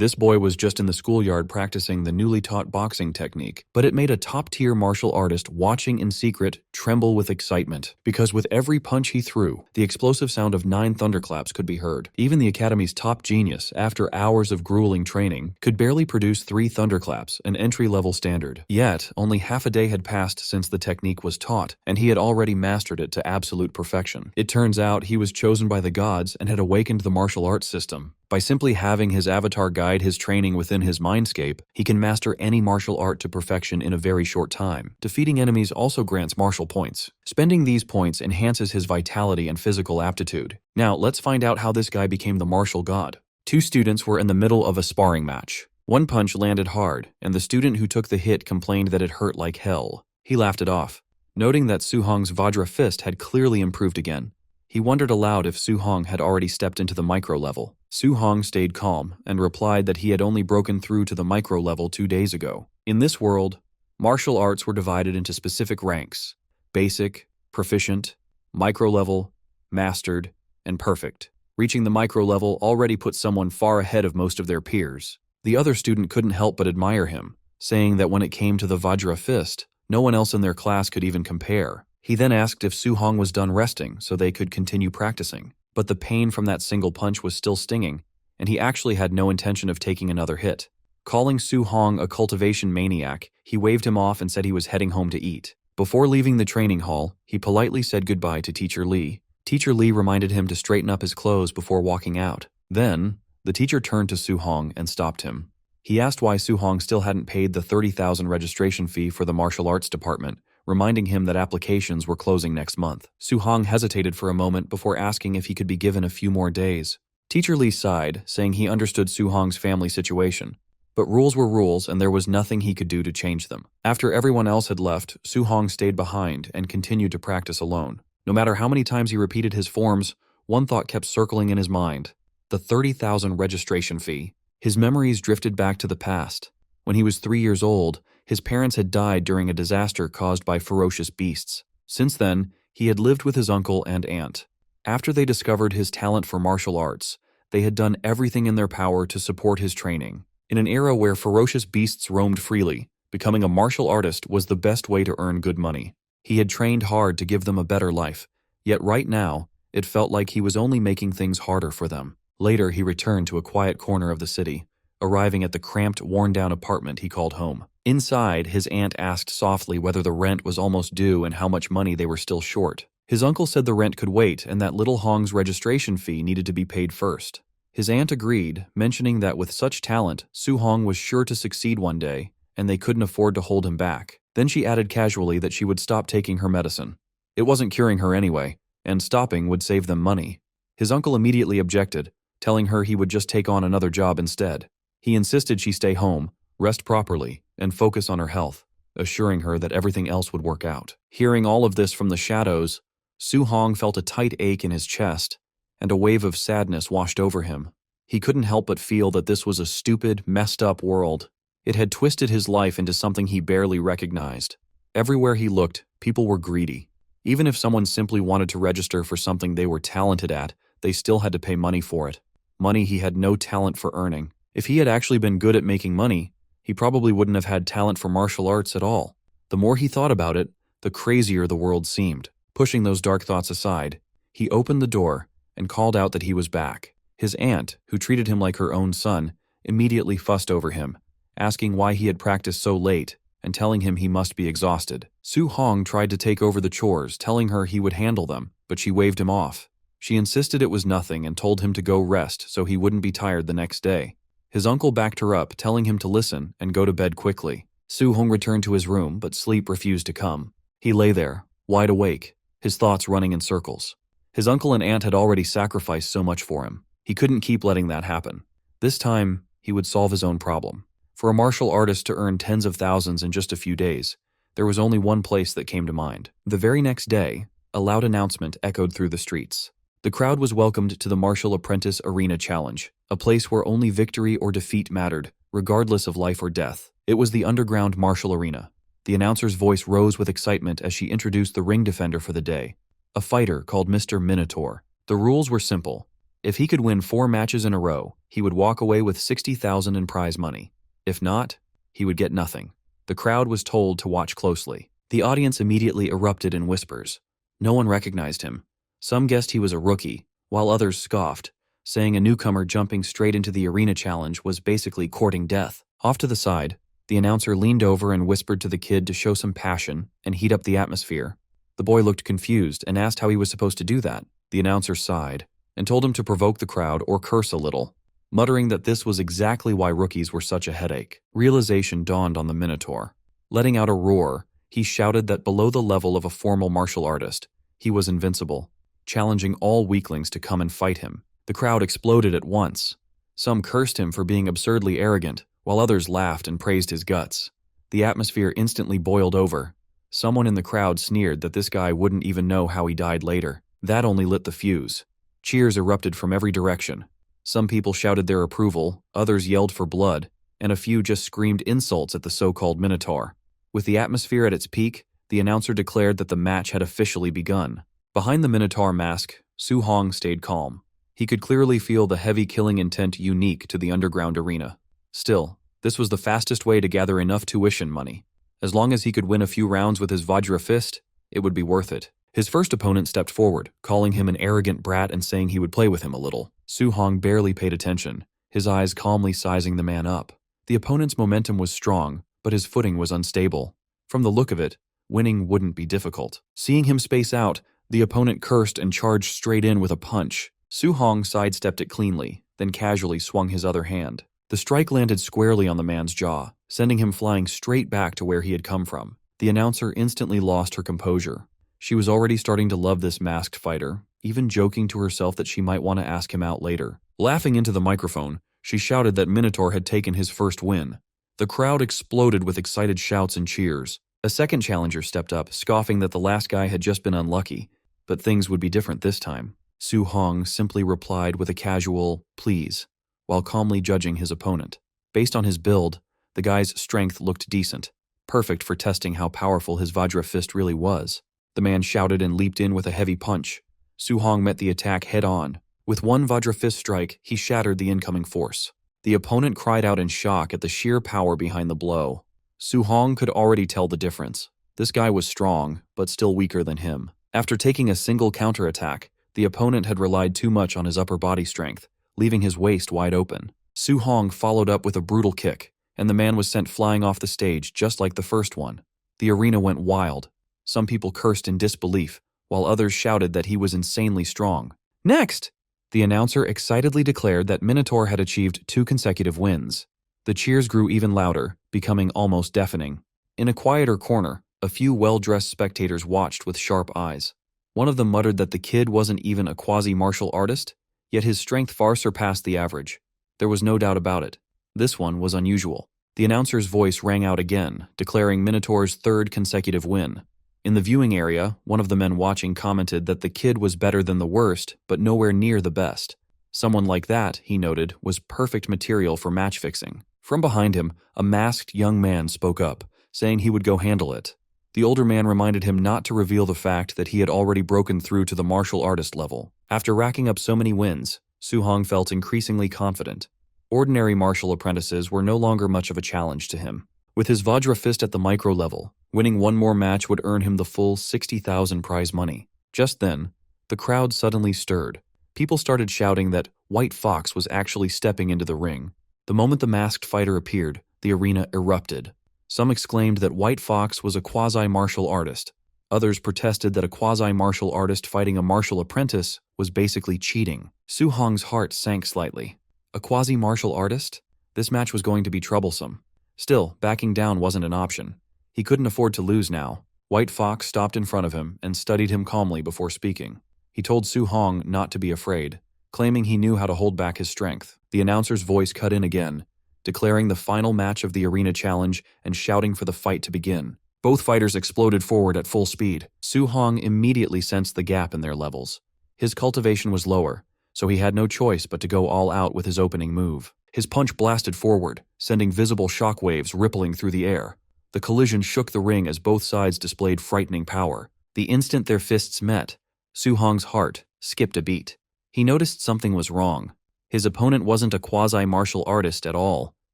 This boy was just in the schoolyard practicing the newly taught boxing technique, but it made a top-tier martial artist watching in secret tremble with excitement, because with every punch he threw, the explosive sound of 9 thunderclaps could be heard. Even the academy's top genius, after hours of grueling training, could barely produce 3 thunderclaps, an entry-level standard. Yet, only half a day had passed since the technique was taught, and he had already mastered it to absolute perfection. It turns out he was chosen by the gods and had awakened the martial arts system. By simply having his avatar guide his training within his mindscape, he can master any martial art to perfection in a very short time. Defeating enemies also grants martial points. Spending these points enhances his vitality and physical aptitude. Now, let's find out how this guy became the martial god. 2 students were in the middle of a sparring match. One punch landed hard, and the student who took the hit complained that it hurt like hell. He laughed it off, noting that Su-hong's Vajra fist had clearly improved again. He wondered aloud if Su-hong had already stepped into the micro level. Su-hong stayed calm and replied that he had only broken through to the micro level 2 days ago. In this world, martial arts were divided into specific ranks: basic, proficient, micro level, mastered, and perfect. Reaching the micro level already put someone far ahead of most of their peers. The other student couldn't help but admire him, saying that when it came to the Vajra fist, no one else in their class could even compare. He then asked if Su-hong was done resting so they could continue practicing. But the pain from that single punch was still stinging, and he actually had no intention of taking another hit. Calling Su-hong a cultivation maniac, he waved him off and said he was heading home to eat. Before leaving the training hall, he politely said goodbye to Teacher Lee. Teacher Lee reminded him to straighten up his clothes before walking out. Then, the teacher turned to Su-hong and stopped him. He asked why Su-hong still hadn't paid the 30,000 registration fee for the martial arts department, reminding him that applications were closing next month. Su-hong hesitated for a moment before asking if he could be given a few more days. Teacher Lee sighed, saying he understood Su-hong's family situation. But rules were rules, and there was nothing he could do to change them. After everyone else had left, Su-hong stayed behind and continued to practice alone. No matter how many times he repeated his forms, one thought kept circling in his mind: the 30,000 registration fee. His memories drifted back to the past. When he was 3 years old, his parents had died during a disaster caused by ferocious beasts. Since then, he had lived with his uncle and aunt. After they discovered his talent for martial arts, they had done everything in their power to support his training. In an era where ferocious beasts roamed freely, becoming a martial artist was the best way to earn good money. He had trained hard to give them a better life, yet right now, it felt like he was only making things harder for them. Later, he returned to a quiet corner of the city, arriving at the cramped, worn-down apartment he called home. Inside, his aunt asked softly whether the rent was almost due and how much money they were still short. His uncle said the rent could wait and that little Hong's registration fee needed to be paid first. His aunt agreed, mentioning that with such talent, Su-hong was sure to succeed one day, and they couldn't afford to hold him back. Then she added casually that she would stop taking her medicine. It wasn't curing her anyway, and stopping would save them money. His uncle immediately objected, telling her he would just take on another job instead. He insisted she stay home, rest properly, and focus on her health, assuring her that everything else would work out. Hearing all of this from the shadows, Su-hong felt a tight ache in his chest, and a wave of sadness washed over him. He couldn't help but feel that this was a stupid, messed up world. It had twisted his life into something he barely recognized. Everywhere he looked, people were greedy. Even if someone simply wanted to register for something they were talented at, they still had to pay money for it. Money he had no talent for earning. If he had actually been good at making money, he probably wouldn't have had talent for martial arts at all. The more he thought about it, the crazier the world seemed. Pushing those dark thoughts aside, he opened the door and called out that he was back. His aunt, who treated him like her own son, immediately fussed over him, asking why he had practiced so late and telling him he must be exhausted. Su-hong tried to take over the chores, telling her he would handle them, but she waved him off. She insisted it was nothing and told him to go rest so he wouldn't be tired the next day. His uncle backed her up, telling him to listen and go to bed quickly. Su-hong returned to his room, but sleep refused to come. He lay there, wide awake, his thoughts running in circles. His uncle and aunt had already sacrificed so much for him. He couldn't keep letting that happen. This time, he would solve his own problem. For a martial artist to earn tens of thousands in just a few days, there was only one place that came to mind. The very next day, a loud announcement echoed through the streets. The crowd was welcomed to the Martial Apprentice Arena Challenge, a place where only victory or defeat mattered, regardless of life or death. It was the underground martial arena. The announcer's voice rose with excitement as she introduced the ring defender for the day, a fighter called Mr. Minotaur. The rules were simple. If he could win 4 matches in a row, he would walk away with 60,000 in prize money. If not, he would get nothing. The crowd was told to watch closely. The audience immediately erupted in whispers. No one recognized him. Some guessed he was a rookie, while others scoffed, saying a newcomer jumping straight into the arena challenge was basically courting death. Off to the side, the announcer leaned over and whispered to the kid to show some passion and heat up the atmosphere. The boy looked confused and asked how he was supposed to do that. The announcer sighed and told him to provoke the crowd or curse a little, muttering that this was exactly why rookies were such a headache. Realization dawned on the Minotaur. Letting out a roar, he shouted that below the level of a formal martial artist, he was invincible, challenging all weaklings to come and fight him. The crowd exploded at once. Some cursed him for being absurdly arrogant, while others laughed and praised his guts. The atmosphere instantly boiled over. Someone in the crowd sneered that this guy wouldn't even know how he died later. That only lit the fuse. Cheers erupted from every direction. Some people shouted their approval, others yelled for blood, and a few just screamed insults at the so-called Minotaur. With the atmosphere at its peak, the announcer declared that the match had officially begun. Behind the Minotaur mask, Su Hong stayed calm. He could clearly feel the heavy killing intent unique to the underground arena. Still, this was the fastest way to gather enough tuition money. As long as he could win a few rounds with his Vajra fist, it would be worth it. His first opponent stepped forward, calling him an arrogant brat and saying he would play with him a little. Su Hong barely paid attention, his eyes calmly sizing the man up. The opponent's momentum was strong, but his footing was unstable. From the look of it, winning wouldn't be difficult. Seeing him space out, the opponent cursed and charged straight in with a punch. Su Hong sidestepped it cleanly, then casually swung his other hand. The strike landed squarely on the man's jaw, sending him flying straight back to where he had come from. The announcer instantly lost her composure. She was already starting to love this masked fighter, even joking to herself that she might want to ask him out later. Laughing into the microphone, she shouted that Minotaur had taken his first win. The crowd exploded with excited shouts and cheers. A second challenger stepped up, scoffing that the last guy had just been unlucky, but things would be different this time. Su Hong simply replied with a casual, "please," while calmly judging his opponent. Based on his build, the guy's strength looked decent, perfect for testing how powerful his Vajra fist really was. The man shouted and leaped in with a heavy punch. Su Hong met the attack head-on. With one Vajra fist strike, he shattered the incoming force. The opponent cried out in shock at the sheer power behind the blow. Su Hong could already tell the difference. This guy was strong, but still weaker than him. After taking a single counterattack, the opponent had relied too much on his upper body strength, leaving his waist wide open. Su Hong followed up with a brutal kick, and the man was sent flying off the stage just like the first one. The arena went wild. Some people cursed in disbelief, while others shouted that he was insanely strong. Next! The announcer excitedly declared that Minotaur had achieved 2 consecutive wins. The cheers grew even louder, becoming almost deafening. In a quieter corner, a few well-dressed spectators watched with sharp eyes. One of them muttered that the kid wasn't even a quasi-martial artist, yet his strength far surpassed the average. There was no doubt about it. This one was unusual. The announcer's voice rang out again, declaring Minotaur's 3rd consecutive win. In the viewing area, one of the men watching commented that the kid was better than the worst, but nowhere near the best. Someone like that, he noted, was perfect material for match fixing. From behind him, a masked young man spoke up, saying he would go handle it. The older man reminded him not to reveal the fact that he had already broken through to the martial artist level. After racking up so many wins, Su Hong felt increasingly confident. Ordinary martial apprentices were no longer much of a challenge to him. With his Vajra fist at the micro level, winning one more match would earn him the full 60,000 prize money. Just then, the crowd suddenly stirred. People started shouting that White Fox was actually stepping into the ring. The moment the masked fighter appeared, the arena erupted. Some exclaimed that White Fox was a quasi-martial artist. Others protested that a quasi-martial artist fighting a martial apprentice was basically cheating. Su Hong's heart sank slightly. A quasi-martial artist? This match was going to be troublesome. Still, backing down wasn't an option. He couldn't afford to lose now. White Fox stopped in front of him and studied him calmly before speaking. He told Su Hong not to be afraid, claiming he knew how to hold back his strength. The announcer's voice cut in again, declaring the final match of the arena challenge and shouting for the fight to begin. Both fighters exploded forward at full speed. Su Hong immediately sensed the gap in their levels. His cultivation was lower, so he had no choice but to go all out with his opening move. His punch blasted forward, sending visible shockwaves rippling through the air. The collision shook the ring as both sides displayed frightening power. The instant their fists met, Su Hong's heart skipped a beat. He noticed something was wrong. His opponent wasn't a quasi-martial artist at all.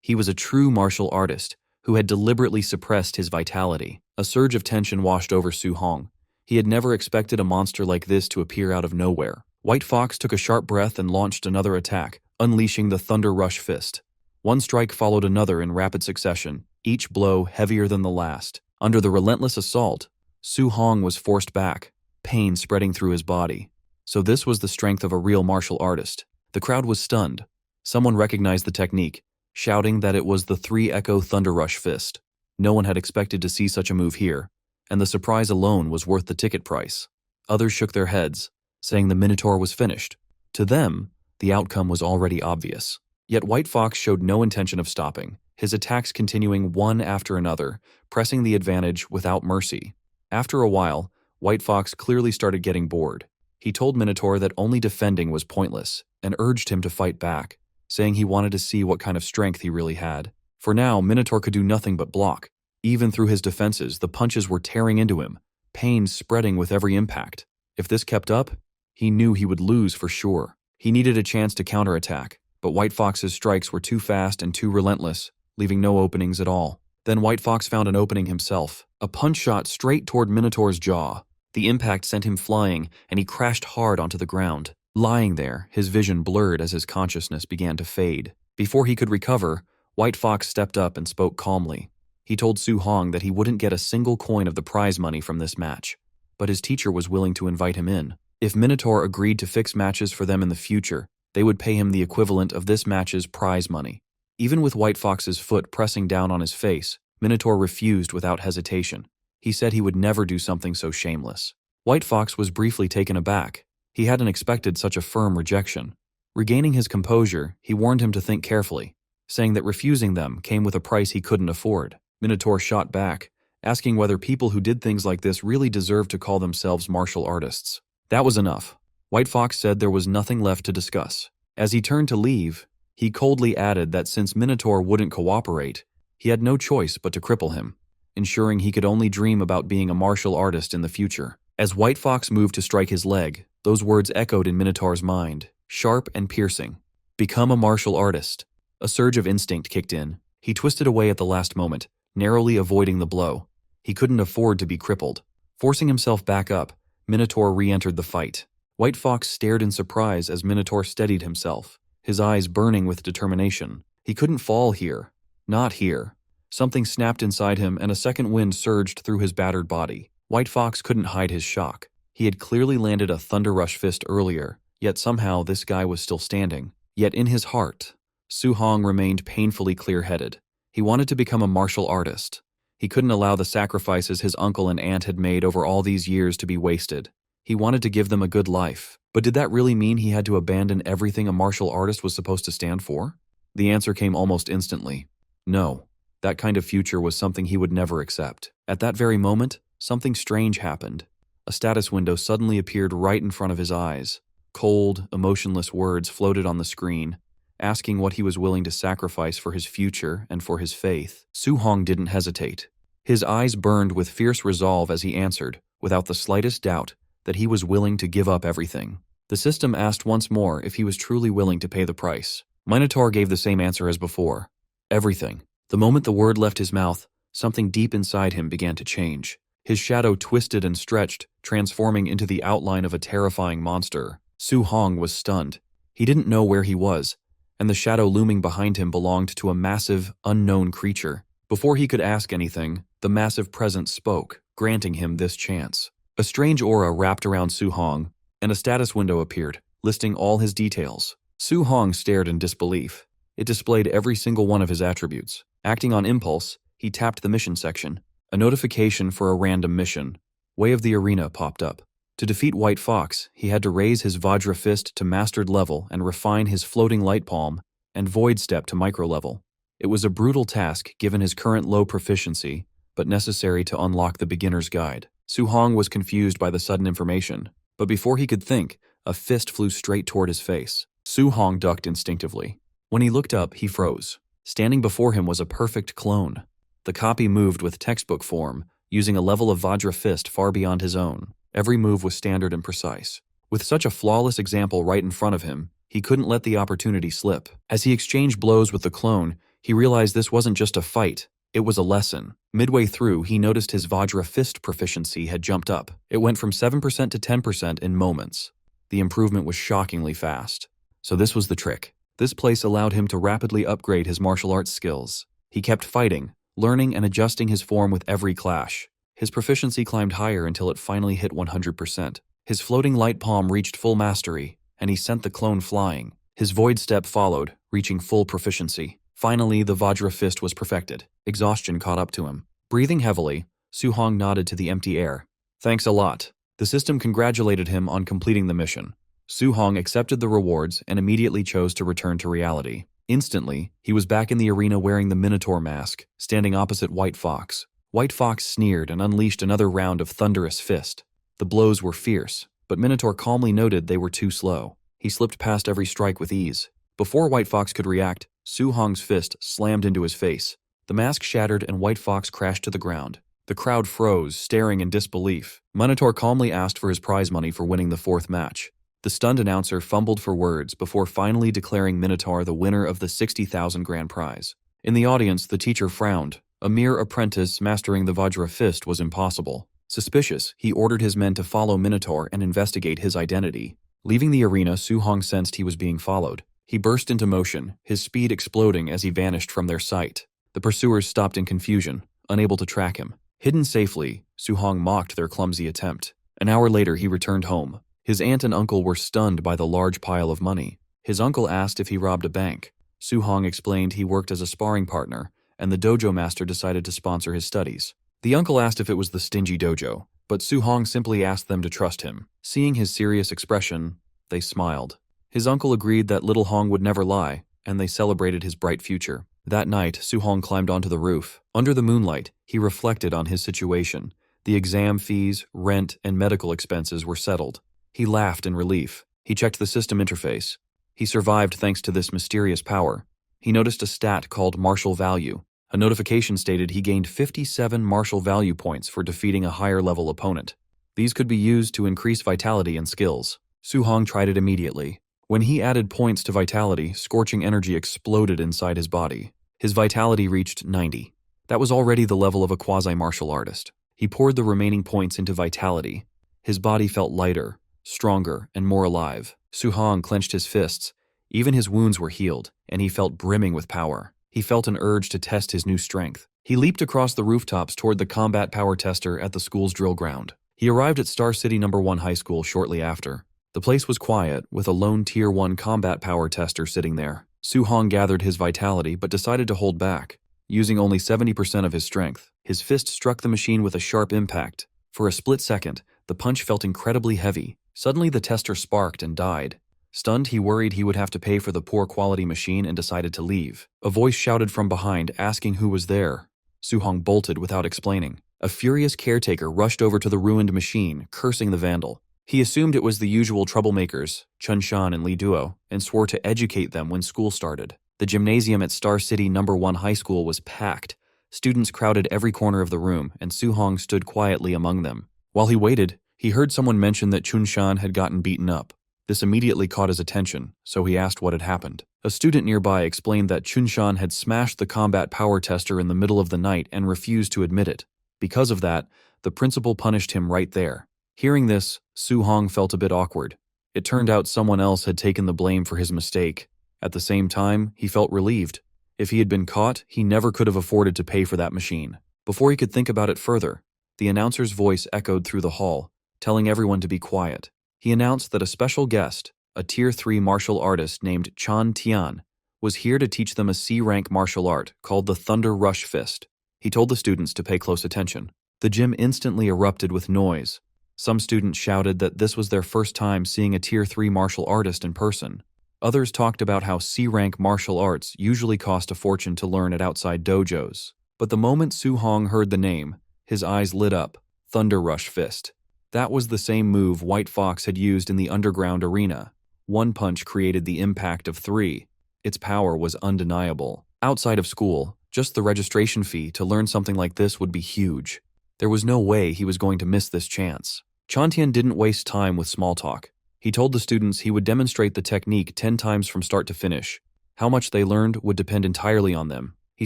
He was a true martial artist who had deliberately suppressed his vitality. A surge of tension washed over Su Hong. He had never expected a monster like this to appear out of nowhere. White Fox took a sharp breath and launched another attack, unleashing the Thunder Rush Fist. One strike followed another in rapid succession, each blow heavier than the last. Under the relentless assault, Su Hong was forced back, pain spreading through his body. So this was the strength of a real martial artist. The crowd was stunned. Someone recognized the technique, shouting that it was the 3-Echo Thunder Rush Fist. No one had expected to see such a move here, and the surprise alone was worth the ticket price. Others shook their heads, saying the Minotaur was finished. To them, the outcome was already obvious. Yet White Fox showed no intention of stopping, his attacks continuing one after another, pressing the advantage without mercy. After a while, White Fox clearly started getting bored. He told Minotaur that only defending was pointless, and urged him to fight back, saying he wanted to see what kind of strength he really had. For now, Minotaur could do nothing but block. Even through his defenses, the punches were tearing into him, pain spreading with every impact. If this kept up, he knew he would lose for sure. He needed a chance to counterattack, but White Fox's strikes were too fast and too relentless, leaving no openings at all. Then White Fox found an opening himself, a punch shot straight toward Minotaur's jaw. The impact sent him flying, and he crashed hard onto the ground. Lying there, his vision blurred as his consciousness began to fade. Before he could recover, White Fox stepped up and spoke calmly. He told Su Hong that he wouldn't get a single coin of the prize money from this match, but his teacher was willing to invite him in. If Minotaur agreed to fix matches for them in the future, they would pay him the equivalent of this match's prize money. Even with White Fox's foot pressing down on his face, Minotaur refused without hesitation. He said he would never do something so shameless. White Fox was briefly taken aback. He hadn't expected such a firm rejection. Regaining his composure, he warned him to think carefully, saying that refusing them came with a price he couldn't afford. Minotaur shot back, asking whether people who did things like this really deserved to call themselves martial artists. That was enough. White Fox said there was nothing left to discuss. As he turned to leave, he coldly added that since Minotaur wouldn't cooperate, he had no choice but to cripple him, ensuring he could only dream about being a martial artist in the future. As White Fox moved to strike his leg, those words echoed in Minotaur's mind, sharp and piercing. Become a martial artist. A surge of instinct kicked in. He twisted away at the last moment, narrowly avoiding the blow. He couldn't afford to be crippled. Forcing himself back up, Minotaur re-entered the fight. White Fox stared in surprise as Minotaur steadied himself, his eyes burning with determination. He couldn't fall here. Not here. Something snapped inside him and a second wind surged through his battered body. White Fox couldn't hide his shock. He had clearly landed a Thunder Rush Fist earlier, yet somehow this guy was still standing. Yet in his heart, Su Hong remained painfully clear-headed. He wanted to become a martial artist. He couldn't allow the sacrifices his uncle and aunt had made over all these years to be wasted. He wanted to give them a good life. But did that really mean he had to abandon everything a martial artist was supposed to stand for? The answer came almost instantly. No. That kind of future was something he would never accept. At that very moment, something strange happened. A status window suddenly appeared right in front of his eyes. Cold, emotionless words floated on the screen, asking what he was willing to sacrifice for his future and for his faith. Su Hong didn't hesitate. His eyes burned with fierce resolve as he answered, without the slightest doubt, that he was willing to give up everything. The system asked once more if he was truly willing to pay the price. Minotaur gave the same answer as before. Everything. The moment the word left his mouth, something deep inside him began to change. His shadow twisted and stretched, transforming into the outline of a terrifying monster. Su Hong was stunned. He didn't know where he was, and the shadow looming behind him belonged to a massive, unknown creature. Before he could ask anything, the massive presence spoke, granting him this chance. A strange aura wrapped around Su Hong, and a status window appeared, listing all his details. Su Hong stared in disbelief. It displayed every single one of his attributes. Acting on impulse, he tapped the mission section. A notification for a random mission. Way of the Arena popped up. To defeat White Fox, he had to raise his Vajra Fist to mastered level and refine his floating light palm and void step to micro level. It was a brutal task given his current low proficiency, but necessary to unlock the beginner's guide. Su Hong was confused by the sudden information, but before he could think, a fist flew straight toward his face. Su Hong ducked instinctively. When he looked up, he froze. Standing before him was a perfect clone. The copy moved with textbook form, using a level of Vajra Fist far beyond his own. Every move was standard and precise. With such a flawless example right in front of him, he couldn't let the opportunity slip. As he exchanged blows with the clone, he realized this wasn't just a fight, it was a lesson. Midway through, he noticed his Vajra fist proficiency had jumped up. It went from 7% to 10% in moments. The improvement was shockingly fast. So this was the trick. This place allowed him to rapidly upgrade his martial arts skills. He kept fighting, learning and adjusting his form with every clash. His proficiency climbed higher until it finally hit 100%. His floating light palm reached full mastery, and he sent the clone flying. His void step followed, reaching full proficiency. Finally, the Vajra fist was perfected. Exhaustion caught up to him. Breathing heavily, Su-hong nodded to the empty air. Thanks a lot. The system congratulated him on completing the mission. Su-hong accepted the rewards and immediately chose to return to reality. Instantly, he was back in the arena wearing the Minotaur mask, standing opposite White Fox. White Fox sneered and unleashed another round of thunderous fist. The blows were fierce, but Minotaur calmly noted they were too slow. He slipped past every strike with ease. Before White Fox could react, Su-hong's fist slammed into his face. The mask shattered and White Fox crashed to the ground. The crowd froze, staring in disbelief. Minotaur calmly asked for his prize money for winning the fourth match. The stunned announcer fumbled for words before finally declaring Minotaur the winner of the 60,000 grand prize. In the audience, the teacher frowned. A mere apprentice mastering the Vajra fist was impossible. Suspicious, he ordered his men to follow Minotaur and investigate his identity. Leaving the arena, Su-hong sensed he was being followed. He burst into motion, his speed exploding as he vanished from their sight. The pursuers stopped in confusion, unable to track him. Hidden safely, Su-hong mocked their clumsy attempt. An hour later, he returned home. His aunt and uncle were stunned by the large pile of money. His uncle asked if he robbed a bank. Su-hong explained he worked as a sparring partner, and the dojo master decided to sponsor his studies. The uncle asked if it was the stingy dojo, but Su-hong simply asked them to trust him. Seeing his serious expression, they smiled. His uncle agreed that little Hong would never lie, and they celebrated his bright future. That night, Su-hong climbed onto the roof. Under the moonlight, he reflected on his situation. The exam fees, rent, and medical expenses were settled. He laughed in relief. He checked the system interface. He survived thanks to this mysterious power. He noticed a stat called martial value. A notification stated he gained 57 martial value points for defeating a higher-level opponent. These could be used to increase vitality and skills. Su-hong tried it immediately. When he added points to vitality, scorching energy exploded inside his body. His vitality reached 90. That was already the level of a quasi-martial artist. He poured the remaining points into vitality. His body felt lighter, stronger, and more alive. Su-hong clenched his fists. Even his wounds were healed, and he felt brimming with power. He felt an urge to test his new strength. He leaped across the rooftops toward the combat power tester at the school's drill ground. He arrived at Star City No. 1 High School shortly after. The place was quiet, with a lone Tier 1 combat power tester sitting there. Su-hong gathered his vitality but decided to hold back. Using only 70% of his strength, his fist struck the machine with a sharp impact. For a split second, the punch felt incredibly heavy. Suddenly the tester sparked and died. Stunned, he worried he would have to pay for the poor quality machine and decided to leave. A voice shouted from behind, asking who was there. Su-hong bolted without explaining. A furious caretaker rushed over to the ruined machine, cursing the vandal. He assumed it was the usual troublemakers, Chun Shan and Li Duo, and swore to educate them when school started. The gymnasium at Star City No. 1 High School was packed. Students crowded every corner of the room, and Su-hong stood quietly among them. While he waited, he heard someone mention that Chun Shan had gotten beaten up. This immediately caught his attention, so he asked what had happened. A student nearby explained that Chun Shan had smashed the combat power tester in the middle of the night and refused to admit it. Because of that, the principal punished him right there. Hearing this, Su-hong felt a bit awkward. It turned out someone else had taken the blame for his mistake. At the same time, he felt relieved. If he had been caught, he never could have afforded to pay for that machine. Before he could think about it further, the announcer's voice echoed through the hall, telling everyone to be quiet. He announced that a special guest, a Tier 3 martial artist named Chan Tian, was here to teach them a C-rank martial art called the Thunder Rush Fist. He told the students to pay close attention. The gym instantly erupted with noise. Some students shouted that this was their first time seeing a Tier 3 martial artist in person. Others talked about how C-rank martial arts usually cost a fortune to learn at outside dojos. But the moment Su-hong heard the name, his eyes lit up. Thunder Rush Fist. That was the same move White Fox had used in the underground arena. One punch created the impact of 3. Its power was undeniable. Outside of school, just the registration fee to learn something like this would be huge. There was no way he was going to miss this chance. Chantian didn't waste time with small talk. He told the students he would demonstrate the technique 10 times from start to finish. How much they learned would depend entirely on them. He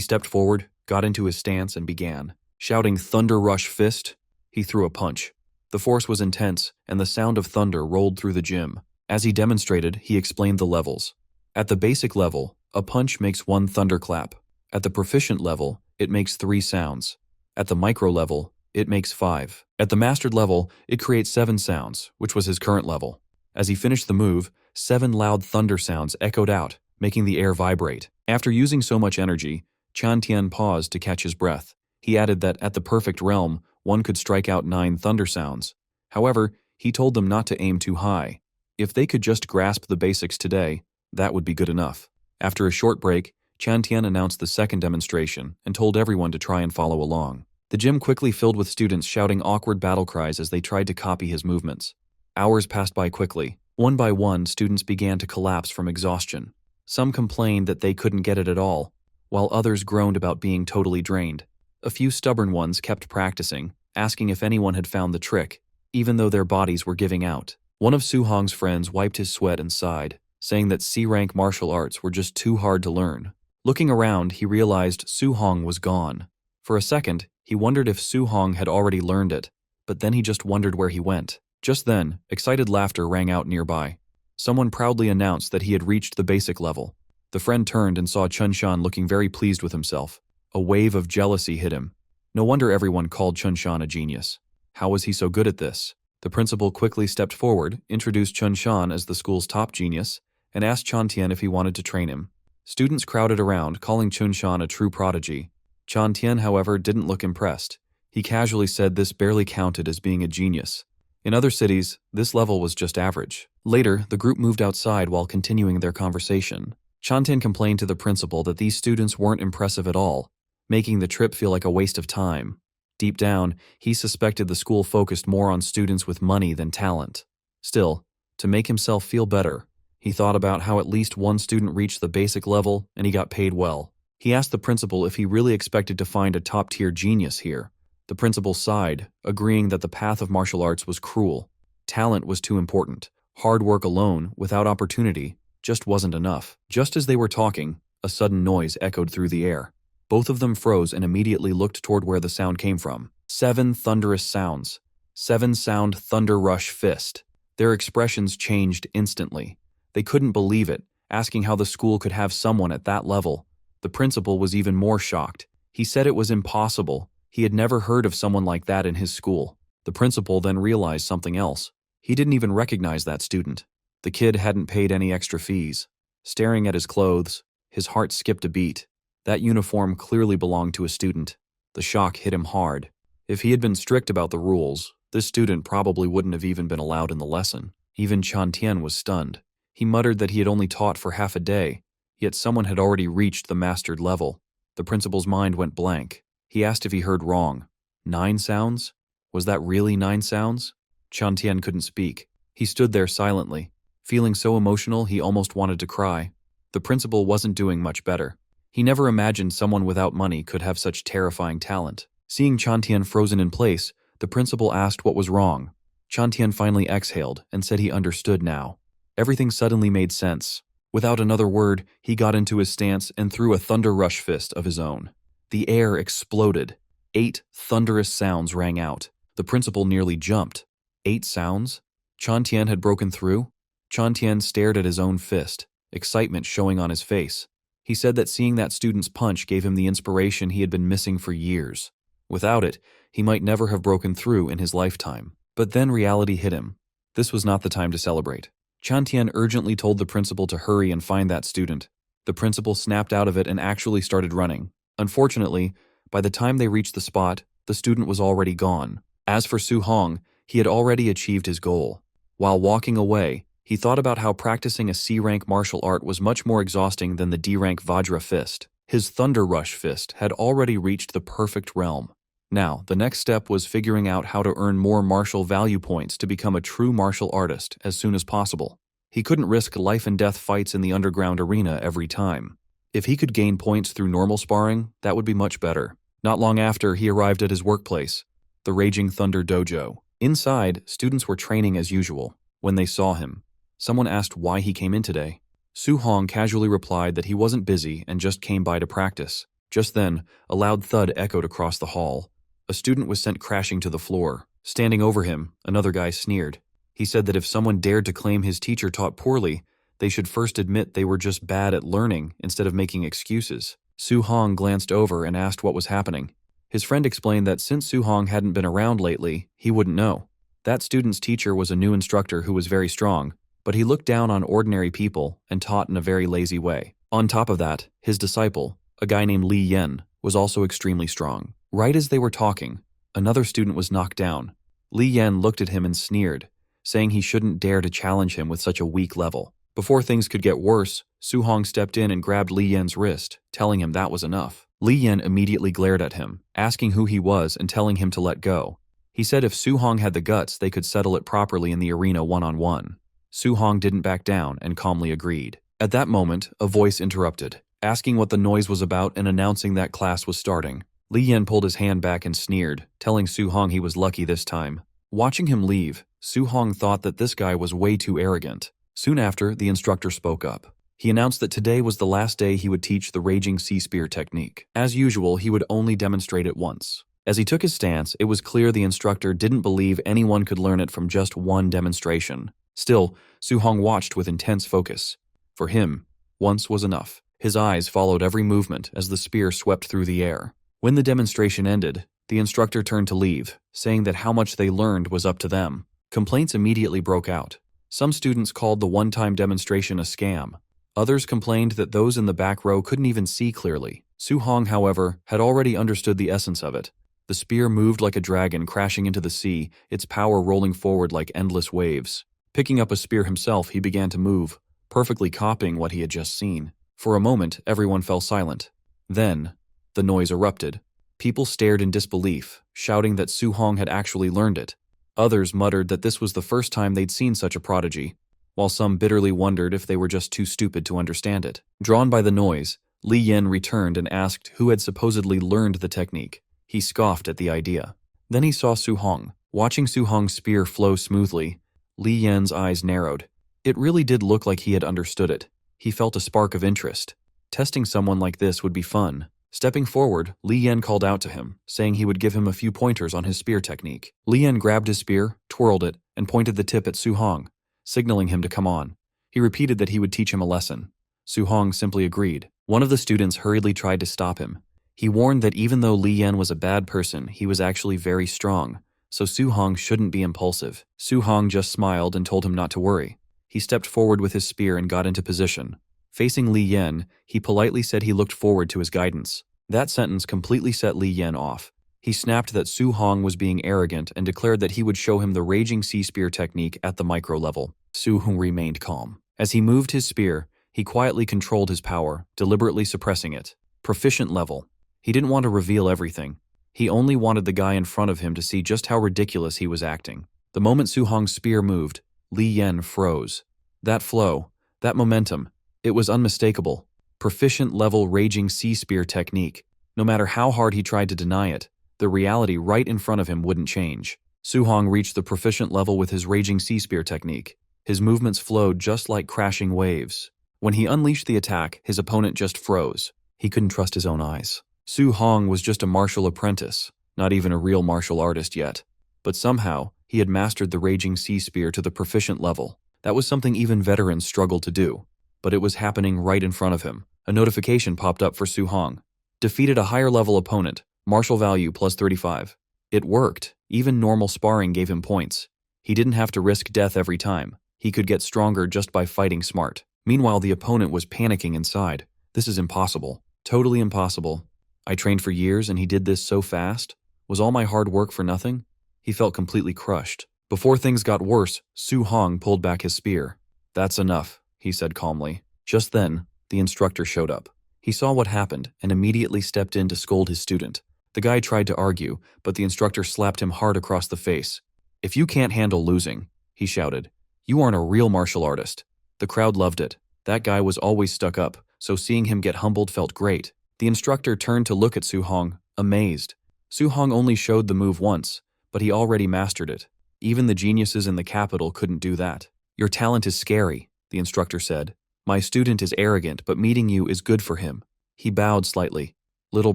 stepped forward, got into his stance, and began. Shouting "Thunder Rush Fist," he threw a punch. The force was intense, and the sound of thunder rolled through the gym. As he demonstrated, he explained the levels. At the basic level, a punch makes 1 thunderclap. At the proficient level, it makes 3 sounds. At the micro level, it makes 5. At the mastered level, it creates 7 sounds, which was his current level. As he finished the move, 7 loud thunder sounds echoed out, making the air vibrate. After using so much energy, Chan Tian paused to catch his breath. He added that at the perfect realm, one could strike out 9 thunder sounds. However, he told them not to aim too high. If they could just grasp the basics today, that would be good enough. After a short break, Chan Tian announced the second demonstration and told everyone to try and follow along. The gym quickly filled with students shouting awkward battle cries as they tried to copy his movements. Hours passed by quickly. One by one, students began to collapse from exhaustion. Some complained that they couldn't get it at all, while others groaned about being totally drained. A few stubborn ones kept practicing, asking if anyone had found the trick, even though their bodies were giving out. One of Su Hong's friends wiped his sweat and sighed, saying that C-rank martial arts were just too hard to learn. Looking around, he realized Su Hong was gone. For a second, he wondered if Su Hong had already learned it, but then he just wondered where he went. Just then, excited laughter rang out nearby. Someone proudly announced that he had reached the basic level. The friend turned and saw Chun Shan looking very pleased with himself. A wave of jealousy hit him. No wonder everyone called Chun Shan a genius. How was he so good at this? The principal quickly stepped forward, introduced Chun Shan as the school's top genius, and asked Chan Tian if he wanted to train him. Students crowded around, calling Chun Shan a true prodigy. Chan Tian, however, didn't look impressed. He casually said this barely counted as being a genius. In other cities, this level was just average. Later, the group moved outside while continuing their conversation. Chan Tian complained to the principal that these students weren't impressive at all, making the trip feel like a waste of time. Deep down, he suspected the school focused more on students with money than talent. Still, to make himself feel better, he thought about how at least one student reached the basic level and he got paid well. He asked the principal if he really expected to find a top-tier genius here. The principal sighed, agreeing that the path of martial arts was cruel. Talent was too important. Hard work alone, without opportunity, just wasn't enough. Just as they were talking, a sudden noise echoed through the air. Both of them froze and immediately looked toward where the sound came from. 7 thunderous sounds. 7 sound thunder rush fist. Their expressions changed instantly. They couldn't believe it, asking how the school could have someone at that level. The principal was even more shocked. He said it was impossible. He had never heard of someone like that in his school. The principal then realized something else. He didn't even recognize that student. The kid hadn't paid any extra fees. Staring at his clothes, his heart skipped a beat. That uniform clearly belonged to a student. The shock hit him hard. If he had been strict about the rules, this student probably wouldn't have even been allowed in the lesson. Even Chan Tian was stunned. He muttered that he had only taught for half a day, yet someone had already reached the mastered level. The principal's mind went blank. He asked if he heard wrong. 9 sounds? Was that really 9 sounds? Chan Tian couldn't speak. He stood there silently, feeling so emotional he almost wanted to cry. The principal wasn't doing much better. He never imagined someone without money could have such terrifying talent. Seeing Chan Tian frozen in place, the principal asked what was wrong. Chan Tian finally exhaled and said he understood now. Everything suddenly made sense. Without another word, he got into his stance and threw a thunder rush fist of his own. The air exploded. 8 thunderous sounds rang out. The principal nearly jumped. 8 sounds? Chan Tian had broken through? Chan Tian stared at his own fist, excitement showing on his face. He said that seeing that student's punch gave him the inspiration he had been missing for years. Without it, he might never have broken through in his lifetime. But then reality hit him. This was not the time to celebrate. Chan Tian urgently told the principal to hurry and find that student. The principal snapped out of it and actually started running. Unfortunately, by the time they reached the spot, the student was already gone. As for Su Hong, he had already achieved his goal. While walking away, he thought about how practicing a C-rank martial art was much more exhausting than the D-rank Vajra fist. His Thunder Rush fist had already reached the perfect realm. Now, the next step was figuring out how to earn more martial value points to become a true martial artist as soon as possible. He couldn't risk life-and-death fights in the underground arena every time. If he could gain points through normal sparring, that would be much better. Not long after, he arrived at his workplace, the Raging Thunder Dojo. Inside, students were training as usual. When they saw him, Someone asked why he came in today. Su Hong casually replied that he wasn't busy and just came by to practice. Just then, a loud thud echoed across the hall. A student was sent crashing to the floor. Standing over him, another guy sneered. He said that if someone dared to claim his teacher taught poorly, they should first admit they were just bad at learning instead of making excuses. Su Hong glanced over and asked what was happening. His friend explained that since Su Hong hadn't been around lately, he wouldn't know. That student's teacher was a new instructor who was very strong, but he looked down on ordinary people and taught in a very lazy way. On top of that, his disciple, a guy named Li Yen, was also extremely strong. Right as they were talking, another student was knocked down. Li Yen looked at him and sneered, saying he shouldn't dare to challenge him with such a weak level. Before things could get worse, Su Hong stepped in and grabbed Li Yen's wrist, telling him that was enough. Li Yen immediately glared at him, asking who he was and telling him to let go. He said if Su Hong had the guts, they could settle it properly in the arena one-on-one. Su Hong didn't back down and calmly agreed. At that moment, a voice interrupted, asking what the noise was about and announcing that class was starting. Li Yen pulled his hand back and sneered, telling Su Hong he was lucky this time. Watching him leave, Su Hong thought that this guy was way too arrogant. Soon after, the instructor spoke up. He announced that today was the last day he would teach the Raging Sea Spear technique. As usual, he would only demonstrate it once. As he took his stance, it was clear the instructor didn't believe anyone could learn it from just one demonstration. Still, Su Hong watched with intense focus. For him, once was enough. His eyes followed every movement as the spear swept through the air. When the demonstration ended, the instructor turned to leave, saying that how much they learned was up to them. Complaints immediately broke out. Some students called the one-time demonstration a scam. Others complained that those in the back row couldn't even see clearly. Su Hong, however, had already understood the essence of it. The spear moved like a dragon crashing into the sea, its power rolling forward like endless waves. Picking up a spear himself, he began to move, perfectly copying what he had just seen. For a moment, everyone fell silent. Then, the noise erupted. People stared in disbelief, shouting that Su Hong had actually learned it. Others muttered that this was the first time they'd seen such a prodigy, while some bitterly wondered if they were just too stupid to understand it. Drawn by the noise, Li Yen returned and asked who had supposedly learned the technique. He scoffed at the idea. Then he saw Su Hong. Watching Su Hong's spear flow smoothly, Li Yen's eyes narrowed. It really did look like he had understood it. He felt a spark of interest. Testing someone like this would be fun. Stepping forward, Li Yen called out to him, saying he would give him a few pointers on his spear technique. Li Yen grabbed his spear, twirled it, and pointed the tip at Su Hong, signaling him to come on. He repeated that he would teach him a lesson. Su Hong simply agreed. One of the students hurriedly tried to stop him. He warned that even though Li Yen was a bad person, he was actually very strong, so Su Hong shouldn't be impulsive. Su Hong just smiled and told him not to worry. He stepped forward with his spear and got into position. Facing Li Yen, he politely said he looked forward to his guidance. That sentence completely set Li Yen off. He snapped that Su Hong was being arrogant and declared that he would show him the Raging Sea Spear technique at the micro level. Su Hong remained calm. As he moved his spear, he quietly controlled his power, deliberately suppressing it. Proficient level. He didn't want to reveal everything. He only wanted the guy in front of him to see just how ridiculous he was acting. The moment Su Hong's spear moved, Li Yen froze. That flow, that momentum, it was unmistakable. Proficient level Raging Sea Spear technique. No matter how hard he tried to deny it, the reality right in front of him wouldn't change. Su Hong reached the proficient level with his Raging Sea Spear technique. His movements flowed just like crashing waves. When he unleashed the attack, his opponent just froze. He couldn't trust his own eyes. Su Hong was just a martial apprentice, not even a real martial artist yet. But somehow, he had mastered the Raging Sea Spear to the proficient level. That was something even veterans struggled to do. But it was happening right in front of him. A notification popped up for Su Hong. Defeated a higher level opponent, martial value plus 35. It worked. Even normal sparring gave him points. He didn't have to risk death every time. He could get stronger just by fighting smart. Meanwhile, the opponent was panicking inside. This is impossible. Totally impossible. I trained for years and he did this so fast? Was all my hard work for nothing? He felt completely crushed. Before things got worse, Su Hong pulled back his spear. That's enough, he said calmly. Just then, the instructor showed up. He saw what happened and immediately stepped in to scold his student. The guy tried to argue, but the instructor slapped him hard across the face. If you can't handle losing, he shouted, you aren't a real martial artist. The crowd loved it. That guy was always stuck up, so seeing him get humbled felt great. The instructor turned to look at Su Hong, amazed. Su Hong only showed the move once, but he already mastered it. Even the geniuses in the capital couldn't do that. Your talent is scary, the instructor said. My student is arrogant, but meeting you is good for him. He bowed slightly. Little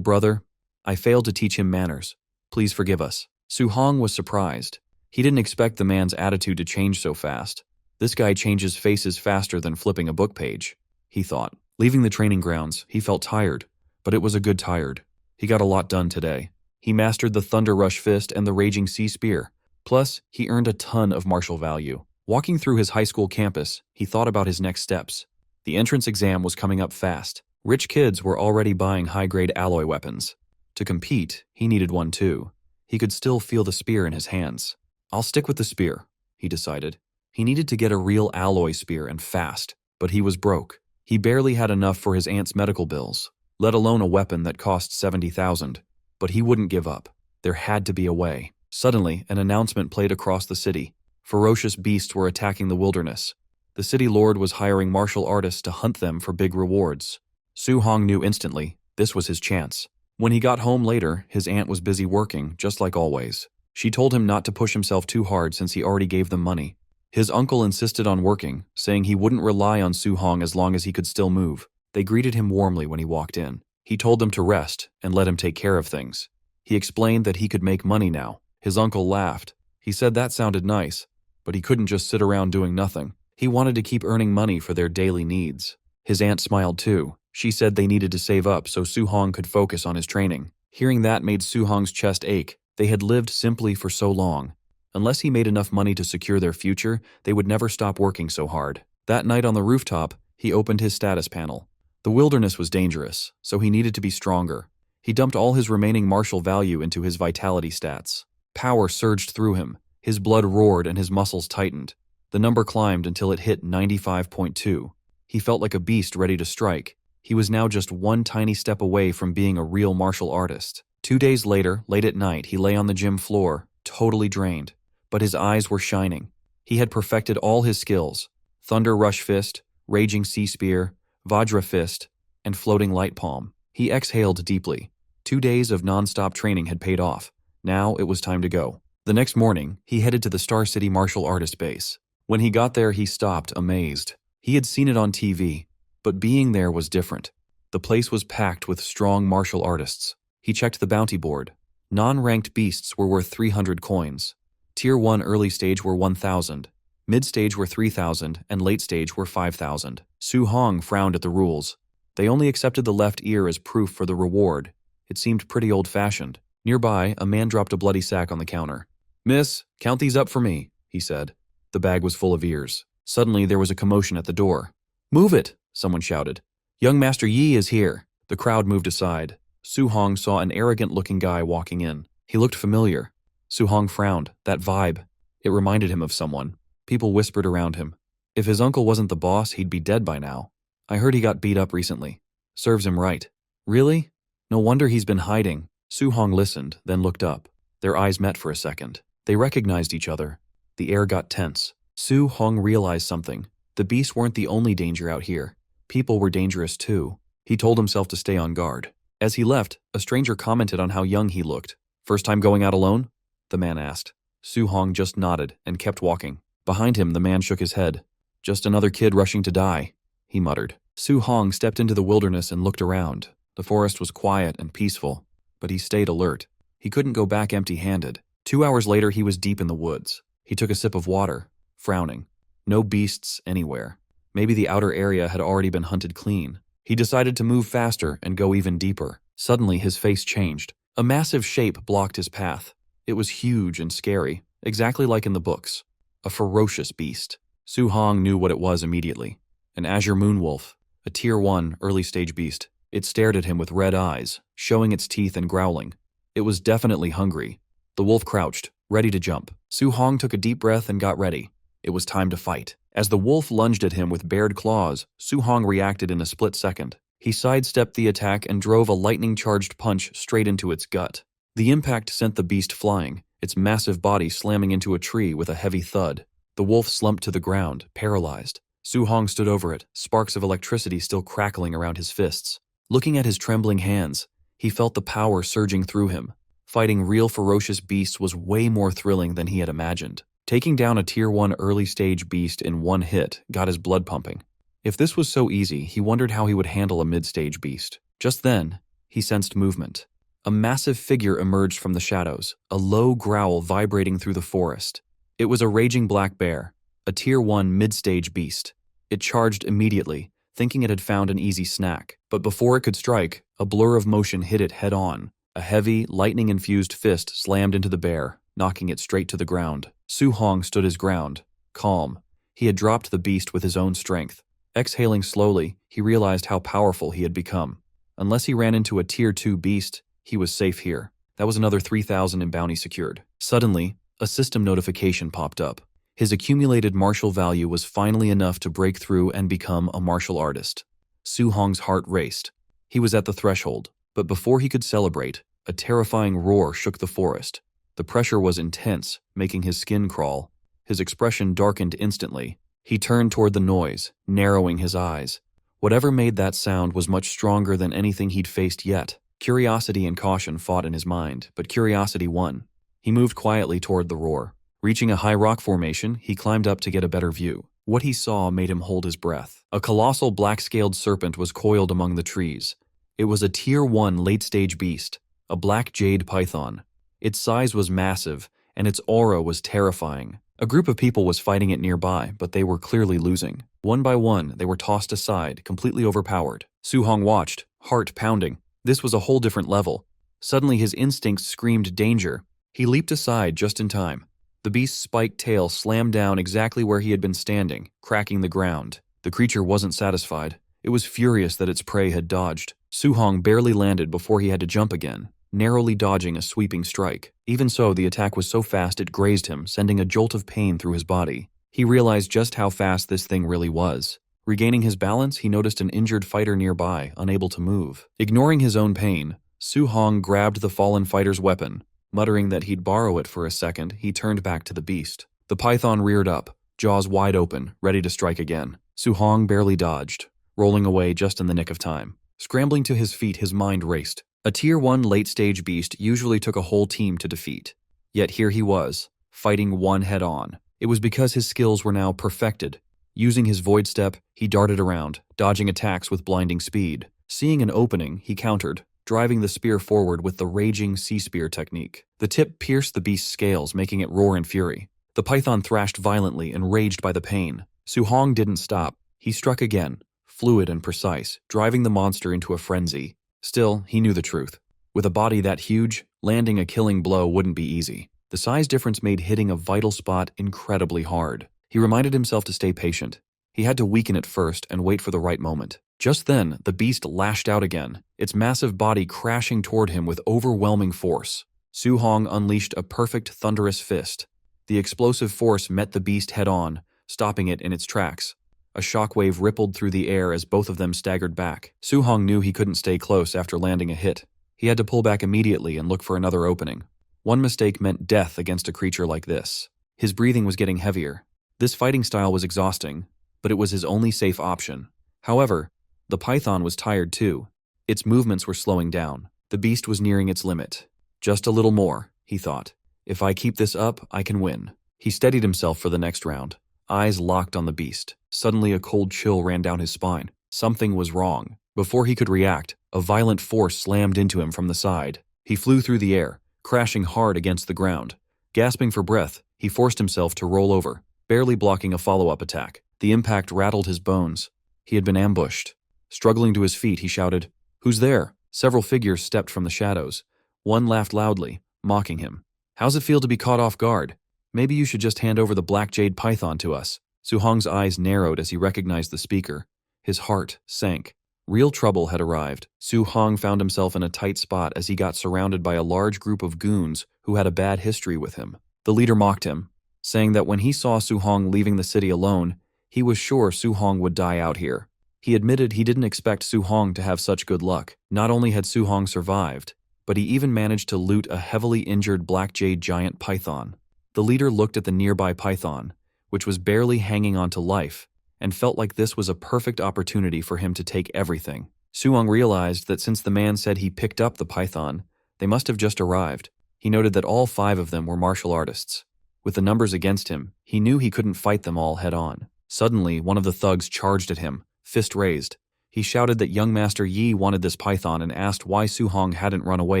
brother, I failed to teach him manners. Please forgive us. Su Hong was surprised. He didn't expect the man's attitude to change so fast. This guy changes faces faster than flipping a book page, he thought. Leaving the training grounds, he felt tired, but it was a good tired. He got a lot done today. He mastered the Thunder Rush Fist and the Raging Sea Spear. Plus, he earned a ton of martial value. Walking through his high school campus, he thought about his next steps. The entrance exam was coming up fast. Rich kids were already buying high-grade alloy weapons. To compete, he needed one too. He could still feel the spear in his hands. I'll stick with the spear, he decided. He needed to get a real alloy spear and fast, but he was broke. He barely had enough for his aunt's medical bills, let alone a weapon that cost $70,000. But he wouldn't give up. There had to be a way. Suddenly, an announcement played across the city. Ferocious beasts were attacking the wilderness. The city lord was hiring martial artists to hunt them for big rewards. Su Hong knew instantly this was his chance. When he got home later, his aunt was busy working, just like always. She told him not to push himself too hard since he already gave them money. His uncle insisted on working, saying he wouldn't rely on Su Hong as long as he could still move. They greeted him warmly when he walked in. He told them to rest and let him take care of things. He explained that he could make money now. His uncle laughed. He said that sounded nice, but he couldn't just sit around doing nothing. He wanted to keep earning money for their daily needs. His aunt smiled too. She said they needed to save up so Su Hong could focus on his training. Hearing that made Su Hong's chest ache. They had lived simply for so long. Unless he made enough money to secure their future, they would never stop working so hard. That night on the rooftop, he opened his status panel. The wilderness was dangerous, so he needed to be stronger. He dumped all his remaining martial value into his vitality stats. Power surged through him. His blood roared and his muscles tightened. The number climbed until it hit 95.2. He felt like a beast ready to strike. He was now just one tiny step away from being a real martial artist. 2 days later, late at night, he lay on the gym floor, totally drained. But his eyes were shining. He had perfected all his skills: Thunder Rush Fist, Raging Sea Spear, Vajra Fist, and Floating Light Palm. He exhaled deeply. 2 days of non-stop training had paid off. Now it was time to go. The next morning, he headed to the Star City martial artist base. When he got there, he stopped, amazed. He had seen it on TV, but being there was different. The place was packed with strong martial artists. He checked the bounty board. Non-ranked beasts were worth 300 coins. Tier 1 early stage were 1,000. Mid-stage were 3,000, and late stage were 5,000. Su Hong frowned at the rules. They only accepted the left ear as proof for the reward. It seemed pretty old-fashioned. Nearby, a man dropped a bloody sack on the counter. "Miss, count these up for me," he said. The bag was full of ears. Suddenly, there was a commotion at the door. "Move it!" someone shouted. "Young Master Yi is here." The crowd moved aside. Su Hong saw an arrogant-looking guy walking in. He looked familiar. Su Hong frowned. That vibe. It reminded him of someone. People whispered around him. If his uncle wasn't the boss, he'd be dead by now. I heard he got beat up recently. Serves him right. Really? No wonder he's been hiding. Su Hong listened, then looked up. Their eyes met for a second. They recognized each other. The air got tense. Su Hong realized something. The beasts weren't the only danger out here. People were dangerous too. He told himself to stay on guard. As he left, a stranger commented on how young he looked. "First time going out alone?" the man asked. Su Hong just nodded and kept walking. Behind him, the man shook his head. "Just another kid rushing to die," he muttered. Su Hong stepped into the wilderness and looked around. The forest was quiet and peaceful, but he stayed alert. He couldn't go back empty-handed. 2 hours later, he was deep in the woods. He took a sip of water, frowning. No beasts anywhere. Maybe the outer area had already been hunted clean. He decided to move faster and go even deeper. Suddenly, his face changed. A massive shape blocked his path. It was huge and scary, exactly like in the books. A ferocious beast. Su Hong knew what it was immediately. An azure moonwolf, a Tier 1 early-stage beast. It stared at him with red eyes, showing its teeth and growling. It was definitely hungry. The wolf crouched, ready to jump. Su Hong took a deep breath and got ready. It was time to fight. As the wolf lunged at him with bared claws, Su Hong reacted in a split second. He sidestepped the attack and drove a lightning-charged punch straight into its gut. The impact sent the beast flying, its massive body slamming into a tree with a heavy thud. The wolf slumped to the ground, paralyzed. Su Hong stood over it, sparks of electricity still crackling around his fists. Looking at his trembling hands, he felt the power surging through him. Fighting real ferocious beasts was way more thrilling than he had imagined. Taking down a Tier 1 early-stage beast in one hit got his blood pumping. If this was so easy, he wondered how he would handle a mid-stage beast. Just then, he sensed movement. A massive figure emerged from the shadows, a low growl vibrating through the forest. It was a raging black bear, a Tier 1 mid-stage beast. It charged immediately, thinking it had found an easy snack. But before it could strike, a blur of motion hit it head-on. A heavy, lightning-infused fist slammed into the bear, knocking it straight to the ground. Su Hong stood his ground, calm. He had dropped the beast with his own strength. Exhaling slowly, he realized how powerful he had become. Unless he ran into a Tier 2 beast, he was safe here. That was another 3,000 in bounty secured. Suddenly, a system notification popped up. His accumulated martial value was finally enough to break through and become a martial artist. Su Hong's heart raced. He was at the threshold, but before he could celebrate, a terrifying roar shook the forest. The pressure was intense, making his skin crawl. His expression darkened instantly. He turned toward the noise, narrowing his eyes. Whatever made that sound was much stronger than anything he'd faced yet. Curiosity and caution fought in his mind, but curiosity won. He moved quietly toward the roar. Reaching a high rock formation, he climbed up to get a better view. What he saw made him hold his breath. A colossal black-scaled serpent was coiled among the trees. It was a Tier 1 late-stage beast, a black jade python. Its size was massive, and its aura was terrifying. A group of people was fighting it nearby, but they were clearly losing. One by one, they were tossed aside, completely overpowered. Su Hong watched, heart pounding. This was a whole different level. Suddenly his instincts screamed danger. He leaped aside just in time. The beast's spiked tail slammed down exactly where he had been standing, cracking the ground. The creature wasn't satisfied. It was furious that its prey had dodged. Su Hong barely landed before he had to jump again, narrowly dodging a sweeping strike. Even so, the attack was so fast it grazed him, sending a jolt of pain through his body. He realized just how fast this thing really was. Regaining his balance, he noticed an injured fighter nearby, unable to move. Ignoring his own pain, Su Hong grabbed the fallen fighter's weapon. Muttering that he'd borrow it for a second, he turned back to the beast. The python reared up, jaws wide open, ready to strike again. Su Hong barely dodged, rolling away just in the nick of time. Scrambling to his feet, his mind raced. A Tier 1 late-stage beast usually took a whole team to defeat. Yet here he was, fighting one head-on. It was because his skills were now perfected. Using his void step, he darted around, dodging attacks with blinding speed. Seeing an opening, he countered, driving the spear forward with the raging sea spear technique. The tip pierced the beast's scales, making it roar in fury. The python thrashed violently, enraged by the pain. Su Hong didn't stop. He struck again, fluid and precise, driving the monster into a frenzy. Still, he knew the truth. With a body that huge, landing a killing blow wouldn't be easy. The size difference made hitting a vital spot incredibly hard. He reminded himself to stay patient. He had to weaken it first and wait for the right moment. Just then, the beast lashed out again, its massive body crashing toward him with overwhelming force. Su Hong unleashed a perfect thunderous fist. The explosive force met the beast head-on, stopping it in its tracks. A shockwave rippled through the air as both of them staggered back. Su Hong knew he couldn't stay close after landing a hit. He had to pull back immediately and look for another opening. One mistake meant death against a creature like this. His breathing was getting heavier. This fighting style was exhausting, but it was his only safe option. However, the python was tired too. Its movements were slowing down. The beast was nearing its limit. Just a little more, he thought. If I keep this up, I can win. He steadied himself for the next round, eyes locked on the beast. Suddenly a cold chill ran down his spine. Something was wrong. Before he could react, a violent force slammed into him from the side. He flew through the air, crashing hard against the ground. Gasping for breath, he forced himself to roll over, barely blocking a follow-up attack. The impact rattled his bones. He had been ambushed. Struggling to his feet, he shouted, "Who's there?" Several figures stepped from the shadows. One laughed loudly, mocking him. "How's it feel to be caught off guard? Maybe you should just hand over the black jade python to us." Su Hong's eyes narrowed as he recognized the speaker. His heart sank. Real trouble had arrived. Su Hong found himself in a tight spot as he got surrounded by a large group of goons who had a bad history with him. The leader mocked him, saying that when he saw Su Hong leaving the city alone, he was sure Su Hong would die out here. He admitted he didn't expect Su Hong to have such good luck. Not only had Su Hong survived, but he even managed to loot a heavily injured black jade giant python. The leader looked at the nearby python, which was barely hanging on to life, and felt like this was a perfect opportunity for him to take everything. Su Hong realized that since the man said he picked up the python, they must have just arrived. He noted that all 5 of them were martial artists. With the numbers against him, he knew he couldn't fight them all head-on. Suddenly, one of the thugs charged at him, fist raised. He shouted that young Master Yi wanted this python and asked why Su Hong hadn't run away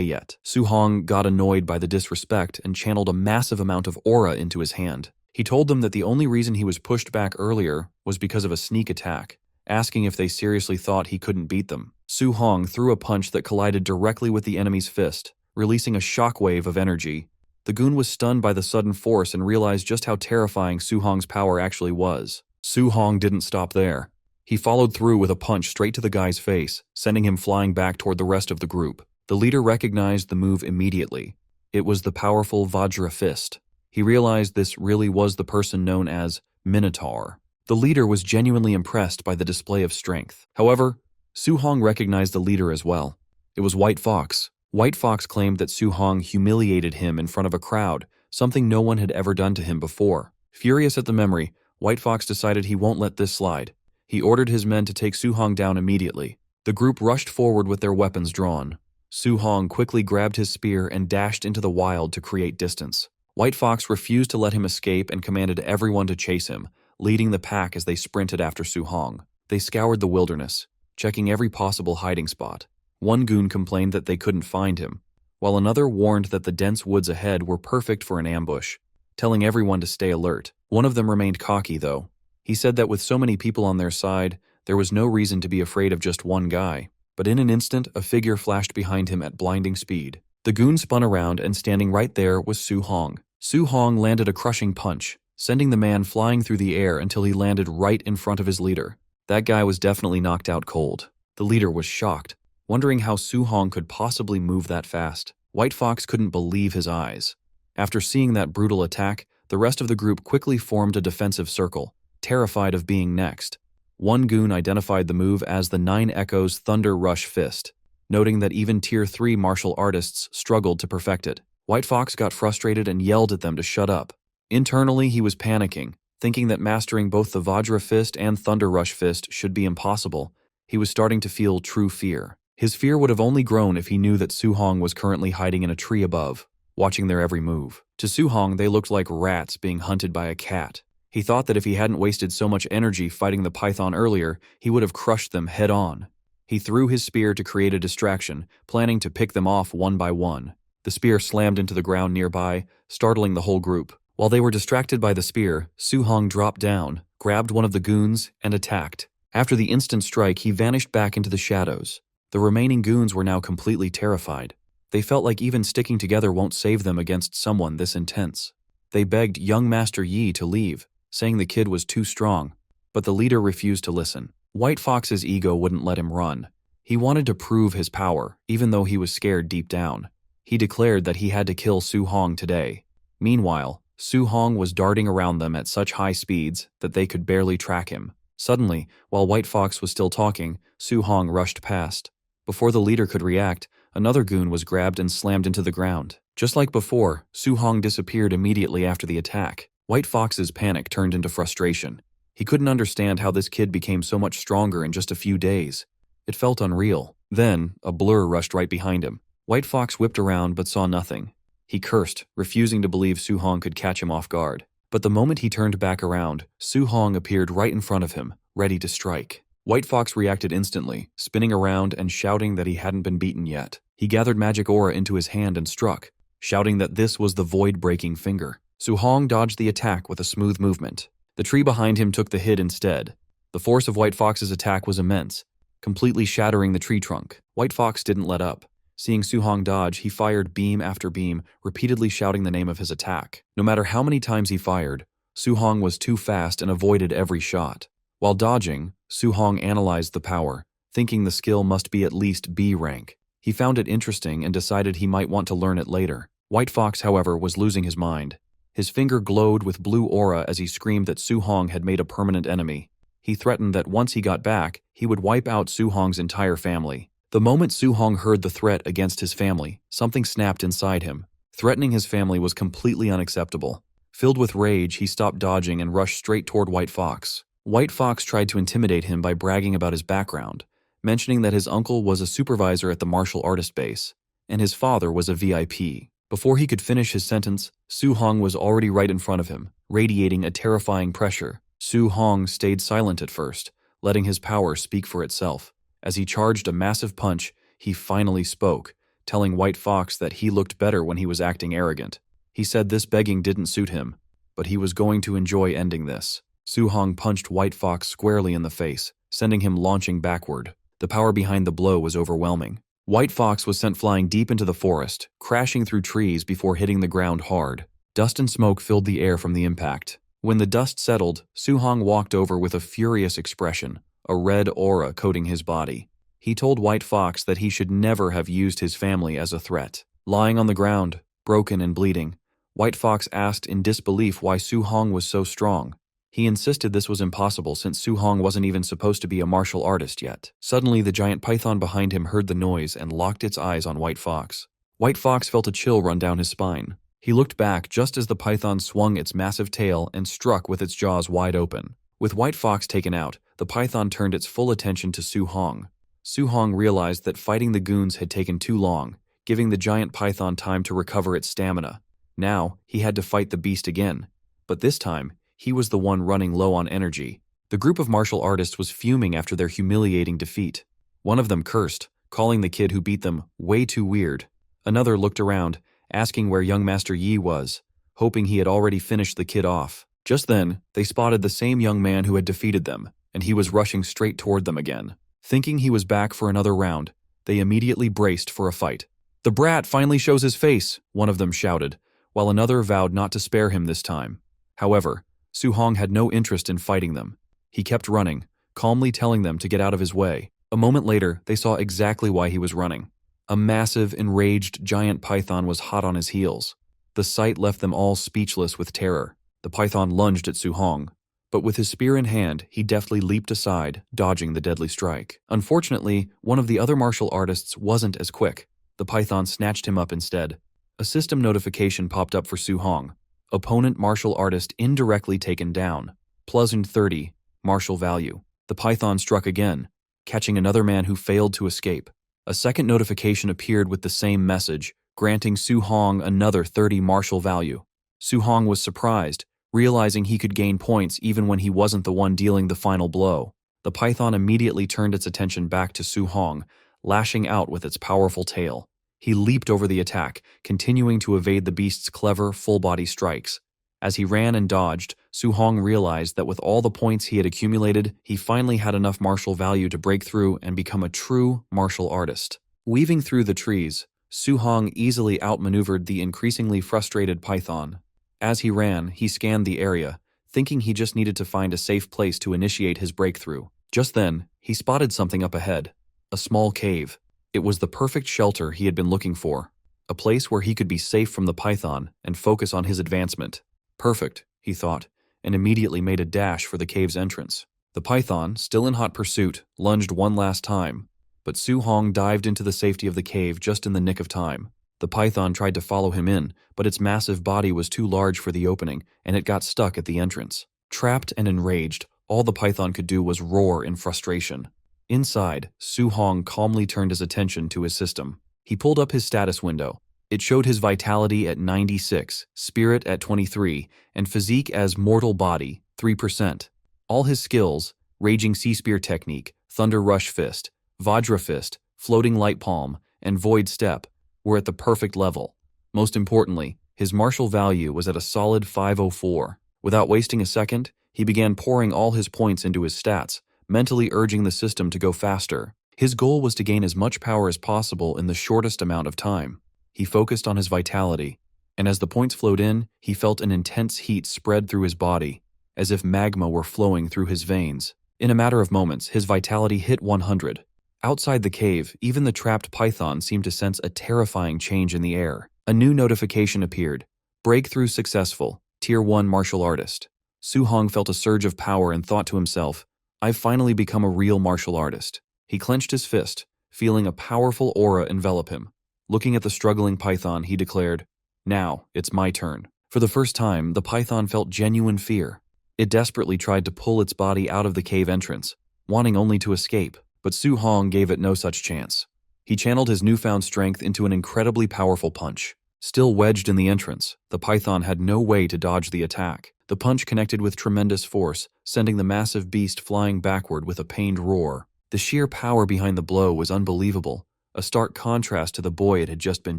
yet. Su Hong got annoyed by the disrespect and channeled a massive amount of aura into his hand. He told them that the only reason he was pushed back earlier was because of a sneak attack, asking if they seriously thought he couldn't beat them. Su Hong threw a punch that collided directly with the enemy's fist, releasing a shockwave of energy. The goon was stunned by the sudden force and realized just how terrifying Su Hong's power actually was. Su Hong didn't stop there. He followed through with a punch straight to the guy's face, sending him flying back toward the rest of the group. The leader recognized the move immediately. It was the powerful Vajra fist. He realized this really was the person known as Minotaur. The leader was genuinely impressed by the display of strength. However, Su Hong recognized the leader as well. It was White Fox. White Fox claimed that Su Hong humiliated him in front of a crowd, something no one had ever done to him before. Furious at the memory, White Fox decided he won't let this slide. He ordered his men to take Su Hong down immediately. The group rushed forward with their weapons drawn. Su Hong quickly grabbed his spear and dashed into the wild to create distance. White Fox refused to let him escape and commanded everyone to chase him, leading the pack as they sprinted after Su Hong. They scoured the wilderness, checking every possible hiding spot. One goon complained that they couldn't find him, while another warned that the dense woods ahead were perfect for an ambush, telling everyone to stay alert. One of them remained cocky, though. He said that with so many people on their side, there was no reason to be afraid of just one guy. But in an instant, a figure flashed behind him at blinding speed. The goon spun around, and standing right there was Su Hong. Su Hong landed a crushing punch, sending the man flying through the air until he landed right in front of his leader. That guy was definitely knocked out cold. The leader was shocked, wondering how Su Hong could possibly move that fast. White Fox couldn't believe his eyes. After seeing that brutal attack, the rest of the group quickly formed a defensive circle, terrified of being next. One goon identified the move as the Nine Echoes Thunder Rush Fist, noting that even Tier 3 martial artists struggled to perfect it. White Fox got frustrated and yelled at them to shut up. Internally, he was panicking, thinking that mastering both the Vajra Fist and Thunder Rush Fist should be impossible. He was starting to feel true fear. His fear would have only grown if he knew that Su Hong was currently hiding in a tree above, watching their every move. To Su Hong, they looked like rats being hunted by a cat. He thought that if he hadn't wasted so much energy fighting the python earlier, he would have crushed them head-on. He threw his spear to create a distraction, planning to pick them off one by one. The spear slammed into the ground nearby, startling the whole group. While they were distracted by the spear, Su Hong dropped down, grabbed one of the goons, and attacked. After the instant strike, he vanished back into the shadows. The remaining goons were now completely terrified. They felt like even sticking together won't save them against someone this intense. They begged young Master Yi to leave, saying the kid was too strong, but the leader refused to listen. White Fox's ego wouldn't let him run. He wanted to prove his power, even though he was scared deep down. He declared that he had to kill Su Hong today. Meanwhile, Su Hong was darting around them at such high speeds that they could barely track him. Suddenly, while White Fox was still talking, Su Hong rushed past. Before the leader could react, another goon was grabbed and slammed into the ground. Just like before, Su Hong disappeared immediately after the attack. White Fox's panic turned into frustration. He couldn't understand how this kid became so much stronger in just a few days. It felt unreal. Then, a blur rushed right behind him. White Fox whipped around but saw nothing. He cursed, refusing to believe Su Hong could catch him off guard. But the moment he turned back around, Su Hong appeared right in front of him, ready to strike. White Fox reacted instantly, spinning around and shouting that he hadn't been beaten yet. He gathered magic aura into his hand and struck, shouting that this was the void-breaking finger. Su Hong dodged the attack with a smooth movement. The tree behind him took the hit instead. The force of White Fox's attack was immense, completely shattering the tree trunk. White Fox didn't let up. Seeing Su Hong dodge, he fired beam after beam, repeatedly shouting the name of his attack. No matter how many times he fired, Su Hong was too fast and avoided every shot. While dodging, Su Hong analyzed the power, thinking the skill must be at least B rank. He found it interesting and decided he might want to learn it later. White Fox, however, was losing his mind. His finger glowed with blue aura as he screamed that Su Hong had made a permanent enemy. He threatened that once he got back, he would wipe out Su Hong's entire family. The moment Su Hong heard the threat against his family, something snapped inside him. Threatening his family was completely unacceptable. Filled with rage, he stopped dodging and rushed straight toward White Fox. White Fox tried to intimidate him by bragging about his background, mentioning that his uncle was a supervisor at the martial artist base, and his father was a VIP. Before he could finish his sentence, Su Hong was already right in front of him, radiating a terrifying pressure. Su Hong stayed silent at first, letting his power speak for itself. As he charged a massive punch, he finally spoke, telling White Fox that he looked better when he was acting arrogant. He said this begging didn't suit him, but he was going to enjoy ending this. Su Hong punched White Fox squarely in the face, sending him launching backward. The power behind the blow was overwhelming. White Fox was sent flying deep into the forest, crashing through trees before hitting the ground hard. Dust and smoke filled the air from the impact. When the dust settled, Su Hong walked over with a furious expression, a red aura coating his body. He told White Fox that he should never have used his family as a threat. Lying on the ground, broken and bleeding, White Fox asked in disbelief why Su Hong was so strong. He insisted this was impossible since Su Hong wasn't even supposed to be a martial artist yet. Suddenly, the giant python behind him heard the noise and locked its eyes on White Fox. White Fox felt a chill run down his spine. He looked back just as the python swung its massive tail and struck with its jaws wide open. With White Fox taken out, the python turned its full attention to Su Hong. Su Hong realized that fighting the goons had taken too long, giving the giant python time to recover its stamina. Now, he had to fight the beast again. But this time, he was the one running low on energy. The group of martial artists was fuming after their humiliating defeat. One of them cursed, calling the kid who beat them way too weird. Another looked around, asking where young Master Yi was, hoping he had already finished the kid off. Just then, they spotted the same young man who had defeated them, and he was rushing straight toward them again. Thinking he was back for another round, they immediately braced for a fight. "The brat finally shows his face," one of them shouted, while another vowed not to spare him this time. However, Su Hong had no interest in fighting them. He kept running, calmly telling them to get out of his way. A moment later, they saw exactly why he was running. A massive, enraged giant python was hot on his heels. The sight left them all speechless with terror. The python lunged at Su Hong, but with his spear in hand, he deftly leaped aside, dodging the deadly strike. Unfortunately, one of the other martial artists wasn't as quick. The python snatched him up instead. A system notification popped up for Su Hong. Opponent martial artist indirectly taken down. +30, martial value. The python struck again, catching another man who failed to escape. A second notification appeared with the same message, granting Su Hong another 30 martial value. Su Hong was surprised, realizing he could gain points even when he wasn't the one dealing the final blow. The python immediately turned its attention back to Su Hong, lashing out with its powerful tail. He leaped over the attack, continuing to evade the beast's clever, full-body strikes. As he ran and dodged, Su Hong realized that with all the points he had accumulated, he finally had enough martial value to break through and become a true martial artist. Weaving through the trees, Su Hong easily outmaneuvered the increasingly frustrated python. As he ran, he scanned the area, thinking he just needed to find a safe place to initiate his breakthrough. Just then, he spotted something up ahead, a small cave. It was the perfect shelter he had been looking for, a place where he could be safe from the python and focus on his advancement. Perfect, he thought, and immediately made a dash for the cave's entrance. The python, still in hot pursuit, lunged one last time, but Su Hong dived into the safety of the cave just in the nick of time. The python tried to follow him in, but its massive body was too large for the opening, and it got stuck at the entrance. Trapped and enraged, all the python could do was roar in frustration. Inside, Su Hong calmly turned his attention to his system. He pulled up his status window. It showed his vitality at 96, spirit at 23, and physique as mortal body, 3%. All his skills, Raging Sea Spear Technique, Thunder Rush Fist, Vajra Fist, Floating Light Palm, and Void Step, were at the perfect level. Most importantly, his martial value was at a solid 504. Without wasting a second, he began pouring all his points into his stats, mentally urging the system to go faster. His goal was to gain as much power as possible in the shortest amount of time. He focused on his vitality, and as the points flowed in, he felt an intense heat spread through his body, as if magma were flowing through his veins. In a matter of moments, his vitality hit 100. Outside the cave, even the trapped python seemed to sense a terrifying change in the air. A new notification appeared. Breakthrough successful, Tier 1 martial artist. Su Hong felt a surge of power and thought to himself, "I've finally become a real martial artist." He clenched his fist, feeling a powerful aura envelop him. Looking at the struggling python, he declared, "Now, it's my turn." For the first time, the python felt genuine fear. It desperately tried to pull its body out of the cave entrance, wanting only to escape, but Su Hong gave it no such chance. He channeled his newfound strength into an incredibly powerful punch. Still wedged in the entrance, the python had no way to dodge the attack. The punch connected with tremendous force, sending the massive beast flying backward with a pained roar. The sheer power behind the blow was unbelievable, a stark contrast to the boy it had just been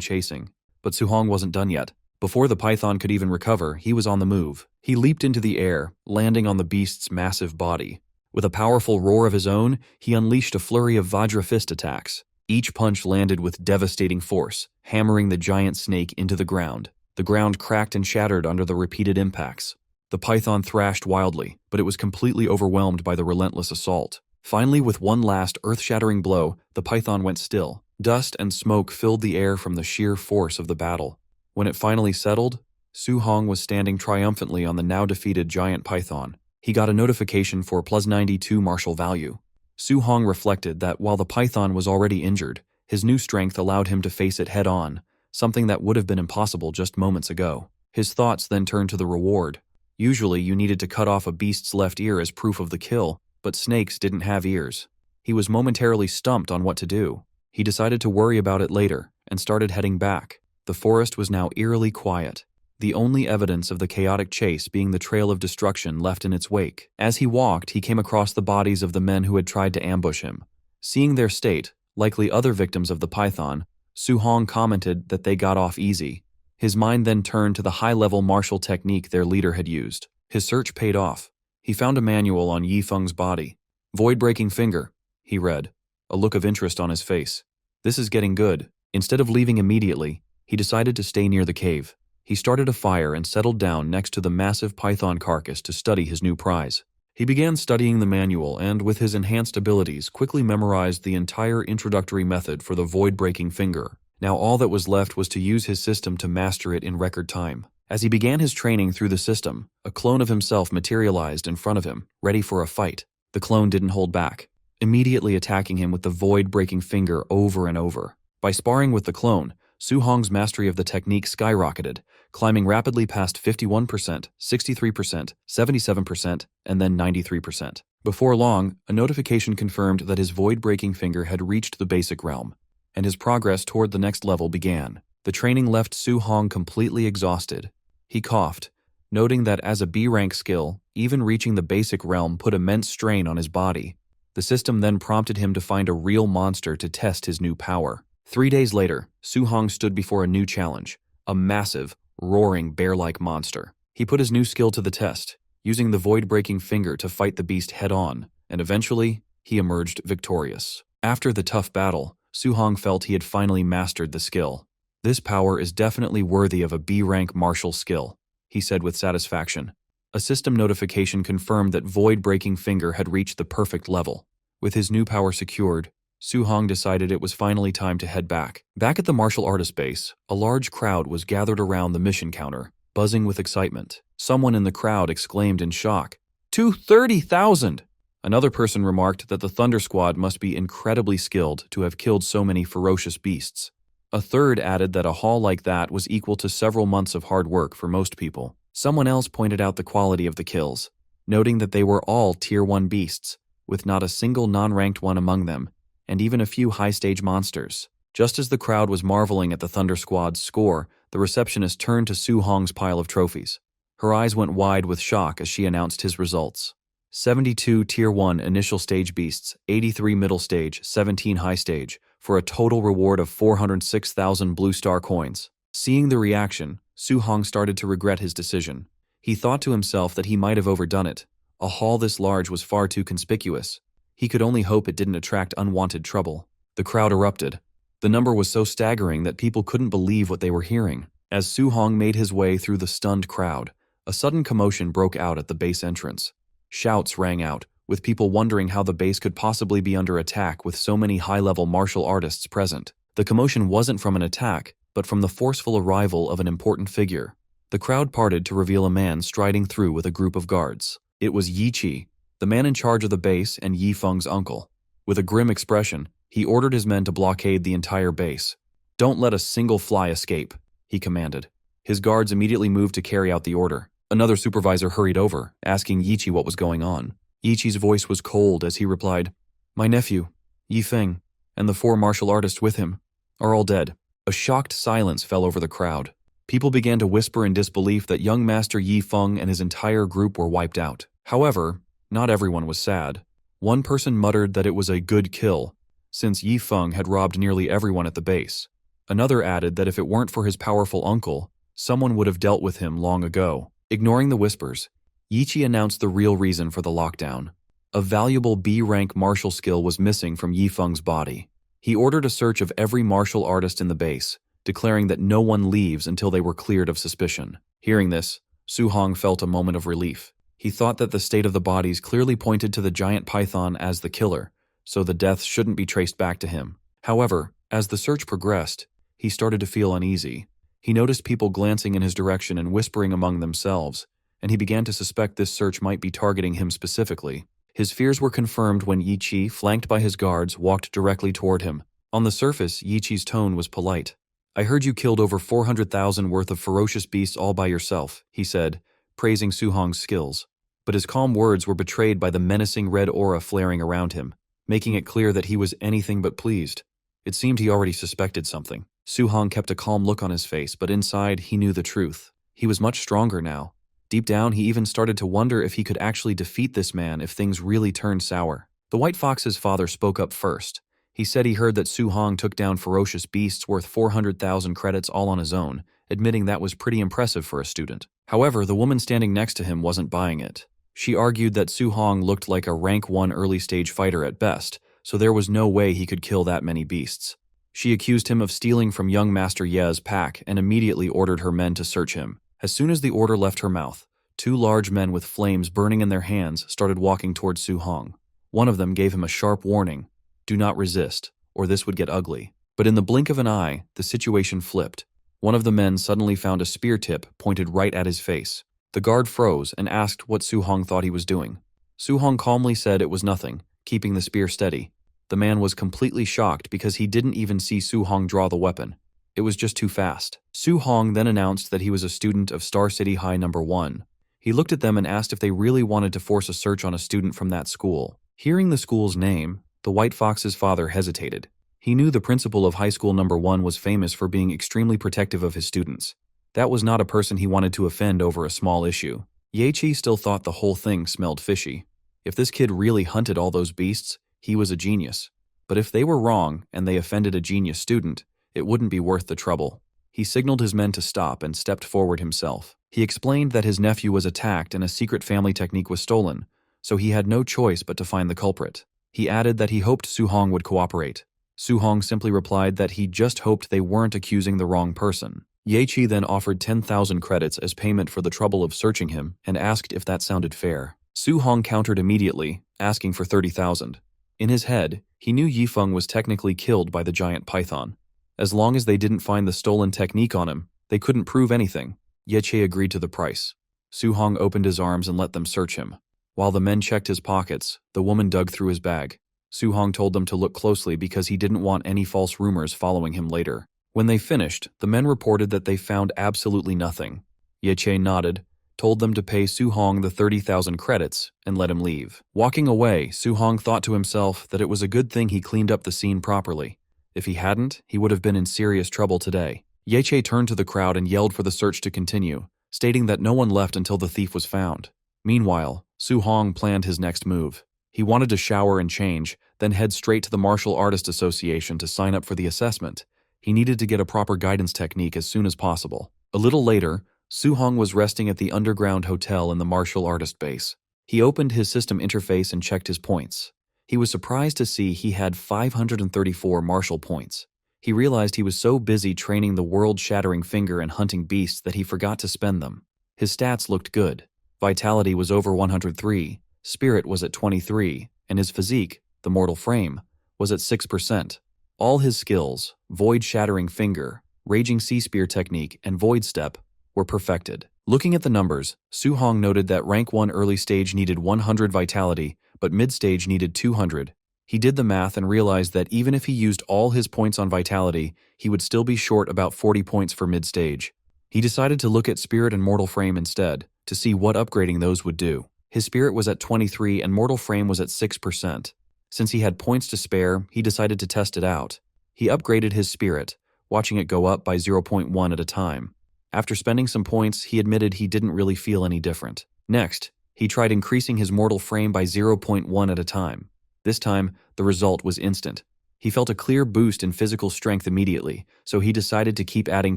chasing. But Su-hong wasn't done yet. Before the python could even recover, he was on the move. He leaped into the air, landing on the beast's massive body. With a powerful roar of his own, he unleashed a flurry of Vajra fist attacks. Each punch landed with devastating force, hammering the giant snake into the ground. The ground cracked and shattered under the repeated impacts. The python thrashed wildly, but it was completely overwhelmed by the relentless assault. Finally, with one last earth-shattering blow, the python went still. Dust and smoke filled the air from the sheer force of the battle. When it finally settled, Su-hong was standing triumphantly on the now-defeated giant python. He got a notification for +92 martial value. Su-hong reflected that while the python was already injured, his new strength allowed him to face it head-on, something that would have been impossible just moments ago. His thoughts then turned to the reward. Usually, you needed to cut off a beast's left ear as proof of the kill, but snakes didn't have ears. He was momentarily stumped on what to do. He decided to worry about it later, and started heading back. The forest was now eerily quiet, the only evidence of the chaotic chase being the trail of destruction left in its wake. As he walked, he came across the bodies of the men who had tried to ambush him. Seeing their state, likely other victims of the python, Su-hong commented that they got off easy. His mind then turned to the high-level martial technique their leader had used. His search paid off. He found a manual on Yi Feng's body. "Void-breaking finger," he read, a look of interest on his face. "This is getting good." Instead of leaving immediately, he decided to stay near the cave. He started a fire and settled down next to the massive python carcass to study his new prize. He began studying the manual and, with his enhanced abilities, quickly memorized the entire introductory method for the void-breaking finger. Now all that was left was to use his system to master it in record time. As he began his training through the system, a clone of himself materialized in front of him, ready for a fight. The clone didn't hold back, immediately attacking him with the void-breaking finger over and over. By sparring with the clone, Su-hong's mastery of the technique skyrocketed, climbing rapidly past 51%, 63%, 77%, and then 93%. Before long, a notification confirmed that his void-breaking finger had reached the basic realm, and his progress toward the next level began. The training left Su-hong completely exhausted. He coughed, noting that as a B-rank skill, even reaching the basic realm put immense strain on his body. The system then prompted him to find a real monster to test his new power. 3 days later, Su-hong stood before a new challenge, a massive, roaring bear-like monster. He put his new skill to the test, using the void-breaking finger to fight the beast head-on, and eventually, he emerged victorious. After the tough battle, Su-hong felt he had finally mastered the skill. "This power is definitely worthy of a B-rank martial skill," he said with satisfaction. A system notification confirmed that void-breaking finger had reached the perfect level. With his new power secured, Su-hong decided it was finally time to head back. Back at the martial artist base, a large crowd was gathered around the mission counter, buzzing with excitement. Someone in the crowd exclaimed in shock, "230,000!" Another person remarked that the Thunder Squad must be incredibly skilled to have killed so many ferocious beasts. A third added that a haul like that was equal to several months of hard work for most people. Someone else pointed out the quality of the kills, noting that they were all Tier 1 beasts, with not a single non-ranked one among them, and even a few high-stage monsters. Just as the crowd was marveling at the Thunder Squad's score, the receptionist turned to Su-hong's pile of trophies. Her eyes went wide with shock as she announced his results. 72 Tier 1 initial stage beasts, 83 middle stage, 17 high stage, for a total reward of 406,000 blue star coins. Seeing the reaction, Su-hong started to regret his decision. He thought to himself that he might have overdone it. A haul this large was far too conspicuous. He could only hope it didn't attract unwanted trouble. The crowd erupted. The number was so staggering that people couldn't believe what they were hearing. As Su-hong made his way through the stunned crowd, a sudden commotion broke out at the base entrance. Shouts rang out, with people wondering how the base could possibly be under attack with so many high-level martial artists present. The commotion wasn't from an attack, but from the forceful arrival of an important figure. The crowd parted to reveal a man striding through with a group of guards. It was Yi Chi, the man in charge of the base and Yi Feng's uncle. With a grim expression, he ordered his men to blockade the entire base. "Don't let a single fly escape," he commanded. His guards immediately moved to carry out the order. Another supervisor hurried over, asking Yi Chi what was going on. Yi Chi's voice was cold as he replied, "My nephew, Yi Feng, and the 4 martial artists with him are all dead." A shocked silence fell over the crowd. People began to whisper in disbelief that young Master Yi Feng and his entire group were wiped out. However, not everyone was sad. One person muttered that it was a good kill, since Yi Feng had robbed nearly everyone at the base. Another added that if it weren't for his powerful uncle, someone would have dealt with him long ago. Ignoring the whispers, Yichi announced the real reason for the lockdown. A valuable B-rank martial skill was missing from Yi Feng's body. He ordered a search of every martial artist in the base, declaring that no one leaves until they were cleared of suspicion. Hearing this, Su Hong felt a moment of relief. He thought that the state of the bodies clearly pointed to the giant python as the killer, so the deaths shouldn't be traced back to him. However, as the search progressed, he started to feel uneasy. He noticed people glancing in his direction and whispering among themselves, and he began to suspect this search might be targeting him specifically. His fears were confirmed when Yi Chi, flanked by his guards, walked directly toward him. On the surface, Yi Chi's tone was polite. "I heard you killed over 400,000 worth of ferocious beasts all by yourself," he said, praising Su Hong's skills. But his calm words were betrayed by the menacing red aura flaring around him, making it clear that he was anything but pleased. It seemed he already suspected something. Su Hong kept a calm look on his face, but inside he knew the truth. He was much stronger now. Deep down, he even started to wonder if he could actually defeat this man if things really turned sour. The White Fox's father spoke up first. He said he heard that Su Hong took down ferocious beasts worth 400,000 credits all on his own, admitting that was pretty impressive for a student. However, the woman standing next to him wasn't buying it. She argued that Su Hong looked like a rank 1 early-stage fighter at best, so there was no way he could kill that many beasts. She accused him of stealing from young Master Ye's pack and immediately ordered her men to search him. As soon as the order left her mouth, 2 large men with flames burning in their hands started walking towards Su Hong. One of them gave him a sharp warning: "Do not resist, or this would get ugly." But in the blink of an eye, the situation flipped. One of the men suddenly found a spear tip pointed right at his face. The guard froze and asked what Su Hong thought he was doing. Su Hong calmly said it was nothing, keeping the spear steady. The man was completely shocked because he didn't even see Su Hong draw the weapon. It was just too fast. Su Hong then announced that he was a student of Star City High No. 1. He looked at them and asked if they really wanted to force a search on a student from that school. Hearing the school's name, the White Fox's father hesitated. He knew the principal of High School No. 1 was famous for being extremely protective of his students. That was not a person he wanted to offend over a small issue. Ye Chi still thought the whole thing smelled fishy. If this kid really hunted all those beasts, he was a genius. But if they were wrong and they offended a genius student, it wouldn't be worth the trouble. He signaled his men to stop and stepped forward himself. He explained that his nephew was attacked and a secret family technique was stolen, so he had no choice but to find the culprit. He added that he hoped Su Hong would cooperate. Su Hong simply replied that he just hoped they weren't accusing the wrong person. Ye Chi then offered 10,000 credits as payment for the trouble of searching him and asked if that sounded fair. Su Hong countered immediately, asking for 30,000. In his head, he knew Yi Feng was technically killed by the giant python. As long as they didn't find the stolen technique on him, they couldn't prove anything. Ye Chi agreed to the price. Su Hong opened his arms and let them search him. While the men checked his pockets, the woman dug through his bag. Su Hong told them to look closely because he didn't want any false rumors following him later. When they finished, the men reported that they found absolutely nothing. Ye Chi nodded, told them to pay Su Hong the 30,000 credits, and let him leave. Walking away, Su Hong thought to himself that it was a good thing he cleaned up the scene properly. If he hadn't, he would have been in serious trouble today. Ye Chi turned to the crowd and yelled for the search to continue, stating that no one left until the thief was found. Meanwhile, Su Hong planned his next move. He wanted to shower and change, then head straight to the Martial Artist Association to sign up for the assessment. He needed to get a proper guidance technique as soon as possible. A little later, Su Hong was resting at the underground hotel in the martial artist base. He opened his system interface and checked his points. He was surprised to see he had 534 martial points. He realized he was so busy training the world-shattering finger and hunting beasts that he forgot to spend them. His stats looked good. Vitality was over 103, Spirit was at 23, and his physique, the mortal frame, was at 6%. All his skills, Void-Shattering Finger, Raging Sea Spear Technique, and Void Step, were perfected. Looking at the numbers, Su Hong noted that Rank 1 early stage needed 100 Vitality, but mid-stage needed 200. He did the math and realized that even if he used all his points on Vitality, he would still be short about 40 points for mid-stage. He decided to look at Spirit and Mortal Frame instead, to see what upgrading those would do. His Spirit was at 23 and Mortal Frame was at 6%. Since he had points to spare, he decided to test it out. He upgraded his Spirit, watching it go up by 0.1 at a time. After spending some points, he admitted he didn't really feel any different. Next, he tried increasing his mortal frame by 0.1 at a time. This time, the result was instant. He felt a clear boost in physical strength immediately, so he decided to keep adding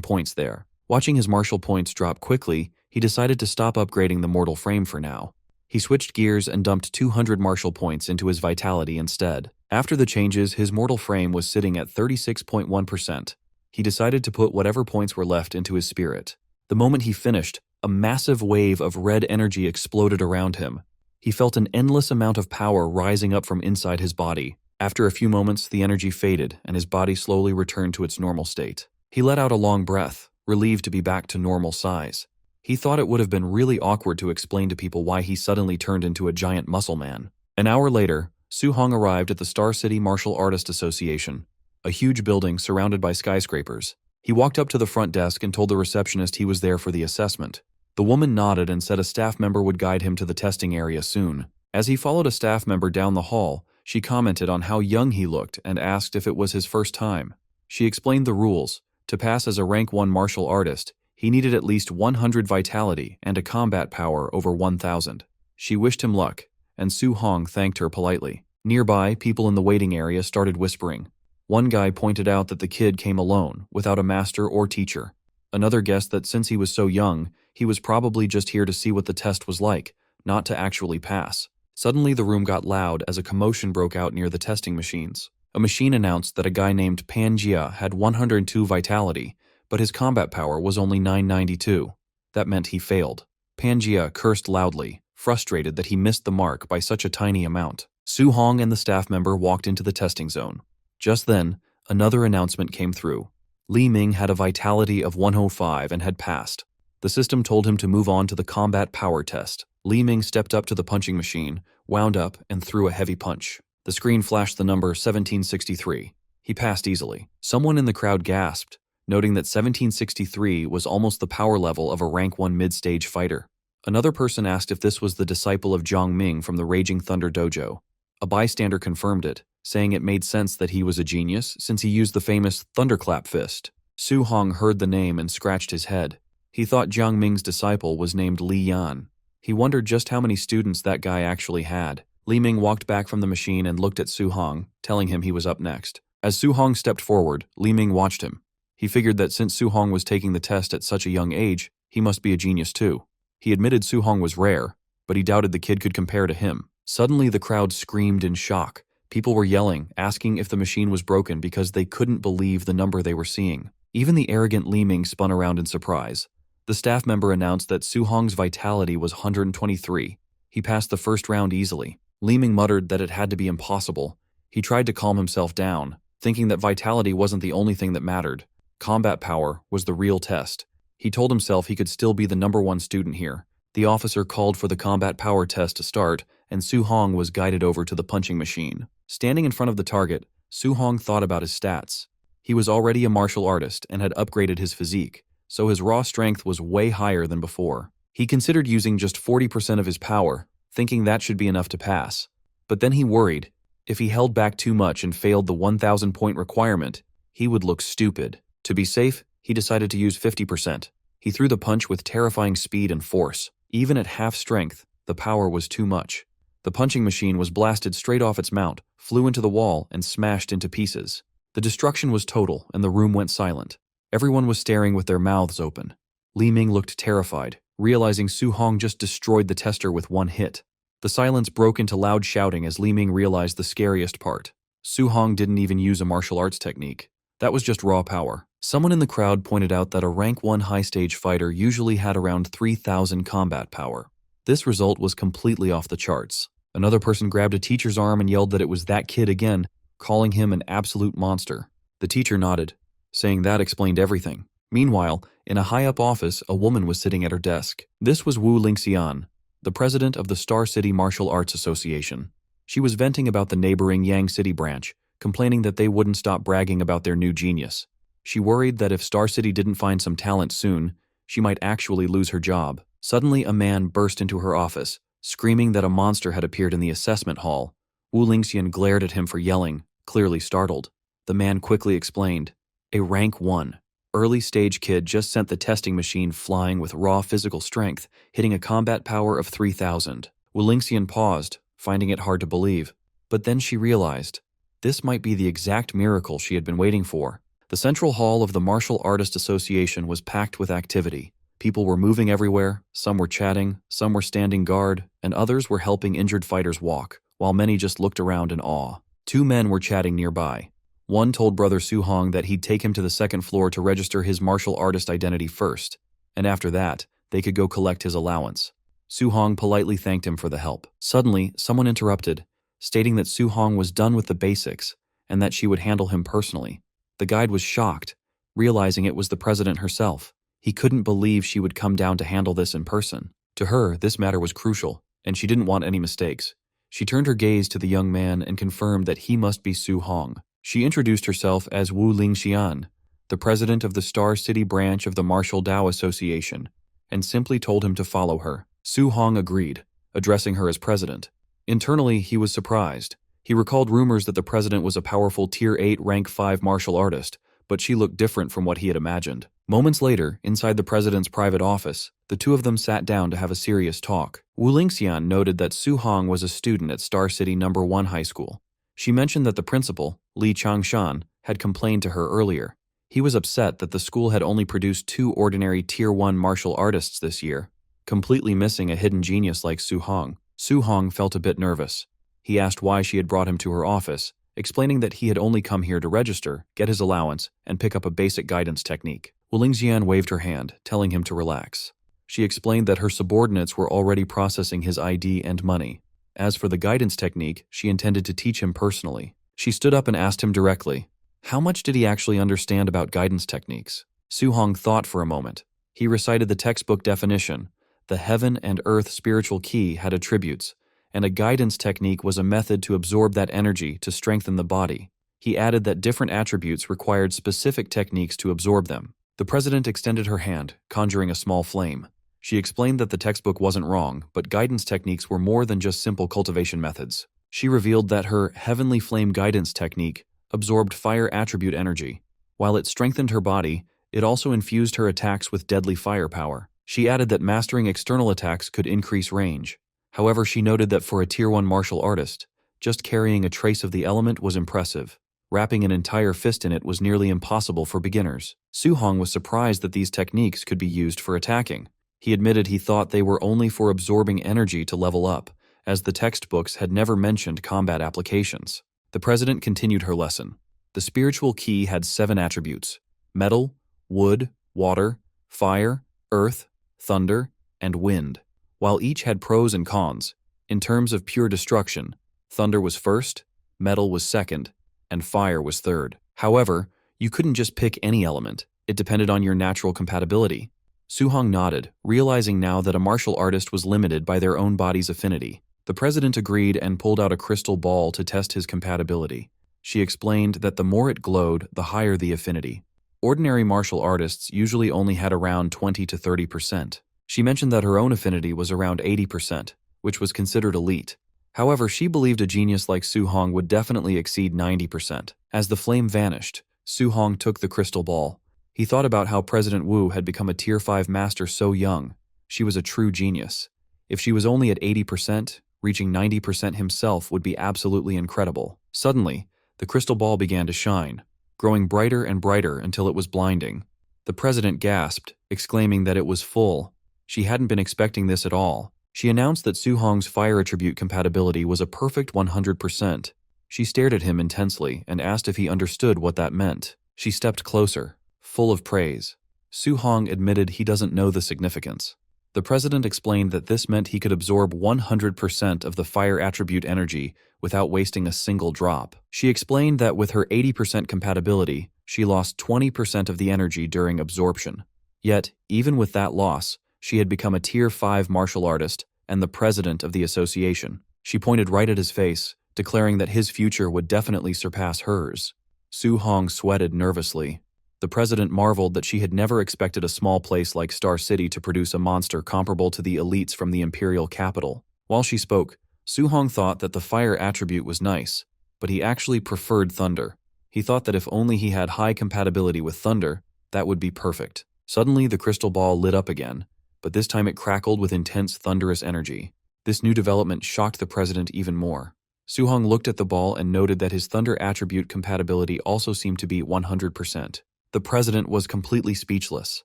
points there. Watching his martial points drop quickly, he decided to stop upgrading the mortal frame for now. He switched gears and dumped 200 martial points into his vitality instead. After the changes, his mortal frame was sitting at 36.1%. He decided to put whatever points were left into his spirit. The moment he finished, a massive wave of red energy exploded around him. He felt an endless amount of power rising up from inside his body. After a few moments, the energy faded and his body slowly returned to its normal state. He let out a long breath, relieved to be back to normal size. He thought it would have been really awkward to explain to people why he suddenly turned into a giant muscle man. An hour later, Su Hong arrived at the Star City Martial Artist Association, a huge building surrounded by skyscrapers. He walked up to the front desk and told the receptionist he was there for the assessment. The woman nodded and said a staff member would guide him to the testing area soon. As he followed a staff member down the hall, she commented on how young he looked and asked if it was his first time. She explained the rules. To pass as a rank 1 martial artist, he needed at least 100 vitality and a combat power over 1,000. She wished him luck, and Su Hong thanked her politely. Nearby, people in the waiting area started whispering. One guy pointed out that the kid came alone, without a master or teacher. Another guessed that since he was so young, he was probably just here to see what the test was like, not to actually pass. Suddenly the room got loud as a commotion broke out near the testing machines. A machine announced that a guy named Panjia had 102 vitality, but his combat power was only 992. That meant he failed. Panjia cursed loudly, frustrated that he missed the mark by such a tiny amount. Su Hong and the staff member walked into the testing zone. Just then, another announcement came through. Li Ming had a vitality of 105 and had passed. The system told him to move on to the combat power test. Li Ming stepped up to the punching machine, wound up, and threw a heavy punch. The screen flashed the number 1763. He passed easily. Someone in the crowd gasped, noting that 1763 was almost the power level of a rank 1 mid-stage fighter. Another person asked if this was the disciple of Zhang Ming from the Raging Thunder Dojo. A bystander confirmed it, saying it made sense that he was a genius since he used the famous thunderclap fist. Su Hong heard the name and scratched his head. He thought Zhang Ming's disciple was named Li Yan. He wondered just how many students that guy actually had. Li Ming walked back from the machine and looked at Su Hong, telling him he was up next. As Su Hong stepped forward, Li Ming watched him. He figured that since Su Hong was taking the test at such a young age, he must be a genius too. He admitted Su Hong was rare, but he doubted the kid could compare to him. Suddenly the crowd screamed in shock. People were yelling, asking if the machine was broken because they couldn't believe the number they were seeing. Even the arrogant Li Ming spun around in surprise. The staff member announced that Su Hong's vitality was 123. He passed the first round easily. Li Ming muttered that it had to be impossible. He tried to calm himself down, thinking that vitality wasn't the only thing that mattered. Combat power was the real test. He told himself he could still be the number 1 student here. The officer called for the combat power test to start, and Su Hong was guided over to the punching machine. Standing in front of the target, Su Hong thought about his stats. He was already a martial artist and had upgraded his physique, so his raw strength was way higher than before. He considered using just 40% of his power, thinking that should be enough to pass. But then he worried. If he held back too much and failed the 1,000-point requirement, he would look stupid. To be safe, he decided to use 50%. He threw the punch with terrifying speed and force. Even at half strength, the power was too much. The punching machine was blasted straight off its mount, flew into the wall, and smashed into pieces. The destruction was total, and the room went silent. Everyone was staring with their mouths open. Li Ming looked terrified, realizing Su Hong just destroyed the tester with one hit. The silence broke into loud shouting as Li Ming realized the scariest part. Su Hong didn't even use a martial arts technique. That was just raw power. Someone in the crowd pointed out that a rank 1 high-stage fighter usually had around 3,000 combat power. This result was completely off the charts. Another person grabbed a teacher's arm and yelled that it was that kid again, calling him an absolute monster. The teacher nodded, saying that explained everything. Meanwhile, in a high-up office, a woman was sitting at her desk. This was Wu Lingxian, the president of the Star City Martial Arts Association. She was venting about the neighboring Yang City branch, complaining that they wouldn't stop bragging about their new genius. She worried that if Star City didn't find some talent soon, she might actually lose her job. Suddenly, a man burst into her office, screaming that a monster had appeared in the assessment hall. Wu Lingxian glared at him for yelling, clearly startled. The man quickly explained, A rank 1. Early stage kid just sent the testing machine flying with raw physical strength, hitting a combat power of 3,000. Wulingshan paused, finding it hard to believe. But then she realized, this might be the exact miracle she had been waiting for. The central hall of the Martial Artist Association was packed with activity. People were moving everywhere, some were chatting, some were standing guard, and others were helping injured fighters walk, while many just looked around in awe. 2 men were chatting nearby. One told Brother Su-hong that he'd take him to the second floor to register his martial artist identity first, and after that, they could go collect his allowance. Su-hong politely thanked him for the help. Suddenly, someone interrupted, stating that Su-hong was done with the basics and that she would handle him personally. The guide was shocked, realizing it was the president herself. He couldn't believe she would come down to handle this in person. To her, this matter was crucial, and she didn't want any mistakes. She turned her gaze to the young man and confirmed that he must be Su-hong. She introduced herself as Wu Lingxian, the president of the Star City branch of the Martial Dao Association, and simply told him to follow her. Su-hong agreed, addressing her as president. Internally, he was surprised. He recalled rumors that the president was a powerful Tier 8 Rank 5 martial artist, but she looked different from what he had imagined. Moments later, inside the president's private office, the two of them sat down to have a serious talk. Wu Lingxian noted that Su-hong was a student at Star City No. 1 High School. She mentioned that the principal, Li Changshan, had complained to her earlier. He was upset that the school had only produced 2 ordinary Tier 1 martial artists this year, completely missing a hidden genius like Su-hong. Su-hong felt a bit nervous. He asked why she had brought him to her office, explaining that he had only come here to register, get his allowance, and pick up a basic guidance technique. Wu Lingxian waved her hand, telling him to relax. She explained that her subordinates were already processing his ID and money. As for the guidance technique, she intended to teach him personally. She stood up and asked him directly, how much did he actually understand about guidance techniques? Su-hong thought for a moment. He recited the textbook definition. The heaven and earth spiritual key had attributes, and a guidance technique was a method to absorb that energy to strengthen the body. He added that different attributes required specific techniques to absorb them. The president extended her hand, conjuring a small flame. She explained that the textbook wasn't wrong, but guidance techniques were more than just simple cultivation methods. She revealed that her heavenly flame guidance technique absorbed fire attribute energy. While it strengthened her body, it also infused her attacks with deadly firepower. She added that mastering external attacks could increase range. However, she noted that for a Tier 1 martial artist, just carrying a trace of the element was impressive. Wrapping an entire fist in it was nearly impossible for beginners. Su-hong was surprised that these techniques could be used for attacking. He admitted he thought they were only for absorbing energy to level up, as the textbooks had never mentioned combat applications. The president continued her lesson. The spiritual key had 7 attributes: metal, wood, water, fire, earth, thunder, and wind. While each had pros and cons, in terms of pure destruction, thunder was first, metal was second, and fire was third. However, you couldn't just pick any element. It depended on your natural compatibility. Su-hong nodded, realizing now that a martial artist was limited by their own body's affinity. The president agreed and pulled out a crystal ball to test his compatibility. She explained that the more it glowed, the higher the affinity. Ordinary martial artists usually only had around 20 to 30%. She mentioned that her own affinity was around 80%, which was considered elite. However, she believed a genius like Su-hong would definitely exceed 90%. As the flame vanished, Su-hong took the crystal ball. He thought about how President Wu had become a Tier 5 master so young. She was a true genius. If she was only at 80%, reaching 90% himself would be absolutely incredible. Suddenly, the crystal ball began to shine, growing brighter and brighter until it was blinding. The president gasped, exclaiming that it was full. She hadn't been expecting this at all. She announced that Su-hong's fire attribute compatibility was a perfect 100%. She stared at him intensely and asked if he understood what that meant. She stepped closer, full of praise. Su-hong admitted he doesn't know the significance. The president explained that this meant he could absorb 100% of the fire attribute energy without wasting a single drop. She explained that with her 80% compatibility, she lost 20% of the energy during absorption. Yet, even with that loss, she had become a Tier 5 martial artist and the president of the association. She pointed right at his face, declaring that his future would definitely surpass hers. Su-hong sweated nervously. The president marveled that she had never expected a small place like Star City to produce a monster comparable to the elites from the imperial capital. While she spoke, Su-hong thought that the fire attribute was nice, but he actually preferred thunder. He thought that if only he had high compatibility with thunder, that would be perfect. Suddenly, the crystal ball lit up again, but this time it crackled with intense thunderous energy. This new development shocked the president even more. Su-hong looked at the ball and noted that his thunder attribute compatibility also seemed to be 100%. The president was completely speechless.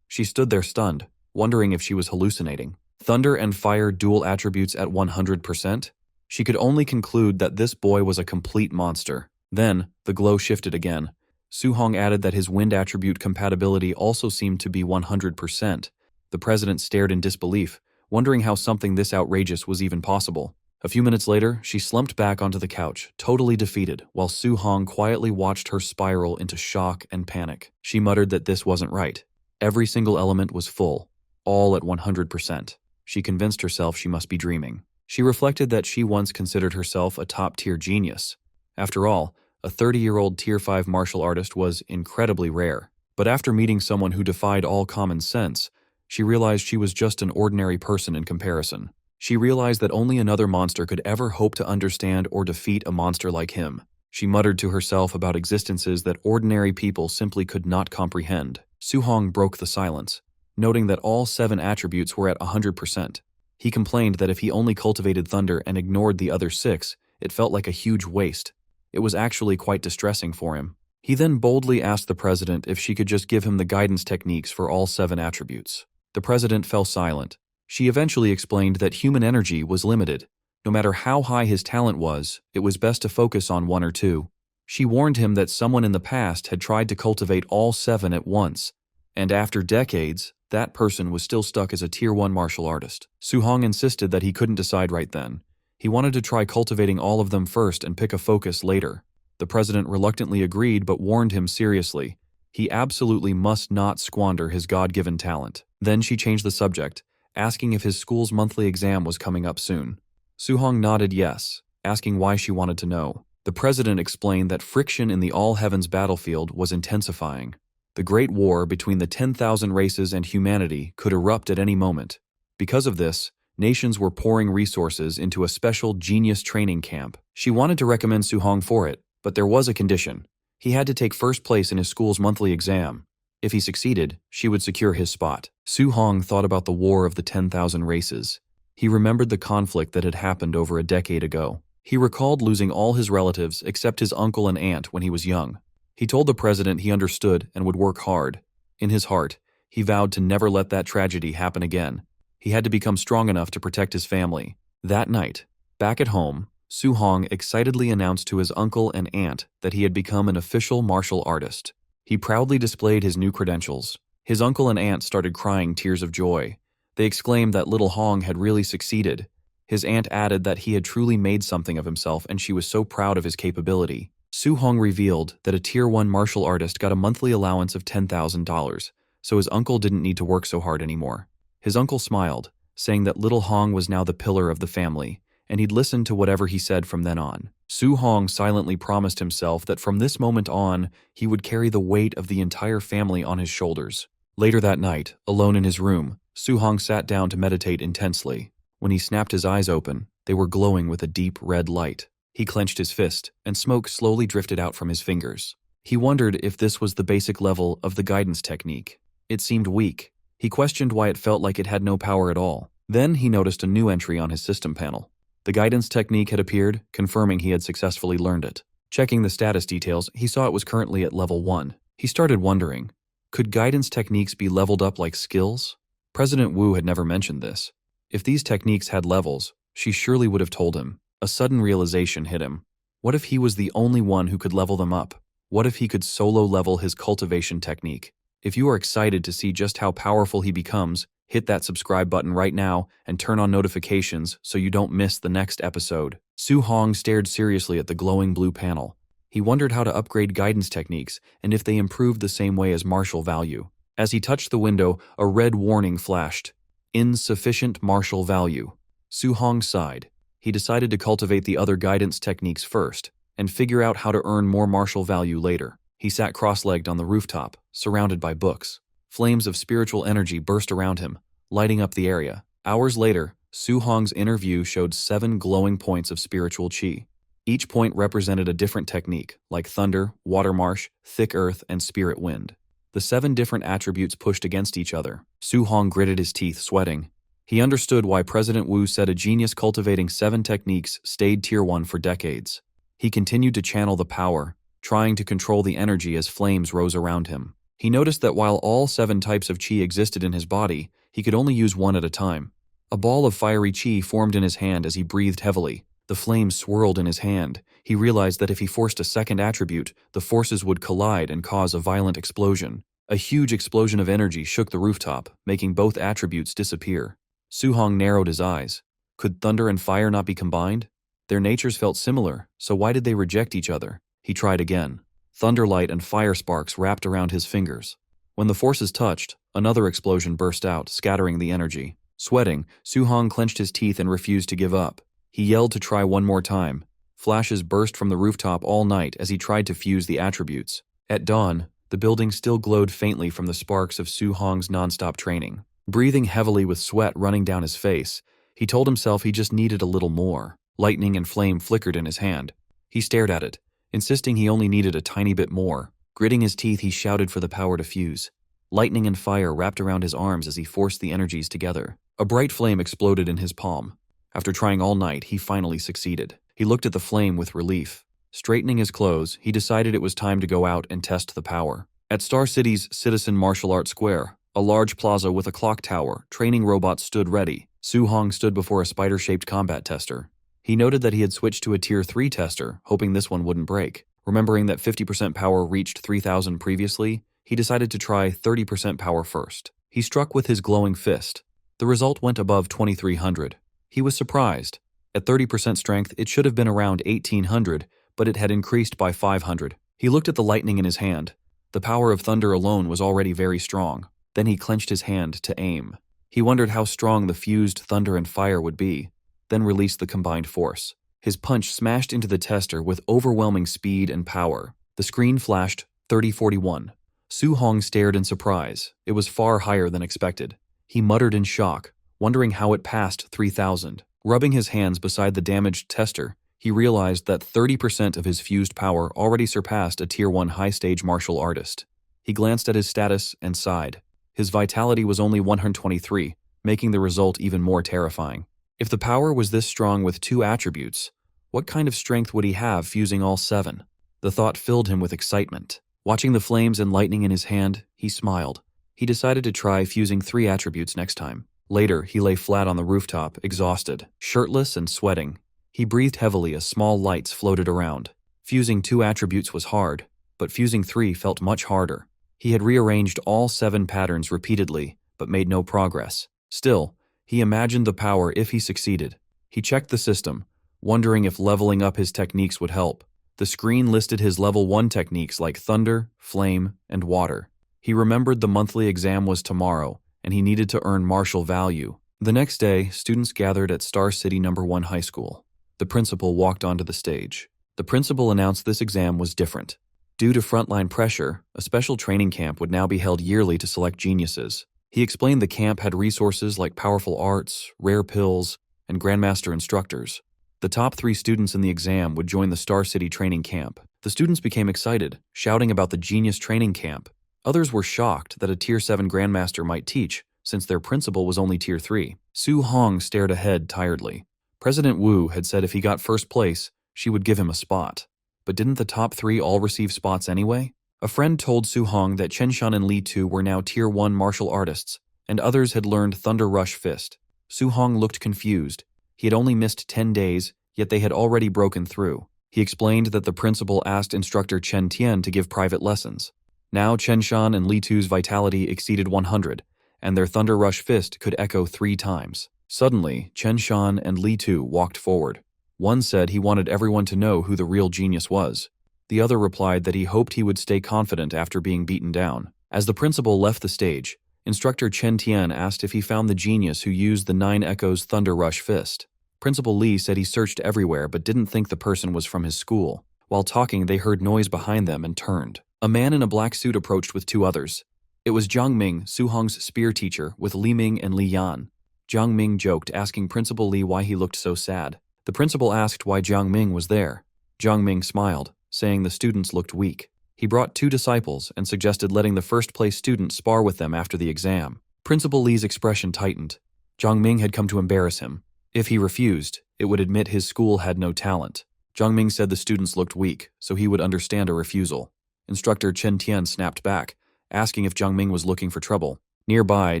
She stood there stunned, wondering if she was hallucinating. Thunder and fire dual attributes at 100%? She could only conclude that this boy was a complete monster. Then, the glow shifted again. Su-hong added that his wind attribute compatibility also seemed to be 100%. The president stared in disbelief, wondering how something this outrageous was even possible. A few minutes later, she slumped back onto the couch, totally defeated, while Su-hong quietly watched her spiral into shock and panic. She muttered that this wasn't right. Every single element was full, all at 100%. She convinced herself she must be dreaming. She reflected that she once considered herself a top-tier genius. After all, a 30-year-old Tier 5 martial artist was incredibly rare. But after meeting someone who defied all common sense, she realized she was just an ordinary person in comparison. She realized that only another monster could ever hope to understand or defeat a monster like him. She muttered to herself about existences that ordinary people simply could not comprehend. Su-hong broke the silence, noting that all 7 attributes were at 100%. He complained that if he only cultivated thunder and ignored the other 6, it felt like a huge waste. It was actually quite distressing for him. He then boldly asked the president if she could just give him the guidance techniques for all 7 attributes. The president fell silent. She eventually explained that human energy was limited. No matter how high his talent was, it was best to focus on 1 or 2. She warned him that someone in the past had tried to cultivate all 7 at once, and after decades, that person was still stuck as a Tier 1 martial artist. Su-hong insisted that he couldn't decide right then. He wanted to try cultivating all of them first and pick a focus later. The president reluctantly agreed but warned him seriously. He absolutely must not squander his God-given talent. Then she changed the subject, asking if his school's monthly exam was coming up soon. Su-hong nodded yes, asking why she wanted to know. The president explained that friction in the all-heavens battlefield was intensifying. The Great War between the 10,000 races and humanity could erupt at any moment. Because of this, nations were pouring resources into a special genius training camp. She wanted to recommend Su-hong for it, but there was a condition. He had to take first place in his school's monthly exam. If he succeeded, she would secure his spot. Su-hong thought about the War of the 10,000 Races. He remembered the conflict that had happened over a decade ago. He recalled losing all his relatives except his uncle and aunt when he was young. He told the president he understood and would work hard. In his heart, he vowed to never let that tragedy happen again. He had to become strong enough to protect his family. That night, back at home, Su-hong excitedly announced to his uncle and aunt that he had become an official martial artist. He proudly displayed his new credentials. His uncle and aunt started crying tears of joy. They exclaimed that little Hong had really succeeded. His aunt added that he had truly made something of himself and she was so proud of his capability. Su-hong revealed that a Tier 1 martial artist got a monthly allowance of $10,000, so his uncle didn't need to work so hard anymore. His uncle smiled, saying that little Hong was now the pillar of the family, and he'd listen to whatever he said from then on. Su-hong silently promised himself that from this moment on, he would carry the weight of the entire family on his shoulders. Later that night, alone in his room, Su-hong sat down to meditate intensely. When he snapped his eyes open, they were glowing with a deep red light. He clenched his fist, and smoke slowly drifted out from his fingers. He wondered if this was the basic level of the guidance technique. It seemed weak. He questioned why it felt like it had no power at all. Then he noticed a new entry on his system panel. The guidance technique had appeared, confirming he had successfully learned it. Checking the status details, he saw it was currently at level 1. He started wondering, could guidance techniques be leveled up like skills? President Wu had never mentioned this. If these techniques had levels, she surely would have told him. A sudden realization hit him. What if he was the only one who could level them up? What if he could solo level his cultivation technique? If you are excited to see just how powerful he becomes, hit that subscribe button right now and turn on notifications so you don't miss the next episode. Su-hong stared seriously at the glowing blue panel. He wondered how to upgrade guidance techniques and if they improved the same way as martial value. As he touched the window, a red warning flashed. Insufficient martial value. Su-hong sighed. He decided to cultivate the other guidance techniques first and figure out how to earn more martial value later. He sat cross-legged on the rooftop, surrounded by books. Flames of spiritual energy burst around him, lighting up the area. Hours later, Su-hong's inner view showed 7 glowing points of spiritual qi. Each point represented a different technique, like thunder, water marsh, thick earth, and spirit wind. The 7 different attributes pushed against each other. Su Hong gritted his teeth, sweating. He understood why President Wu said a genius cultivating 7 techniques stayed Tier 1 for decades. He continued to channel the power, trying to control the energy as flames rose around him. He noticed that while all 7 types of qi existed in his body, he could only use one at a time. A ball of fiery qi formed in his hand as he breathed heavily. The flames swirled in his hand. He realized that if he forced a second attribute, the forces would collide and cause a violent explosion. A huge explosion of energy shook the rooftop, making both attributes disappear. Su Hong narrowed his eyes. Could thunder and fire not be combined? Their natures felt similar, so why did they reject each other? He tried again. Thunderlight and fire sparks wrapped around his fingers. When the forces touched, another explosion burst out, scattering the energy. Sweating, Su Hong clenched his teeth and refused to give up. He yelled to try one more time. Flashes burst from the rooftop all night as he tried to fuse the attributes. At dawn, the building still glowed faintly from the sparks of Su Hong's nonstop training. Breathing heavily with sweat running down his face, he told himself he just needed a little more. Lightning and flame flickered in his hand. He stared at it, insisting he only needed a tiny bit more. Gritting his teeth, he shouted for the power to fuse. Lightning and fire wrapped around his arms as he forced the energies together. A bright flame exploded in his palm. After trying all night, he finally succeeded. He looked at the flame with relief. Straightening his clothes, he decided it was time to go out and test the power. At Star City's Citizen Martial Arts Square, a large plaza with a clock tower, training robots stood ready. Su Hong stood before a spider-shaped combat tester. He noted that he had switched to a Tier 3 tester, hoping this one wouldn't break. Remembering that 50% power reached 3,000 previously, he decided to try 30% power first. He struck with his glowing fist. The result went above 2,300. He was surprised. At 30% strength, it should have been around 1,800, but it had increased by 500. He looked at the lightning in his hand. The power of thunder alone was already very strong. Then he clenched his hand to aim. He wondered how strong the fused thunder and fire would be, then released the combined force. His punch smashed into the tester with overwhelming speed and power. The screen flashed 3041. Su Hong stared in surprise. It was far higher than expected. He muttered in shock, wondering how it passed 3,000. Rubbing his hands beside the damaged tester, he realized that 30% of his fused power already surpassed a Tier 1 high-stage martial artist. He glanced at his status and sighed. His vitality was only 123, making the result even more terrifying. If the power was this strong with 2 attributes, what kind of strength would he have fusing all 7? The thought filled him with excitement. Watching the flames and lightning in his hand, he smiled. He decided to try fusing 3 attributes next time. Later, he lay flat on the rooftop, exhausted, shirtless and sweating. He breathed heavily as small lights floated around. Fusing 2 attributes was hard, but fusing 3 felt much harder. He had rearranged all 7 patterns repeatedly, but made no progress. Still, he imagined the power if he succeeded. He checked the system, wondering if leveling up his techniques would help. The screen listed his level 1 techniques like thunder, flame, and water. He remembered the monthly exam was tomorrow, and he needed to earn martial value. The next day, students gathered at Star City No. 1 High School. The principal walked onto the stage. The principal announced this exam was different. Due to frontline pressure, a special training camp would now be held yearly to select geniuses. He explained the camp had resources like powerful arts, rare pills, and grandmaster instructors. The top 3 students in the exam would join the Star City training camp. The students became excited, shouting about the genius training camp. Others were shocked that a Tier 7 grandmaster might teach, since their principal was only Tier 3. Su Hong stared ahead tiredly. President Wu had said if he got first place, she would give him a spot. But didn't the top 3 all receive spots anyway? A friend told Su Hong that Chen Shan and Li Tu were now Tier 1 martial artists, and others had learned Thunder Rush Fist. Su Hong looked confused. He had only missed 10 days, yet they had already broken through. He explained that the principal asked instructor Chen Tian to give private lessons. Now Chen Shan and Li Tu's vitality exceeded 100, and their Thunder Rush Fist could echo 3 times. Suddenly, Chen Shan and Li Tu walked forward. One said he wanted everyone to know who the real genius was. The other replied that he hoped he would stay confident after being beaten down. As the principal left the stage, instructor Chen Tian asked if he found the genius who used the 9 Echoes Thunder Rush Fist. Principal Li said he searched everywhere but didn't think the person was from his school. While talking, they heard noise behind them and turned. A man in a black suit approached with 2 others. It was Jiang Ming, Su Hong's spear teacher, with Li Ming and Li Yan. Jiang Ming joked, asking Principal Li why he looked so sad. The principal asked why Jiang Ming was there. Jiang Ming smiled, saying the students looked weak. He brought 2 disciples and suggested letting the first-place student spar with them after the exam. Principal Li's expression tightened. Jiang Ming had come to embarrass him. If he refused, it would admit his school had no talent. Jiang Ming said the students looked weak, so he would understand a refusal. Instructor Chen Tian snapped back, asking if Jiang Ming was looking for trouble. Nearby,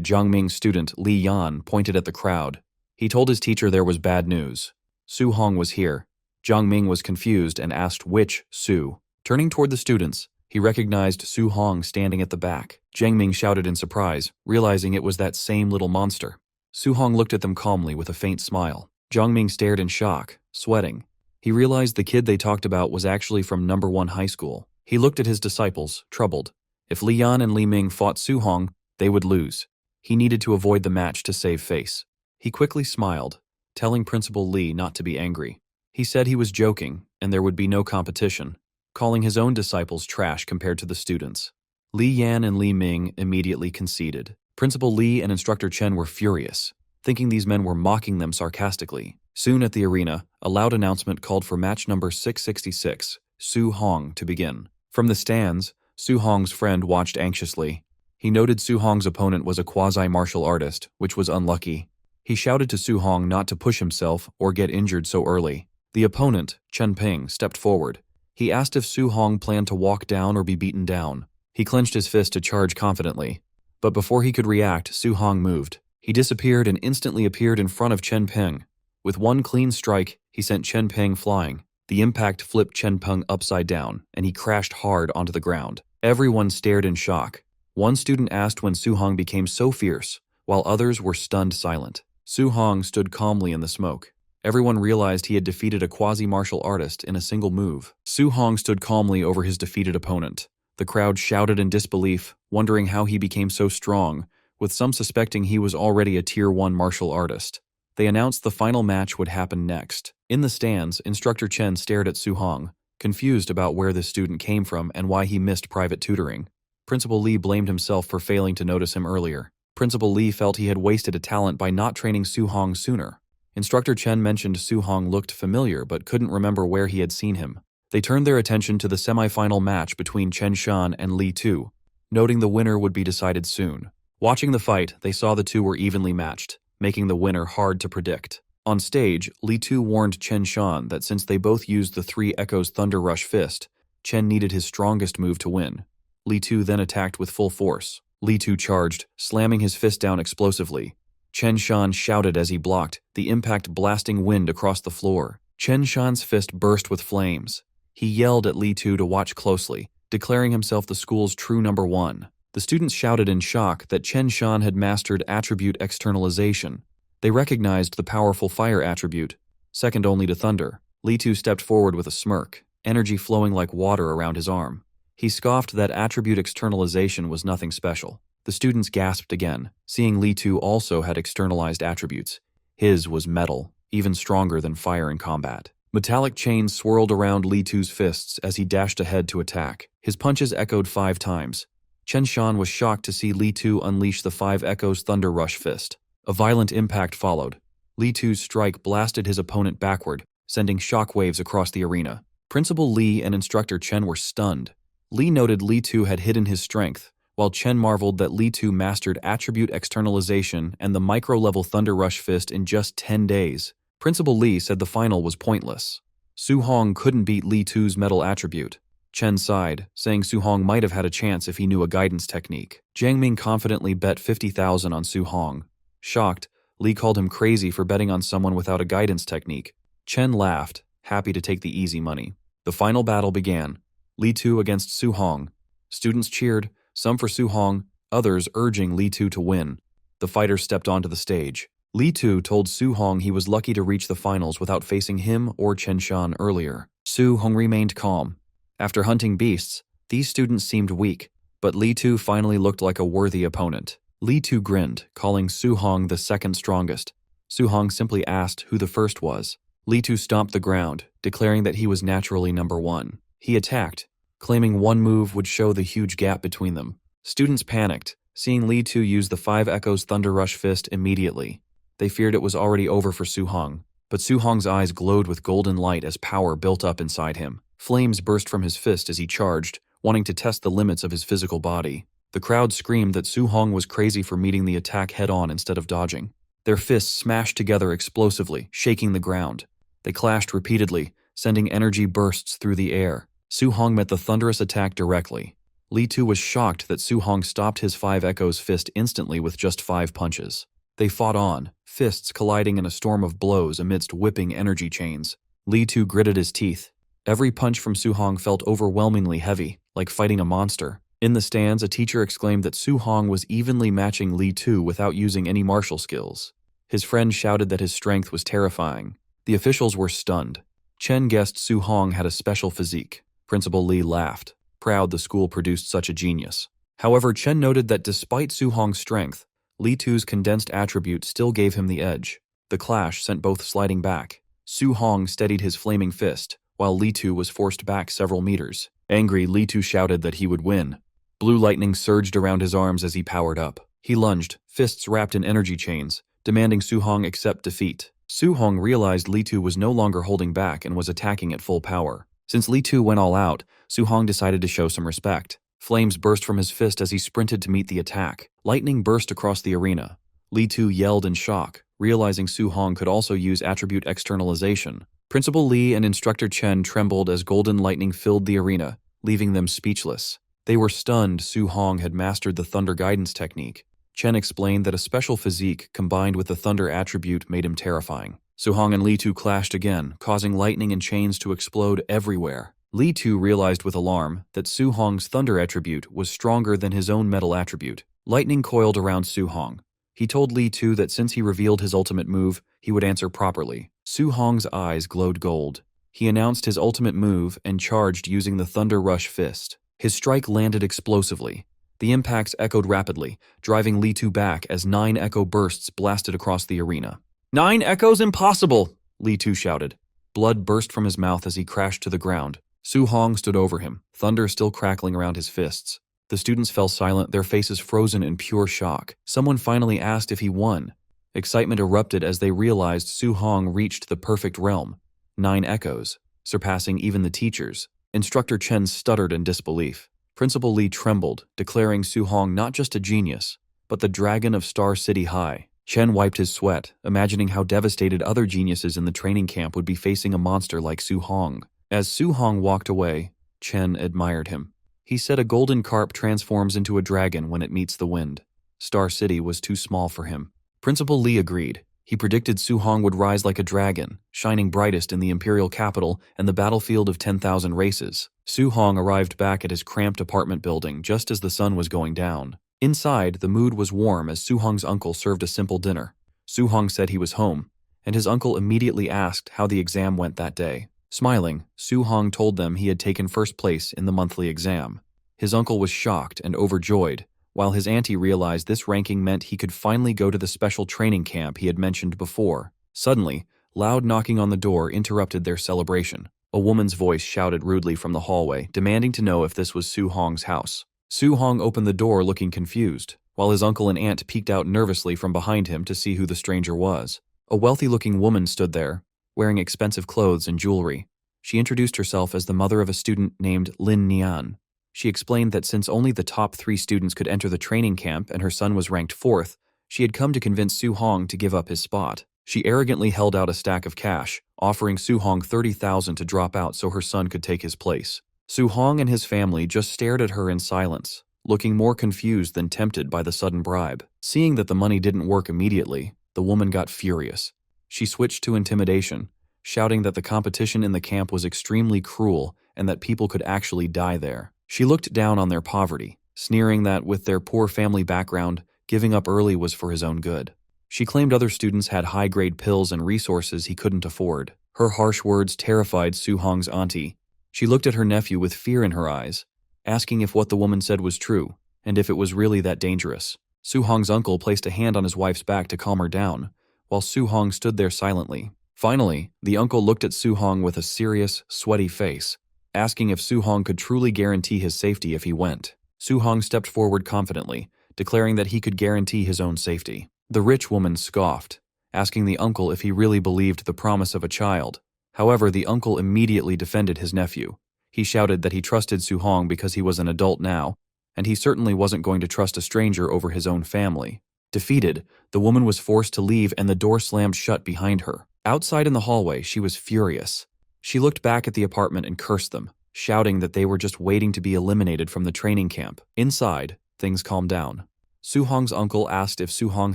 Jiang Ming's student Li Yan pointed at the crowd. He told his teacher there was bad news. Su Hong was here. Jiang Ming was confused and asked which Su. Turning toward the students, he recognized Su Hong standing at the back. Jiang Ming shouted in surprise, realizing it was that same little monster. Su Hong looked at them calmly with a faint smile. Jiang Ming stared in shock, sweating. He realized the kid they talked about was actually from No. 1 high school. He looked at his disciples, troubled. If Li Yan and Li Ming fought Su Hong, they would lose. He needed to avoid the match to save face. He quickly smiled, telling Principal Li not to be angry. He said he was joking, and there would be no competition, calling his own disciples trash compared to the students. Li Yan and Li Ming immediately conceded. Principal Li and Instructor Chen were furious, thinking these men were mocking them sarcastically. Soon at the arena, a loud announcement called for match number 666, Su Hong, to begin. From the stands, Su Hong's friend watched anxiously. He noted Su Hong's opponent was a quasi-martial artist, which was unlucky. He shouted to Su Hong not to push himself or get injured so early. The opponent, Chen Ping, stepped forward. He asked if Su Hong planned to walk down or be beaten down. He clenched his fist to charge confidently. But before he could react, Su Hong moved. He disappeared and instantly appeared in front of Chen Ping. With one clean strike, he sent Chen Ping flying. The impact flipped Chen Ping upside down, and he crashed hard onto the ground. Everyone stared in shock. One student asked when Su Hong became so fierce, while others were stunned silent. Su Hong stood calmly in the smoke. Everyone realized he had defeated a quasi-martial artist in a single move. Su Hong stood calmly over his defeated opponent. The crowd shouted in disbelief, wondering how he became so strong, with some suspecting he was already a Tier 1 martial artist. They announced the final match would happen next. In the stands, Instructor Chen stared at Su Hong, confused about where this student came from and why he missed private tutoring. Principal Li blamed himself for failing to notice him earlier. Principal Li felt he had wasted a talent by not training Su Hong sooner. Instructor Chen mentioned Su Hong looked familiar but couldn't remember where he had seen him. They turned their attention to the semi-final match between Chen Shan and Li Tu, noting the winner would be decided soon. Watching the fight, they saw the two were evenly matched, making the winner hard to predict. On stage, Li Tu warned Chen Shan that since they both used the 3 Echoes Thunder Rush Fist, Chen needed his strongest move to win. Li Tu then attacked with full force. Li Tu charged, slamming his fist down explosively. Chen Shan shouted as he blocked, the impact blasting wind across the floor. Chen Shan's fist burst with flames. He yelled at Li Tu to watch closely, declaring himself the school's true No. 1. The students shouted in shock that Chen Shan had mastered attribute externalization. They recognized the powerful fire attribute, second only to thunder. Li Tu stepped forward with a smirk, energy flowing like water around his arm. He scoffed that attribute externalization was nothing special. The students gasped again, seeing Li Tu also had externalized attributes. His was metal, even stronger than fire in combat. Metallic chains swirled around Li Tu's fists as he dashed ahead to attack. His punches echoed 5 times. Chen Shan was shocked to see Li Tu unleash the 5 Echoes Thunder Rush Fist. A violent impact followed. Li Tu's strike blasted his opponent backward, sending shockwaves across the arena. Principal Li and Instructor Chen were stunned. Li noted Li Tu had hidden his strength, while Chen marveled that Li Tu mastered attribute externalization and the micro-level Thunder Rush Fist in just 10 days. Principal Li said the final was pointless. Su Hong couldn't beat Li Tu's metal attribute. Chen sighed, saying Su Hong might have had a chance if he knew a guidance technique. Jiang Ming confidently bet 50,000 on Su Hong. Shocked, Li called him crazy for betting on someone without a guidance technique. Chen laughed, happy to take the easy money. The final battle began. Li Tu against Su Hong. Students cheered, some for Su Hong, others urging Li Tu to win. The fighters stepped onto the stage. Li Tu told Su Hong he was lucky to reach the finals without facing him or Chen Shan earlier. Su Hong remained calm. After hunting beasts, these students seemed weak, but Li Tu finally looked like a worthy opponent. Li Tu grinned, calling Su Hong the second strongest. Su Hong simply asked who the first was. Li Tu stomped the ground, declaring that he was naturally No. 1. He attacked, claiming one move would show the huge gap between them. Students panicked, seeing Li Tu use the 5 Echoes Thunder Rush Fist immediately. They feared it was already over for Su Hong. But Su Hong's eyes glowed with golden light as power built up inside him. Flames burst from his fist as he charged, wanting to test the limits of his physical body. The crowd screamed that Su Hong was crazy for meeting the attack head-on instead of dodging. Their fists smashed together explosively, shaking the ground. They clashed repeatedly, sending energy bursts through the air. Su Hong met the thunderous attack directly. Li Tu was shocked that Su Hong stopped his 5 Echoes fist instantly with just 5 punches. They fought on, fists colliding in a storm of blows amidst whipping energy chains. Li Tu gritted his teeth. Every punch from Su Hong felt overwhelmingly heavy, like fighting a monster. In the stands, a teacher exclaimed that Su Hong was evenly matching Li Tu without using any martial skills. His friend shouted that his strength was terrifying. The officials were stunned. Chen guessed Su Hong had a special physique. Principal Li laughed, proud the school produced such a genius. However, Chen noted that despite Su Hong's strength, Li Tu's condensed attribute still gave him the edge. The clash sent both sliding back. Su Hong steadied his flaming fist, while Li Tu was forced back several meters. Angry, Li Tu shouted that he would win. Blue lightning surged around his arms as he powered up. He lunged, fists wrapped in energy chains, demanding Su Hong accept defeat. Su Hong realized Li Tu was no longer holding back and was attacking at full power. Since Li Tu went all out, Su Hong decided to show some respect. Flames burst from his fist as he sprinted to meet the attack. Lightning burst across the arena. Li Tu yelled in shock, realizing Su Hong could also use attribute externalization. Principal Li and Instructor Chen trembled as golden lightning filled the arena, leaving them speechless. They were stunned Su Hong had mastered the Thunder Guidance technique. Chen explained that a special physique combined with the Thunder attribute made him terrifying. Su Hong and Li Tu clashed again, causing lightning and chains to explode everywhere. Li Tu realized with alarm that Su Hong's Thunder attribute was stronger than his own metal attribute. Lightning coiled around Su Hong. He told Li Tu that since he revealed his ultimate move, he would answer properly. Su Hong's eyes glowed gold. He announced his ultimate move and charged using the Thunder Rush Fist. His strike landed explosively. The impacts echoed rapidly, driving Li Tu back as 9 echo bursts blasted across the arena. 9 echoes impossible! Li Tu shouted. Blood burst from his mouth as he crashed to the ground. Su Hong stood over him, thunder still crackling around his fists. The students fell silent, their faces frozen in pure shock. Someone finally asked if he won. Excitement erupted as they realized Su Hong reached the perfect realm. 9 echoes, surpassing even the teachers. Instructor Chen stuttered in disbelief. Principal Li trembled, declaring Su Hong not just a genius, but the dragon of Star City High. Chen wiped his sweat, imagining how devastated other geniuses in the training camp would be facing a monster like Su Hong. As Su Hong walked away, Chen admired him. He said a golden carp transforms into a dragon when it meets the wind. Star City was too small for him. Principal Li agreed. He predicted Su Hong would rise like a dragon, shining brightest in the imperial capital and the battlefield of 10,000 races. Su Hong arrived back at his cramped apartment building just as the sun was going down. Inside, the mood was warm as Su Hong's uncle served a simple dinner. Su Hong said he was home, and his uncle immediately asked how the exam went that day. Smiling, Su Hong told them he had taken first place in the monthly exam. His uncle was shocked and overjoyed, while his auntie realized this ranking meant he could finally go to the special training camp he had mentioned before. Suddenly, loud knocking on the door interrupted their celebration. A woman's voice shouted rudely from the hallway, demanding to know if this was Su Hong's house. Su Hong opened the door looking confused, while his uncle and aunt peeked out nervously from behind him to see who the stranger was. A wealthy-looking woman stood there, wearing expensive clothes and jewelry. She introduced herself as the mother of a student named Lin Nian. She explained that since only the top 3 students could enter the training camp and her son was ranked 4th, she had come to convince Su Hong to give up his spot. She arrogantly held out a stack of cash, offering Su Hong 30,000 to drop out so her son could take his place. Su Hong and his family just stared at her in silence, looking more confused than tempted by the sudden bribe. Seeing that the money didn't work immediately, the woman got furious. She switched to intimidation, shouting that the competition in the camp was extremely cruel and that people could actually die there. She looked down on their poverty, sneering that with their poor family background, giving up early was for his own good. She claimed other students had high-grade pills and resources he couldn't afford. Her harsh words terrified Su Hong's auntie. She looked at her nephew with fear in her eyes, asking if what the woman said was true, and if it was really that dangerous. Su Hong's uncle placed a hand on his wife's back to calm her down, while Su Hong stood there silently. Finally, the uncle looked at Su Hong with a serious, sweaty face, asking if Su Hong could truly guarantee his safety if he went. Su Hong stepped forward confidently, declaring that he could guarantee his own safety. The rich woman scoffed, asking the uncle if he really believed the promise of a child. However, the uncle immediately defended his nephew. He shouted that he trusted Su-hong because he was an adult now, and he certainly wasn't going to trust a stranger over his own family. Defeated, the woman was forced to leave and the door slammed shut behind her. Outside in the hallway, she was furious. She looked back at the apartment and cursed them, shouting that they were just waiting to be eliminated from the training camp. Inside, things calmed down. Su-hong's uncle asked if Su-hong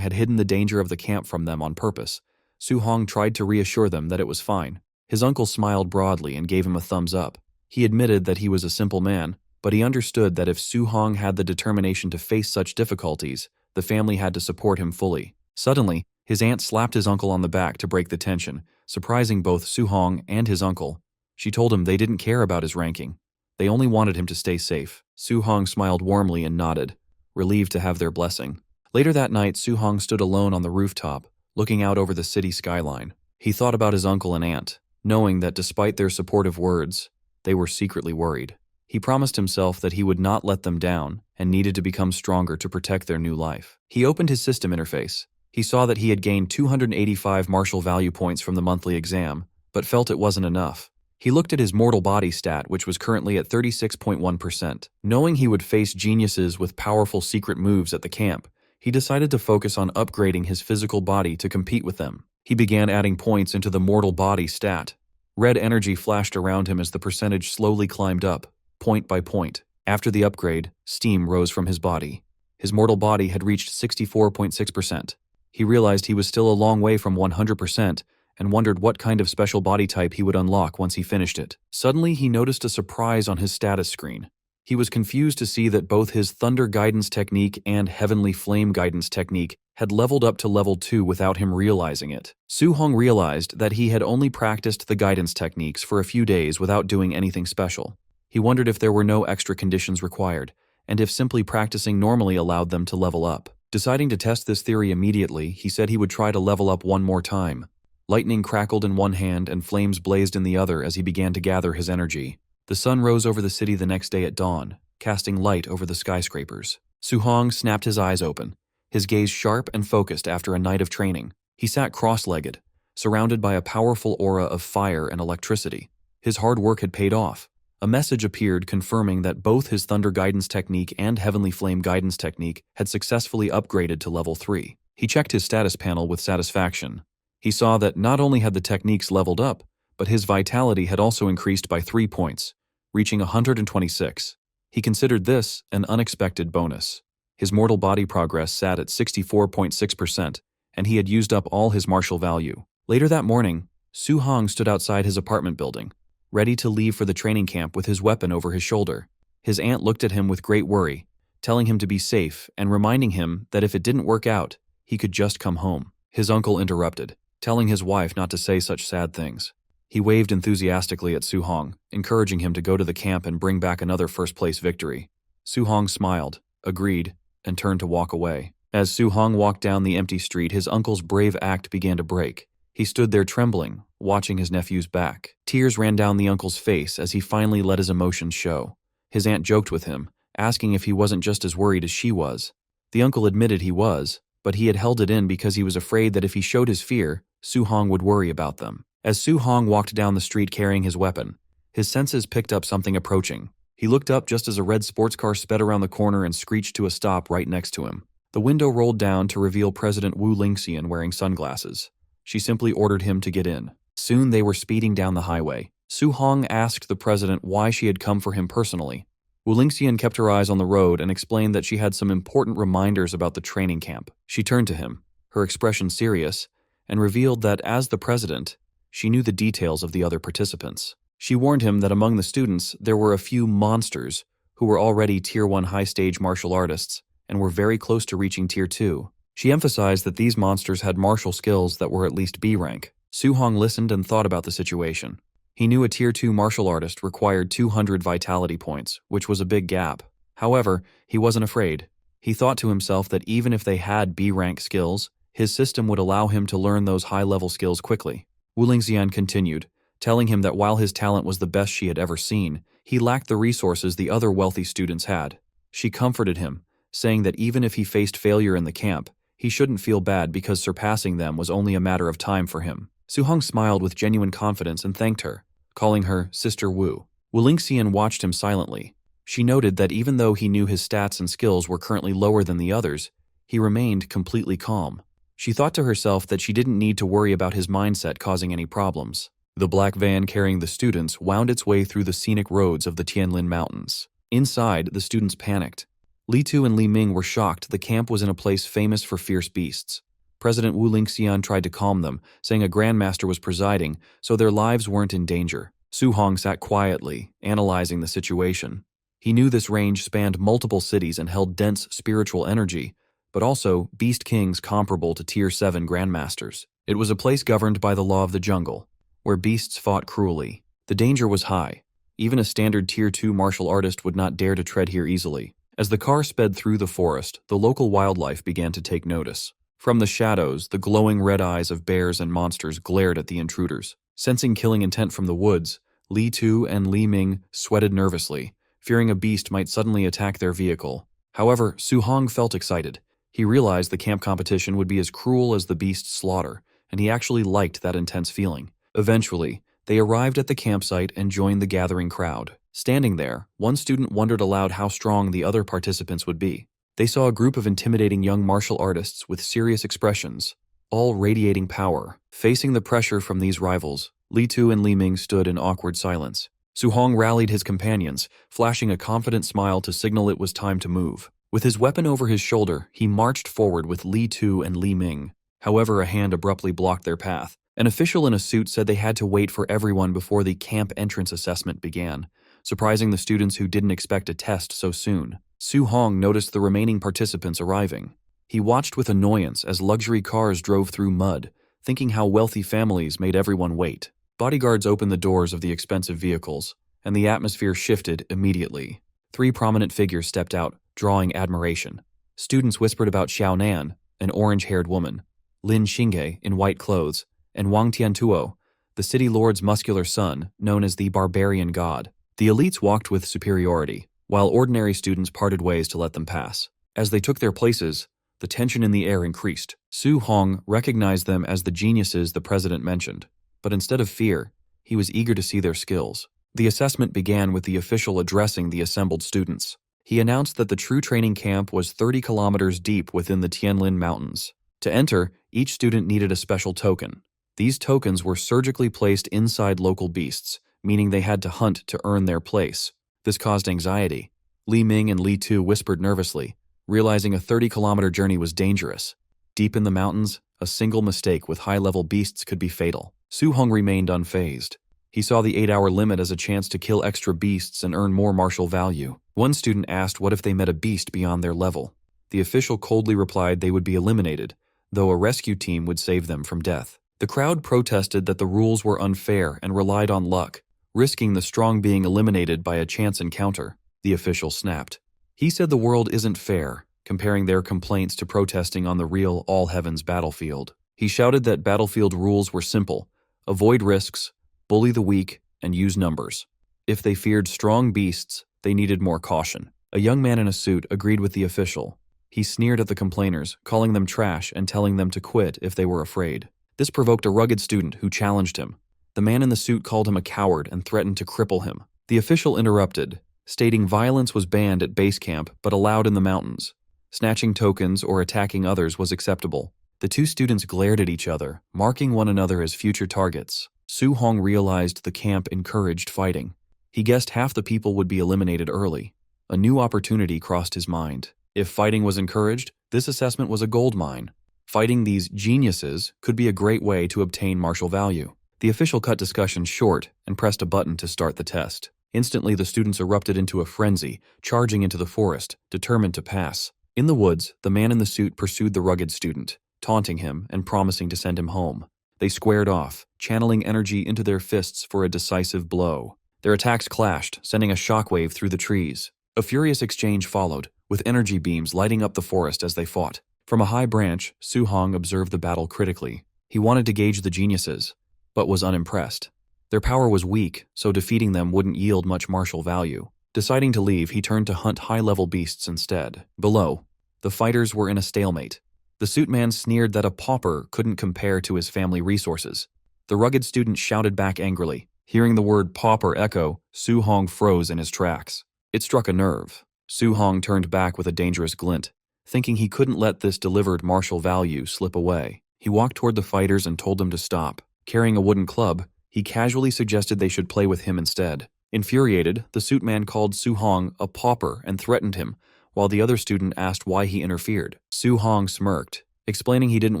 had hidden the danger of the camp from them on purpose. Su-hong tried to reassure them that it was fine. His uncle smiled broadly and gave him a thumbs up. He admitted that he was a simple man, but he understood that if Su-hong had the determination to face such difficulties, the family had to support him fully. Suddenly, his aunt slapped his uncle on the back to break the tension, surprising both Su-hong and his uncle. She told him they didn't care about his ranking. They only wanted him to stay safe. Su-hong smiled warmly and nodded, relieved to have their blessing. Later that night, Su-hong stood alone on the rooftop, looking out over the city skyline. He thought about his uncle and aunt, knowing that despite their supportive words, they were secretly worried. He promised himself that he would not let them down and needed to become stronger to protect their new life. He opened his system interface. He saw that he had gained 285 martial value points from the monthly exam, but felt it wasn't enough. He looked at his mortal body stat, which was currently at 36.1%. Knowing he would face geniuses with powerful secret moves at the camp, he decided to focus on upgrading his physical body to compete with them. He began adding points into the mortal body stat. Red energy flashed around him as the percentage slowly climbed up, point by point. After the upgrade, steam rose from his body. His mortal body had reached 64.6%. He realized he was still a long way from 100% and wondered what kind of special body type he would unlock once he finished it. Suddenly, he noticed a surprise on his status screen. He was confused to see that both his Thunder Guidance Technique and Heavenly Flame Guidance Technique had leveled up to level 2 without him realizing it. Su-hong realized that he had only practiced the guidance techniques for a few days without doing anything special. He wondered if there were no extra conditions required, and if simply practicing normally allowed them to level up. Deciding to test this theory immediately, he said he would try to level up one more time. Lightning crackled in one hand and flames blazed in the other as he began to gather his energy. The sun rose over the city the next day at dawn, casting light over the skyscrapers. Su-hong snapped his eyes open, his gaze sharp and focused after a night of training. He sat cross-legged, surrounded by a powerful aura of fire and electricity. His hard work had paid off. A message appeared confirming that both his Thunder Guidance Technique and Heavenly Flame Guidance Technique had successfully upgraded to level 3. He checked his status panel with satisfaction. He saw that not only had the techniques leveled up, but his vitality had also increased by 3 points, reaching 126. He considered this an unexpected bonus. His mortal body progress sat at 64.6%, and he had used up all his martial value. Later that morning, Su-hong stood outside his apartment building, ready to leave for the training camp with his weapon over his shoulder. His aunt looked at him with great worry, telling him to be safe and reminding him that if it didn't work out, he could just come home. His uncle interrupted, telling his wife not to say such sad things. He waved enthusiastically at Su-hong, encouraging him to go to the camp and bring back another first-place victory. Su-hong smiled, agreed, and turned to walk away. As Su-hong walked down the empty street, his uncle's brave act began to break. He stood there trembling, watching his nephew's back. Tears ran down the uncle's face as he finally let his emotions show. His aunt joked with him, asking if he wasn't just as worried as she was. The uncle admitted he was, but he had held it in because he was afraid that if he showed his fear, Su-hong would worry about them. As Su-hong walked down the street carrying his weapon, his senses picked up something approaching. He looked up just as a red sports car sped around the corner and screeched to a stop right next to him. The window rolled down to reveal President Wu Lingxian wearing sunglasses. She simply ordered him to get in. Soon they were speeding down the highway. Su-hong asked the president why she had come for him personally. Wu Lingxian kept her eyes on the road and explained that she had some important reminders about the training camp. She turned to him, her expression serious, and revealed that as the president, she knew the details of the other participants. She warned him that among the students there were a few monsters who were already Tier 1 high-stage martial artists and were very close to reaching Tier 2. She emphasized that these monsters had martial skills that were at least B rank. Su-hong listened and thought about the situation. He knew a Tier 2 martial artist required 200 vitality points, which was a big gap. However, he wasn't afraid. He thought to himself that even if they had B rank skills, his system would allow him to learn those high-level skills quickly. Wu Lingxian continued, telling him that while his talent was the best she had ever seen, he lacked the resources the other wealthy students had. She comforted him, saying that even if he faced failure in the camp, He shouldn't feel bad because surpassing them was only a matter of time for him. Su-hong smiled with genuine confidence and thanked her, calling her Sister Wu. Wu Lingxian watched him silently. She noted that even though he knew his stats and skills were currently lower than the others, he remained completely calm. She thought to herself that she didn't need to worry about his mindset causing any problems. The black van carrying the students wound its way through the scenic roads of the Tianlin Mountains. Inside, the students panicked. Li Tu and Li Ming were shocked the camp was in a place famous for fierce beasts. President Wu Lingxian tried to calm them, saying a grandmaster was presiding, so their lives weren't in danger. Su-hong sat quietly, analyzing the situation. He knew this range spanned multiple cities and held dense spiritual energy, but also beast kings comparable to Tier 7 grandmasters. It was a place governed by the law of the jungle, where beasts fought cruelly. The danger was high. Even a standard Tier 2 martial artist would not dare to tread here easily. As the car sped through the forest, the local wildlife began to take notice. From the shadows, the glowing red eyes of bears and monsters glared at the intruders. Sensing killing intent from the woods, Li Tu and Li Ming sweated nervously, fearing a beast might suddenly attack their vehicle. However, Su-hong felt excited. He realized the camp competition would be as cruel as the beast's slaughter, and he actually liked that intense feeling. Eventually, they arrived at the campsite and joined the gathering crowd. Standing there, one student wondered aloud how strong the other participants would be. They saw a group of intimidating young martial artists with serious expressions, all radiating power. Facing the pressure from these rivals, Li Tu and Li Ming stood in awkward silence. Su-hong rallied his companions, flashing a confident smile to signal it was time to move. With his weapon over his shoulder, he marched forward with Li Tu and Li Ming. However, a hand abruptly blocked their path. An official in a suit said they had to wait for everyone before the camp entrance assessment began, surprising the students who didn't expect a test so soon. Su-hong noticed the remaining participants arriving. He watched with annoyance as luxury cars drove through mud, thinking how wealthy families made everyone wait. Bodyguards opened the doors of the expensive vehicles, and the atmosphere shifted immediately. 3 prominent figures stepped out, drawing admiration. Students whispered about Xiao Nan, an orange-haired woman, Lin Xingge in white clothes, and Wang Tiantuo, the city lord's muscular son, known as the barbarian god. The elites walked with superiority, while ordinary students parted ways to let them pass. As they took their places, the tension in the air increased. Su-hong recognized them as the geniuses the president mentioned, but instead of fear, he was eager to see their skills. The assessment began with the official addressing the assembled students. He announced that the true training camp was 30 kilometers deep within the Tianlin Mountains. To enter, each student needed a special token. These tokens were surgically placed inside local beasts, meaning they had to hunt to earn their place. This caused anxiety. Li Ming and Li Tu whispered nervously, realizing a 30-kilometer journey was dangerous. Deep in the mountains, a single mistake with high-level beasts could be fatal. Su-hong remained unfazed. He saw the 8-hour limit as a chance to kill extra beasts and earn more martial value. One student asked what if they met a beast beyond their level. The official coldly replied they would be eliminated, though a rescue team would save them from death. The crowd protested that the rules were unfair and relied on luck, risking the strong being eliminated by a chance encounter. The official snapped. He said the world isn't fair, comparing their complaints to protesting on the real all-heavens battlefield. He shouted that battlefield rules were simple: avoid risks, bully the weak, and use numbers. If they feared strong beasts, they needed more caution. A young man in a suit agreed with the official. He sneered at the complainers, calling them trash and telling them to quit if they were afraid. This provoked a rugged student who challenged him. The man in the suit called him a coward and threatened to cripple him. The official interrupted, stating violence was banned at base camp but allowed in the mountains. Snatching tokens or attacking others was acceptable. The 2 students glared at each other, marking one another as future targets. Su-hong realized the camp encouraged fighting. He guessed half the people would be eliminated early. A new opportunity crossed his mind. If fighting was encouraged, this assessment was a gold mine. Fighting these geniuses could be a great way to obtain martial value. The official cut discussion short and pressed a button to start the test. Instantly, the students erupted into a frenzy, charging into the forest, determined to pass. In the woods, the man in the suit pursued the rugged student, taunting him and promising to send him home. They squared off, channeling energy into their fists for a decisive blow. Their attacks clashed, sending a shockwave through the trees. A furious exchange followed, with energy beams lighting up the forest as they fought. From a high branch, Su-hong observed the battle critically. He wanted to gauge the geniuses, but was unimpressed. Their power was weak, so defeating them wouldn't yield much martial value. Deciding to leave, he turned to hunt high-level beasts instead. Below, the fighters were in a stalemate. The suit man sneered that a pauper couldn't compare to his family resources. The rugged student shouted back angrily. Hearing the word pauper echo, Su Hong froze in his tracks. It struck a nerve. Su Hong turned back with a dangerous glint, thinking he couldn't let this delivered martial value slip away. He walked toward the fighters and told them to stop. Carrying a wooden club, he casually suggested they should play with him instead. Infuriated, the suit man called Su Hong a pauper and threatened him, while the other student asked why he interfered. Su Hong smirked, explaining he didn't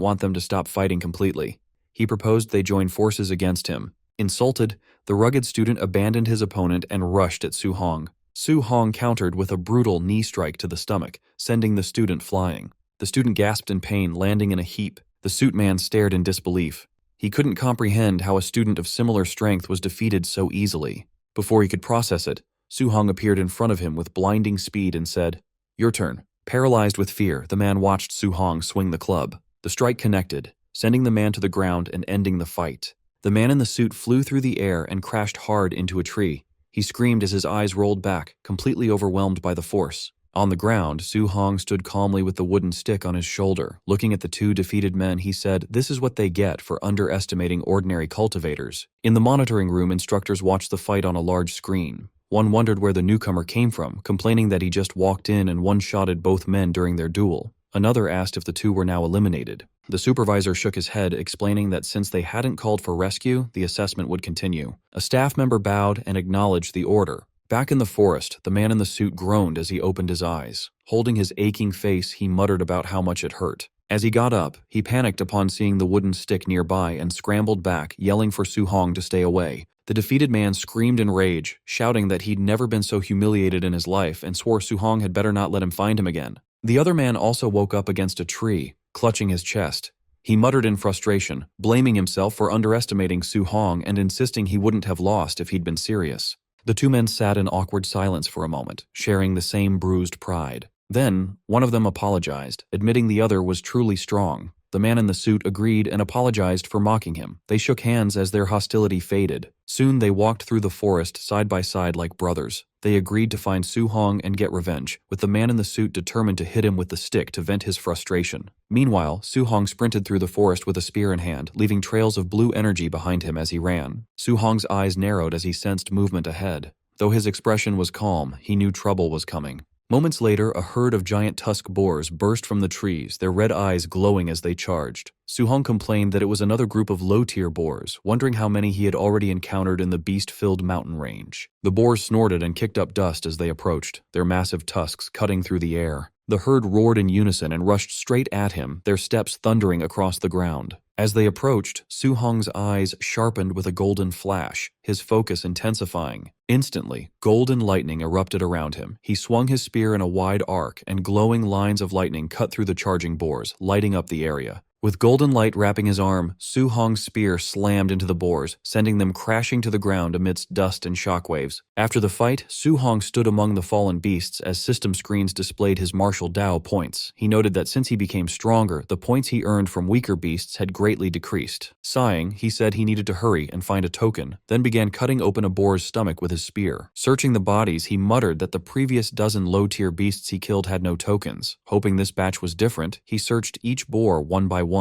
want them to stop fighting completely. He proposed they join forces against him. Insulted, the rugged student abandoned his opponent and rushed at Su Hong. Su Hong countered with a brutal knee strike to the stomach, sending the student flying. The student gasped in pain, landing in a heap. The suit man stared in disbelief. He couldn't comprehend how a student of similar strength was defeated so easily. Before he could process it, Su Hong appeared in front of him with blinding speed and said, "Your turn." Paralyzed with fear, the man watched Su Hong swing the club. The strike connected, sending the man to the ground and ending the fight. The man in the suit flew through the air and crashed hard into a tree. He screamed as his eyes rolled back, completely overwhelmed by the force. On the ground, Su Hong stood calmly with the wooden stick on his shoulder. Looking at the two defeated men, he said, "This is what they get for underestimating ordinary cultivators." In the monitoring room, instructors watched the fight on a large screen. One wondered where the newcomer came from, complaining that he just walked in and one-shotted both men during their duel. Another asked if the two were now eliminated. The supervisor shook his head, explaining that since they hadn't called for rescue, the assessment would continue. A staff member bowed and acknowledged the order. Back in the forest, the man in the suit groaned as he opened his eyes. Holding his aching face, he muttered about how much it hurt. As he got up, he panicked upon seeing the wooden stick nearby and scrambled back, yelling for Su Hong to stay away. The defeated man screamed in rage, shouting that he'd never been so humiliated in his life and swore Su Hong had better not let him find him again. The other man also woke up against a tree, clutching his chest. He muttered in frustration, blaming himself for underestimating Su Hong and insisting he wouldn't have lost if he'd been serious. The two men sat in awkward silence for a moment, sharing the same bruised pride. Then, one of them apologized, admitting the other was truly strong. The man in the suit agreed and apologized for mocking him. They shook hands as their hostility faded. Soon they walked through the forest side by side like brothers. They agreed to find Su Hong and get revenge, with the man in the suit determined to hit him with the stick to vent his frustration. Meanwhile, Su Hong sprinted through the forest with a spear in hand, leaving trails of blue energy behind him as he ran. Su Hong's eyes narrowed as he sensed movement ahead. Though his expression was calm, he knew trouble was coming. Moments later, a herd of giant tusk boars burst from the trees, their red eyes glowing as they charged. Su Hong complained that it was another group of low-tier boars, wondering how many he had already encountered in the beast-filled mountain range. The boars snorted and kicked up dust as they approached, their massive tusks cutting through the air. The herd roared in unison and rushed straight at him, their steps thundering across the ground. As they approached, Su Hong's eyes sharpened with a golden flash, his focus intensifying. Instantly, golden lightning erupted around him. He swung his spear in a wide arc, and glowing lines of lightning cut through the charging boars, lighting up the area. With golden light wrapping his arm, Su Hong's spear slammed into the boars, sending them crashing to the ground amidst dust and shockwaves. After the fight, Su Hong stood among the fallen beasts as system screens displayed his martial Dao points. He noted that since he became stronger, the points he earned from weaker beasts had greatly decreased. Sighing, he said he needed to hurry and find a token, then began cutting open a boar's stomach with his spear. Searching the bodies, he muttered that the previous dozen low-tier beasts he killed had no tokens. Hoping this batch was different, he searched each boar one by one.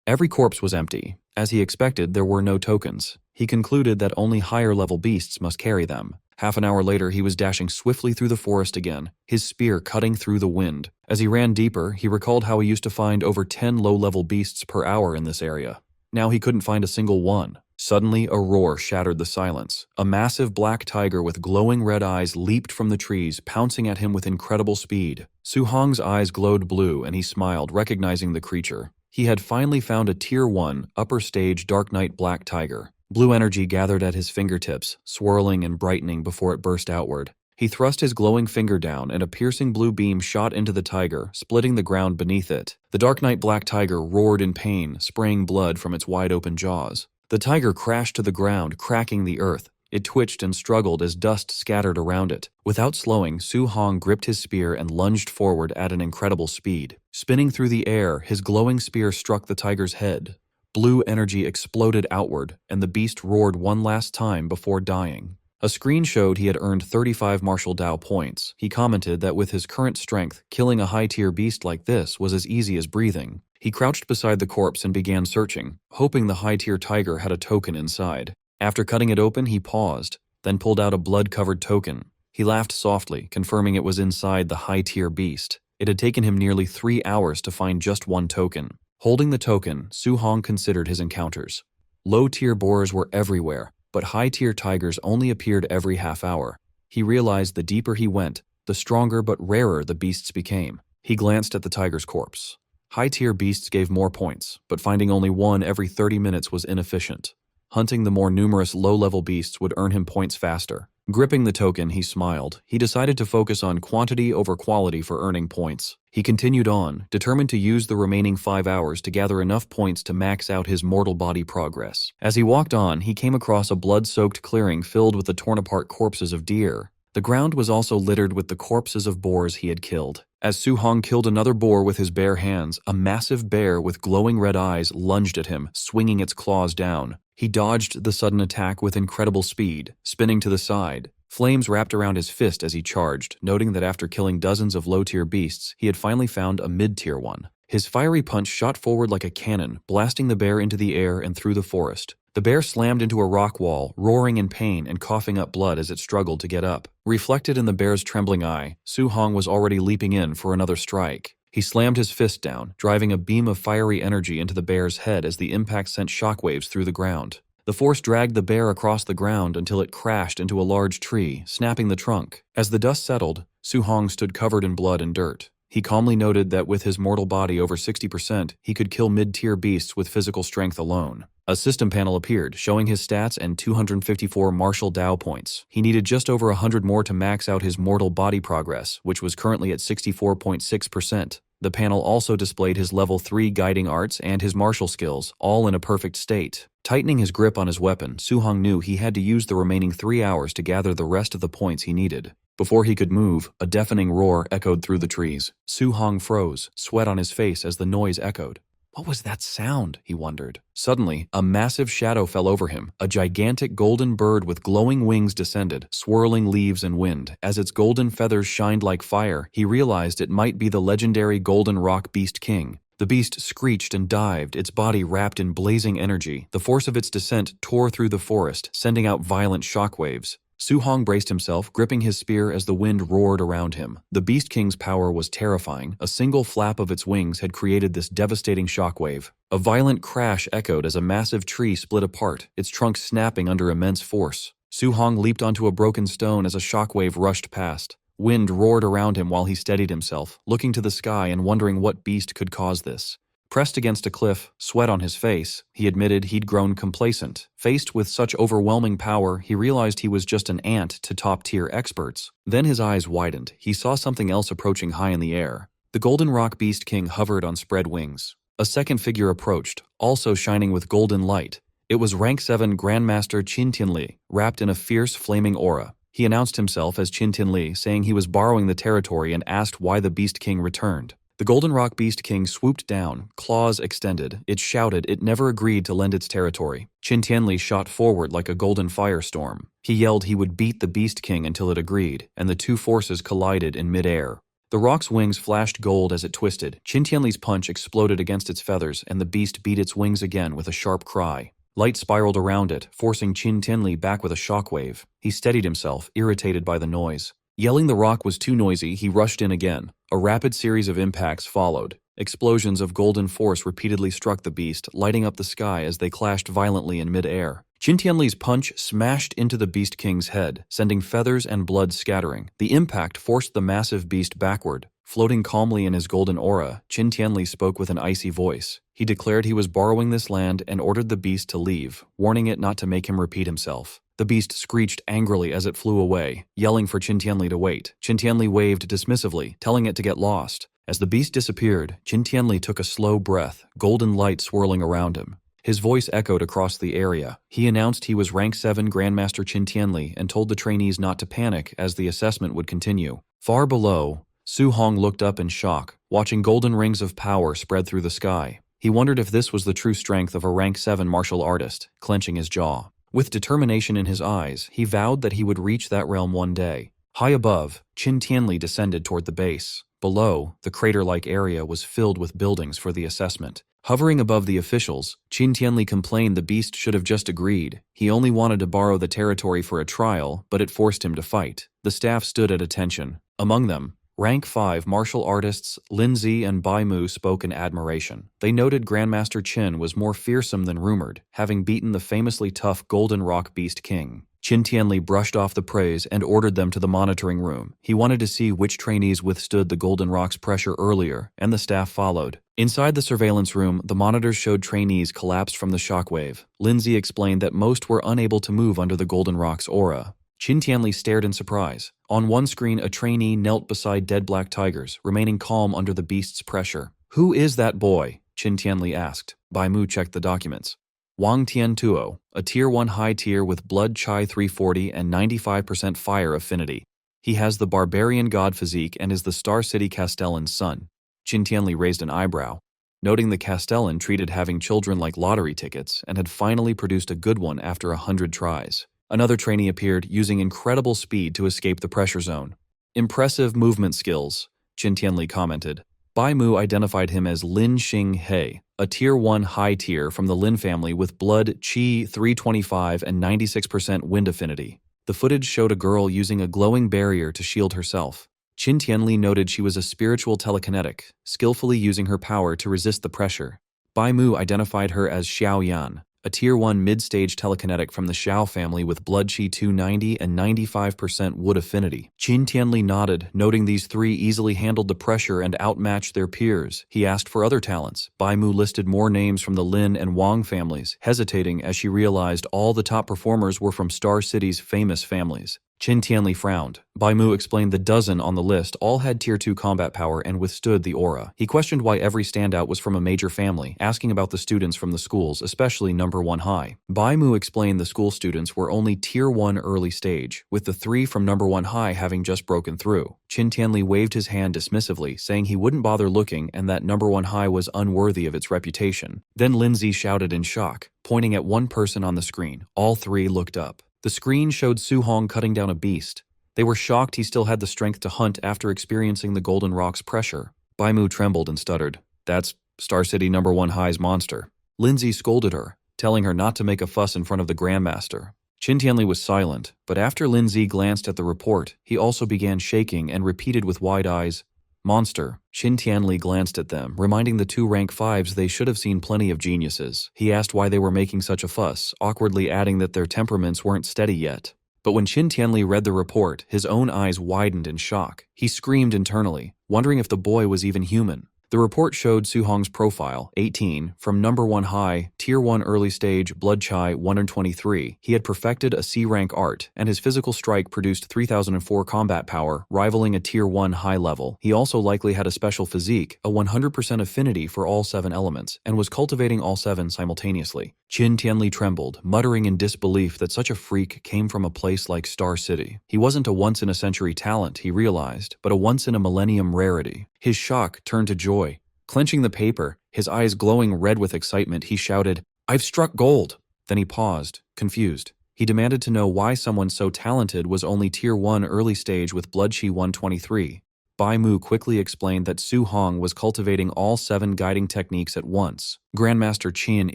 Every corpse was empty. As he expected, there were no tokens. He concluded that only higher-level beasts must carry them. Half an hour later, he was dashing swiftly through the forest again, his spear cutting through the wind. As he ran deeper, he recalled how he used to find over 10 low-level beasts per hour in this area. Now he couldn't find a single one. Suddenly, a roar shattered the silence. A massive black tiger with glowing red eyes leaped from the trees, pouncing at him with incredible speed. Su Hong's eyes glowed blue, and he smiled, recognizing the creature. He had finally found a Tier 1, upper stage Dark Knight black tiger. Blue energy gathered at his fingertips, swirling and brightening before it burst outward. He thrust his glowing finger down, and a piercing blue beam shot into the tiger, splitting the ground beneath it. The Dark Knight black tiger roared in pain, spraying blood from its wide-open jaws. The tiger crashed to the ground, cracking the earth. It twitched and struggled as dust scattered around it. Without slowing, Su Hong gripped his spear and lunged forward at an incredible speed. Spinning through the air, his glowing spear struck the tiger's head. Blue energy exploded outward, and the beast roared one last time before dying. A screen showed he had earned 35 martial Dao points. He commented that with his current strength, killing a high-tier beast like this was as easy as breathing. He crouched beside the corpse and began searching, hoping the high-tier tiger had a token inside. After cutting it open, he paused, then pulled out a blood-covered token. He laughed softly, confirming it was inside the high-tier beast. It had taken him nearly 3 hours to find just one token. Holding the token, Su Hong considered his encounters. Low-tier boars were everywhere, but high-tier tigers only appeared every half hour. He realized the deeper he went, the stronger but rarer the beasts became. He glanced at the tiger's corpse. High-tier beasts gave more points, but finding only one every 30 minutes was inefficient. Hunting the more numerous low-level beasts would earn him points faster. Gripping the token, he smiled. He decided to focus on quantity over quality for earning points. He continued on, determined to use the remaining 5 hours to gather enough points to max out his mortal body progress. As he walked on, he came across a blood-soaked clearing filled with the torn-apart corpses of deer. The ground was also littered with the corpses of boars he had killed. As Su Hong killed another boar with his bare hands, a massive bear with glowing red eyes lunged at him, swinging its claws down. He dodged the sudden attack with incredible speed, spinning to the side. Flames wrapped around his fist as he charged, noting that after killing dozens of low-tier beasts, he had finally found a mid-tier one. His fiery punch shot forward like a cannon, blasting the bear into the air and through the forest. The bear slammed into a rock wall, roaring in pain and coughing up blood as it struggled to get up. Reflected in the bear's trembling eye, Su Hong was already leaping in for another strike. He slammed his fist down, driving a beam of fiery energy into the bear's head as the impact sent shockwaves through the ground. The force dragged the bear across the ground until it crashed into a large tree, snapping the trunk. As the dust settled, Su Hong stood covered in blood and dirt. He calmly noted that with his mortal body over 60%, he could kill mid-tier beasts with physical strength alone. A system panel appeared, showing his stats and 254 martial Dao points. He needed just over 100 more to max out his mortal body progress, which was currently at 64.6%. The panel also displayed his level 3 guiding arts and his martial skills, all in a perfect state. Tightening his grip on his weapon, Su Hong knew he had to use the remaining 3 hours to gather the rest of the points he needed. Before he could move, a deafening roar echoed through the trees. Su Hong froze, sweat on his face as the noise echoed. What was that sound? He wondered. Suddenly, a massive shadow fell over him. A gigantic golden bird with glowing wings descended, swirling leaves and wind. As its golden feathers shined like fire, he realized it might be the legendary Golden Rock Beast King. The beast screeched and dived, its body wrapped in blazing energy. The force of its descent tore through the forest, sending out violent shockwaves. Su Hong braced himself, gripping his spear as the wind roared around him. The Beast King's power was terrifying. A single flap of its wings had created this devastating shockwave. A violent crash echoed as a massive tree split apart, its trunk snapping under immense force. Su Hong leaped onto a broken stone as a shockwave rushed past. Wind roared around him while he steadied himself, looking to the sky and wondering what beast could cause this. Pressed against a cliff, sweat on his face, he admitted he'd grown complacent. Faced with such overwhelming power, he realized he was just an ant to top-tier experts. Then his eyes widened. He saw something else approaching high in the air. The Golden Rock Beast King hovered on spread wings. A second figure approached, also shining with golden light. It was Rank 7 Grandmaster Qin Tianli, wrapped in a fierce, flaming aura. He announced himself as Qin Tianli, saying he was borrowing the territory and asked why the Beast King returned. The Golden Rock Beast King swooped down, claws extended. It shouted it never agreed to lend its territory. Qin Tianli shot forward like a golden firestorm. He yelled he would beat the Beast King until it agreed, and the two forces collided in midair. The rock's wings flashed gold as it twisted. Qin Tianli's punch exploded against its feathers, and the beast beat its wings again with a sharp cry. Light spiraled around it, forcing Qin Tianli back with a shockwave. He steadied himself, irritated by the noise. Yelling the rock was too noisy, he rushed in again. A rapid series of impacts followed. Explosions of golden force repeatedly struck the beast, lighting up the sky as they clashed violently in mid-air. Qin Tianli's punch smashed into the Beast King's head, sending feathers and blood scattering. The impact forced the massive beast backward. Floating calmly in his golden aura, Qin Tianli spoke with an icy voice. He declared he was borrowing this land and ordered the beast to leave, warning it not to make him repeat himself. The beast screeched angrily as it flew away, yelling for Qin Tianli to wait. Qin Tianli waved dismissively, telling it to get lost. As the beast disappeared, Qin Tianli took a slow breath, golden light swirling around him. His voice echoed across the area. He announced he was Rank 7 Grandmaster Qin Tianli and told the trainees not to panic as the assessment would continue. Far below, Su Hong looked up in shock, watching golden rings of power spread through the sky. He wondered if this was the true strength of a Rank 7 martial artist, clenching his jaw. With determination in his eyes, he vowed that he would reach that realm one day. High above, Qin Tianli descended toward the base. Below, the crater-like area was filled with buildings for the assessment. Hovering above the officials, Qin Tianli complained the beast should have just agreed. He only wanted to borrow the territory for a trial, but it forced him to fight. The staff stood at attention. Among them, Rank 5 martial artists Lin Zi and Bai Mu spoke in admiration. They noted Grandmaster Qin was more fearsome than rumored, having beaten the famously tough Golden Rock Beast King. Qin Tianli brushed off the praise and ordered them to the monitoring room. He wanted to see which trainees withstood the Golden Rock's pressure earlier, and the staff followed. Inside the surveillance room, the monitors showed trainees collapsed from the shockwave. Lin Zi explained that most were unable to move under the Golden Rock's aura. Qin Tianli stared in surprise. On one screen, a trainee knelt beside dead black tigers, remaining calm under the beast's pressure. "Who is that boy?" Qin Tianli asked. Bai Mu checked the documents. Wang Tiantuo, a Tier 1 high tier with Blood Chai 340 and 95% fire affinity. He has the barbarian god physique and is the Star City Castellan's son. Qin Tianli raised an eyebrow, noting the Castellan treated having children like lottery tickets and had finally produced a good one after 100 tries. Another trainee appeared, using incredible speed to escape the pressure zone. "Impressive movement skills," Qin Tianli commented. Bai Mu identified him as Lin Xing He, a Tier 1 high tier from the Lin family with Blood Qi 325 and 96% wind affinity. The footage showed a girl using a glowing barrier to shield herself. Qin Tianli noted she was a spiritual telekinetic, skillfully using her power to resist the pressure. Bai Mu identified her as Xiao Yan, a Tier 1 mid-stage telekinetic from the Xiao family with Blood Qi 290 and 95% wood affinity. Qin Tianli nodded, noting these three easily handled the pressure and outmatched their peers. He asked for other talents. Bai Mu listed more names from the Lin and Wang families, hesitating as she realized all the top performers were from Star City's famous families. Qin Tianli frowned. Bai Mu explained the dozen on the list all had Tier 2 combat power and withstood the aura. He questioned why every standout was from a major family, asking about the students from the schools, especially number 1 high. Bai Mu explained the school students were only Tier 1 early stage, with the 3 from number 1 high having just broken through. Qin Tianli waved his hand dismissively, saying he wouldn't bother looking and that number 1 high was unworthy of its reputation. Then Lin Zi shouted in shock, pointing at one person on the screen. All three looked up. The screen showed Su Hong cutting down a beast. They were shocked he still had the strength to hunt after experiencing the Golden Rock's pressure. Bai Mu trembled and stuttered. "That's Star City number 1 high's monster." Lin Zi scolded her, telling her not to make a fuss in front of the Grandmaster. Qin Tianli was silent, but after Lin Zi glanced at the report, he also began shaking and repeated with wide eyes, "Monster." Qin Tianli glanced at them, reminding the two rank 5s they should have seen plenty of geniuses. He asked why they were making such a fuss, awkwardly adding that their temperaments weren't steady yet. But when Qin Tianli read the report, his own eyes widened in shock. He screamed internally, wondering if the boy was even human. The report showed Su Hong's profile, 18, from number 1 high, Tier 1 early stage, Blood Chai 123. He had perfected a C-rank art, and his physical strike produced 3004 combat power, rivaling a Tier 1 high level. He also likely had a special physique, a 100% affinity for all 7 elements, and was cultivating all 7 simultaneously. Qin Tianli trembled, muttering in disbelief that such a freak came from a place like Star City. He wasn't a once-in-a-century talent, he realized, but a once-in-a-millennium rarity. His shock turned to joy. Clenching the paper, his eyes glowing red with excitement, he shouted, "I've struck gold!" Then he paused, confused. He demanded to know why someone so talented was only Tier 1 early stage with Blood Qi 123. Bai Mu quickly explained that Su Hong was cultivating all 7 guiding techniques at once. Grandmaster Qin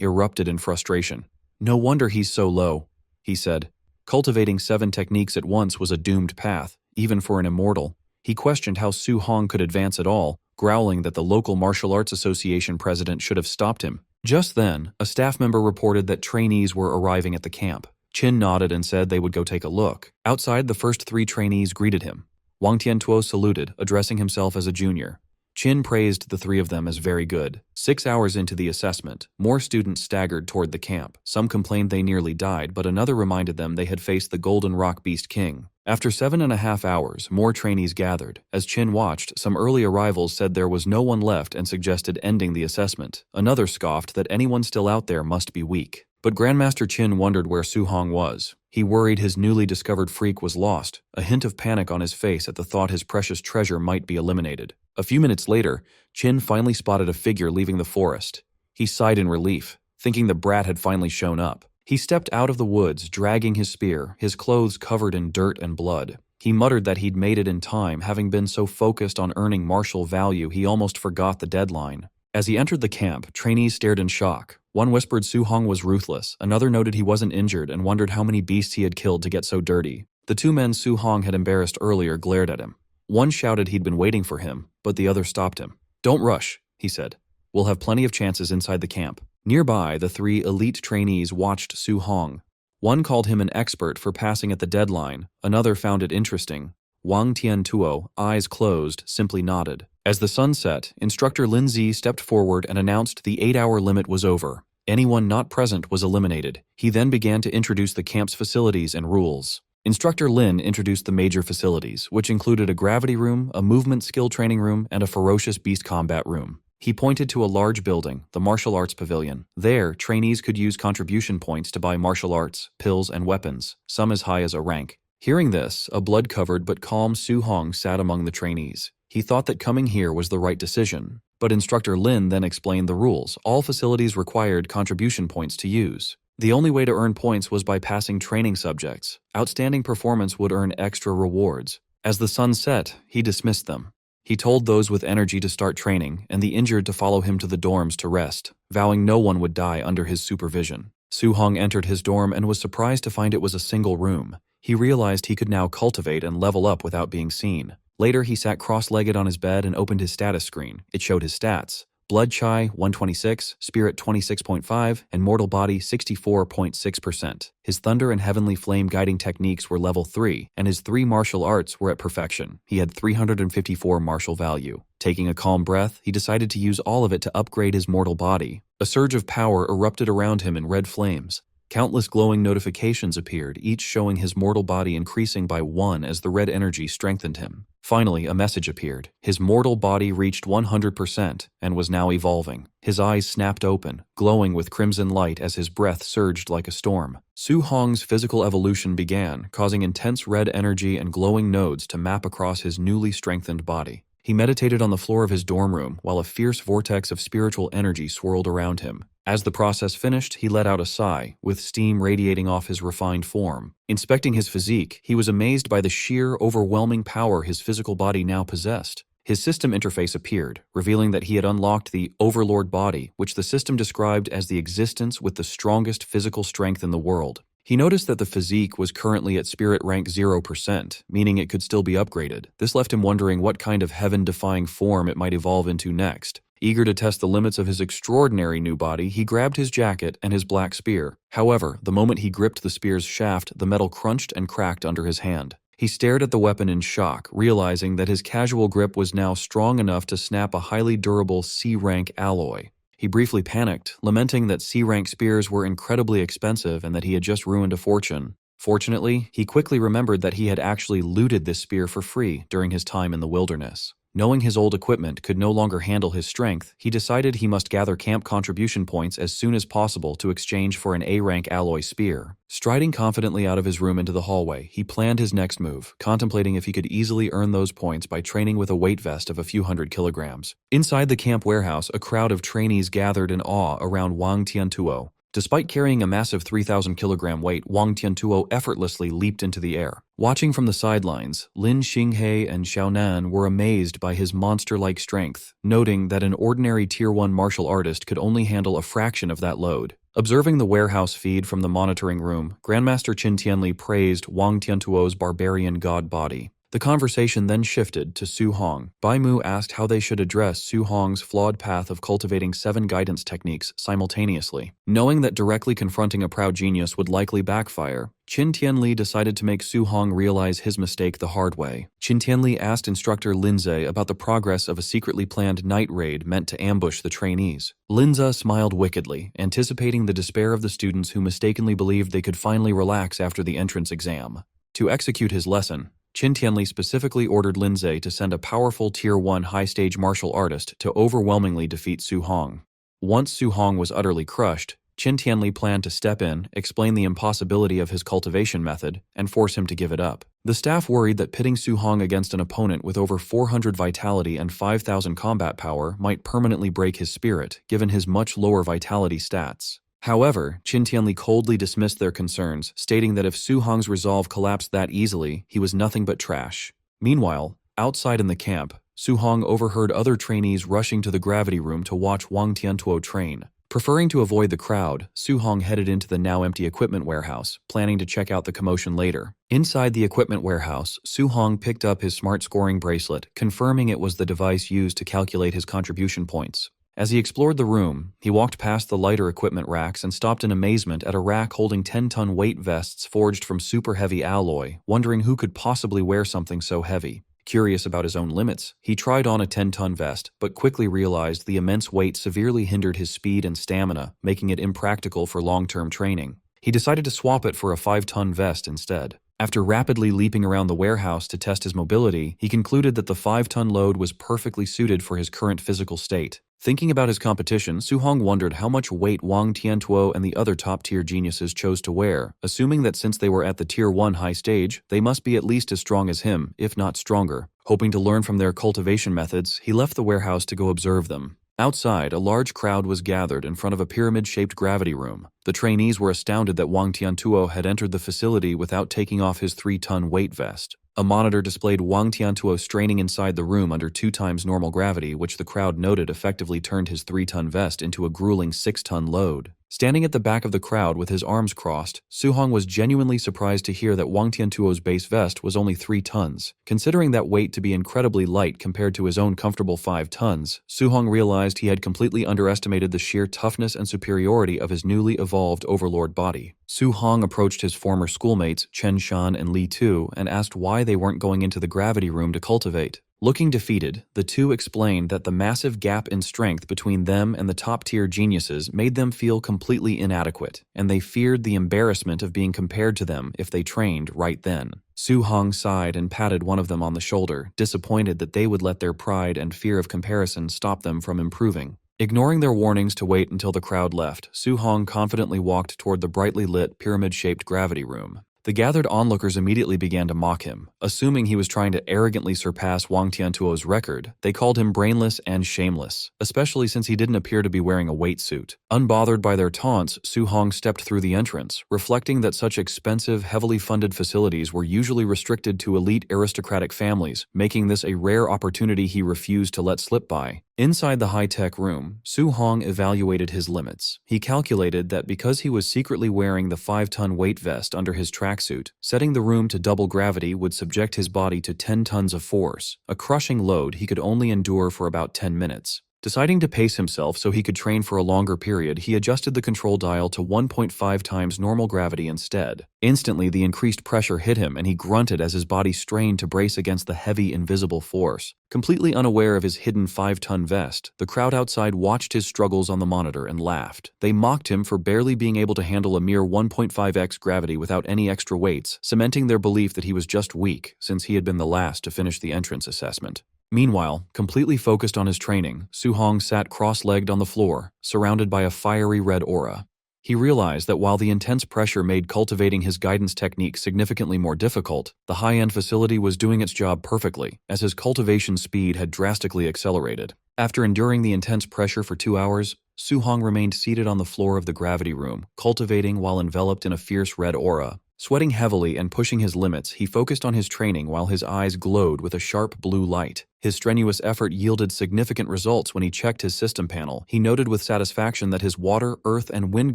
erupted in frustration. "No wonder he's so low," he said. Cultivating 7 techniques at once was a doomed path, even for an immortal. He questioned how Su Hong could advance at all, growling that the local martial arts association president should have stopped him. Just then, a staff member reported that trainees were arriving at the camp. Qin nodded and said they would go take a look. Outside, the first 3 trainees greeted him. Wang Tiantuo saluted, addressing himself as a junior. Qin praised the 3 of them as very good. 6 hours into the assessment, more students staggered toward the camp. Some complained they nearly died, but another reminded them they had faced the Golden Rock Beast King. After 7.5 hours, more trainees gathered. As Qin watched, some early arrivals said there was no one left and suggested ending the assessment. Another scoffed that anyone still out there must be weak. But Grandmaster Qin wondered where Su Hong was. He worried his newly discovered freak was lost, a hint of panic on his face at the thought his precious treasure might be eliminated. A few minutes later, Qin finally spotted a figure leaving the forest. He sighed in relief, thinking the brat had finally shown up. He stepped out of the woods, dragging his spear, his clothes covered in dirt and blood. He muttered that he'd made it in time, having been so focused on earning martial value he almost forgot the deadline. As he entered the camp, trainees stared in shock. One whispered Su Hong was ruthless, another noted he wasn't injured and wondered how many beasts he had killed to get so dirty. The two men Su Hong had embarrassed earlier glared at him. One shouted he'd been waiting for him, but the other stopped him. "Don't rush," he said. "We'll have plenty of chances inside the camp." Nearby, the three elite trainees watched Su Hong. One called him an expert for passing at the deadline, another found it interesting. Wang Tiantuo, eyes closed, simply nodded. As the sun set, Instructor Lin Zi stepped forward and announced the 8-hour limit was over. Anyone not present was eliminated. He then began to introduce the camp's facilities and rules. Instructor Lin introduced the major facilities, which included a gravity room, a movement skill training room, and a ferocious beast combat room. He pointed to a large building, the Martial Arts Pavilion. There, trainees could use contribution points to buy martial arts, pills, and weapons, some as high as a rank. Hearing this, a blood-covered but calm Su Hong sat among the trainees. He thought that coming here was the right decision. But Instructor Lin then explained the rules. All facilities required contribution points to use. The only way to earn points was by passing training subjects. Outstanding performance would earn extra rewards. As the sun set, he dismissed them. He told those with energy to start training, and the injured to follow him to the dorms to rest, vowing no one would die under his supervision. Su Hong entered his dorm and was surprised to find it was a single room. He realized he could now cultivate and level up without being seen. Later, he sat cross-legged on his bed and opened his status screen. It showed his stats. Blood Chi 126, Spirit 26.5, and Mortal Body 64.6%. His Thunder and Heavenly Flame guiding techniques were level 3, and his 3 martial arts were at perfection. He had 354 martial value. Taking a calm breath, he decided to use all of it to upgrade his mortal body. A surge of power erupted around him in red flames. Countless glowing notifications appeared, each showing his mortal body increasing by 1 as the red energy strengthened him. Finally, a message appeared. His mortal body reached 100% and was now evolving. His eyes snapped open, glowing with crimson light as his breath surged like a storm. Su Hong's physical evolution began, causing intense red energy and glowing nodes to map across his newly strengthened body. He meditated on the floor of his dorm room while a fierce vortex of spiritual energy swirled around him. As the process finished, he let out a sigh, with steam radiating off his refined form. Inspecting his physique, he was amazed by the sheer, overwhelming power his physical body now possessed. His system interface appeared, revealing that he had unlocked the Overlord body, which the system described as the existence with the strongest physical strength in the world. He noticed that the physique was currently at spirit rank 0%, meaning it could still be upgraded. This left him wondering what kind of heaven-defying form it might evolve into next. Eager to test the limits of his extraordinary new body, he grabbed his jacket and his black spear. However, the moment he gripped the spear's shaft, the metal crunched and cracked under his hand. He stared at the weapon in shock, realizing that his casual grip was now strong enough to snap a highly durable C-rank alloy. He briefly panicked, lamenting that C-rank spears were incredibly expensive and that he had just ruined a fortune. Fortunately, he quickly remembered that he had actually looted this spear for free during his time in the wilderness. Knowing his old equipment could no longer handle his strength, he decided he must gather camp contribution points as soon as possible to exchange for an A-rank alloy spear. Striding confidently out of his room into the hallway, he planned his next move, contemplating if he could easily earn those points by training with a weight vest of a few hundred kilograms. Inside the camp warehouse, a crowd of trainees gathered in awe around Wang Tiantuo. Despite carrying a massive 3,000-kilogram weight, Wang Tiantuo effortlessly leaped into the air. Watching from the sidelines, Lin Xinghe and Xiaonan were amazed by his monster-like strength, noting that an ordinary Tier 1 martial artist could only handle a fraction of that load. Observing the warehouse feed from the monitoring room, Grandmaster Qin Tianli praised Wang Tiantuo's barbarian god body. The conversation then shifted to Su Hong. Bai Mu asked how they should address Su Hong's flawed path of cultivating 7 guidance techniques simultaneously. Knowing that directly confronting a proud genius would likely backfire, Qin Tianli decided to make Su Hong realize his mistake the hard way. Qin Tianli asked instructor Linze about the progress of a secretly planned night raid meant to ambush the trainees. Linze smiled wickedly, anticipating the despair of the students who mistakenly believed they could finally relax after the entrance exam. To execute his lesson, Qin Tianli specifically ordered Linze to send a powerful Tier 1 high-stage martial artist to overwhelmingly defeat Su Hong. Once Su Hong was utterly crushed, Qin Tianli planned to step in, explain the impossibility of his cultivation method, and force him to give it up. The staff worried that pitting Su Hong against an opponent with over 400 vitality and 5,000 combat power might permanently break his spirit, given his much lower vitality stats. However, Qin Tianli coldly dismissed their concerns, stating that if Su Hong's resolve collapsed that easily, he was nothing but trash. Meanwhile, outside in the camp, Su Hong overheard other trainees rushing to the gravity room to watch Wang Tiantuo train. Preferring to avoid the crowd, Su Hong headed into the now-empty equipment warehouse, planning to check out the commotion later. Inside the equipment warehouse, Su Hong picked up his smart scoring bracelet, confirming it was the device used to calculate his contribution points. As he explored the room, he walked past the lighter equipment racks and stopped in amazement at a rack holding 10-ton weight vests forged from super-heavy alloy, wondering who could possibly wear something so heavy. Curious about his own limits, he tried on a 10-ton vest, but quickly realized the immense weight severely hindered his speed and stamina, making it impractical for long-term training. He decided to swap it for a 5-ton vest instead. After rapidly leaping around the warehouse to test his mobility, he concluded that the 5-ton load was perfectly suited for his current physical state. Thinking about his competition, Su Hong wondered how much weight Wang Tiantuo and the other top-tier geniuses chose to wear, assuming that since they were at the Tier 1 high stage, they must be at least as strong as him, if not stronger. Hoping to learn from their cultivation methods, he left the warehouse to go observe them. Outside, a large crowd was gathered in front of a pyramid-shaped gravity room. The trainees were astounded that Wang Tiantuo had entered the facility without taking off his 3-ton weight vest. A monitor displayed Wang Tiantuo straining inside the room under 2 times normal gravity, which the crowd noted effectively turned his 3-ton vest into a grueling 6-ton load. Standing at the back of the crowd with his arms crossed, Su Hong was genuinely surprised to hear that Wang Tiantuo's base vest was only 3 tons. Considering that weight to be incredibly light compared to his own comfortable 5 tons, Su Hong realized he had completely underestimated the sheer toughness and superiority of his newly evolved overlord body. Su Hong approached his former schoolmates, Chen Shan and Li Tu, and asked why they weren't going into the gravity room to cultivate. Looking defeated, the two explained that the massive gap in strength between them and the top-tier geniuses made them feel completely inadequate, and they feared the embarrassment of being compared to them if they trained right then. Su Hong sighed and patted one of them on the shoulder, disappointed that they would let their pride and fear of comparison stop them from improving. Ignoring their warnings to wait until the crowd left, Su Hong confidently walked toward the brightly lit, pyramid-shaped gravity room. The gathered onlookers immediately began to mock him. Assuming he was trying to arrogantly surpass Wang Tiantuo's record, they called him brainless and shameless, especially since he didn't appear to be wearing a weight suit. Unbothered by their taunts, Su Hong stepped through the entrance, reflecting that such expensive, heavily funded facilities were usually restricted to elite aristocratic families, making this a rare opportunity he refused to let slip by. Inside the high-tech room, Su Hong evaluated his limits. He calculated that because he was secretly wearing the 5-ton weight vest under his tracksuit, setting the room to double gravity would subject his body to 10 tons of force, a crushing load he could only endure for about 10 minutes. Deciding to pace himself so he could train for a longer period, he adjusted the control dial to 1.5 times normal gravity instead. Instantly, the increased pressure hit him and he grunted as his body strained to brace against the heavy, invisible force. Completely unaware of his hidden 5-ton vest, the crowd outside watched his struggles on the monitor and laughed. They mocked him for barely being able to handle a mere 1.5x gravity without any extra weights, cementing their belief that he was just weak, since he had been the last to finish the entrance assessment. Meanwhile, completely focused on his training, Su Hong sat cross-legged on the floor, surrounded by a fiery red aura. He realized that while the intense pressure made cultivating his guidance technique significantly more difficult, the high-end facility was doing its job perfectly, as his cultivation speed had drastically accelerated. After enduring the intense pressure for 2 hours, Su Hong remained seated on the floor of the gravity room, cultivating while enveloped in a fierce red aura. Sweating heavily and pushing his limits, he focused on his training while his eyes glowed with a sharp blue light. His strenuous effort yielded significant results when he checked his system panel. He noted with satisfaction that his water, earth, and wind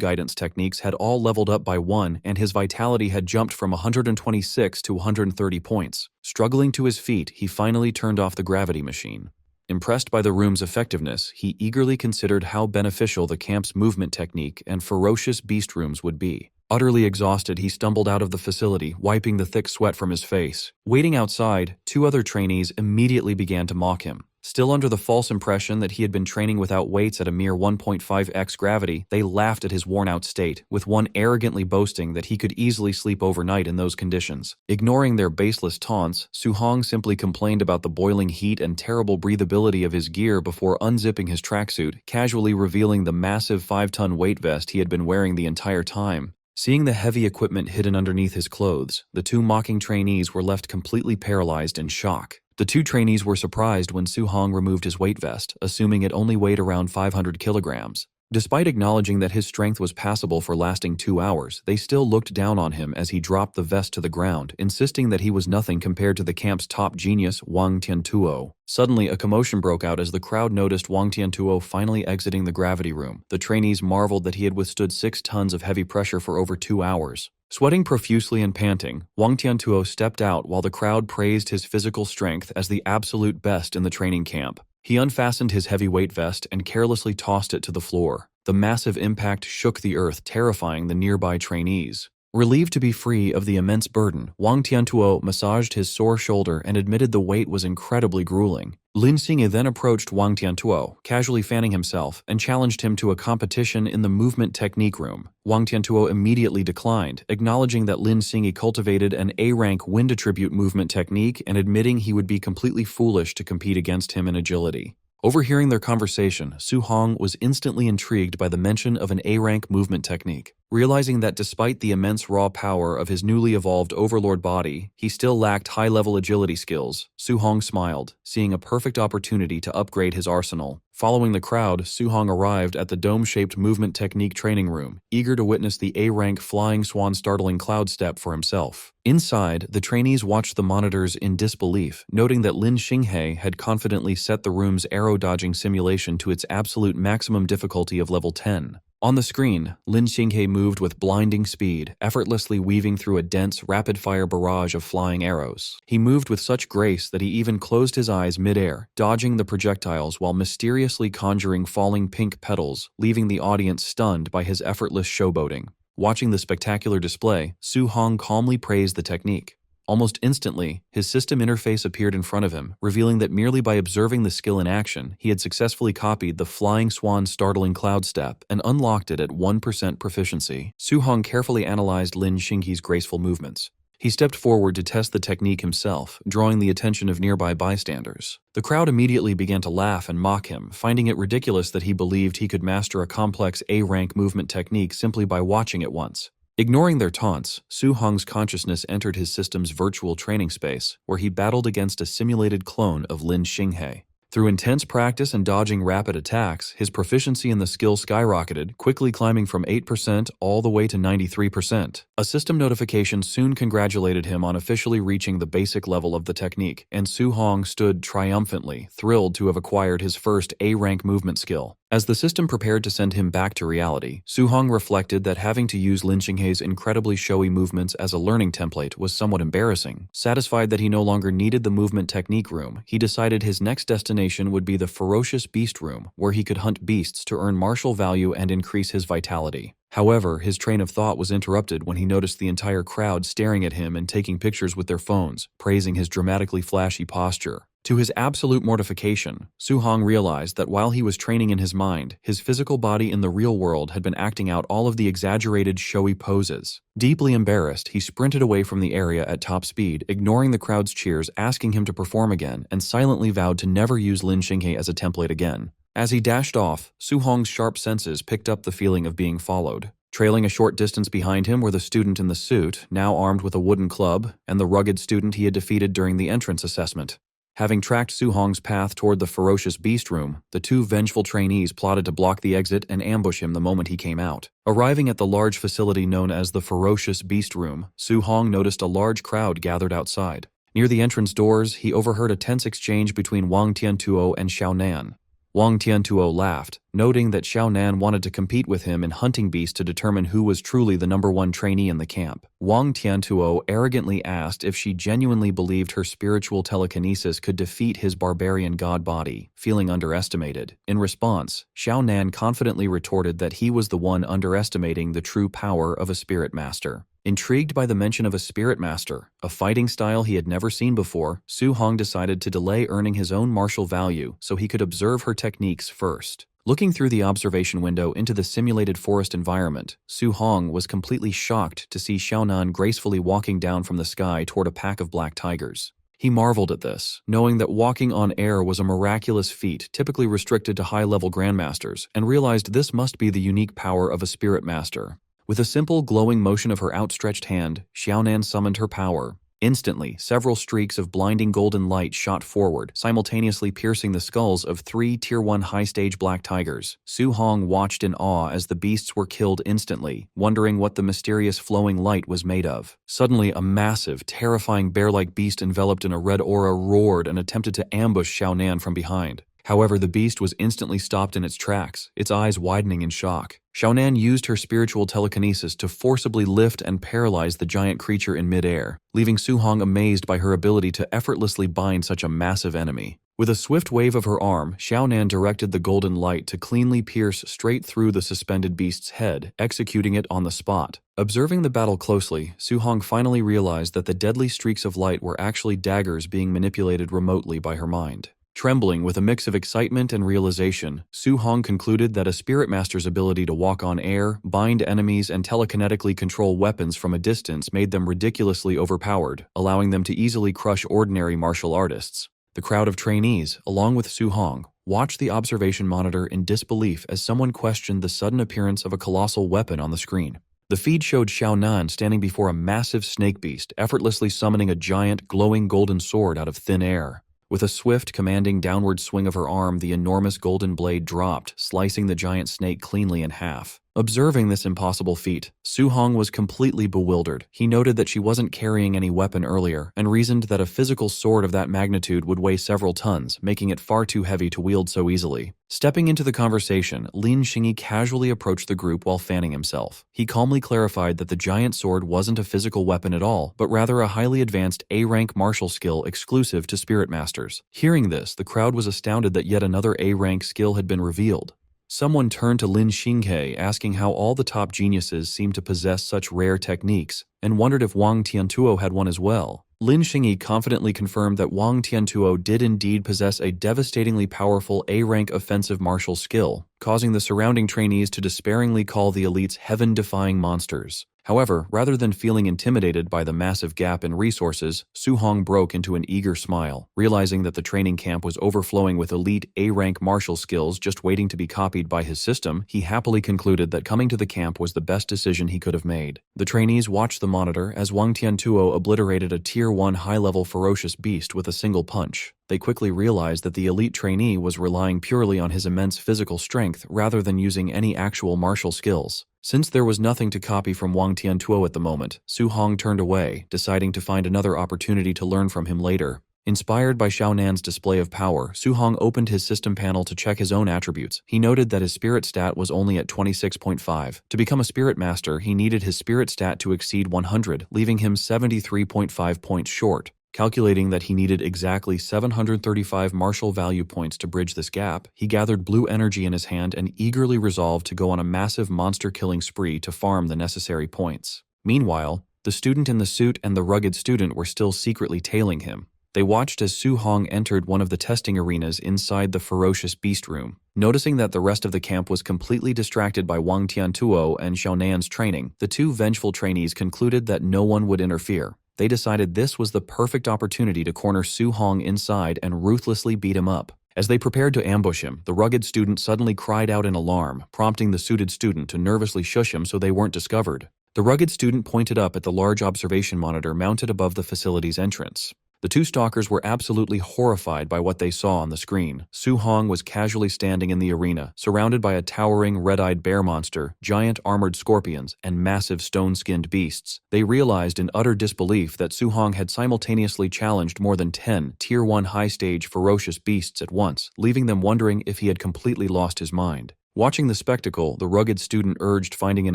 guidance techniques had all leveled up by 1, and his vitality had jumped from 126 to 130 points. Struggling to his feet, he finally turned off the gravity machine. Impressed by the room's effectiveness, he eagerly considered how beneficial the camp's movement technique and ferocious beast rooms would be. Utterly exhausted, he stumbled out of the facility, wiping the thick sweat from his face. Waiting outside, 2 other trainees immediately began to mock him. Still under the false impression that he had been training without weights at a mere 1.5x gravity, they laughed at his worn-out state, with one arrogantly boasting that he could easily sleep overnight in those conditions. Ignoring their baseless taunts, Su Hong simply complained about the boiling heat and terrible breathability of his gear before unzipping his tracksuit, casually revealing the massive 5-ton weight vest he had been wearing the entire time. Seeing the heavy equipment hidden underneath his clothes, the 2 mocking trainees were left completely paralyzed in shock. The 2 trainees were surprised when Su Hong removed his weight vest, assuming it only weighed around 500 kilograms. Despite acknowledging that his strength was passable for lasting 2 hours, they still looked down on him as he dropped the vest to the ground, insisting that he was nothing compared to the camp's top genius, Wang Tiantuo. Suddenly, a commotion broke out as the crowd noticed Wang Tiantuo finally exiting the gravity room. The trainees marveled that he had withstood 6 tons of heavy pressure for over 2 hours. Sweating profusely and panting, Wang Tiantuo stepped out while the crowd praised his physical strength as the absolute best in the training camp. He unfastened his heavy weight vest and carelessly tossed it to the floor. The massive impact shook the earth, terrifying the nearby trainees. Relieved to be free of the immense burden, Wang Tiantuo massaged his sore shoulder and admitted the weight was incredibly grueling. Lin Xinghe then approached Wang Tiantuo, casually fanning himself, and challenged him to a competition in the movement technique room. Wang Tiantuo immediately declined, acknowledging that Lin Xinghe cultivated an A-rank wind attribute movement technique and admitting he would be completely foolish to compete against him in agility. Overhearing their conversation, Su Hong was instantly intrigued by the mention of an A-rank movement technique. Realizing that despite the immense raw power of his newly evolved overlord body, he still lacked high-level agility skills, Su Hong smiled, seeing a perfect opportunity to upgrade his arsenal. Following the crowd, Su Hong arrived at the dome-shaped movement technique training room, eager to witness the A-rank flying swan startling cloud step for himself. Inside, the trainees watched the monitors in disbelief, noting that Lin Xinghe had confidently set the room's arrow-dodging simulation to its absolute maximum difficulty of level 10. On the screen, Lin Xinghe moved with blinding speed, effortlessly weaving through a dense, rapid-fire barrage of flying arrows. He moved with such grace that he even closed his eyes mid-air, dodging the projectiles while mysteriously conjuring falling pink petals, leaving the audience stunned by his effortless showboating. Watching the spectacular display, Su Hong calmly praised the technique. Almost instantly, his system interface appeared in front of him, revealing that merely by observing the skill in action, he had successfully copied the flying swan startling cloud step and unlocked it at 1% proficiency. Su Hong carefully analyzed Lin Xinghe's graceful movements. He stepped forward to test the technique himself, drawing the attention of nearby bystanders. The crowd immediately began to laugh and mock him, finding it ridiculous that he believed he could master a complex A-rank movement technique simply by watching it once. Ignoring their taunts, Su Hong's consciousness entered his system's virtual training space, where he battled against a simulated clone of Lin Xinghe. Through intense practice and dodging rapid attacks, his proficiency in the skill skyrocketed, quickly climbing from 8% all the way to 93%. A system notification soon congratulated him on officially reaching the basic level of the technique, and Su Hong stood triumphantly, thrilled to have acquired his first A-rank movement skill. As the system prepared to send him back to reality, Su Hong reflected that having to use Lin Xinghe's incredibly showy movements as a learning template was somewhat embarrassing. Satisfied that he no longer needed the movement technique room, he decided his next destination would be the ferocious beast room, where he could hunt beasts to earn martial value and increase his vitality. However, his train of thought was interrupted when he noticed the entire crowd staring at him and taking pictures with their phones, praising his dramatically flashy posture. To his absolute mortification, Su Hong realized that while he was training in his mind, his physical body in the real world had been acting out all of the exaggerated, showy poses. Deeply embarrassed, he sprinted away from the area at top speed, ignoring the crowd's cheers asking him to perform again, and silently vowed to never use Lin Xinghe as a template again. As he dashed off, Su Hong's sharp senses picked up the feeling of being followed. Trailing a short distance behind him were the student in the suit, now armed with a wooden club, and the rugged student he had defeated during the entrance assessment. Having tracked Su Hong's path toward the ferocious beast room, the two vengeful trainees plotted to block the exit and ambush him the moment he came out. Arriving at the large facility known as the ferocious beast room, Su Hong noticed a large crowd gathered outside. Near the entrance doors, he overheard a tense exchange between Wang Tiantuo and Xiao Nan. Wang Tiantuo laughed, noting that Xiao Nan wanted to compete with him in hunting beasts to determine who was truly the #1 trainee in the camp. Wang Tiantuo arrogantly asked if she genuinely believed her spiritual telekinesis could defeat his barbarian god body, feeling underestimated. In response, Xiao Nan confidently retorted that he was the one underestimating the true power of a spirit master. Intrigued by the mention of a spirit master, a fighting style he had never seen before, Su Hong decided to delay earning his own martial value so he could observe her techniques first. Looking through the observation window into the simulated forest environment, Su Hong was completely shocked to see Xiaonan gracefully walking down from the sky toward a pack of black tigers. He marveled at this, knowing that walking on air was a miraculous feat typically restricted to high-level grandmasters, and realized this must be the unique power of a spirit master. With a simple, glowing motion of her outstretched hand, Xiaonan summoned her power. Instantly, several streaks of blinding golden light shot forward, simultaneously piercing the skulls of 3 Tier 1 high-stage black tigers. Su Hong watched in awe as the beasts were killed instantly, wondering what the mysterious flowing light was made of. Suddenly, a massive, terrifying bear-like beast enveloped in a red aura roared and attempted to ambush Xiaonan from behind. However, the beast was instantly stopped in its tracks, its eyes widening in shock. Xiaonan used her spiritual telekinesis to forcibly lift and paralyze the giant creature in midair, leaving Su Hong amazed by her ability to effortlessly bind such a massive enemy. With a swift wave of her arm, Xiaonan directed the golden light to cleanly pierce straight through the suspended beast's head, executing it on the spot. Observing the battle closely, Su Hong finally realized that the deadly streaks of light were actually daggers being manipulated remotely by her mind. Trembling with a mix of excitement and realization, Su Hong concluded that a spirit master's ability to walk on air, bind enemies, and telekinetically control weapons from a distance made them ridiculously overpowered, allowing them to easily crush ordinary martial artists. The crowd of trainees, along with Su Hong, watched the observation monitor in disbelief as someone questioned the sudden appearance of a colossal weapon on the screen. The feed showed Xiaonan standing before a massive snake beast, effortlessly summoning a giant, glowing golden sword out of thin air. With a swift, commanding downward swing of her arm, the enormous golden blade dropped, slicing the giant snake cleanly in half. Observing this impossible feat, Su Hong was completely bewildered. He noted that she wasn't carrying any weapon earlier, and reasoned that a physical sword of that magnitude would weigh several tons, making it far too heavy to wield so easily. Stepping into the conversation, Lin Xingyi casually approached the group while fanning himself. He calmly clarified that the giant sword wasn't a physical weapon at all, but rather a highly advanced A-rank martial skill exclusive to spirit masters. Hearing this, the crowd was astounded that yet another A-rank skill had been revealed. Someone turned to Lin Xinghe asking how all the top geniuses seemed to possess such rare techniques, and wondered if Wang Tiantuo had one as well. Lin Xingyi confidently confirmed that Wang Tiantuo did indeed possess a devastatingly powerful A-rank offensive martial skill, causing the surrounding trainees to despairingly call the elites heaven-defying monsters. However, rather than feeling intimidated by the massive gap in resources, Su Hong broke into an eager smile. Realizing that the training camp was overflowing with elite A-rank martial skills just waiting to be copied by his system, he happily concluded that coming to the camp was the best decision he could have made. The trainees watched the monitor as Wang Tiantuo obliterated a Tier 1 high-level ferocious beast with a single punch. They quickly realized that the elite trainee was relying purely on his immense physical strength rather than using any actual martial skills. Since there was nothing to copy from Wang Tiantuo at the moment, Su Hong turned away, deciding to find another opportunity to learn from him later. Inspired by Xiaonan's display of power, Su Hong opened his system panel to check his own attributes. He noted that his spirit stat was only at 26.5. To become a spirit master, he needed his spirit stat to exceed 100, leaving him 73.5 points short. Calculating that he needed exactly 735 martial value points to bridge this gap, he gathered blue energy in his hand and eagerly resolved to go on a massive monster-killing spree to farm the necessary points. Meanwhile, the student in the suit and the rugged student were still secretly tailing him. They watched as Su Hong entered one of the testing arenas inside the ferocious beast room. Noticing that the rest of the camp was completely distracted by Wang Tiantuo and Xiaonan's training, the two vengeful trainees concluded that no one would interfere. They decided this was the perfect opportunity to corner Su Hong inside and ruthlessly beat him up. As they prepared to ambush him, the rugged student suddenly cried out in alarm, prompting the suited student to nervously shush him so they weren't discovered. The rugged student pointed up at the large observation monitor mounted above the facility's entrance. The two stalkers were absolutely horrified by what they saw on the screen. Su Hong was casually standing in the arena, surrounded by a towering red-eyed bear monster, giant armored scorpions, and massive stone-skinned beasts. They realized in utter disbelief that Su Hong had simultaneously challenged more than 10 Tier 1 high-stage ferocious beasts at once, leaving them wondering if he had completely lost his mind. Watching the spectacle, the rugged student urged finding an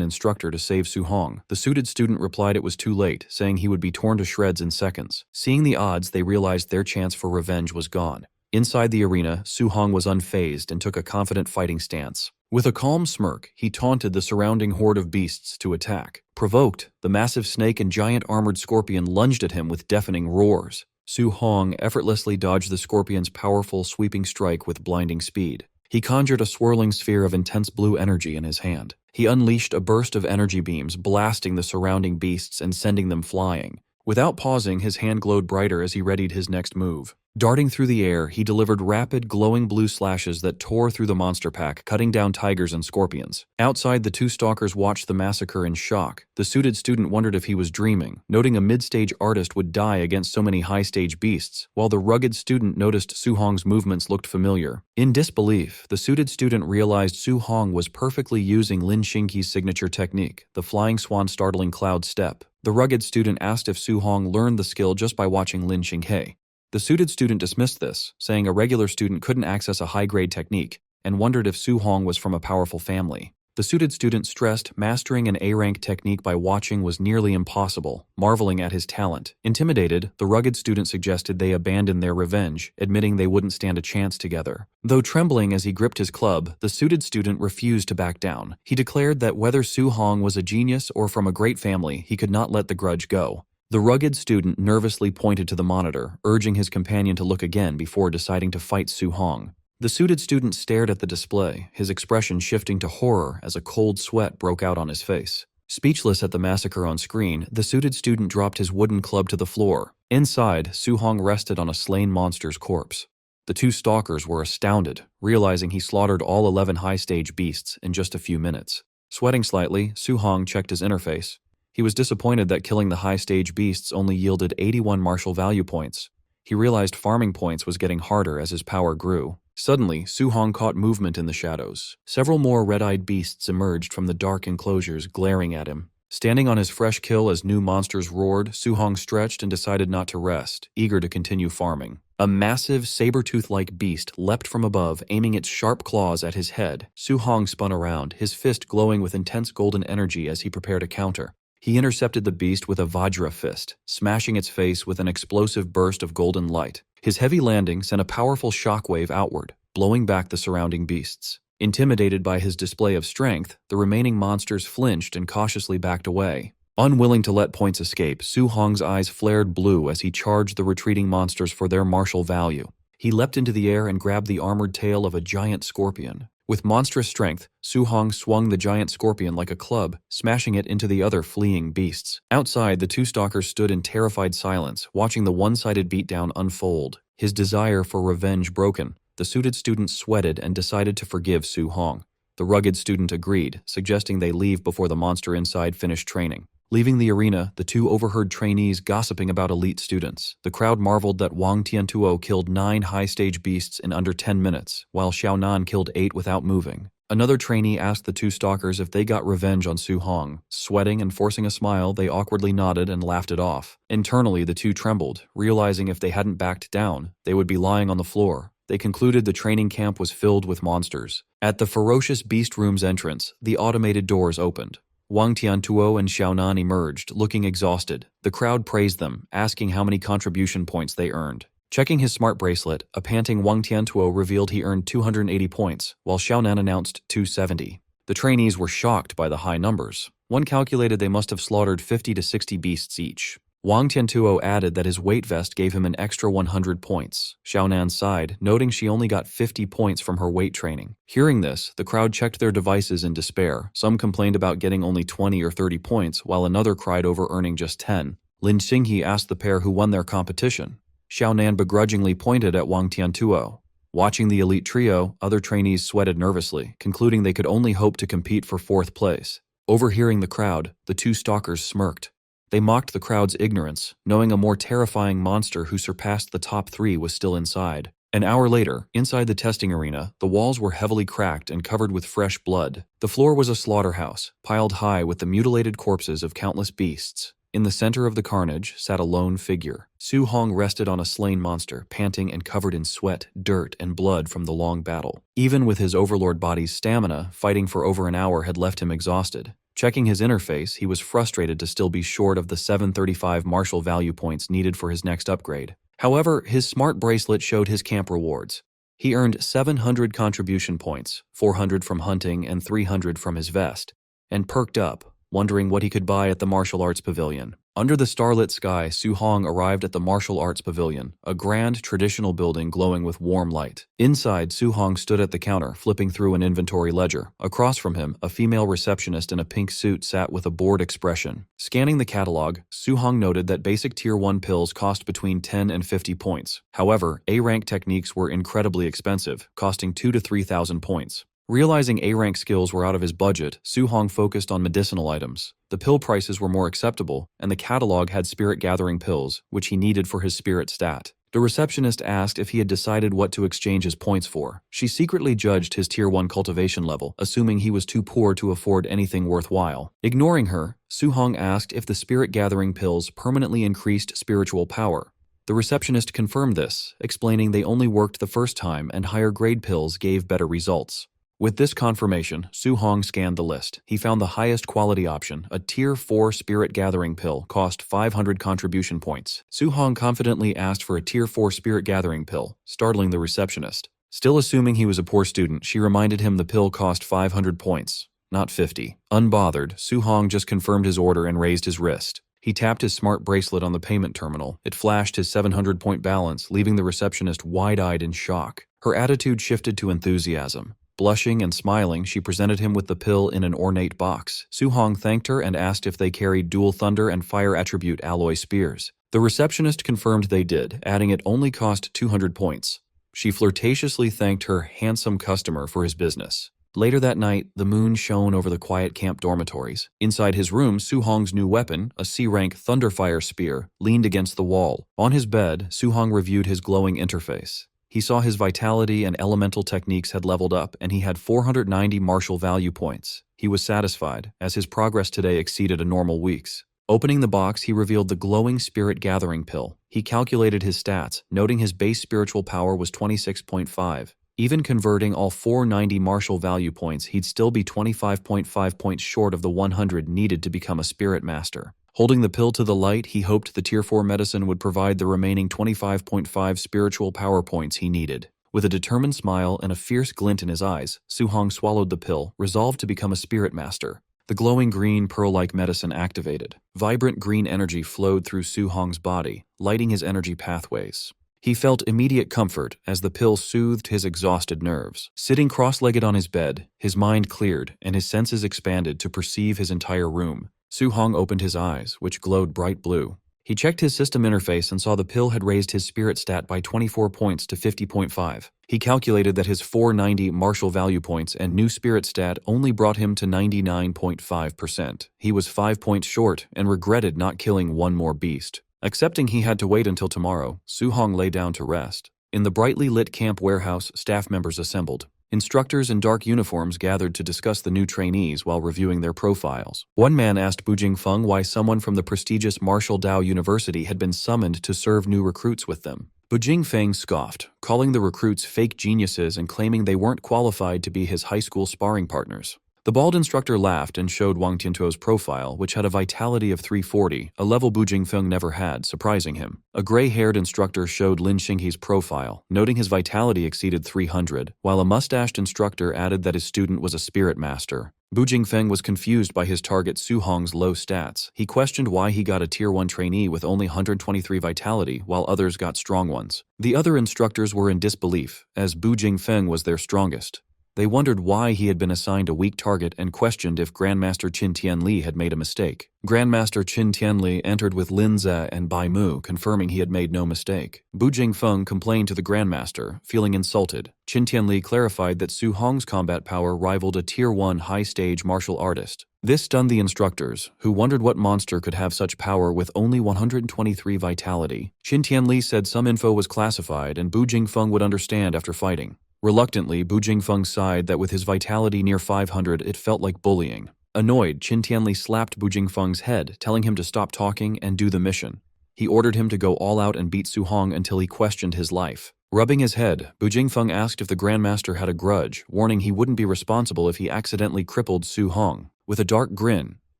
instructor to save Su Hong. The suited student replied it was too late, saying he would be torn to shreds in seconds. Seeing the odds, they realized their chance for revenge was gone. Inside the arena, Su Hong was unfazed and took a confident fighting stance. With a calm smirk, he taunted the surrounding horde of beasts to attack. Provoked, the massive snake and giant armored scorpion lunged at him with deafening roars. Su Hong effortlessly dodged the scorpion's powerful, sweeping strike with blinding speed. He conjured a swirling sphere of intense blue energy in his hand. He unleashed a burst of energy beams, blasting the surrounding beasts and sending them flying. Without pausing, his hand glowed brighter as he readied his next move. Darting through the air, he delivered rapid, glowing blue slashes that tore through the monster pack, cutting down tigers and scorpions. Outside, the two stalkers watched the massacre in shock. The suited student wondered if he was dreaming, noting a mid-stage artist would die against so many high-stage beasts, while the rugged student noticed Su Hong's movements looked familiar. In disbelief, the suited student realized Su Hong was perfectly using Lin Xingqi's signature technique, the flying swan startling cloud step. The rugged student asked if Su Hong learned the skill just by watching Lin Xinghe. The suited student dismissed this, saying a regular student couldn't access a high-grade technique, and wondered if Su Hong was from a powerful family. The suited student stressed mastering an A-rank technique by watching was nearly impossible, marveling at his talent. Intimidated, the rugged student suggested they abandon their revenge, admitting they wouldn't stand a chance together. Though trembling as he gripped his club, the suited student refused to back down. He declared that whether Su Hong was a genius or from a great family, he could not let the grudge go. The rugged student nervously pointed to the monitor, urging his companion to look again before deciding to fight Su Hong. The suited student stared at the display, his expression shifting to horror as a cold sweat broke out on his face. Speechless at the massacre on screen, the suited student dropped his wooden club to the floor. Inside, Su Hong rested on a slain monster's corpse. The two stalkers were astounded, realizing he slaughtered all 11 high-stage beasts in just a few minutes. Sweating slightly, Su Hong checked his interface. He was disappointed that killing the high-stage beasts only yielded 81 martial value points. He realized farming points was getting harder as his power grew. Suddenly, Su Hong caught movement in the shadows. Several more red-eyed beasts emerged from the dark enclosures, glaring at him. Standing on his fresh kill as new monsters roared, Su Hong stretched and decided not to rest, eager to continue farming. A massive, saber-tooth-like beast leapt from above, aiming its sharp claws at his head. Su Hong spun around, his fist glowing with intense golden energy as he prepared to counter. He intercepted the beast with a Vajra fist, smashing its face with an explosive burst of golden light. His heavy landing sent a powerful shockwave outward, blowing back the surrounding beasts. Intimidated by his display of strength, the remaining monsters flinched and cautiously backed away. Unwilling to let points escape, Su Hong's eyes flared blue as he charged the retreating monsters for their martial value. He leapt into the air and grabbed the armored tail of a giant scorpion. With monstrous strength, Su Hong swung the giant scorpion like a club, smashing it into the other fleeing beasts. Outside, the two stalkers stood in terrified silence, watching the one-sided beatdown unfold. His desire for revenge broken, the suited student sweated and decided to forgive Su Hong. The rugged student agreed, suggesting they leave before the monster inside finished training. Leaving the arena, the two overheard trainees gossiping about elite students. The crowd marveled that Wang Tiantuo killed 9 high-stage beasts in under 10 minutes, while Xiaonan killed 8 without moving. Another trainee asked the two stalkers if they got revenge on Su Hong. Sweating and forcing a smile, they awkwardly nodded and laughed it off. Internally, the two trembled, realizing if they hadn't backed down, they would be lying on the floor. They concluded the training camp was filled with monsters. At the ferocious beast room's entrance, the automated doors opened. Wang Tiantuo and Xiaonan emerged, looking exhausted. The crowd praised them, asking how many contribution points they earned. Checking his smart bracelet, a panting Wang Tiantuo revealed he earned 280 points, while Xiaonan announced 270. The trainees were shocked by the high numbers. One calculated they must have slaughtered 50 to 60 beasts each. Wang Tiantuo added that his weight vest gave him an extra 100 points. Xiaonan sighed, noting she only got 50 points from her weight training. Hearing this, the crowd checked their devices in despair. Some complained about getting only 20 or 30 points, while another cried over earning just 10. Lin Xinghe asked the pair who won their competition. Xiaonan begrudgingly pointed at Wang Tiantuo. Watching the elite trio, other trainees sweated nervously, concluding they could only hope to compete for 4th place. Overhearing the crowd, the two stalkers smirked. They mocked the crowd's ignorance, knowing a more terrifying monster who surpassed the top 3 was still inside. An hour later, inside the testing arena, the walls were heavily cracked and covered with fresh blood. The floor was a slaughterhouse, piled high with the mutilated corpses of countless beasts. In the center of the carnage sat a lone figure. Su Hong rested on a slain monster, panting and covered in sweat, dirt, and blood from the long battle. Even with his overlord body's stamina, fighting for over an hour had left him exhausted. Checking his interface, he was frustrated to still be short of the 735 martial value points needed for his next upgrade. However, his smart bracelet showed his camp rewards. He earned 700 contribution points, 400 from hunting and 300 from his vest, and perked up, wondering what he could buy at the martial arts pavilion. Under the starlit sky, Su Hong arrived at the martial arts pavilion, a grand traditional building glowing with warm light. Inside, Su Hong stood at the counter, flipping through an inventory ledger. Across from him, a female receptionist in a pink suit sat with a bored expression. Scanning the catalog, Su Hong noted that basic Tier 1 pills cost between 10 and 50 points. However, A-rank techniques were incredibly expensive, costing 2,000 to 3,000 points. Realizing A-rank skills were out of his budget, Su Hong focused on medicinal items. The pill prices were more acceptable, and the catalog had spirit-gathering pills, which he needed for his spirit stat. The receptionist asked if he had decided what to exchange his points for. She secretly judged his Tier 1 cultivation level, assuming he was too poor to afford anything worthwhile. Ignoring her, Su Hong asked if the spirit-gathering pills permanently increased spiritual power. The receptionist confirmed this, explaining they only worked the first time and higher-grade pills gave better results. With this confirmation, Su Hong scanned the list. He found the highest quality option, a Tier 4 Spirit Gathering pill, cost 500 contribution points. Su Hong confidently asked for a Tier 4 Spirit Gathering pill, startling the receptionist. Still assuming he was a poor student, she reminded him the pill cost 500 points, not 50. Unbothered, Su Hong just confirmed his order and raised his wrist. He tapped his smart bracelet on the payment terminal. It flashed his 700-point balance, leaving the receptionist wide-eyed in shock. Her attitude shifted to enthusiasm. Blushing and smiling, she presented him with the pill in an ornate box. Su Hong thanked her and asked if they carried dual thunder and fire attribute alloy spears. The receptionist confirmed they did, adding it only cost 200 points. She flirtatiously thanked her handsome customer for his business. Later that night, the moon shone over the quiet camp dormitories. Inside his room, Su Hong's new weapon, a C-rank Thunderfire spear, leaned against the wall. On his bed, Su Hong reviewed his glowing interface. He saw his vitality and elemental techniques had leveled up, and he had 490 martial value points. He was satisfied, as his progress today exceeded a normal week's. Opening the box, he revealed the glowing spirit gathering pill. He calculated his stats, noting his base spiritual power was 26.5. Even converting all 490 martial value points, he'd still be 25.5 points short of the 100 needed to become a spirit master. Holding the pill to the light, he hoped the Tier 4 medicine would provide the remaining 25.5 spiritual power points he needed. With a determined smile and a fierce glint in his eyes, Su Hong swallowed the pill, resolved to become a spirit master. The glowing green, pearl-like medicine activated. Vibrant green energy flowed through Su Hong's body, lighting his energy pathways. He felt immediate comfort as the pill soothed his exhausted nerves. Sitting cross-legged on his bed, his mind cleared and his senses expanded to perceive his entire room. Su Hong opened his eyes, which glowed bright blue. He checked his system interface and saw the pill had raised his spirit stat by 24 points to 50.5. He calculated that his 490 martial value points and new spirit stat only brought him to 99.5%. He was 5 points short and regretted not killing one more beast. Accepting he had to wait until tomorrow, Su Hong lay down to rest. In the brightly lit camp warehouse, staff members assembled. Instructors in dark uniforms gathered to discuss the new trainees while reviewing their profiles. One man asked Bu Jingfeng why someone from the prestigious Martial Dao University had been summoned to serve new recruits with them. Bu Jingfeng scoffed, calling the recruits fake geniuses and claiming they weren't qualified to be his high school sparring partners. The bald instructor laughed and showed Wang Tiantuo's profile, which had a vitality of 340, a level Bu Jingfeng never had, surprising him. A gray-haired instructor showed Lin Xinghe's profile, noting his vitality exceeded 300, while a mustached instructor added that his student was a spirit master. Bu Jingfeng was confused by his target Su Hong's low stats. He questioned why he got a Tier 1 trainee with only 123 vitality, while others got strong ones. The other instructors were in disbelief, as Bu Jingfeng was their strongest. They wondered why he had been assigned a weak target and questioned if Grandmaster Qin Tianli had made a mistake. Grandmaster Qin Tianli entered with Lin Ze and Bai Mu, confirming he had made no mistake. Bu Jingfeng complained to the Grandmaster, feeling insulted. Qin Tianli clarified that Su Hong's combat power rivaled a Tier 1 high-stage martial artist. This stunned the instructors, who wondered what monster could have such power with only 123 vitality. Qin Tianli said some info was classified and Bu Jingfeng would understand after fighting. Reluctantly, Bu Jingfeng sighed that with his vitality near 500, it felt like bullying. Annoyed, Qin Tianli slapped Bu Jingfeng's head, telling him to stop talking and do the mission. He ordered him to go all out and beat Su Hong until he questioned his life. Rubbing his head, Bu Jingfeng asked if the Grandmaster had a grudge, warning he wouldn't be responsible if he accidentally crippled Su Hong. With a dark grin,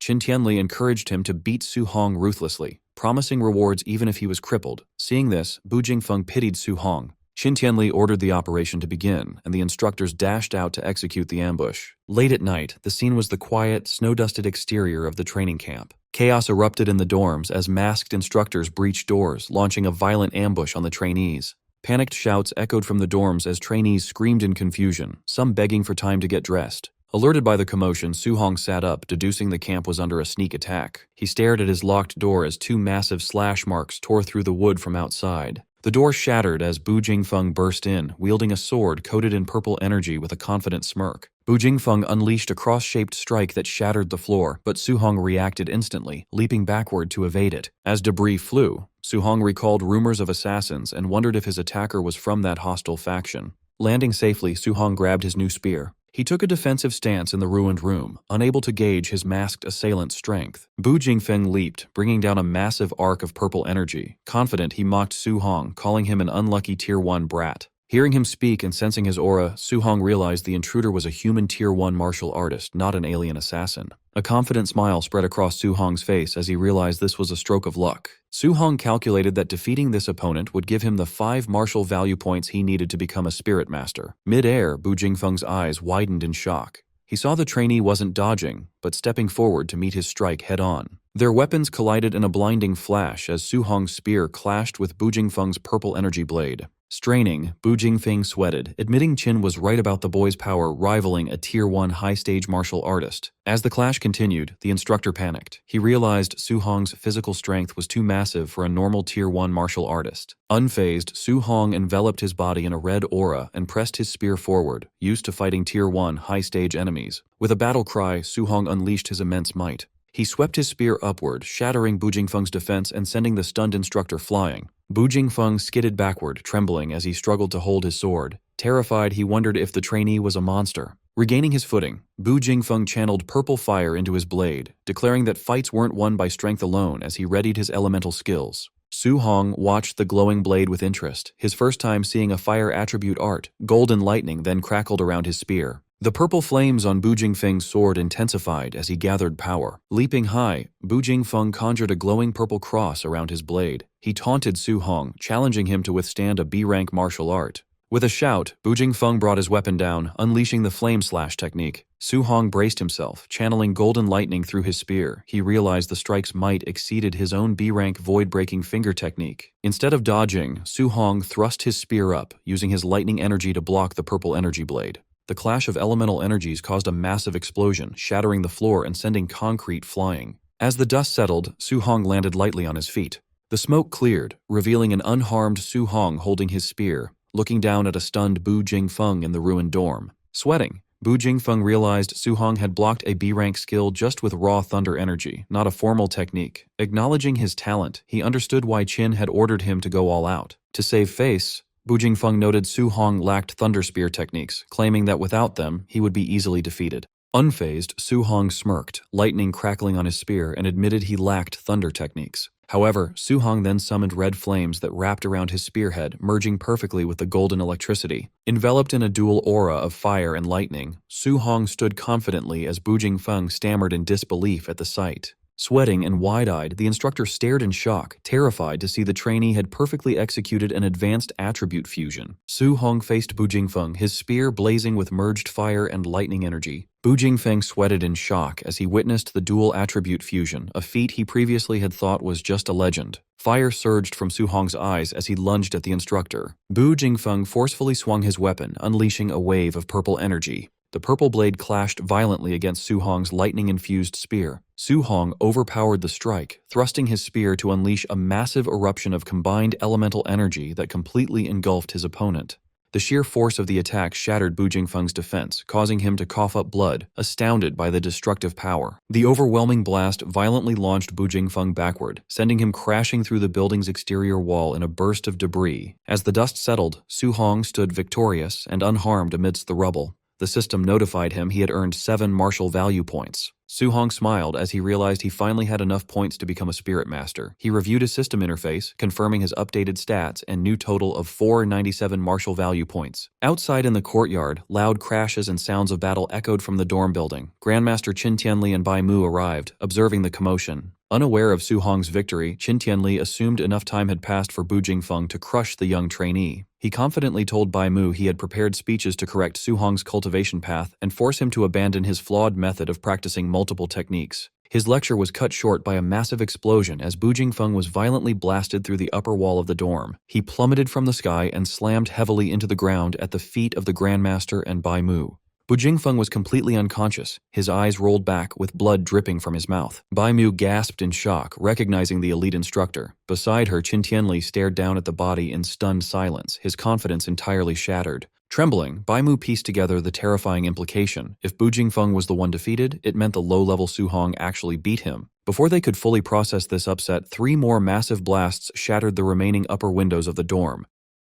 Qin Tianli encouraged him to beat Su Hong ruthlessly, promising rewards even if he was crippled. Seeing this, Bu Jingfeng pitied Su Hong. Qin Tianli ordered the operation to begin, and the instructors dashed out to execute the ambush. Late at night, the scene was the quiet, snow-dusted exterior of the training camp. Chaos erupted in the dorms as masked instructors breached doors, launching a violent ambush on the trainees. Panicked shouts echoed from the dorms as trainees screamed in confusion, some begging for time to get dressed. Alerted by the commotion, Su Hong sat up, deducing the camp was under a sneak attack. He stared at his locked door as two massive slash marks tore through the wood from outside. The door shattered as Bu Jingfeng burst in, wielding a sword coated in purple energy with a confident smirk. Bu Jingfeng unleashed a cross-shaped strike that shattered the floor, but Su Hong reacted instantly, leaping backward to evade it. As debris flew, Su Hong recalled rumors of assassins and wondered if his attacker was from that hostile faction. Landing safely, Su Hong grabbed his new spear. He took a defensive stance in the ruined room, unable to gauge his masked assailant's strength. Bu Jingfeng leaped, bringing down a massive arc of purple energy. Confident, he mocked Su Hong, calling him an unlucky Tier 1 brat. Hearing him speak and sensing his aura, Su Hong realized the intruder was a human Tier 1 martial artist, not an alien assassin. A confident smile spread across Su Hong's face as he realized this was a stroke of luck. Su Hong calculated that defeating this opponent would give him the 5 martial value points he needed to become a spirit master. Mid-air, Bu Jingfeng's eyes widened in shock. He saw the trainee wasn't dodging, but stepping forward to meet his strike head-on. Their weapons collided in a blinding flash as Su Hong's spear clashed with Bu Jingfeng's purple energy blade. Straining, Bu Jingfeng sweated, admitting Qin was right about the boy's power rivaling a Tier 1 high-stage martial artist. As the clash continued, the instructor panicked. He realized Su Hong's physical strength was too massive for a normal Tier 1 martial artist. Unfazed, Su Hong enveloped his body in a red aura and pressed his spear forward, used to fighting Tier 1 high-stage enemies. With a battle cry, Su Hong unleashed his immense might. He swept his spear upward, shattering Bu Jingfeng's defense and sending the stunned instructor flying. Bu Jingfeng skidded backward, trembling as he struggled to hold his sword. Terrified, he wondered if the trainee was a monster. Regaining his footing, Bu Jingfeng channeled purple fire into his blade, declaring that fights weren't won by strength alone as he readied his elemental skills. Su Hong watched the glowing blade with interest, his first time seeing a fire attribute art. Golden lightning then crackled around his spear. The purple flames on Bu Jingfeng's sword intensified as he gathered power. Leaping high, Bu Jingfeng conjured a glowing purple cross around his blade. He taunted Su Hong, challenging him to withstand a B-rank martial art. With a shout, Bu Jingfeng brought his weapon down, unleashing the flame slash technique. Su Hong braced himself, channeling golden lightning through his spear. He realized the strike's might exceeded his own B-rank void-breaking finger technique. Instead of dodging, Su Hong thrust his spear up, using his lightning energy to block the purple energy blade. The clash of elemental energies caused a massive explosion, shattering the floor and sending concrete flying. As the dust settled, Su Hong landed lightly on his feet. The smoke cleared, revealing an unharmed Su Hong holding his spear, looking down at a stunned Bu Jingfeng in the ruined dorm. Sweating, Bu Jingfeng realized Su Hong had blocked a B-rank skill just with raw thunder energy, not a formal technique. Acknowledging his talent, he understood why Qin had ordered him to go all out. To save face, Bu Jingfeng noted Su Hong lacked thunder spear techniques, claiming that without them, he would be easily defeated. Unfazed, Su Hong smirked, lightning crackling on his spear, and admitted he lacked thunder techniques. However, Su Hong then summoned red flames that wrapped around his spearhead, merging perfectly with the golden electricity. Enveloped in a dual aura of fire and lightning, Su Hong stood confidently as Bu Jingfeng stammered in disbelief at the sight. Sweating and wide-eyed, the instructor stared in shock, terrified to see the trainee had perfectly executed an advanced attribute fusion. Su Hong faced Bu Jingfeng, his spear blazing with merged fire and lightning energy. Bu Jingfeng sweated in shock as he witnessed the dual attribute fusion, a feat he previously had thought was just a legend. Fire surged from Su Hong's eyes as he lunged at the instructor. Bu Jingfeng forcefully swung his weapon, unleashing a wave of purple energy. The purple blade clashed violently against Su Hong's lightning-infused spear. Su Hong overpowered the strike, thrusting his spear to unleash a massive eruption of combined elemental energy that completely engulfed his opponent. The sheer force of the attack shattered Bu Jingfeng's defense, causing him to cough up blood, astounded by the destructive power. The overwhelming blast violently launched Bu Jingfeng backward, sending him crashing through the building's exterior wall in a burst of debris. As the dust settled, Su Hong stood victorious and unharmed amidst the rubble. The system notified him he had earned 7 martial value points. Su Hong smiled as he realized he finally had enough points to become a spirit master. He reviewed his system interface, confirming his updated stats and new total of 497 martial value points. Outside in the courtyard, loud crashes and sounds of battle echoed from the dorm building. Grandmaster Qin Tianli and Bai Mu arrived, observing the commotion. Unaware of Su Hong's victory, Qin Tianli assumed enough time had passed for Bu Jingfeng to crush the young trainee. He confidently told Bai Mu he had prepared speeches to correct Su Hong's cultivation path and force him to abandon his flawed method of practicing multiple techniques. His lecture was cut short by a massive explosion as Bu Jingfeng was violently blasted through the upper wall of the dorm. He plummeted from the sky and slammed heavily into the ground at the feet of the Grandmaster and Bai Mu. Bu Jingfeng was completely unconscious, his eyes rolled back with blood dripping from his mouth. Bai Mu gasped in shock, recognizing the elite instructor. Beside her, Qin Tianli stared down at the body in stunned silence, his confidence entirely shattered. Trembling, Bai Mu pieced together the terrifying implication. If Bu Jingfeng was the one defeated, it meant the low-level Su Hong actually beat him. Before they could fully process this upset, 3 more massive blasts shattered the remaining upper windows of the dorm.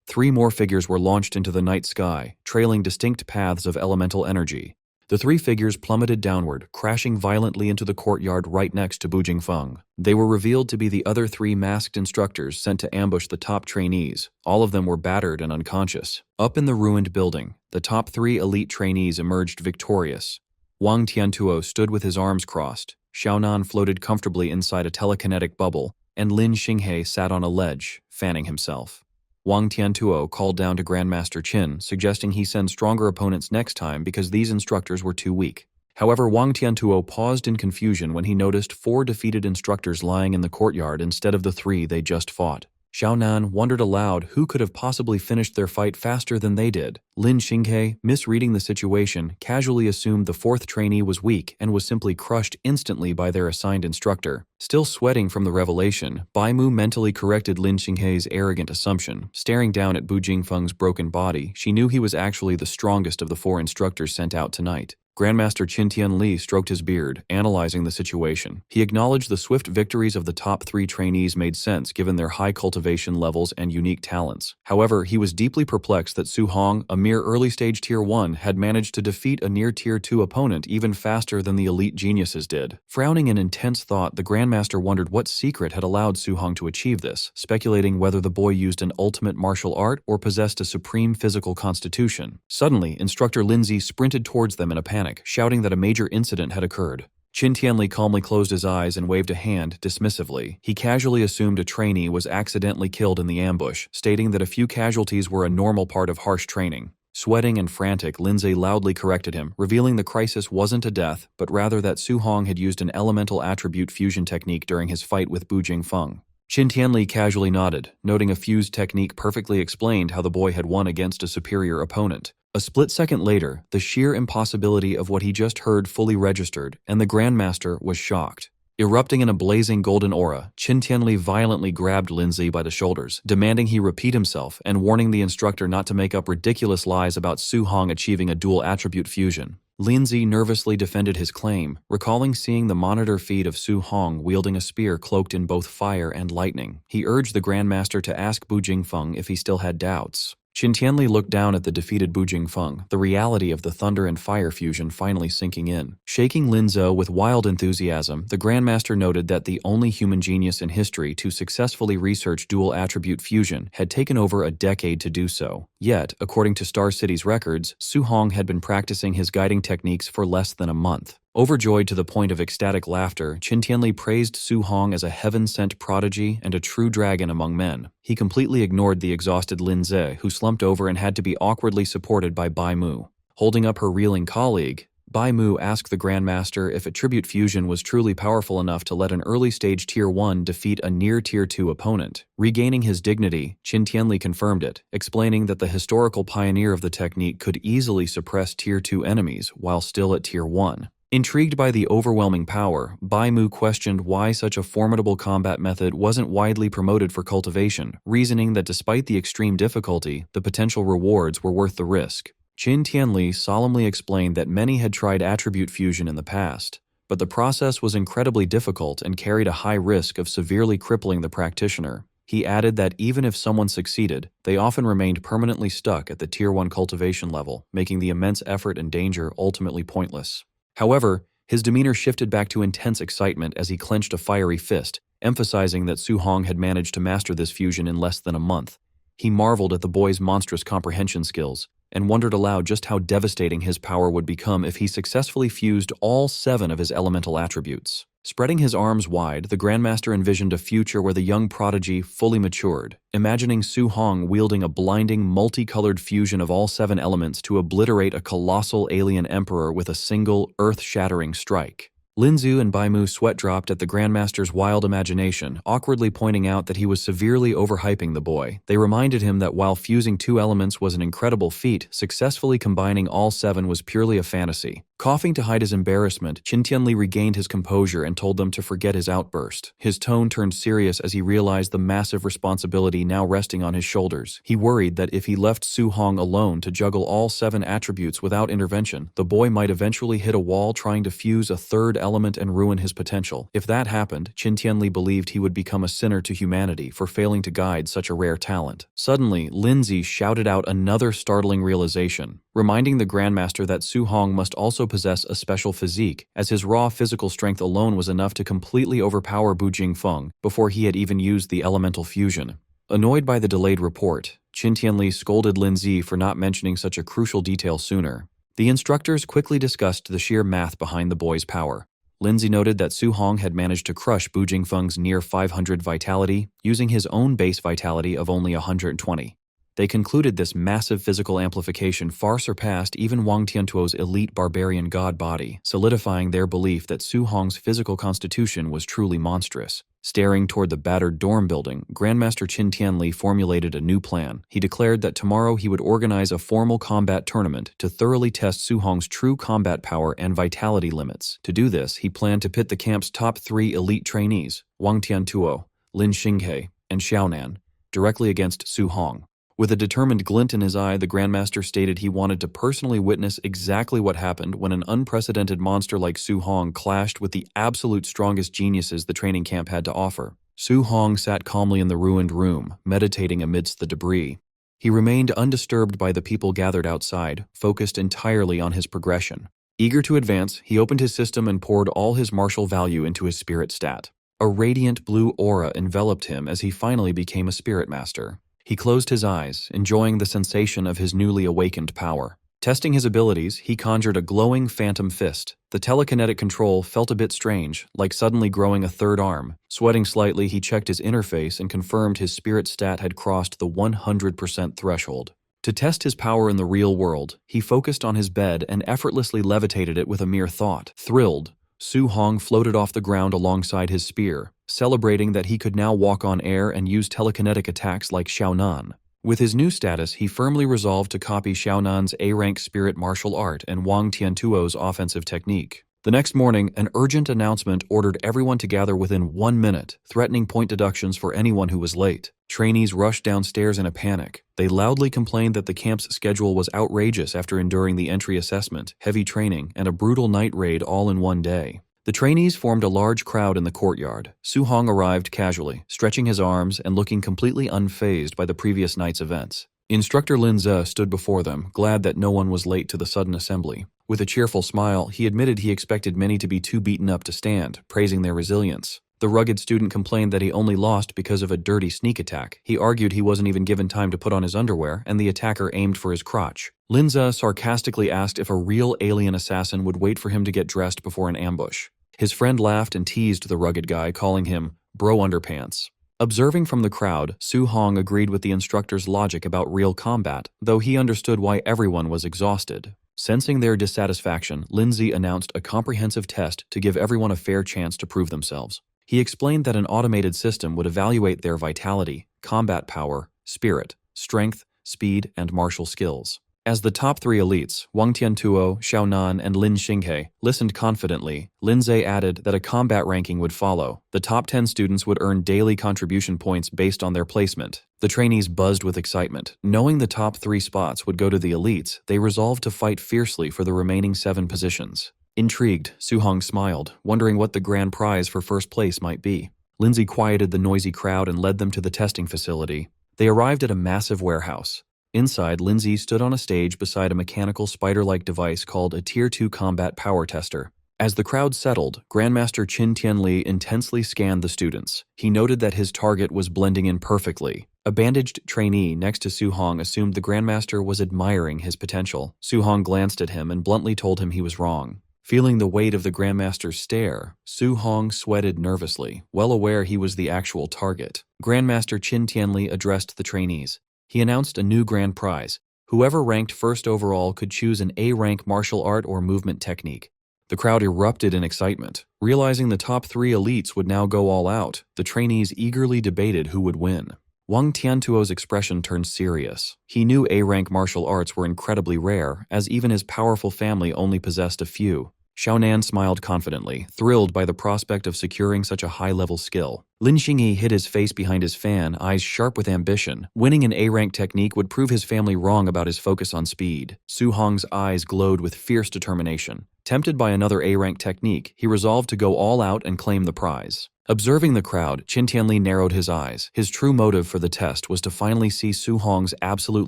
3 more figures were launched into the night sky, trailing distinct paths of elemental energy. The 3 figures plummeted downward, crashing violently into the courtyard right next to Bu Jingfeng. They were revealed to be the other 3 masked instructors sent to ambush the top trainees. All of them were battered and unconscious. Up in the ruined building, the top 3 elite trainees emerged victorious. Wang Tiantuo stood with his arms crossed. Xiaonan floated comfortably inside a telekinetic bubble, and Lin Xinghe sat on a ledge, fanning himself. Wang Tiantuo called down to Grandmaster Qin, suggesting he send stronger opponents next time because these instructors were too weak. However, Wang Tiantuo paused in confusion when he noticed 4 defeated instructors lying in the courtyard instead of the 3 they just fought. Xiaonan wondered aloud who could have possibly finished their fight faster than they did. Lin Xinghe, misreading the situation, casually assumed the 4th trainee was weak and was simply crushed instantly by their assigned instructor. Still sweating from the revelation, Bai Mu mentally corrected Lin Xinghe's arrogant assumption. Staring down at Bu Jingfeng's broken body, she knew he was actually the strongest of the 4 instructors sent out tonight. Grandmaster Qin Tianli stroked his beard, analyzing the situation. He acknowledged the swift victories of the top 3 trainees made sense given their high cultivation levels and unique talents. However, he was deeply perplexed that Su Hong, a mere early-stage Tier 1, had managed to defeat a near Tier 2 opponent even faster than the elite geniuses did. Frowning in intense thought, the Grandmaster wondered what secret had allowed Su Hong to achieve this, speculating whether the boy used an ultimate martial art or possessed a supreme physical constitution. Suddenly, Instructor Lindsay sprinted towards them in a panic, shouting that a major incident had occurred. Qin Tianli calmly closed his eyes and waved a hand dismissively. He casually assumed a trainee was accidentally killed in the ambush, stating that a few casualties were a normal part of harsh training. Sweating and frantic, Lindsay loudly corrected him, revealing the crisis wasn't a death, but rather that Su Hong had used an elemental attribute fusion technique during his fight with Bu Jingfeng. Qin Tianli casually nodded, noting a fused technique perfectly explained how the boy had won against a superior opponent. A split second later, the sheer impossibility of what he just heard fully registered, and the Grandmaster was shocked. Erupting in a blazing golden aura, Qin Tianli violently grabbed Lindsay by the shoulders, demanding he repeat himself and warning the instructor not to make up ridiculous lies about Su Hong achieving a dual attribute fusion. Lindsay nervously defended his claim, recalling seeing the monitor feed of Su Hong wielding a spear cloaked in both fire and lightning. He urged the Grandmaster to ask Bu Jingfeng if he still had doubts. Qin Tianli looked down at the defeated Bu Jingfeng, the reality of the thunder and fire fusion finally sinking in. Shaking Linzhou with wild enthusiasm, the Grandmaster noted that the only human genius in history to successfully research dual attribute fusion had taken over a decade to do so. Yet, according to Star City's records, Su Hong had been practicing his guiding techniques for less than a month. Overjoyed to the point of ecstatic laughter, Qin Tianli praised Su Hong as a heaven-sent prodigy and a true dragon among men. He completely ignored the exhausted Lin Ze, who slumped over and had to be awkwardly supported by Bai Mu. Holding up her reeling colleague, Bai Mu asked the Grandmaster if attribute fusion was truly powerful enough to let an early-stage Tier 1 defeat a near Tier 2 opponent. Regaining his dignity, Qin Tianli confirmed it, explaining that the historical pioneer of the technique could easily suppress Tier 2 enemies while still at Tier 1. Intrigued by the overwhelming power, Bai Mu questioned why such a formidable combat method wasn't widely promoted for cultivation, reasoning that despite the extreme difficulty, the potential rewards were worth the risk. Qin Tianli solemnly explained that many had tried attribute fusion in the past, but the process was incredibly difficult and carried a high risk of severely crippling the practitioner. He added that even if someone succeeded, they often remained permanently stuck at the Tier 1 cultivation level, making the immense effort and danger ultimately pointless. However, his demeanor shifted back to intense excitement as he clenched a fiery fist, emphasizing that Su Hong had managed to master this fusion in less than a month. He marveled at the boy's monstrous comprehension skills, and wondered aloud just how devastating his power would become if he successfully fused all 7 of his elemental attributes. Spreading his arms wide, the Grandmaster envisioned a future where the young prodigy fully matured, imagining Su Hong wielding a blinding, multicolored fusion of all 7 elements to obliterate a colossal alien emperor with a single, earth-shattering strike. Linzu and Baimu sweat-dropped at the Grandmaster's wild imagination, awkwardly pointing out that he was severely overhyping the boy. They reminded him that while fusing 2 elements was an incredible feat, successfully combining all 7 was purely a fantasy. Coughing to hide his embarrassment, Qin Tianli regained his composure and told them to forget his outburst. His tone turned serious as he realized the massive responsibility now resting on his shoulders. He worried that if he left Su Hong alone to juggle all 7 attributes without intervention, the boy might eventually hit a wall trying to fuse a 3rd element and ruin his potential. If that happened, Qin Tianli believed he would become a sinner to humanity for failing to guide such a rare talent. Suddenly, Lindsay shouted out another startling realization, reminding the Grandmaster that Su Hong must also possess a special physique, as his raw physical strength alone was enough to completely overpower Bu Jingfeng before he had even used the elemental fusion. Annoyed by the delayed report, Qin Tianli scolded Linzi for not mentioning such a crucial detail sooner. The instructors quickly discussed the sheer math behind the boy's power. Lindsay noted that Su Hong had managed to crush Bu Jingfeng's near 500 vitality, using his own base vitality of only 120. They concluded this massive physical amplification far surpassed even Wang Tiantuo's elite barbarian god body, solidifying their belief that Su Hong's physical constitution was truly monstrous. Staring toward the battered dorm building, Grandmaster Qin Tianli formulated a new plan. He declared that tomorrow he would organize a formal combat tournament to thoroughly test Su Hong's true combat power and vitality limits. To do this, he planned to pit the camp's top 3 elite trainees, Wang Tiantuo, Lin Xinghe, and Xiaonan, directly against Su Hong. With a determined glint in his eye, the Grandmaster stated he wanted to personally witness exactly what happened when an unprecedented monster like Su Hong clashed with the absolute strongest geniuses the training camp had to offer. Su Hong sat calmly in the ruined room, meditating amidst the debris. He remained undisturbed by the people gathered outside, focused entirely on his progression. Eager to advance, he opened his system and poured all his martial value into his spirit stat. A radiant blue aura enveloped him as he finally became a spirit master. He closed his eyes, enjoying the sensation of his newly awakened power. Testing his abilities, he conjured a glowing phantom fist. The telekinetic control felt a bit strange, like suddenly growing a 3rd arm. Sweating slightly, he checked his interface and confirmed his spirit stat had crossed the 100% threshold. To test his power in the real world, he focused on his bed and effortlessly levitated it with a mere thought. Thrilled, Su Hong floated off the ground alongside his spear, celebrating that he could now walk on air and use telekinetic attacks like Xiaonan. With his new status, he firmly resolved to copy Xiaonan's A-rank spirit martial art and Wang Tiantuo's offensive technique. The next morning, an urgent announcement ordered everyone to gather within 1 minute, threatening point deductions for anyone who was late. Trainees rushed downstairs in a panic. They loudly complained that the camp's schedule was outrageous after enduring the entry assessment, heavy training, and a brutal night raid all in one day. The trainees formed a large crowd in the courtyard. Su Hong arrived casually, stretching his arms and looking completely unfazed by the previous night's events. Instructor Lin Ze stood before them, glad that no one was late to the sudden assembly. With a cheerful smile, he admitted he expected many to be too beaten up to stand, praising their resilience. The rugged student complained that he only lost because of a dirty sneak attack. He argued he wasn't even given time to put on his underwear, and the attacker aimed for his crotch. Lin Ze sarcastically asked if a real alien assassin would wait for him to get dressed before an ambush. His friend laughed and teased the rugged guy, calling him Bro Underpants. Observing from the crowd, Su Hong agreed with the instructor's logic about real combat, though he understood why everyone was exhausted. Sensing their dissatisfaction, Lindsay announced a comprehensive test to give everyone a fair chance to prove themselves. He explained that an automated system would evaluate their vitality, combat power, spirit, strength, speed, and martial skills. As the top 3 elites, Wang Tiantuo, Xiaonan, and Lin Xinghe, listened confidently, Linze added that a combat ranking would follow. The top 10 students would earn daily contribution points based on their placement. The trainees buzzed with excitement. Knowing the top 3 spots would go to the elites, they resolved to fight fiercely for the remaining 7 positions. Intrigued, Su Hong smiled, wondering what the grand prize for first place might be. Lindsay quieted the noisy crowd and led them to the testing facility. They arrived at a massive warehouse. Inside, Lindsay stood on a stage beside a mechanical spider-like device called a Tier 2 Combat Power Tester. As the crowd settled, Grandmaster Qin Tianli intensely scanned the students. He noted that his target was blending in perfectly. A bandaged trainee next to Su Hong assumed the Grandmaster was admiring his potential. Su Hong glanced at him and bluntly told him he was wrong. Feeling the weight of the Grandmaster's stare, Su Hong sweated nervously, well aware he was the actual target. Grandmaster Qin Tianli addressed the trainees. He announced a new grand prize. Whoever ranked first overall could choose an A-rank martial art or movement technique. The crowd erupted in excitement. Realizing the top 3 elites would now go all out, the trainees eagerly debated who would win. Wang Tiantuo's expression turned serious. He knew A-rank martial arts were incredibly rare, as even his powerful family only possessed a few. Xiaonan smiled confidently, thrilled by the prospect of securing such a high-level skill. Lin Xinghe hid his face behind his fan, eyes sharp with ambition. Winning an A-rank technique would prove his family wrong about his focus on speed. Su Hong's eyes glowed with fierce determination. Tempted by another A-rank technique, he resolved to go all out and claim the prize. Observing the crowd, Qin Tianli narrowed his eyes. His true motive for the test was to finally see Su Hong's absolute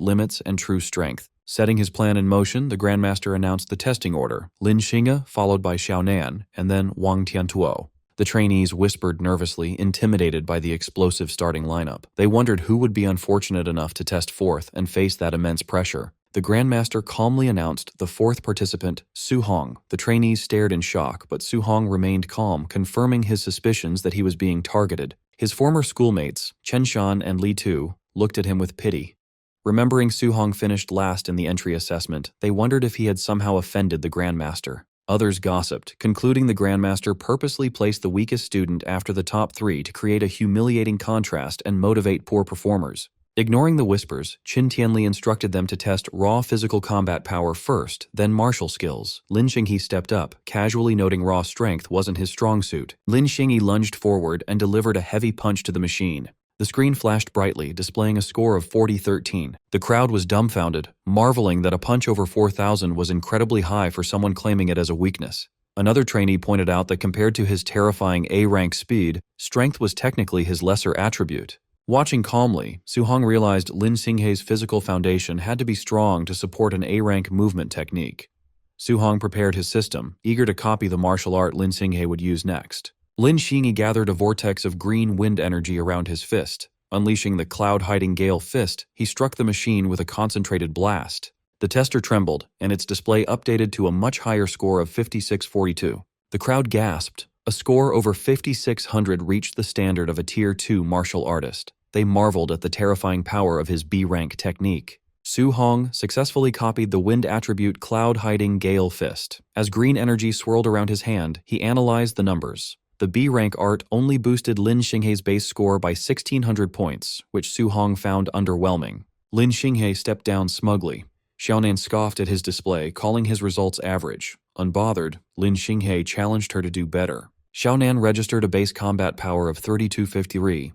limits and true strength. Setting his plan in motion, the Grandmaster announced the testing order, Lin Xinghe, followed by Xiaonan, and then Wang Tiantuo. The trainees whispered nervously, intimidated by the explosive starting lineup. They wondered who would be unfortunate enough to test fourth and face that immense pressure. The Grandmaster calmly announced the 4th participant, Su Hong. The trainees stared in shock, but Su Hong remained calm, confirming his suspicions that he was being targeted. His former schoolmates, Chen Shan and Li Tu, looked at him with pity. Remembering Su Hong finished last in the entry assessment, they wondered if he had somehow offended the Grandmaster. Others gossiped, concluding the Grandmaster purposely placed the weakest student after the top 3 to create a humiliating contrast and motivate poor performers. Ignoring the whispers, Qin Tianli instructed them to test raw physical combat power first, then martial skills. Lin Xinghe stepped up, casually noting raw strength wasn't his strong suit. Lin Xinghe lunged forward and delivered a heavy punch to the machine. The screen flashed brightly, displaying a score of 40-13. The crowd was dumbfounded, marveling that a punch over 4,000 was incredibly high for someone claiming it as a weakness. Another trainee pointed out that compared to his terrifying A-rank speed, strength was technically his lesser attribute. Watching calmly, Su Hong realized Lin Xinghe's physical foundation had to be strong to support an A-rank movement technique. Su Hong prepared his system, eager to copy the martial art Lin Xinghe would use next. Lin Xinghe gathered a vortex of green wind energy around his fist. Unleashing the cloud-hiding gale fist, he struck the machine with a concentrated blast. The tester trembled, and its display updated to a much higher score of 56-42. The crowd gasped. A score over 5,600 reached the standard of a Tier 2 martial artist. They marveled at the terrifying power of his B-rank technique. Su Hong successfully copied the wind attribute cloud-hiding gale fist. As green energy swirled around his hand, he analyzed the numbers. The B-rank art only boosted Lin Xinghe's base score by 1,600 points, which Su Hong found underwhelming. Lin Xinghe stepped down smugly. Xiaonan scoffed at his display, calling his results average. Unbothered, Lin Xinghe challenged her to do better. Xiaonan registered a base combat power of 32-53.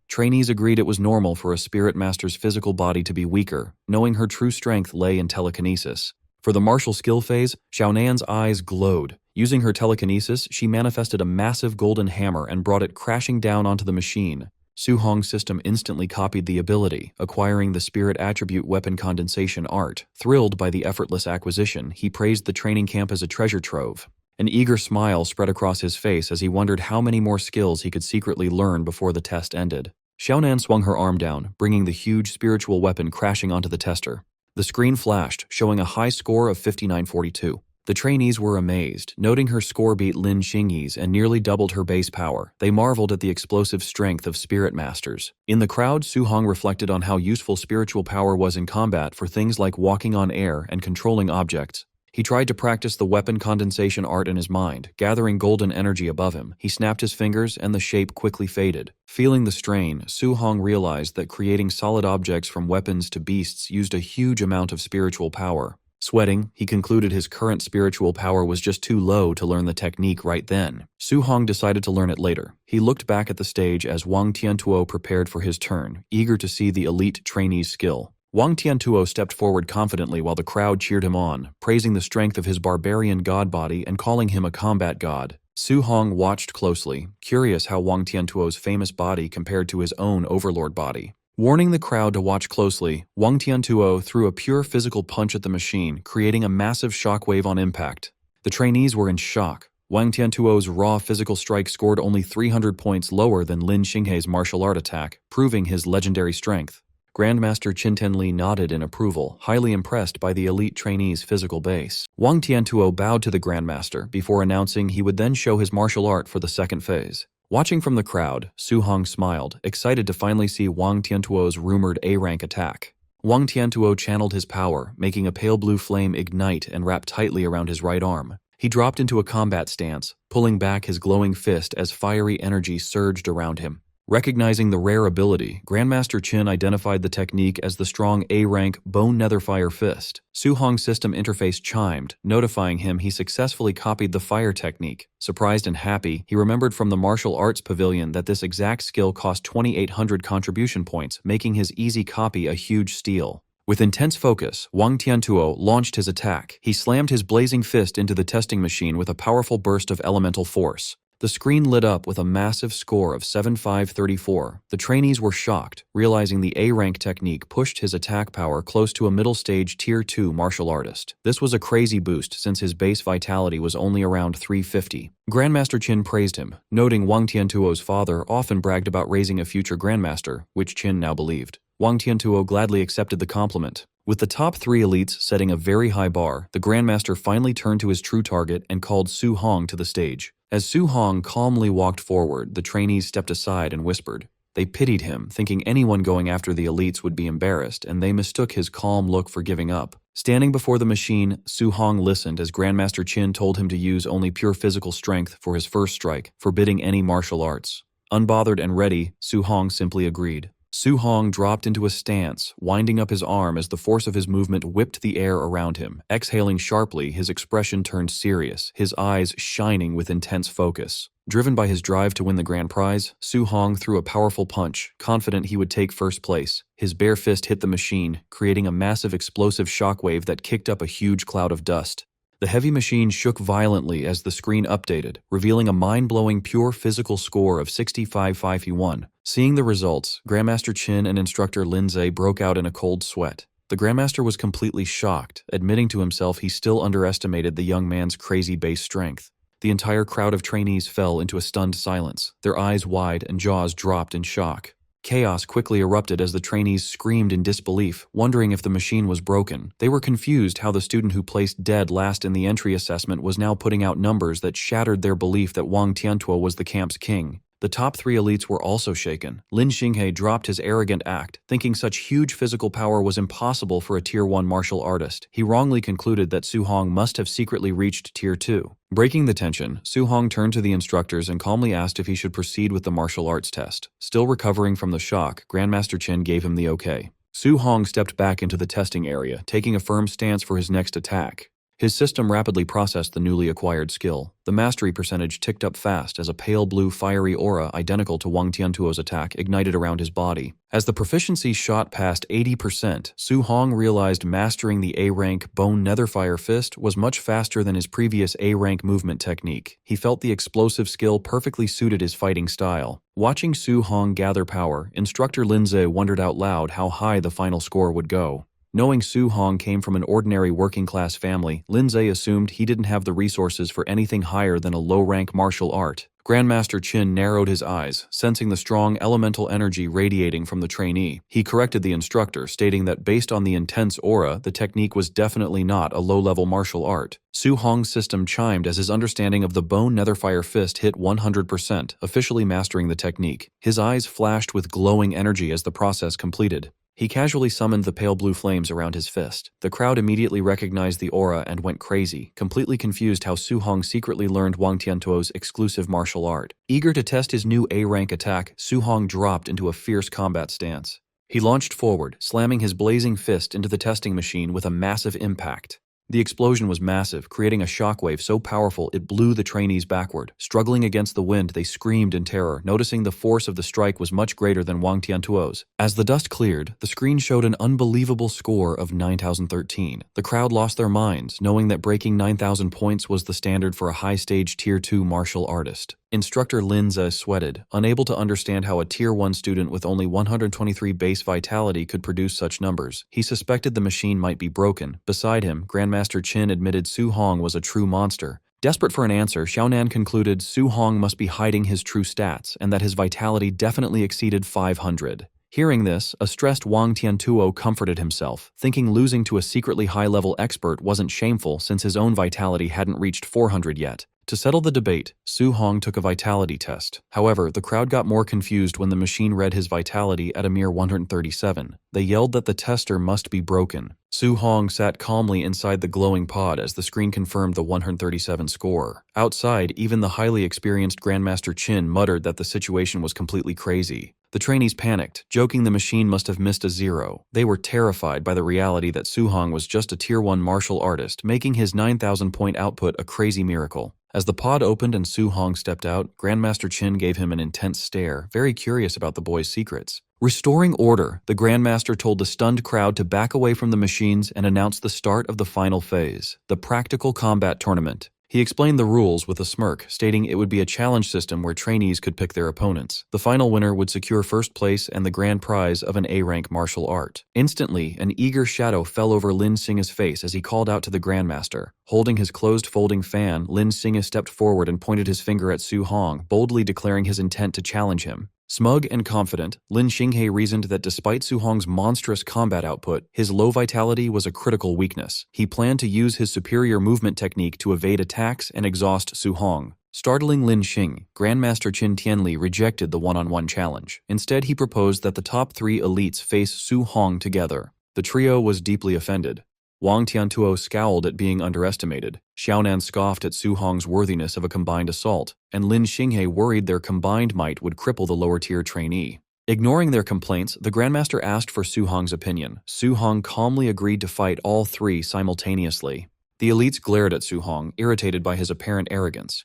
Trainees agreed it was normal for a spirit master's physical body to be weaker, knowing her true strength lay in telekinesis. For the martial skill phase, Xiaonan's eyes glowed. Using her telekinesis, she manifested a massive golden hammer and brought it crashing down onto the machine. Su Hong's system instantly copied the ability, acquiring the spirit attribute weapon condensation art. Thrilled by the effortless acquisition, he praised the training camp as a treasure trove. An eager smile spread across his face as he wondered how many more skills he could secretly learn before the test ended. Xiaonan swung her arm down, bringing the huge spiritual weapon crashing onto the tester. The screen flashed, showing a high score of 59-42. The trainees were amazed, noting her score beat Lin Xinghe's and nearly doubled her base power. They marveled at the explosive strength of spirit masters. In the crowd, Su Hong reflected on how useful spiritual power was in combat for things like walking on air and controlling objects. He tried to practice the weapon condensation art in his mind, gathering golden energy above him. He snapped his fingers and the shape quickly faded. Feeling the strain, Su Hong realized that creating solid objects from weapons to beasts used a huge amount of spiritual power. Sweating, he concluded his current spiritual power was just too low to learn the technique right then. Su Hong decided to learn it later. He looked back at the stage as Wang Tiantuo prepared for his turn, eager to see the elite trainee's skill. Wang Tiantuo stepped forward confidently while the crowd cheered him on, praising the strength of his barbarian god body and calling him a combat god. Su Hong watched closely, curious how Wang Tiantuo's famous body compared to his own overlord body. Warning the crowd to watch closely, Wang Tiantuo threw a pure physical punch at the machine, creating a massive shockwave on impact. The trainees were in shock. Wang Tiantuo's raw physical strike scored only 300 points lower than Lin Xinghe's martial art attack, proving his legendary strength. Grandmaster Qin Tenli nodded in approval, highly impressed by the elite trainee's physical base. Wang Tiantuo bowed to the Grandmaster before announcing he would then show his martial art for the second phase. Watching from the crowd, Su Hong smiled, excited to finally see Wang Tiantuo's rumored A-rank attack. Wang Tiantuo channeled his power, making a pale blue flame ignite and wrap tightly around his right arm. He dropped into a combat stance, pulling back his glowing fist as fiery energy surged around him. Recognizing the rare ability, Grandmaster Qin identified the technique as the strong A-rank Bone Netherfire Fist. Su Hong's system interface chimed, notifying him he successfully copied the fire technique. Surprised and happy, he remembered from the martial arts pavilion that this exact skill cost 2,800 contribution points, making his easy copy a huge steal. With intense focus, Wang Tiantuo launched his attack. He slammed his blazing fist into the testing machine with a powerful burst of elemental force. The screen lit up with a massive score of 7534. The trainees were shocked, realizing the A-rank technique pushed his attack power close to a middle-stage Tier 2 martial artist. This was a crazy boost since his base vitality was only around 350. Grandmaster Qin praised him, noting Wang Tiantuo's father often bragged about raising a future grandmaster, which Qin now believed. Wang Tiantuo gladly accepted the compliment. With the top 3 elites setting a very high bar, the Grandmaster finally turned to his true target and called Su Hong to the stage. As Su Hong calmly walked forward, the trainees stepped aside and whispered. They pitied him, thinking anyone going after the elites would be embarrassed, and they mistook his calm look for giving up. Standing before the machine, Su Hong listened as Grandmaster Qin told him to use only pure physical strength for his first strike, forbidding any martial arts. Unbothered and ready, Su Hong simply agreed. Su Hong dropped into a stance, winding up his arm as the force of his movement whipped the air around him. Exhaling sharply, his expression turned serious, his eyes shining with intense focus. Driven by his drive to win the grand prize, Su Hong threw a powerful punch, confident he would take first place. His bare fist hit the machine, creating a massive explosive shockwave that kicked up a huge cloud of dust. The heavy machine shook violently as the screen updated, revealing a mind-blowing pure physical score of 6551. Seeing the results, Grandmaster Qin and instructor Lindsay broke out in a cold sweat. The Grandmaster was completely shocked, admitting to himself he still underestimated the young man's crazy base strength. The entire crowd of trainees fell into a stunned silence, their eyes wide and jaws dropped in shock. Chaos quickly erupted as the trainees screamed in disbelief, wondering if the machine was broken. They were confused how the student who placed dead last in the entry assessment was now putting out numbers that shattered their belief that Wang Tiantuo was the camp's king. The top 3 elites were also shaken. Lin Xinghe dropped his arrogant act, thinking such huge physical power was impossible for a Tier 1 martial artist. He wrongly concluded that Su Hong must have secretly reached Tier 2. Breaking the tension, Su Hong turned to the instructors and calmly asked if he should proceed with the martial arts test. Still recovering from the shock, Grandmaster Qin gave him the okay. Su Hong stepped back into the testing area, taking a firm stance for his next attack. His system rapidly processed the newly acquired skill. The mastery percentage ticked up fast as a pale blue fiery aura identical to Wang Tiantuo's attack ignited around his body. As the proficiency shot past 80%, Su Hong realized mastering the A-rank Bone Netherfire Fist was much faster than his previous A-rank movement technique. He felt the explosive skill perfectly suited his fighting style. Watching Su Hong gather power, instructor Lindsay wondered out loud how high the final score would go. Knowing Su Hong came from an ordinary working-class family, Lindsay assumed he didn't have the resources for anything higher than a low-rank martial art. Grandmaster Qin narrowed his eyes, sensing the strong elemental energy radiating from the trainee. He corrected the instructor, stating that based on the intense aura, the technique was definitely not a low-level martial art. Su Hong's system chimed as his understanding of the Bone Netherfire Fist hit 100%, officially mastering the technique. His eyes flashed with glowing energy as the process completed. He casually summoned the pale blue flames around his fist. The crowd immediately recognized the aura and went crazy, completely confused how Su Hong secretly learned Wang Tiantuo's exclusive martial art. Eager to test his new A-rank attack, Su Hong dropped into a fierce combat stance. He launched forward, slamming his blazing fist into the testing machine with a massive impact. The explosion was massive, creating a shockwave so powerful it blew the trainees backward. Struggling against the wind, they screamed in terror, noticing the force of the strike was much greater than Wang Tiantuo's. As the dust cleared, the screen showed an unbelievable score of 9,013. The crowd lost their minds, knowing that breaking 9,000 points was the standard for a high-stage Tier 2 martial artist. Instructor Linza sweated, unable to understand how a Tier 1 student with only 123 base vitality could produce such numbers. He suspected the machine might be broken. Beside him, Grandmaster Qin admitted Su Hong was a true monster. Desperate for an answer, Xiaonan concluded Su Hong must be hiding his true stats and that his vitality definitely exceeded 500. Hearing this, a stressed Wang Tiantuo comforted himself, thinking losing to a secretly high-level expert wasn't shameful since his own vitality hadn't reached 400 yet. To settle the debate, Su Hong took a vitality test. However, the crowd got more confused when the machine read his vitality at a mere 137. They yelled that the tester must be broken. Su Hong sat calmly inside the glowing pod as the screen confirmed the 137 score. Outside, even the highly experienced Grandmaster Qin muttered that the situation was completely crazy. The trainees panicked, joking the machine must have missed a zero. They were terrified by the reality that Su Hong was just a Tier 1 martial artist, making his 9,000-point output a crazy miracle. As the pod opened and Su Hong stepped out, Grandmaster Qin gave him an intense stare, very curious about the boy's secrets. Restoring order, the Grandmaster told the stunned crowd to back away from the machines and announced the start of the final phase, the Practical Combat Tournament. He explained the rules with a smirk, stating it would be a challenge system where trainees could pick their opponents. The final winner would secure first place and the grand prize of an A-rank martial art. Instantly, an eager shadow fell over Lin Xinghe's face as he called out to the Grandmaster. Holding his closed folding fan, Lin Xinghe stepped forward and pointed his finger at Su Hong, boldly declaring his intent to challenge him. Smug and confident, Lin Xinghe reasoned that despite Su Hong's monstrous combat output, his low vitality was a critical weakness. He planned to use his superior movement technique to evade attacks and exhaust Su Hong. Startling Lin Xinghe, Grandmaster Qin Tianli rejected the one-on-one challenge. Instead, he proposed that the top 3 elites face Su Hong together. The trio was deeply offended. Wang Tiantuo scowled at being underestimated. Xiaonan scoffed at Su Hong's worthiness of a combined assault, and Lin Xinghe worried their combined might would cripple the lower-tier trainee. Ignoring their complaints, the Grandmaster asked for Su Hong's opinion. Su Hong calmly agreed to fight all 3 simultaneously. The elites glared at Su Hong, irritated by his apparent arrogance.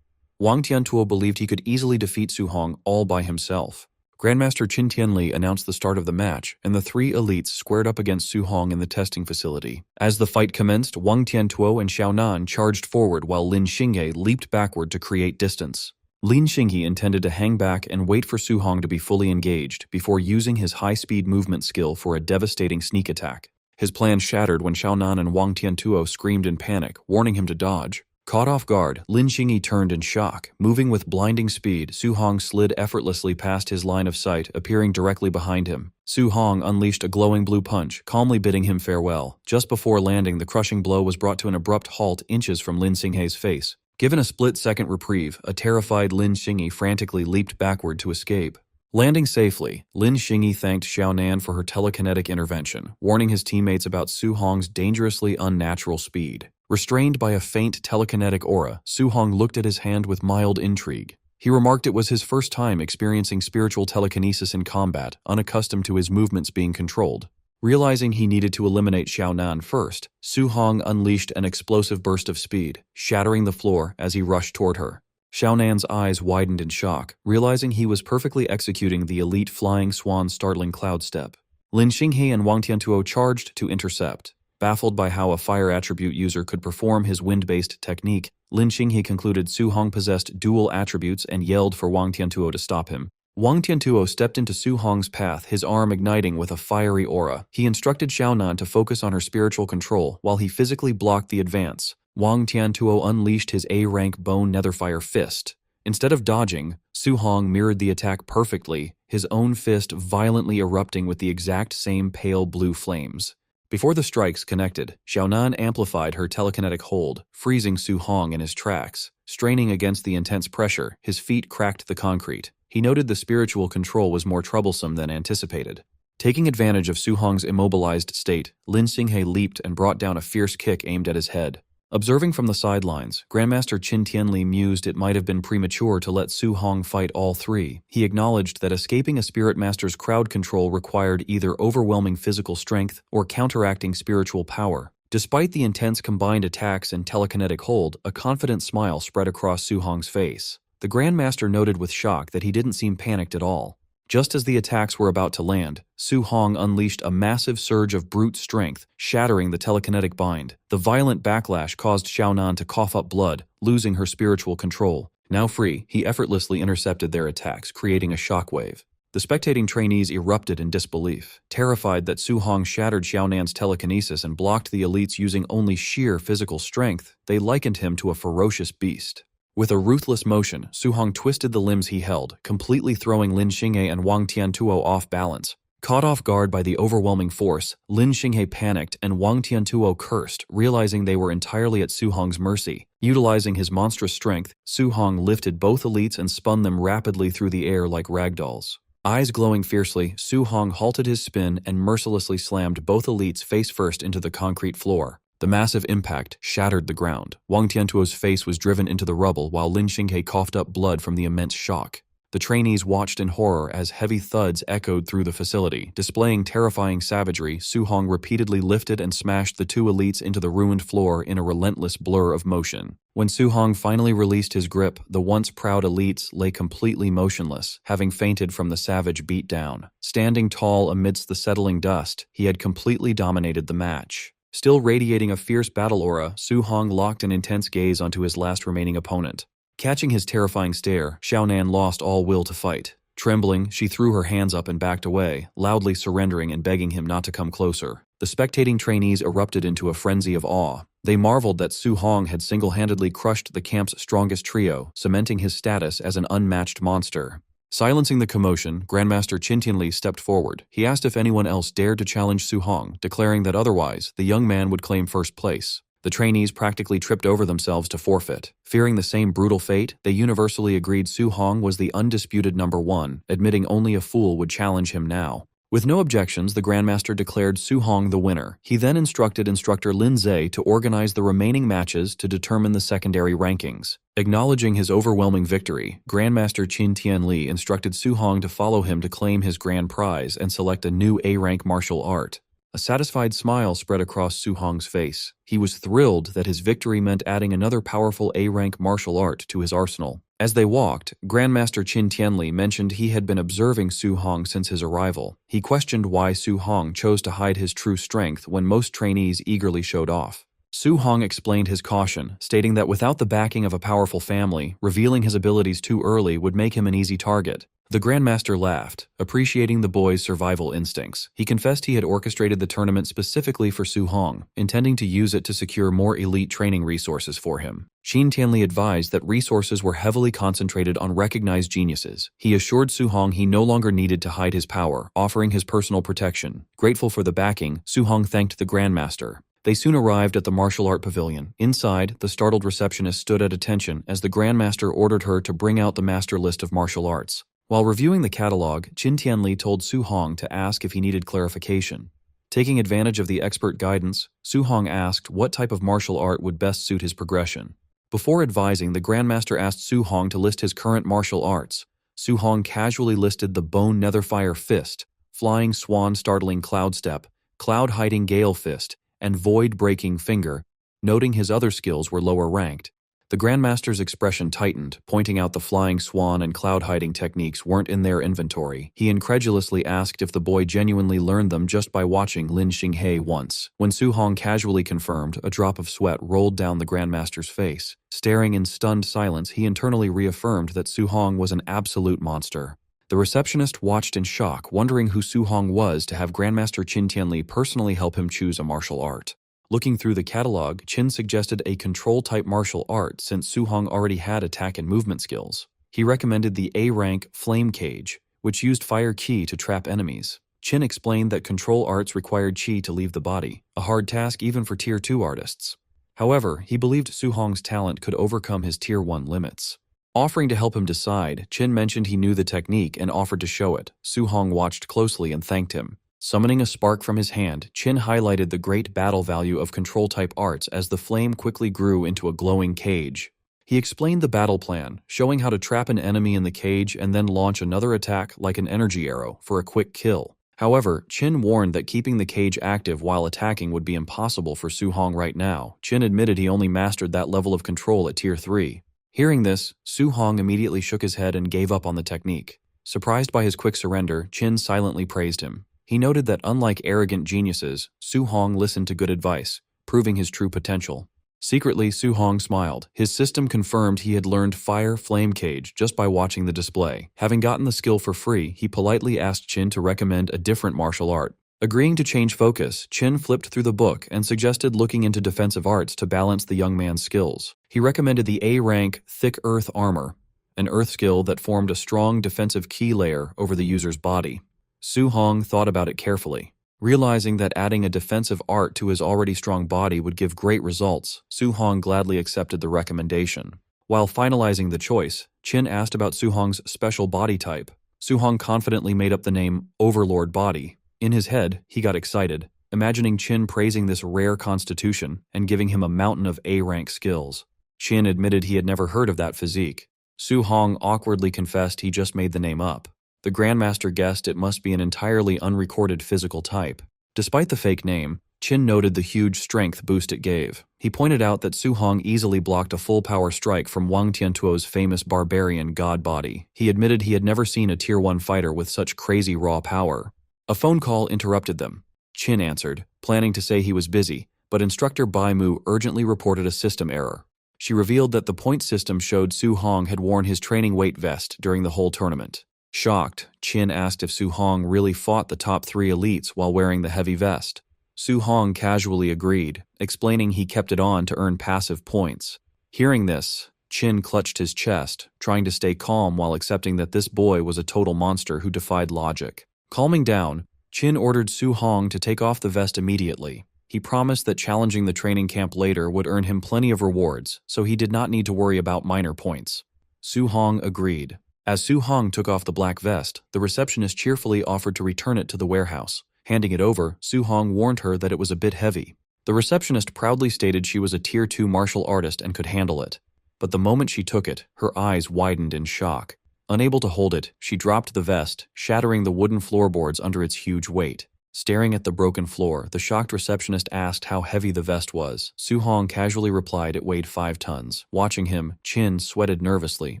Wang Tiantuo believed he could easily defeat Su Hong all by himself. Grandmaster Qin Tianli announced the start of the match, and the 3 elites squared up against Su Hong in the testing facility. As the fight commenced, Wang Tiantuo and Xiaonan charged forward while Lin Xinghe leaped backward to create distance. Lin Xinghe intended to hang back and wait for Su Hong to be fully engaged before using his high-speed movement skill for a devastating sneak attack. His plan shattered when Xiaonan and Wang Tiantuo screamed in panic, warning him to dodge. Caught off guard, Lin Xinghe turned in shock. Moving with blinding speed, Su Hong slid effortlessly past his line of sight, appearing directly behind him. Su Hong unleashed a glowing blue punch, calmly bidding him farewell. Just before landing, the crushing blow was brought to an abrupt halt inches from Lin Xinghe's face. Given a split-second reprieve, a terrified Lin Xinghe frantically leaped backward to escape. Landing safely, Lin Xinghe thanked Xiaonan for her telekinetic intervention, warning his teammates about Su Hong's dangerously unnatural speed. Restrained by a faint telekinetic aura, Su Hong looked at his hand with mild intrigue. He remarked it was his first time experiencing spiritual telekinesis in combat, unaccustomed to his movements being controlled. Realizing he needed to eliminate Xiaonan first, Su Hong unleashed an explosive burst of speed, shattering the floor as he rushed toward her. Xiaonan's eyes widened in shock, realizing he was perfectly executing the elite flying swan's startling cloud step. Lin Xinghe and Wang Tiantuo charged to intercept. Baffled by how a fire attribute user could perform his wind-based technique, Lin Xinghe concluded Su Hong possessed dual attributes and yelled for Wang Tiantuo to stop him. Wang Tiantuo stepped into Su Hong's path, his arm igniting with a fiery aura. He instructed Xiaonan to focus on her spiritual control while he physically blocked the advance. Wang Tiantuo unleashed his A-rank bone netherfire fist. Instead of dodging, Su Hong mirrored the attack perfectly, his own fist violently erupting with the exact same pale blue flames. Before the strikes connected, Xiaonan amplified her telekinetic hold, freezing Su Hong in his tracks. Straining against the intense pressure, his feet cracked the concrete. He noted the spiritual control was more troublesome than anticipated. Taking advantage of Su Hong's immobilized state, Lin Xinghe leaped and brought down a fierce kick aimed at his head. Observing from the sidelines, Grandmaster Qin Tianli mused it might have been premature to let Su Hong fight all 3. He acknowledged that escaping a spirit master's crowd control required either overwhelming physical strength or counteracting spiritual power. Despite the intense combined attacks and telekinetic hold, a confident smile spread across Su Hong's face. The Grandmaster noted with shock that he didn't seem panicked at all. Just as the attacks were about to land, Su Hong unleashed a massive surge of brute strength, shattering the telekinetic bind. The violent backlash caused Xiaonan to cough up blood, losing her spiritual control. Now free, he effortlessly intercepted their attacks, creating a shockwave. The spectating trainees erupted in disbelief. Terrified that Su Hong shattered Xiaonan's telekinesis and blocked the elites using only sheer physical strength, they likened him to a ferocious beast. With a ruthless motion, Su Hong twisted the limbs he held, completely throwing Lin Xinghe and Wang Tiantuo off balance. Caught off guard by the overwhelming force, Lin Xinghe panicked and Wang Tiantuo cursed, realizing they were entirely at Su Hong's mercy. Utilizing his monstrous strength, Su Hong lifted both elites and spun them rapidly through the air like ragdolls. Eyes glowing fiercely, Su Hong halted his spin and mercilessly slammed both elites face first into the concrete floor. The massive impact shattered the ground. Wang Tiantuo's face was driven into the rubble while Lin Xinghe coughed up blood from the immense shock. The trainees watched in horror as heavy thuds echoed through the facility. Displaying terrifying savagery, Su Hong repeatedly lifted and smashed the two elites into the ruined floor in a relentless blur of motion. When Su Hong finally released his grip, the once proud elites lay completely motionless, having fainted from the savage beatdown. Standing tall amidst the settling dust, he had completely dominated the match. Still radiating a fierce battle aura, Su Hong locked an intense gaze onto his last remaining opponent. Catching his terrifying stare, Xiaonan lost all will to fight. Trembling, she threw her hands up and backed away, loudly surrendering and begging him not to come closer. The spectating trainees erupted into a frenzy of awe. They marveled that Su Hong had single-handedly crushed the camp's strongest trio, cementing his status as an unmatched monster. Silencing the commotion, Grandmaster Qin Tianli stepped forward. He asked if anyone else dared to challenge Su Hong, declaring that otherwise, the young man would claim first place. The trainees practically tripped over themselves to forfeit. Fearing the same brutal fate, they universally agreed Su Hong was the undisputed number one, admitting only a fool would challenge him now. With no objections, the Grandmaster declared Su Hong the winner. He then instructed instructor Lin Zhe to organize the remaining matches to determine the secondary rankings. Acknowledging his overwhelming victory, Grandmaster Qin Tianli instructed Su Hong to follow him to claim his grand prize and select a new A-rank martial art. A satisfied smile spread across Su Hong's face. He was thrilled that his victory meant adding another powerful A-rank martial art to his arsenal. As they walked, Grandmaster Qin Tianli mentioned he had been observing Su Hong since his arrival. He questioned why Su Hong chose to hide his true strength when most trainees eagerly showed off. Su Hong explained his caution, stating that without the backing of a powerful family, revealing his abilities too early would make him an easy target. The Grandmaster laughed, appreciating the boy's survival instincts. He confessed he had orchestrated the tournament specifically for Su Hong, intending to use it to secure more elite training resources for him. Qin Tianli advised that resources were heavily concentrated on recognized geniuses. He assured Su Hong he no longer needed to hide his power, offering his personal protection. Grateful for the backing, Su Hong thanked the Grandmaster. They soon arrived at the martial art pavilion. Inside, the startled receptionist stood at attention as the Grandmaster ordered her to bring out the master list of martial arts. While reviewing the catalog, Qin Tianli told Su Hong to ask if he needed clarification. Taking advantage of the expert guidance, Su Hong asked what type of martial art would best suit his progression. Before advising, the Grandmaster asked Su Hong to list his current martial arts. Su Hong casually listed the Bone Netherfire Fist, Flying Swan Startling Cloud Step, Cloud Hiding Gale Fist, and Void Breaking Finger, noting his other skills were lower ranked. The Grandmaster's expression tightened, pointing out the Flying Swan and Cloud Hiding techniques weren't in their inventory. He incredulously asked if the boy genuinely learned them just by watching Lin Xinghe once. When Su Hong casually confirmed, a drop of sweat rolled down the Grandmaster's face. Staring in stunned silence, he internally reaffirmed that Su Hong was an absolute monster. The receptionist watched in shock, wondering who Su Hong was to have Grandmaster Qin Tianli personally help him choose a martial art. Looking through the catalog, Qin suggested a control-type martial art since Su Hong already had attack and movement skills. He recommended the A-rank Flame Cage, which used fire qi to trap enemies. Qin explained that control arts required qi to leave the body, a hard task even for Tier 2 artists. However, he believed Su Hong's talent could overcome his Tier 1 limits. Offering to help him decide, Qin mentioned he knew the technique and offered to show it. Su Hong watched closely and thanked him. Summoning a spark from his hand, Qin highlighted the great battle value of control-type arts as the flame quickly grew into a glowing cage. He explained the battle plan, showing how to trap an enemy in the cage and then launch another attack like an energy arrow for a quick kill. However, Qin warned that keeping the cage active while attacking would be impossible for Su Hong right now. Qin admitted he only mastered that level of control at Tier 3. Hearing this, Su Hong immediately shook his head and gave up on the technique. Surprised by his quick surrender, Qin silently praised him. He noted that unlike arrogant geniuses, Su Hong listened to good advice, proving his true potential. Secretly, Su Hong smiled. His system confirmed he had learned Fire Flame Cage just by watching the display. Having gotten the skill for free, he politely asked Qin to recommend a different martial art. Agreeing to change focus, Qin flipped through the book and suggested looking into defensive arts to balance the young man's skills. He recommended the A-rank Thick Earth Armor, an earth skill that formed a strong defensive key layer over the user's body. Su Hong thought about it carefully. Realizing that adding a defensive art to his already strong body would give great results, Su Hong gladly accepted the recommendation. While finalizing the choice, Qin asked about Su Hong's special body type. Su Hong confidently made up the name Overlord Body. In his head, he got excited, imagining Qin praising this rare constitution and giving him a mountain of A-rank skills. Qin admitted he had never heard of that physique. Su Hong awkwardly confessed he just made the name up. The Grandmaster guessed it must be an entirely unrecorded physical type. Despite the fake name, Qin noted the huge strength boost it gave. He pointed out that Su Hong easily blocked a full-power strike from Wang Tiantuo's famous barbarian god body. He admitted he had never seen a Tier 1 fighter with such crazy raw power. A phone call interrupted them. Qin answered, planning to say he was busy, but instructor Bai Mu urgently reported a system error. She revealed that the point system showed Su Hong had worn his training weight vest during the whole tournament. Shocked, Qin asked if Su Hong really fought the top 3 elites while wearing the heavy vest. Su Hong casually agreed, explaining he kept it on to earn passive points. Hearing this, Qin clutched his chest, trying to stay calm while accepting that this boy was a total monster who defied logic. Calming down, Qin ordered Su Hong to take off the vest immediately. He promised that challenging the training camp later would earn him plenty of rewards, so he did not need to worry about minor points. Su Hong agreed. As Su Hong took off the black vest, the receptionist cheerfully offered to return it to the warehouse. Handing it over, Su Hong warned her that it was a bit heavy. The receptionist proudly stated she was a Tier 2 martial artist and could handle it. But the moment she took it, her eyes widened in shock. Unable to hold it, she dropped the vest, shattering the wooden floorboards under its huge weight. Staring at the broken floor, the shocked receptionist asked how heavy the vest was. Su Hong casually replied it weighed 5 tons. Watching him, Qin sweated nervously,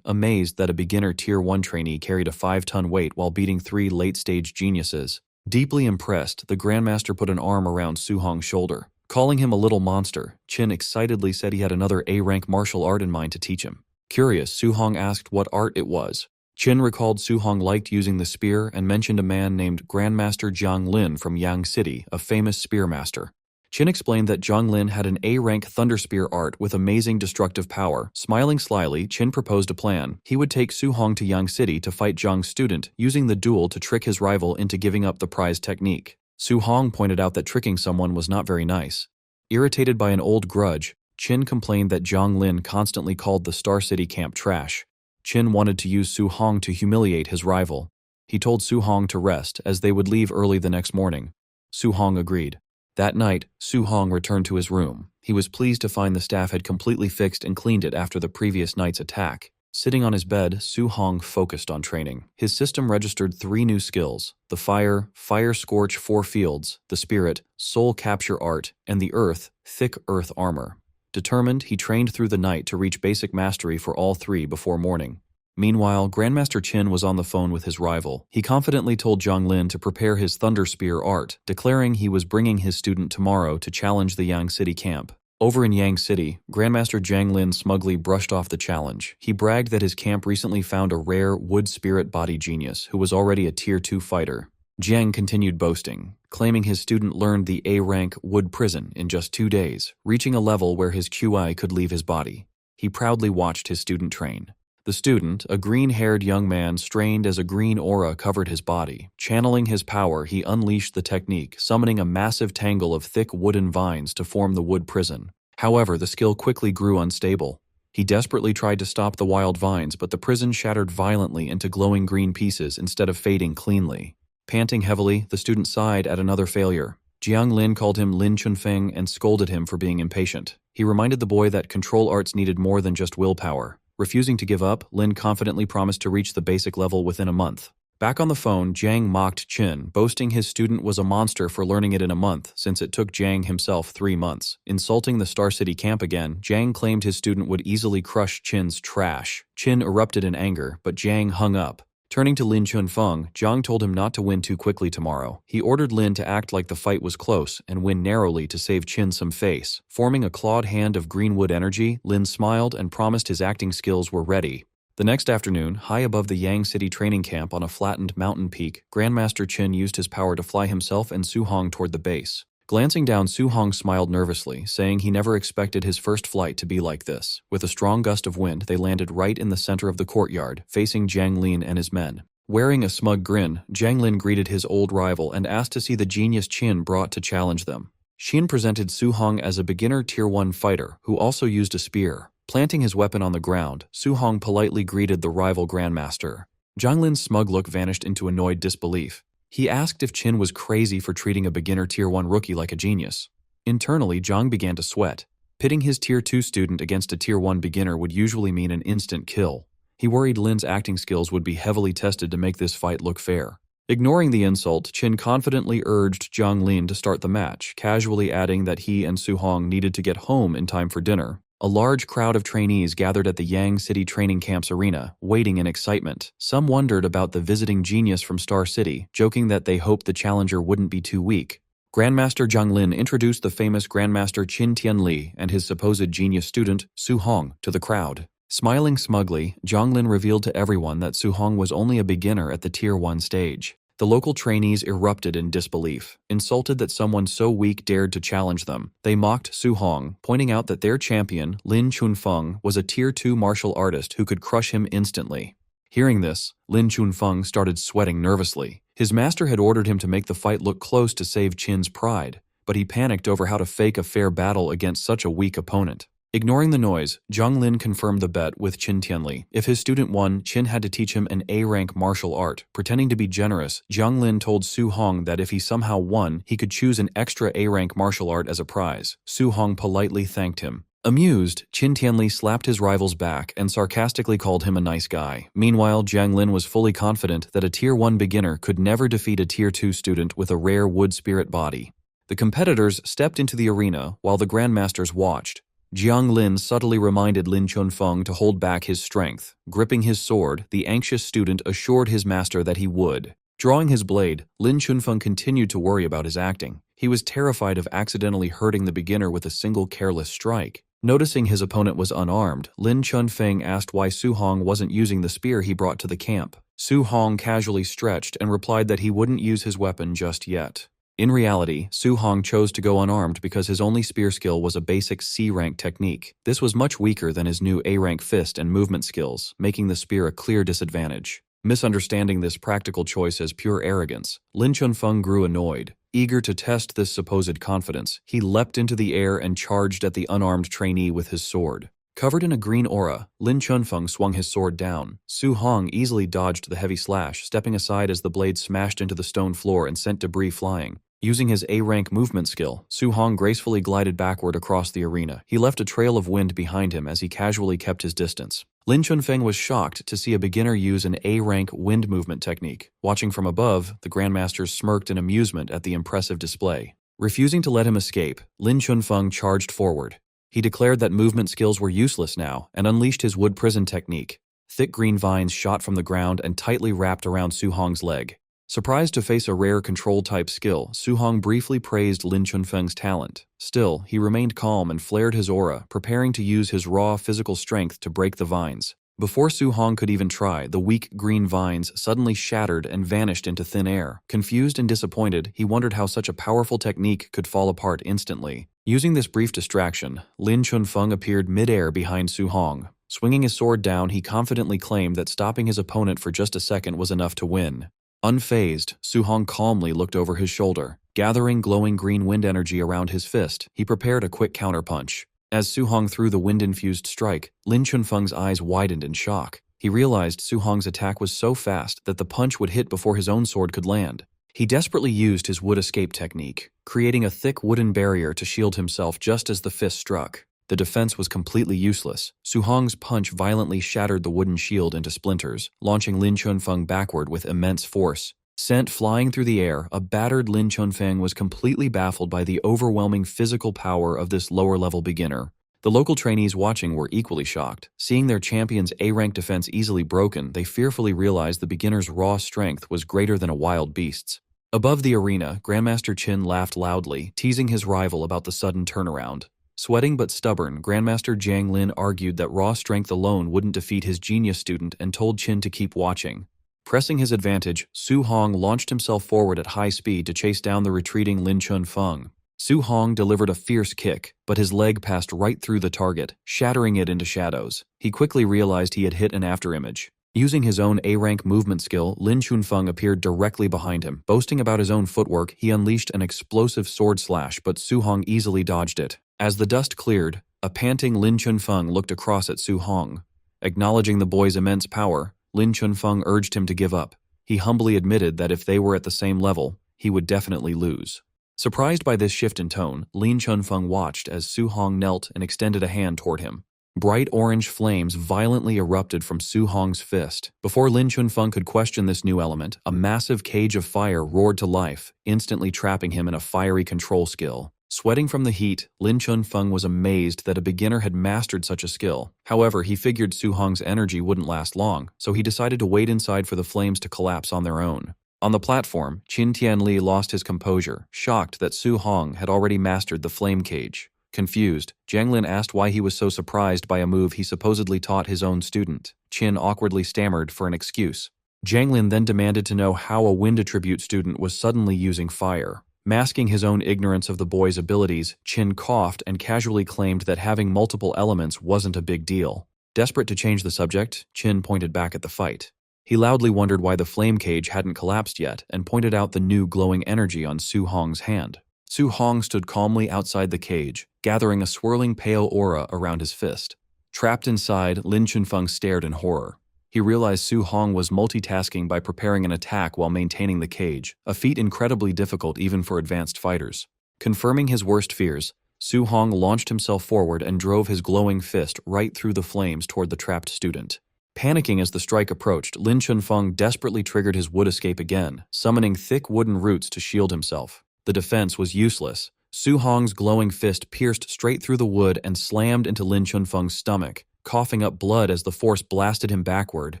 amazed that a beginner Tier 1 trainee carried a 5-ton weight while beating 3 late-stage geniuses. Deeply impressed, the Grandmaster put an arm around Su Hong's shoulder. Calling him a little monster, Qin excitedly said he had another A-rank martial art in mind to teach him. Curious, Su Hong asked what art it was. Qin recalled Su Hong liked using the spear and mentioned a man named Grandmaster Jiang Lin from Yang City, a famous spear master. Qin explained that Jiang Lin had an A-rank thunder spear art with amazing destructive power. Smiling slyly, Qin proposed a plan. He would take Su Hong to Yang City to fight Jiang's student, using the duel to trick his rival into giving up the prize technique. Su Hong pointed out that tricking someone was not very nice. Irritated by an old grudge, Qin complained that Jiang Lin constantly called the Star City camp trash. Qin wanted to use Su Hong to humiliate his rival. He told Su Hong to rest, as they would leave early the next morning. Su Hong agreed. That night, Su Hong returned to his room. He was pleased to find the staff had completely fixed and cleaned it after the previous night's attack. Sitting on his bed, Su Hong focused on training. His system registered 3 new skills: the Fire Scorch 4 Fields, the Spirit, Soul Capture Art, and the Earth, Thick Earth Armor. Determined, he trained through the night to reach basic mastery for all 3 before morning. Meanwhile, Grandmaster Qin was on the phone with his rival. He confidently told Jiang Lin to prepare his Thunder Spear art, declaring he was bringing his student tomorrow to challenge the Yang City camp. Over in Yang City, Grandmaster Jiang Lin smugly brushed off the challenge. He bragged that his camp recently found a rare wood spirit body genius who was already a Tier 2 fighter. Jiang continued boasting, claiming his student learned the A-rank wood prison in just 2 days, reaching a level where his QI could leave his body. He proudly watched his student train. The student, a green-haired young man, strained as a green aura covered his body. Channeling his power, he unleashed the technique, summoning a massive tangle of thick wooden vines to form the wood prison. However, the skill quickly grew unstable. He desperately tried to stop the wild vines, but the prison shattered violently into glowing green pieces instead of fading cleanly. Panting heavily, the student sighed at another failure. Jiang Lin called him Lin Chunfeng and scolded him for being impatient. He reminded the boy that control arts needed more than just willpower. Refusing to give up, Lin confidently promised to reach the basic level within a month. Back on the phone, Jiang mocked Qin, boasting his student was a monster for learning it in a month, since it took Jiang himself 3 months. Insulting the Star City camp again, Jiang claimed his student would easily crush Qin's trash. Qin erupted in anger, but Jiang hung up. Turning to Lin Chunfeng, Jiang told him not to win too quickly tomorrow. He ordered Lin to act like the fight was close and win narrowly to save Qin some face. Forming a clawed hand of greenwood energy, Lin smiled and promised his acting skills were ready. The next afternoon, high above the Yang City training camp on a flattened mountain peak, Grandmaster Qin used his power to fly himself and Su Hong toward the base. Glancing down, Su Hong smiled nervously, saying he never expected his first flight to be like this. With a strong gust of wind, they landed right in the center of the courtyard, facing Jiang Lin and his men. Wearing a smug grin, Jiang Lin greeted his old rival and asked to see the genius Qin brought to challenge them. Qin presented Su Hong as a beginner Tier 1 fighter who also used a spear. Planting his weapon on the ground, Su Hong politely greeted the rival grandmaster. Jiang Lin's smug look vanished into annoyed disbelief. He asked if Qin was crazy for treating a beginner Tier 1 rookie like a genius. Internally, Jiang began to sweat. Pitting his Tier 2 student against a Tier 1 beginner would usually mean an instant kill. He worried Lin's acting skills would be heavily tested to make this fight look fair. Ignoring the insult, Qin confidently urged Jiang Lin to start the match, casually adding that he and Su Hong needed to get home in time for dinner. A large crowd of trainees gathered at the Yang City Training Camp's arena, waiting in excitement. Some wondered about the visiting genius from Star City, joking that they hoped the challenger wouldn't be too weak. Grandmaster Jiang Lin introduced the famous Grandmaster Qin Tianli and his supposed genius student, Su Hong, to the crowd. Smiling smugly, Jiang Lin revealed to everyone that Su Hong was only a beginner at the Tier 1 stage. The local trainees erupted in disbelief, insulted that someone so weak dared to challenge them. They mocked Su Hong, pointing out that their champion, Lin Chunfeng, was a Tier 2 martial artist who could crush him instantly. Hearing this, Lin Chunfeng started sweating nervously. His master had ordered him to make the fight look close to save Qin's pride, but he panicked over how to fake a fair battle against such a weak opponent. Ignoring the noise, Jiang Lin confirmed the bet with Qin Tianli. If his student won, Qin had to teach him an A-rank martial art. Pretending to be generous, Jiang Lin told Su Hong that if he somehow won, he could choose an extra A-rank martial art as a prize. Su Hong politely thanked him. Amused, Qin Tianli slapped his rival's back and sarcastically called him a nice guy. Meanwhile, Jiang Lin was fully confident that a Tier 1 beginner could never defeat a Tier 2 student with a rare wood spirit body. The competitors stepped into the arena while the grandmasters watched. Jiang Lin subtly reminded Lin Chunfeng to hold back his strength. Gripping his sword, the anxious student assured his master that he would. Drawing his blade, Lin Chunfeng continued to worry about his acting. He was terrified of accidentally hurting the beginner with a single careless strike. Noticing his opponent was unarmed, Lin Chunfeng asked why Su Hong wasn't using the spear he brought to the camp. Su Hong casually stretched and replied that he wouldn't use his weapon just yet. In reality, Su Hong chose to go unarmed because his only spear skill was a basic C-rank technique. This was much weaker than his new A-rank fist and movement skills, making the spear a clear disadvantage. Misunderstanding this practical choice as pure arrogance, Lin Chunfeng grew annoyed. Eager to test this supposed confidence, he leapt into the air and charged at the unarmed trainee with his sword. Covered in a green aura, Lin Chunfeng swung his sword down. Su Hong easily dodged the heavy slash, stepping aside as the blade smashed into the stone floor and sent debris flying. Using his A-rank movement skill, Su Hong gracefully glided backward across the arena. He left a trail of wind behind him as he casually kept his distance. Lin Chunfeng was shocked to see a beginner use an A-rank wind movement technique. Watching from above, the grandmasters smirked in amusement at the impressive display. Refusing to let him escape, Lin Chunfeng charged forward. He declared that movement skills were useless now and unleashed his wood prison technique. Thick green vines shot from the ground and tightly wrapped around Su Hong's leg. Surprised to face a rare control-type skill, Su Hong briefly praised Lin Chunfeng's talent. Still, he remained calm and flared his aura, preparing to use his raw physical strength to break the vines. Before Su Hong could even try, the weak green vines suddenly shattered and vanished into thin air. Confused and disappointed, he wondered how such a powerful technique could fall apart instantly. Using this brief distraction, Lin Chunfeng appeared mid-air behind Su Hong. Swinging his sword down, he confidently claimed that stopping his opponent for just a second was enough to win. Unfazed, Su Hong calmly looked over his shoulder. Gathering glowing green wind energy around his fist, he prepared a quick counterpunch. As Su Hong threw the wind-infused strike, Lin Chunfeng's eyes widened in shock. He realized Su Hong's attack was so fast that the punch would hit before his own sword could land. He desperately used his wood escape technique, creating a thick wooden barrier to shield himself just as the fist struck. The defense was completely useless. Su Hong's punch violently shattered the wooden shield into splinters, launching Lin Chunfeng backward with immense force. Sent flying through the air, a battered Lin Chunfeng was completely baffled by the overwhelming physical power of this lower-level beginner. The local trainees watching were equally shocked. Seeing their champion's A-rank defense easily broken, they fearfully realized the beginner's raw strength was greater than a wild beast's. Above the arena, Grandmaster Qin laughed loudly, teasing his rival about the sudden turnaround. Sweating but stubborn, Grandmaster Jiang Lin argued that raw strength alone wouldn't defeat his genius student and told Qin to keep watching. Pressing his advantage, Su Hong launched himself forward at high speed to chase down the retreating Lin Chunfeng. Su Hong delivered a fierce kick, but his leg passed right through the target, shattering it into shadows. He quickly realized he had hit an afterimage. Using his own A-rank movement skill, Lin Chunfeng appeared directly behind him. Boasting about his own footwork, he unleashed an explosive sword slash, but Su Hong easily dodged it. As the dust cleared, a panting Lin Chunfeng looked across at Su Hong. Acknowledging the boy's immense power, Lin Chunfeng urged him to give up. He humbly admitted that if they were at the same level, he would definitely lose. Surprised by this shift in tone, Lin Chunfeng watched as Su Hong knelt and extended a hand toward him. Bright orange flames violently erupted from Su Hong's fist. Before Lin Chunfeng could question this new element, a massive cage of fire roared to life, instantly trapping him in a fiery control skill. Sweating from the heat, Lin Chunfeng was amazed that a beginner had mastered such a skill. However, he figured Su Hong's energy wouldn't last long, so he decided to wait inside for the flames to collapse on their own. On the platform, Qin Tianli lost his composure, shocked that Su Hong had already mastered the flame cage. Confused, Jiang Lin asked why he was so surprised by a move he supposedly taught his own student. Qin awkwardly stammered for an excuse. Jiang Lin then demanded to know how a wind attribute student was suddenly using fire. Masking his own ignorance of the boy's abilities, Qin coughed and casually claimed that having multiple elements wasn't a big deal. Desperate to change the subject, Qin pointed back at the fight. He loudly wondered why the flame cage hadn't collapsed yet and pointed out the new glowing energy on Su Hong's hand. Su Hong stood calmly outside the cage, gathering a swirling pale aura around his fist. Trapped inside, Lin Chunfeng stared in horror. He realized Su Hong was multitasking by preparing an attack while maintaining the cage, a feat incredibly difficult even for advanced fighters. Confirming his worst fears, Su Hong launched himself forward and drove his glowing fist right through the flames toward the trapped student. Panicking as the strike approached, Lin Chunfeng desperately triggered his wood escape again, summoning thick wooden roots to shield himself. The defense was useless. Su Hong's glowing fist pierced straight through the wood and slammed into Lin Chunfeng's stomach. Coughing up blood as the force blasted him backward,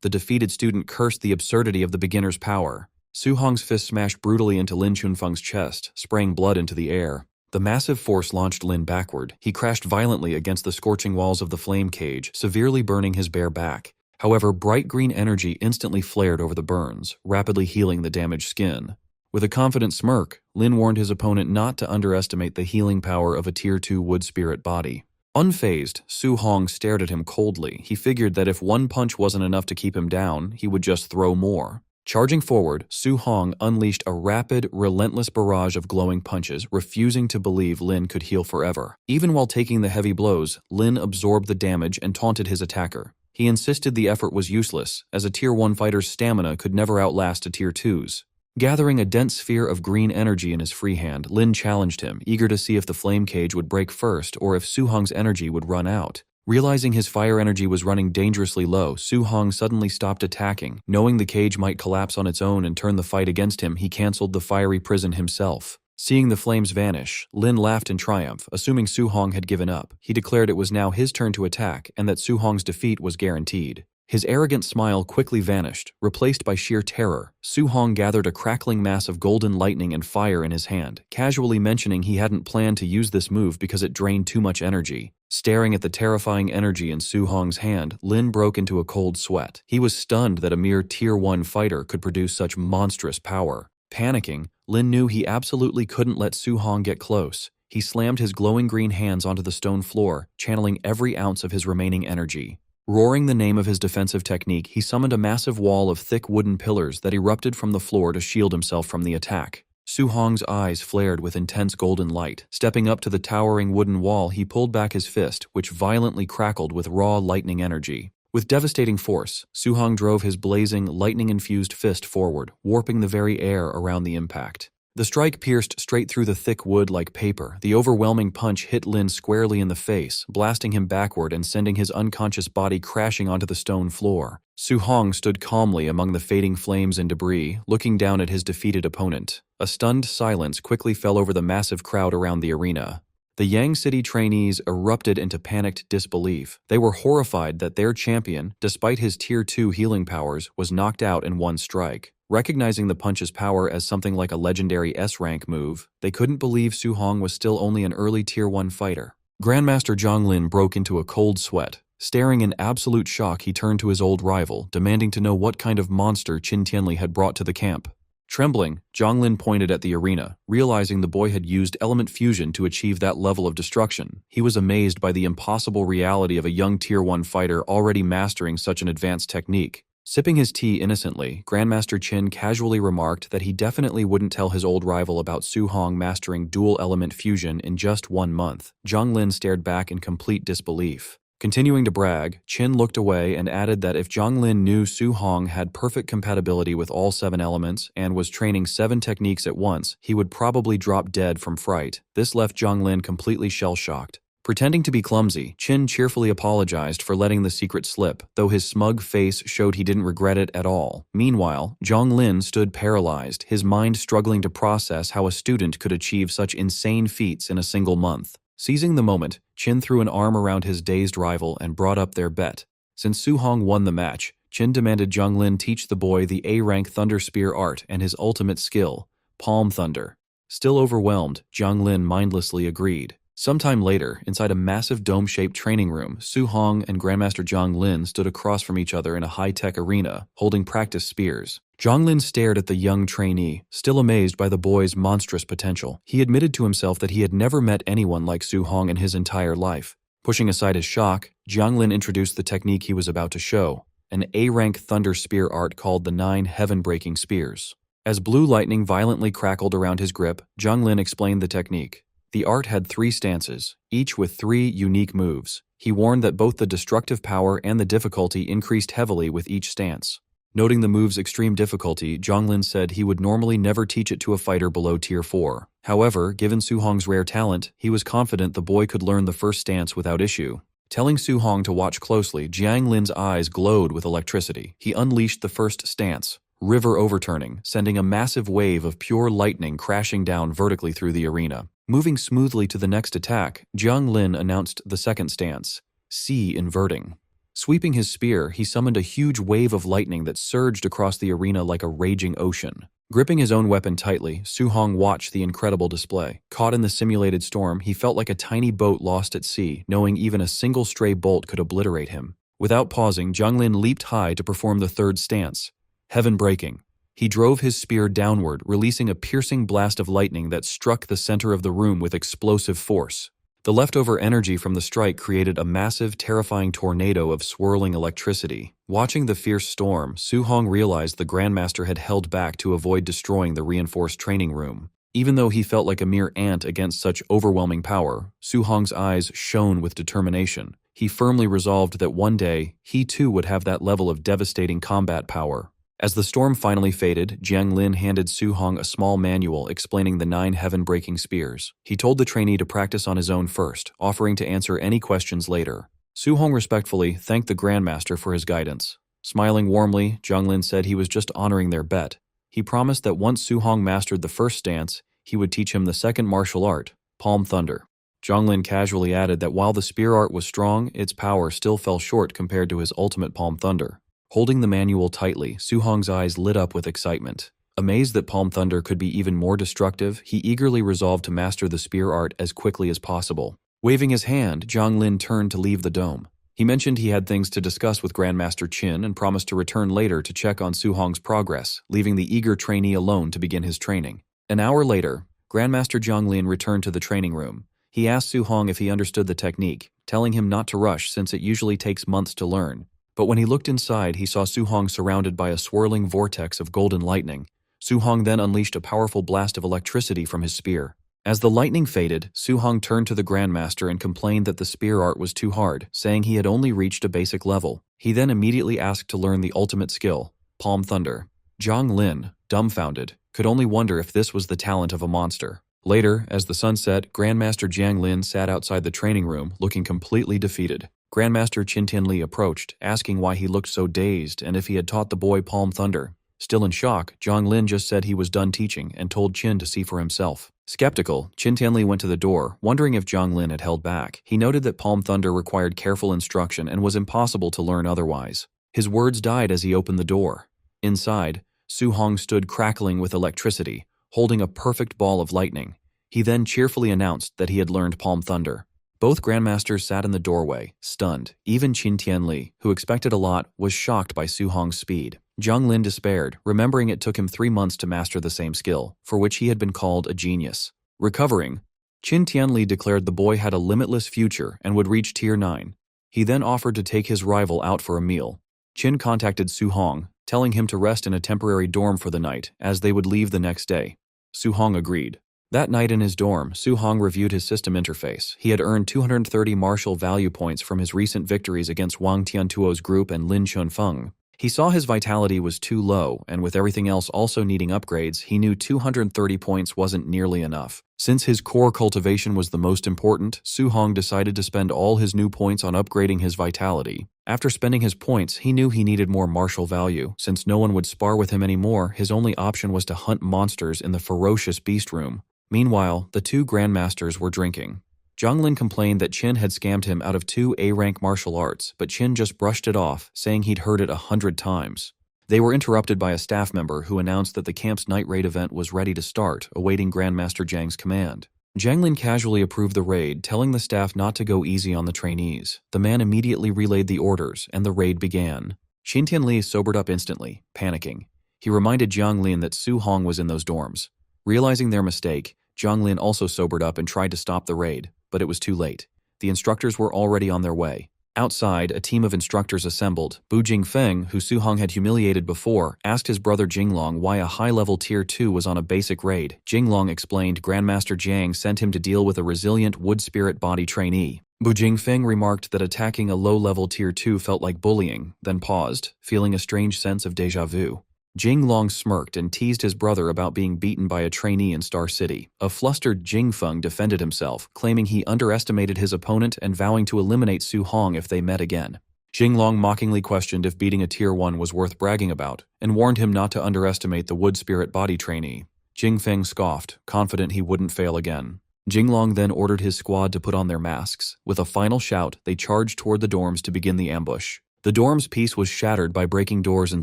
the defeated student cursed the absurdity of the beginner's power. Su Hong's fist smashed brutally into Lin Chunfeng's chest, spraying blood into the air. The massive force launched Lin backward. He crashed violently against the scorching walls of the flame cage, severely burning his bare back. However, bright green energy instantly flared over the burns, rapidly healing the damaged skin. With a confident smirk, Lin warned his opponent not to underestimate the healing power of a Tier 2 wood spirit body. Unfazed, Su Hong stared at him coldly. He figured that if one punch wasn't enough to keep him down, he would just throw more. Charging forward, Su Hong unleashed a rapid, relentless barrage of glowing punches, refusing to believe Lin could heal forever. Even while taking the heavy blows, Lin absorbed the damage and taunted his attacker. He insisted the effort was useless, as a Tier 1 fighter's stamina could never outlast a Tier 2's. Gathering a dense sphere of green energy in his free hand, Lin challenged him, eager to see if the flame cage would break first or if Su Hong's energy would run out. Realizing his fire energy was running dangerously low, Su Hong suddenly stopped attacking. Knowing the cage might collapse on its own and turn the fight against him, he canceled the fiery prison himself. Seeing the flames vanish, Lin laughed in triumph, assuming Su Hong had given up. He declared it was now his turn to attack and that Su Hong's defeat was guaranteed. His arrogant smile quickly vanished, replaced by sheer terror. Su Hong gathered a crackling mass of golden lightning and fire in his hand, casually mentioning he hadn't planned to use this move because it drained too much energy. Staring at the terrifying energy in Su Hong's hand, Lin broke into a cold sweat. He was stunned that a mere Tier 1 fighter could produce such monstrous power. Panicking, Lin knew he absolutely couldn't let Su Hong get close. He slammed his glowing green hands onto the stone floor, channeling every ounce of his remaining energy. Roaring the name of his defensive technique, he summoned a massive wall of thick wooden pillars that erupted from the floor to shield himself from the attack. Su Hong's eyes flared with intense golden light. Stepping up to the towering wooden wall, he pulled back his fist, which violently crackled with raw lightning energy. With devastating force, Su Hong drove his blazing, lightning-infused fist forward, warping the very air around the impact. The strike pierced straight through the thick wood like paper. The overwhelming punch hit Lin squarely in the face, blasting him backward and sending his unconscious body crashing onto the stone floor. Su Hong stood calmly among the fading flames and debris, looking down at his defeated opponent. A stunned silence quickly fell over the massive crowd around the arena. The Yang City trainees erupted into panicked disbelief. They were horrified that their champion, despite his Tier 2 healing powers, was knocked out in one strike. Recognizing the punch's power as something like a legendary S-rank move, they couldn't believe Su Hong was still only an early Tier 1 fighter. Grandmaster Zhang Lin broke into a cold sweat. Staring in absolute shock, he turned to his old rival, demanding to know what kind of monster Qin Tianli had brought to the camp. Trembling, Zhang Lin pointed at the arena, realizing the boy had used element fusion to achieve that level of destruction. He was amazed by the impossible reality of a young Tier 1 fighter already mastering such an advanced technique. Sipping his tea innocently, Grandmaster Qin casually remarked that he definitely wouldn't tell his old rival about Su Hong mastering dual-element fusion in just 1 month. Zhang Lin stared back in complete disbelief. Continuing to brag, Qin looked away and added that if Zhang Lin knew Su Hong had perfect compatibility with all 7 elements and was training 7 techniques at once, he would probably drop dead from fright. This left Zhang Lin completely shell-shocked. Pretending to be clumsy, Qin cheerfully apologized for letting the secret slip, though his smug face showed he didn't regret it at all. Meanwhile, Zhang Lin stood paralyzed, his mind struggling to process how a student could achieve such insane feats in a single month. Seizing the moment, Qin threw an arm around his dazed rival and brought up their bet. Since Su Hong won the match, Qin demanded Zhang Lin teach the boy the A-rank Thunder Spear art and his ultimate skill, Palm Thunder. Still overwhelmed, Zhang Lin mindlessly agreed. Sometime later, inside a massive dome-shaped training room, Su Hong and Grandmaster Zhang Lin stood across from each other in a high-tech arena, holding practice spears. Zhang Lin stared at the young trainee, still amazed by the boy's monstrous potential. He admitted to himself that he had never met anyone like Su Hong in his entire life. Pushing aside his shock, Zhang Lin introduced the technique he was about to show, an A-rank Thunder Spear art called the 9 Heaven-Breaking Spears. As blue lightning violently crackled around his grip, Zhang Lin explained the technique. The art had 3 stances, each with 3 unique moves. He warned that both the destructive power and the difficulty increased heavily with each stance. Noting the move's extreme difficulty, Zhang Lin said he would normally never teach it to a fighter below Tier 4. However, given Su Hong's rare talent, he was confident the boy could learn the first stance without issue. Telling Su Hong to watch closely, Zhang Lin's eyes glowed with electricity. He unleashed the first stance, River Overturning, sending a massive wave of pure lightning crashing down vertically through the arena. Moving smoothly to the next attack, Zhang Lin announced the second stance, Sea Inverting. Sweeping his spear, he summoned a huge wave of lightning that surged across the arena like a raging ocean. Gripping his own weapon tightly, Su Hong watched the incredible display. Caught in the simulated storm, he felt like a tiny boat lost at sea, knowing even a single stray bolt could obliterate him. Without pausing, Zhang Lin leaped high to perform the third stance, Heaven Breaking. He drove his spear downward, releasing a piercing blast of lightning that struck the center of the room with explosive force. The leftover energy from the strike created a massive, terrifying tornado of swirling electricity. Watching the fierce storm, Su Hong realized the Grandmaster had held back to avoid destroying the reinforced training room. Even though he felt like a mere ant against such overwhelming power, Su Hong's eyes shone with determination. He firmly resolved that one day, he too would have that level of devastating combat power. As the storm finally faded, Zhang Lin handed Su Hong a small manual explaining the 9 heaven-breaking spears. He told the trainee to practice on his own first, offering to answer any questions later. Su Hong respectfully thanked the Grandmaster for his guidance. Smiling warmly, Zhang Lin said he was just honoring their bet. He promised that once Su Hong mastered the first stance, he would teach him the second martial art, Palm Thunder. Zhang Lin casually added that while the spear art was strong, its power still fell short compared to his ultimate Palm Thunder. Holding the manual tightly, Su Hong's eyes lit up with excitement. Amazed that Palm Thunder could be even more destructive, he eagerly resolved to master the spear art as quickly as possible. Waving his hand, Zhang Lin turned to leave the dome. He mentioned he had things to discuss with Grandmaster Qin and promised to return later to check on Su Hong's progress, leaving the eager trainee alone to begin his training. An hour later, Grandmaster Zhang Lin returned to the training room. He asked Su Hong if he understood the technique, telling him not to rush since it usually takes months to learn. But when he looked inside, he saw Su Hong surrounded by a swirling vortex of golden lightning. Su Hong then unleashed a powerful blast of electricity from his spear. As the lightning faded, Su Hong turned to the Grandmaster and complained that the spear art was too hard, saying he had only reached a basic level. He then immediately asked to learn the ultimate skill, Palm Thunder. Zhang Lin, dumbfounded, could only wonder if this was the talent of a monster. Later, as the sun set, Grandmaster Zhang Lin sat outside the training room, looking completely defeated. Grandmaster Qin Tianli approached, asking why he looked so dazed and if he had taught the boy Palm Thunder. Still in shock, Zhang Lin just said he was done teaching and told Qin to see for himself. Skeptical, Qin Tianli went to the door, wondering if Zhang Lin had held back. He noted that Palm Thunder required careful instruction and was impossible to learn otherwise. His words died as he opened the door. Inside, Su Hong stood crackling with electricity, holding a perfect ball of lightning. He then cheerfully announced that he had learned Palm Thunder. Both Grandmasters sat in the doorway, stunned. Even Qin Tianli, who expected a lot, was shocked by Su Hong's speed. Zhang Lin despaired, remembering it took him 3 months to master the same skill, for which he had been called a genius. Recovering, Qin Tianli declared the boy had a limitless future and would reach Tier 9. He then offered to take his rival out for a meal. Qin contacted Su Hong, telling him to rest in a temporary dorm for the night, as they would leave the next day. Su Hong agreed. That night in his dorm, Su Hong reviewed his system interface. He had earned 230 martial value points from his recent victories against Wang Tiantuo's group and Lin Chunfeng. He saw his vitality was too low, and with everything else also needing upgrades, he knew 230 points wasn't nearly enough. Since his core cultivation was the most important, Su Hong decided to spend all his new points on upgrading his vitality. After spending his points, he knew he needed more martial value. Since no one would spar with him anymore, his only option was to hunt monsters in the ferocious beast room. Meanwhile, the two grandmasters were drinking. Zhang Lin complained that Qin had scammed him out of 2 A-rank martial arts, but Qin just brushed it off, saying he'd heard it 100 times. They were interrupted by a staff member who announced that the camp's night raid event was ready to start, awaiting Grandmaster Zhang's command. Zhang Lin casually approved the raid, telling the staff not to go easy on the trainees. The man immediately relayed the orders, and the raid began. Xin Tianli sobered up instantly, panicking. He reminded Zhang Lin that Su Hong was in those dorms. Realizing their mistake, Zhang Lin also sobered up and tried to stop the raid, but it was too late. The instructors were already on their way. Outside, a team of instructors assembled. Bu Jingfeng, who Su Hong had humiliated before, asked his brother Jinglong why a high-level Tier 2 was on a basic raid. Jinglong explained Grandmaster Jiang sent him to deal with a resilient wood spirit body trainee. Bu Jingfeng remarked that attacking a low-level Tier 2 felt like bullying, then paused, feeling a strange sense of déjà vu. Jinglong smirked and teased his brother about being beaten by a trainee in Star City. A flustered Jingfeng defended himself, claiming he underestimated his opponent and vowing to eliminate Su Hong if they met again. Jinglong mockingly questioned if beating a Tier 1 was worth bragging about, and warned him not to underestimate the wood spirit body trainee. Jingfeng scoffed, confident he wouldn't fail again. Jinglong then ordered his squad to put on their masks. With a final shout, they charged toward the dorms to begin the ambush. The dorm's peace was shattered by breaking doors and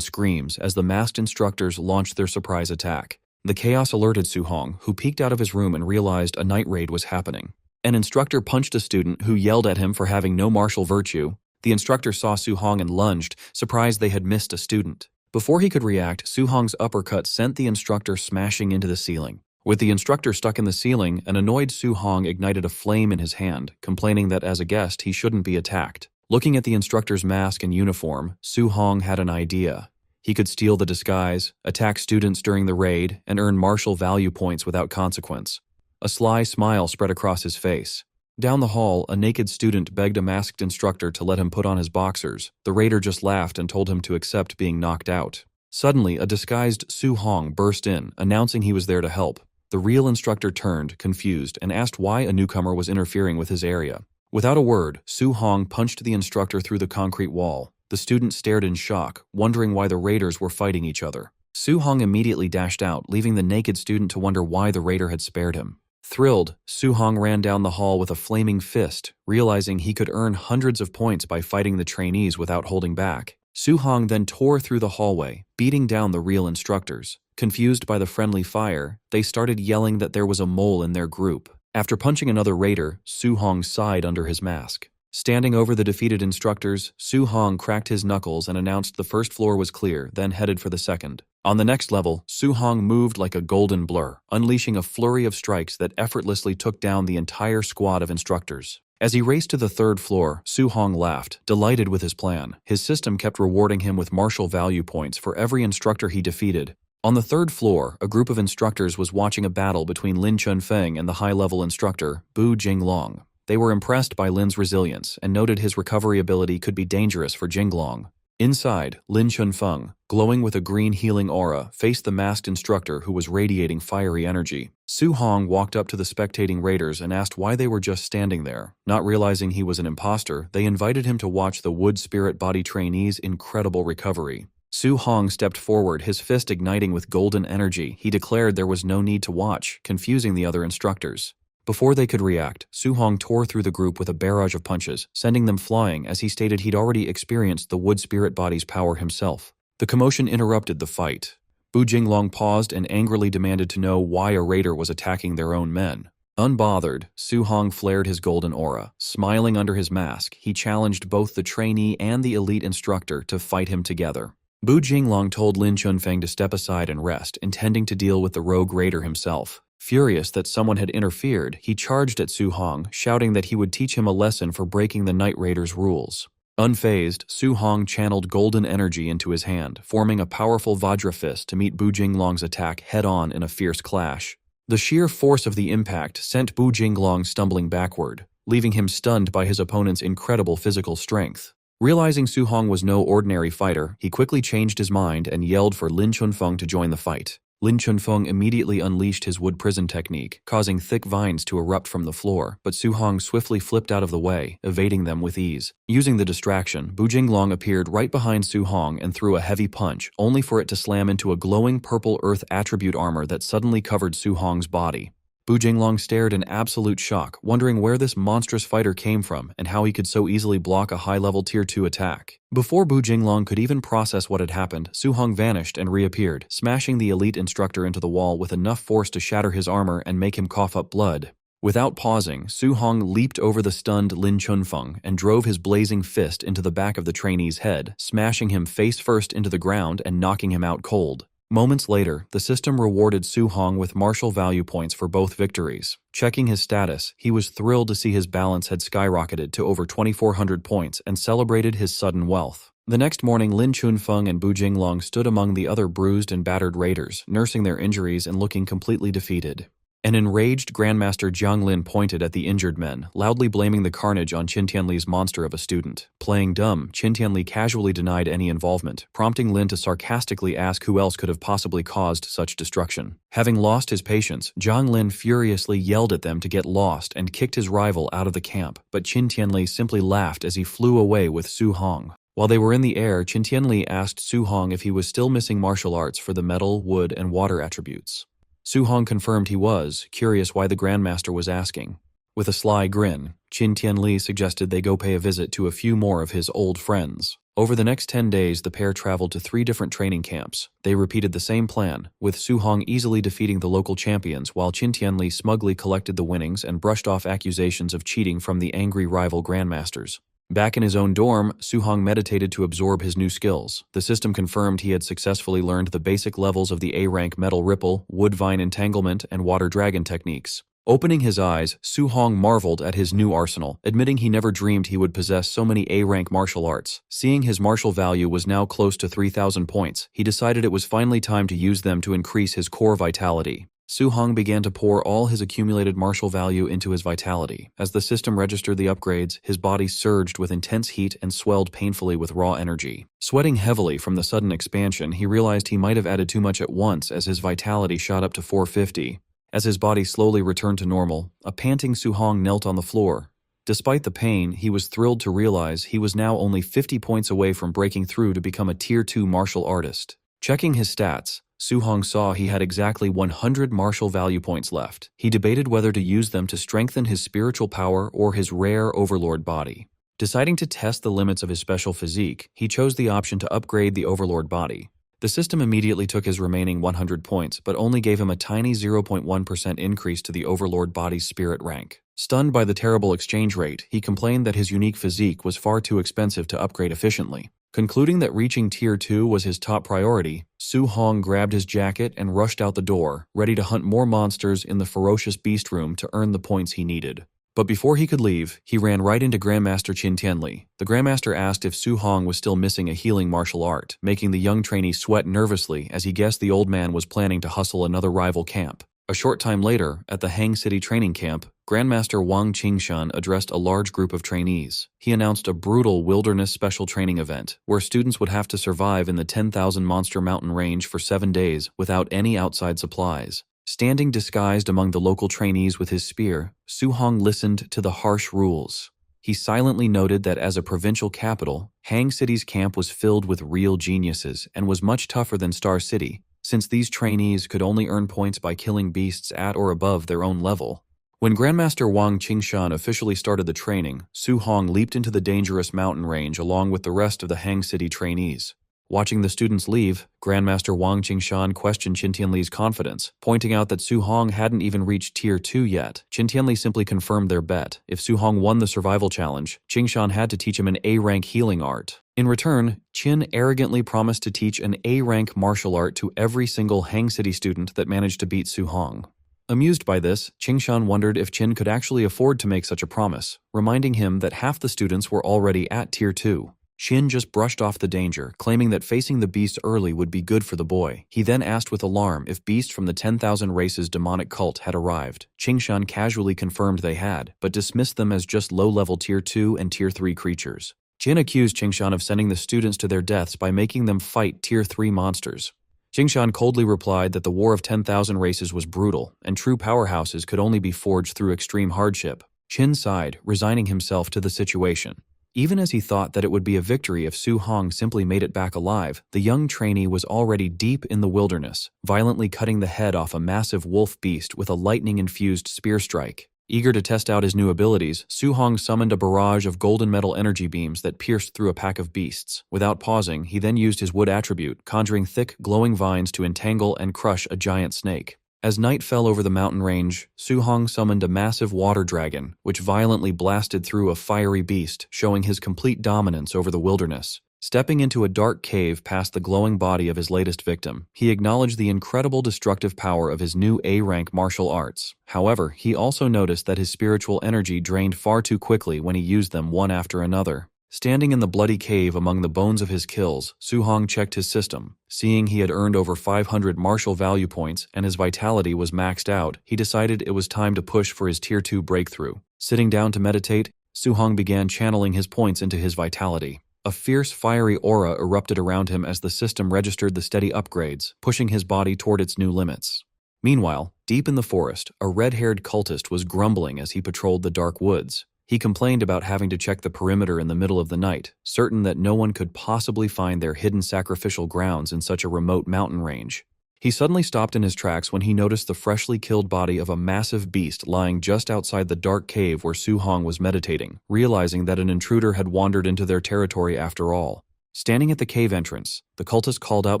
screams as the masked instructors launched their surprise attack. The chaos alerted Su Hong, who peeked out of his room and realized a night raid was happening. An instructor punched a student who yelled at him for having no martial virtue. The instructor saw Su Hong and lunged, surprised they had missed a student. Before he could react, Su Hong's uppercut sent the instructor smashing into the ceiling. With the instructor stuck in the ceiling, an annoyed Su Hong ignited a flame in his hand, complaining that as a guest he shouldn't be attacked. Looking at the instructor's mask and uniform, Su Hong had an idea. He could steal the disguise, attack students during the raid, and earn martial value points without consequence. A sly smile spread across his face. Down the hall, a naked student begged a masked instructor to let him put on his boxers. The raider just laughed and told him to accept being knocked out. Suddenly, a disguised Su Hong burst in, announcing he was there to help. The real instructor turned, confused, and asked why a newcomer was interfering with his area. Without a word, Su Hong punched the instructor through the concrete wall. The student stared in shock, wondering why the raiders were fighting each other. Su Hong immediately dashed out, leaving the naked student to wonder why the raider had spared him. Thrilled, Su Hong ran down the hall with a flaming fist, realizing he could earn hundreds of points by fighting the trainees without holding back. Su Hong then tore through the hallway, beating down the real instructors. Confused by the friendly fire, they started yelling that there was a mole in their group. After punching another raider, Su Hong sighed under his mask. Standing over the defeated instructors, Su Hong cracked his knuckles and announced the first floor was clear, then headed for the second. On the next level, Su Hong moved like a golden blur, unleashing a flurry of strikes that effortlessly took down the entire squad of instructors. As he raced to the third floor, Su Hong laughed, delighted with his plan. His system kept rewarding him with martial value points for every instructor he defeated. On the third floor, a group of instructors was watching a battle between Lin Chunfeng and the high-level instructor, Bu Jinglong. They were impressed by Lin's resilience and noted his recovery ability could be dangerous for Jinglong. Inside, Lin Chunfeng, glowing with a green healing aura, faced the masked instructor who was radiating fiery energy. Su Hong walked up to the spectating raiders and asked why they were just standing there. Not realizing he was an imposter, they invited him to watch the wood spirit body trainee's incredible recovery. Su Hong stepped forward, his fist igniting with golden energy. He declared there was no need to watch, confusing the other instructors. Before they could react, Su Hong tore through the group with a barrage of punches, sending them flying as he stated he'd already experienced the wood spirit body's power himself. The commotion interrupted the fight. Bu Jinglong paused and angrily demanded to know why a raider was attacking their own men. Unbothered, Su Hong flared his golden aura. Smiling under his mask, he challenged both the trainee and the elite instructor to fight him together. Bu Jinglong told Lin Chunfeng to step aside and rest, intending to deal with the rogue raider himself. Furious that someone had interfered, he charged at Su Hong, shouting that he would teach him a lesson for breaking the Night Raider's rules. Unfazed, Su Hong channeled golden energy into his hand, forming a powerful Vajra fist to meet Bu Jinglong's attack head-on in a fierce clash. The sheer force of the impact sent Bu Jinglong stumbling backward, leaving him stunned by his opponent's incredible physical strength. Realizing Su Hong was no ordinary fighter, he quickly changed his mind and yelled for Lin Chunfeng to join the fight. Lin Chunfeng immediately unleashed his wood prison technique, causing thick vines to erupt from the floor, but Su Hong swiftly flipped out of the way, evading them with ease. Using the distraction, Bu Jinglong appeared right behind Su Hong and threw a heavy punch, only for it to slam into a glowing purple earth attribute armor that suddenly covered Su Hong's body. Bu Jinglong stared in absolute shock, wondering where this monstrous fighter came from and how he could so easily block a high-level Tier 2 attack. Before Bu Jinglong could even process what had happened, Su Hong vanished and reappeared, smashing the elite instructor into the wall with enough force to shatter his armor and make him cough up blood. Without pausing, Su Hong leaped over the stunned Lin Chunfeng and drove his blazing fist into the back of the trainee's head, smashing him face first into the ground and knocking him out cold. Moments later, the system rewarded Su Hong with martial value points for both victories. Checking his status, he was thrilled to see his balance had skyrocketed to over 2,400 points and celebrated his sudden wealth. The next morning, Lin Chunfeng and Bu Jinglong stood among the other bruised and battered raiders, nursing their injuries and looking completely defeated. An enraged Grandmaster Jiang Lin pointed at the injured men, loudly blaming the carnage on Qin Tianli's monster of a student. Playing dumb, Qin Tianli casually denied any involvement, prompting Lin to sarcastically ask who else could have possibly caused such destruction. Having lost his patience, Jiang Lin furiously yelled at them to get lost and kicked his rival out of the camp, but Qin Tianli simply laughed as he flew away with Su Hong. While they were in the air, Qin Tianli asked Su Hong if he was still missing martial arts for the metal, wood, and water attributes. Su Hong confirmed he was, curious why the Grandmaster was asking. With a sly grin, Qin Tianli suggested they go pay a visit to a few more of his old friends. Over the next 10 days, the pair traveled to 3 different training camps. They repeated the same plan, with Su Hong easily defeating the local champions while Qin Tianli smugly collected the winnings and brushed off accusations of cheating from the angry rival Grandmasters. Back in his own dorm, Su Hong meditated to absorb his new skills. The system confirmed he had successfully learned the basic levels of the A-rank metal ripple, wood vine entanglement, and water dragon techniques. Opening his eyes, Su Hong marveled at his new arsenal, admitting he never dreamed he would possess so many A-rank martial arts. Seeing his martial value was now close to 3,000 points, he decided it was finally time to use them to increase his core vitality. Su Hong began to pour all his accumulated martial value into his vitality. As the system registered the upgrades, his body surged with intense heat and swelled painfully with raw energy. Sweating heavily from the sudden expansion, he realized he might have added too much at once as his vitality shot up to 450. As his body slowly returned to normal, a panting Su Hong knelt on the floor. Despite the pain, he was thrilled to realize he was now only 50 points away from breaking through to become a Tier 2 martial artist. Checking his stats, Su Hong saw he had exactly 100 martial value points left. He debated whether to use them to strengthen his spiritual power or his rare overlord body. Deciding to test the limits of his special physique, he chose the option to upgrade the overlord body. The system immediately took his remaining 100 points, but only gave him a tiny 0.1% increase to the overlord body's spirit rank. Stunned by the terrible exchange rate, he complained that his unique physique was far too expensive to upgrade efficiently. Concluding that reaching Tier 2 was his top priority, Su Hong grabbed his jacket and rushed out the door, ready to hunt more monsters in the ferocious beast room to earn the points he needed. But before he could leave, he ran right into Grandmaster Qin Tianli. The Grandmaster asked if Su Hong was still missing a healing martial art, making the young trainee sweat nervously as he guessed the old man was planning to hustle another rival camp. A short time later, at the Hang City training camp, Grandmaster Wang Qingshan addressed a large group of trainees. He announced a brutal wilderness special training event, where students would have to survive in the 10,000 monster mountain range for 7 days without any outside supplies. Standing disguised among the local trainees with his spear, Su Hong listened to the harsh rules. He silently noted that as a provincial capital, Hang City's camp was filled with real geniuses and was much tougher than Star City, since these trainees could only earn points by killing beasts at or above their own level. When Grandmaster Wang Qingshan officially started the training, Su Hong leaped into the dangerous mountain range along with the rest of the Hang City trainees. Watching the students leave, Grandmaster Wang Qingshan questioned Qin Tianli's confidence, pointing out that Su Hong hadn't even reached Tier 2 yet. Qin Tianli simply confirmed their bet. If Su Hong won the survival challenge, Qingshan had to teach him an A-rank healing art. In return, Qin arrogantly promised to teach an A-rank martial art to every single Hang City student that managed to beat Su Hong. Amused by this, Qingshan wondered if Qin could actually afford to make such a promise, reminding him that half the students were already at Tier 2. Qin just brushed off the danger, claiming that facing the beast early would be good for the boy. He then asked with alarm if beasts from the 10,000 Races demonic cult had arrived. Qingshan casually confirmed they had, but dismissed them as just low-level Tier 2 and Tier 3 creatures. Qin accused Qingshan of sending the students to their deaths by making them fight Tier 3 monsters. Qingshan coldly replied that the War of 10,000 Races was brutal, and true powerhouses could only be forged through extreme hardship. Qin sighed, resigning himself to the situation. Even as he thought that it would be a victory if Su Hong simply made it back alive, the young trainee was already deep in the wilderness, violently cutting the head off a massive wolf beast with a lightning-infused spear strike. Eager to test out his new abilities, Su Hong summoned a barrage of golden metal energy beams that pierced through a pack of beasts. Without pausing, he then used his wood attribute, conjuring thick, glowing vines to entangle and crush a giant snake. As night fell over the mountain range, Su Hong summoned a massive water dragon, which violently blasted through a fiery beast, showing his complete dominance over the wilderness. Stepping into a dark cave past the glowing body of his latest victim, he acknowledged the incredible destructive power of his new A-rank martial arts. However, he also noticed that his spiritual energy drained far too quickly when he used them one after another. Standing in the bloody cave among the bones of his kills, Su Hong checked his system. Seeing he had earned over 500 martial value points and his vitality was maxed out, he decided it was time to push for his Tier 2 breakthrough. Sitting down to meditate, Su Hong began channeling his points into his vitality. A fierce, fiery aura erupted around him as the system registered the steady upgrades, pushing his body toward its new limits. Meanwhile, deep in the forest, a red-haired cultist was grumbling as he patrolled the dark woods. He complained about having to check the perimeter in the middle of the night, certain that no one could possibly find their hidden sacrificial grounds in such a remote mountain range. He suddenly stopped in his tracks when he noticed the freshly killed body of a massive beast lying just outside the dark cave where Su Hong was meditating, realizing that an intruder had wandered into their territory after all. Standing at the cave entrance, the cultist called out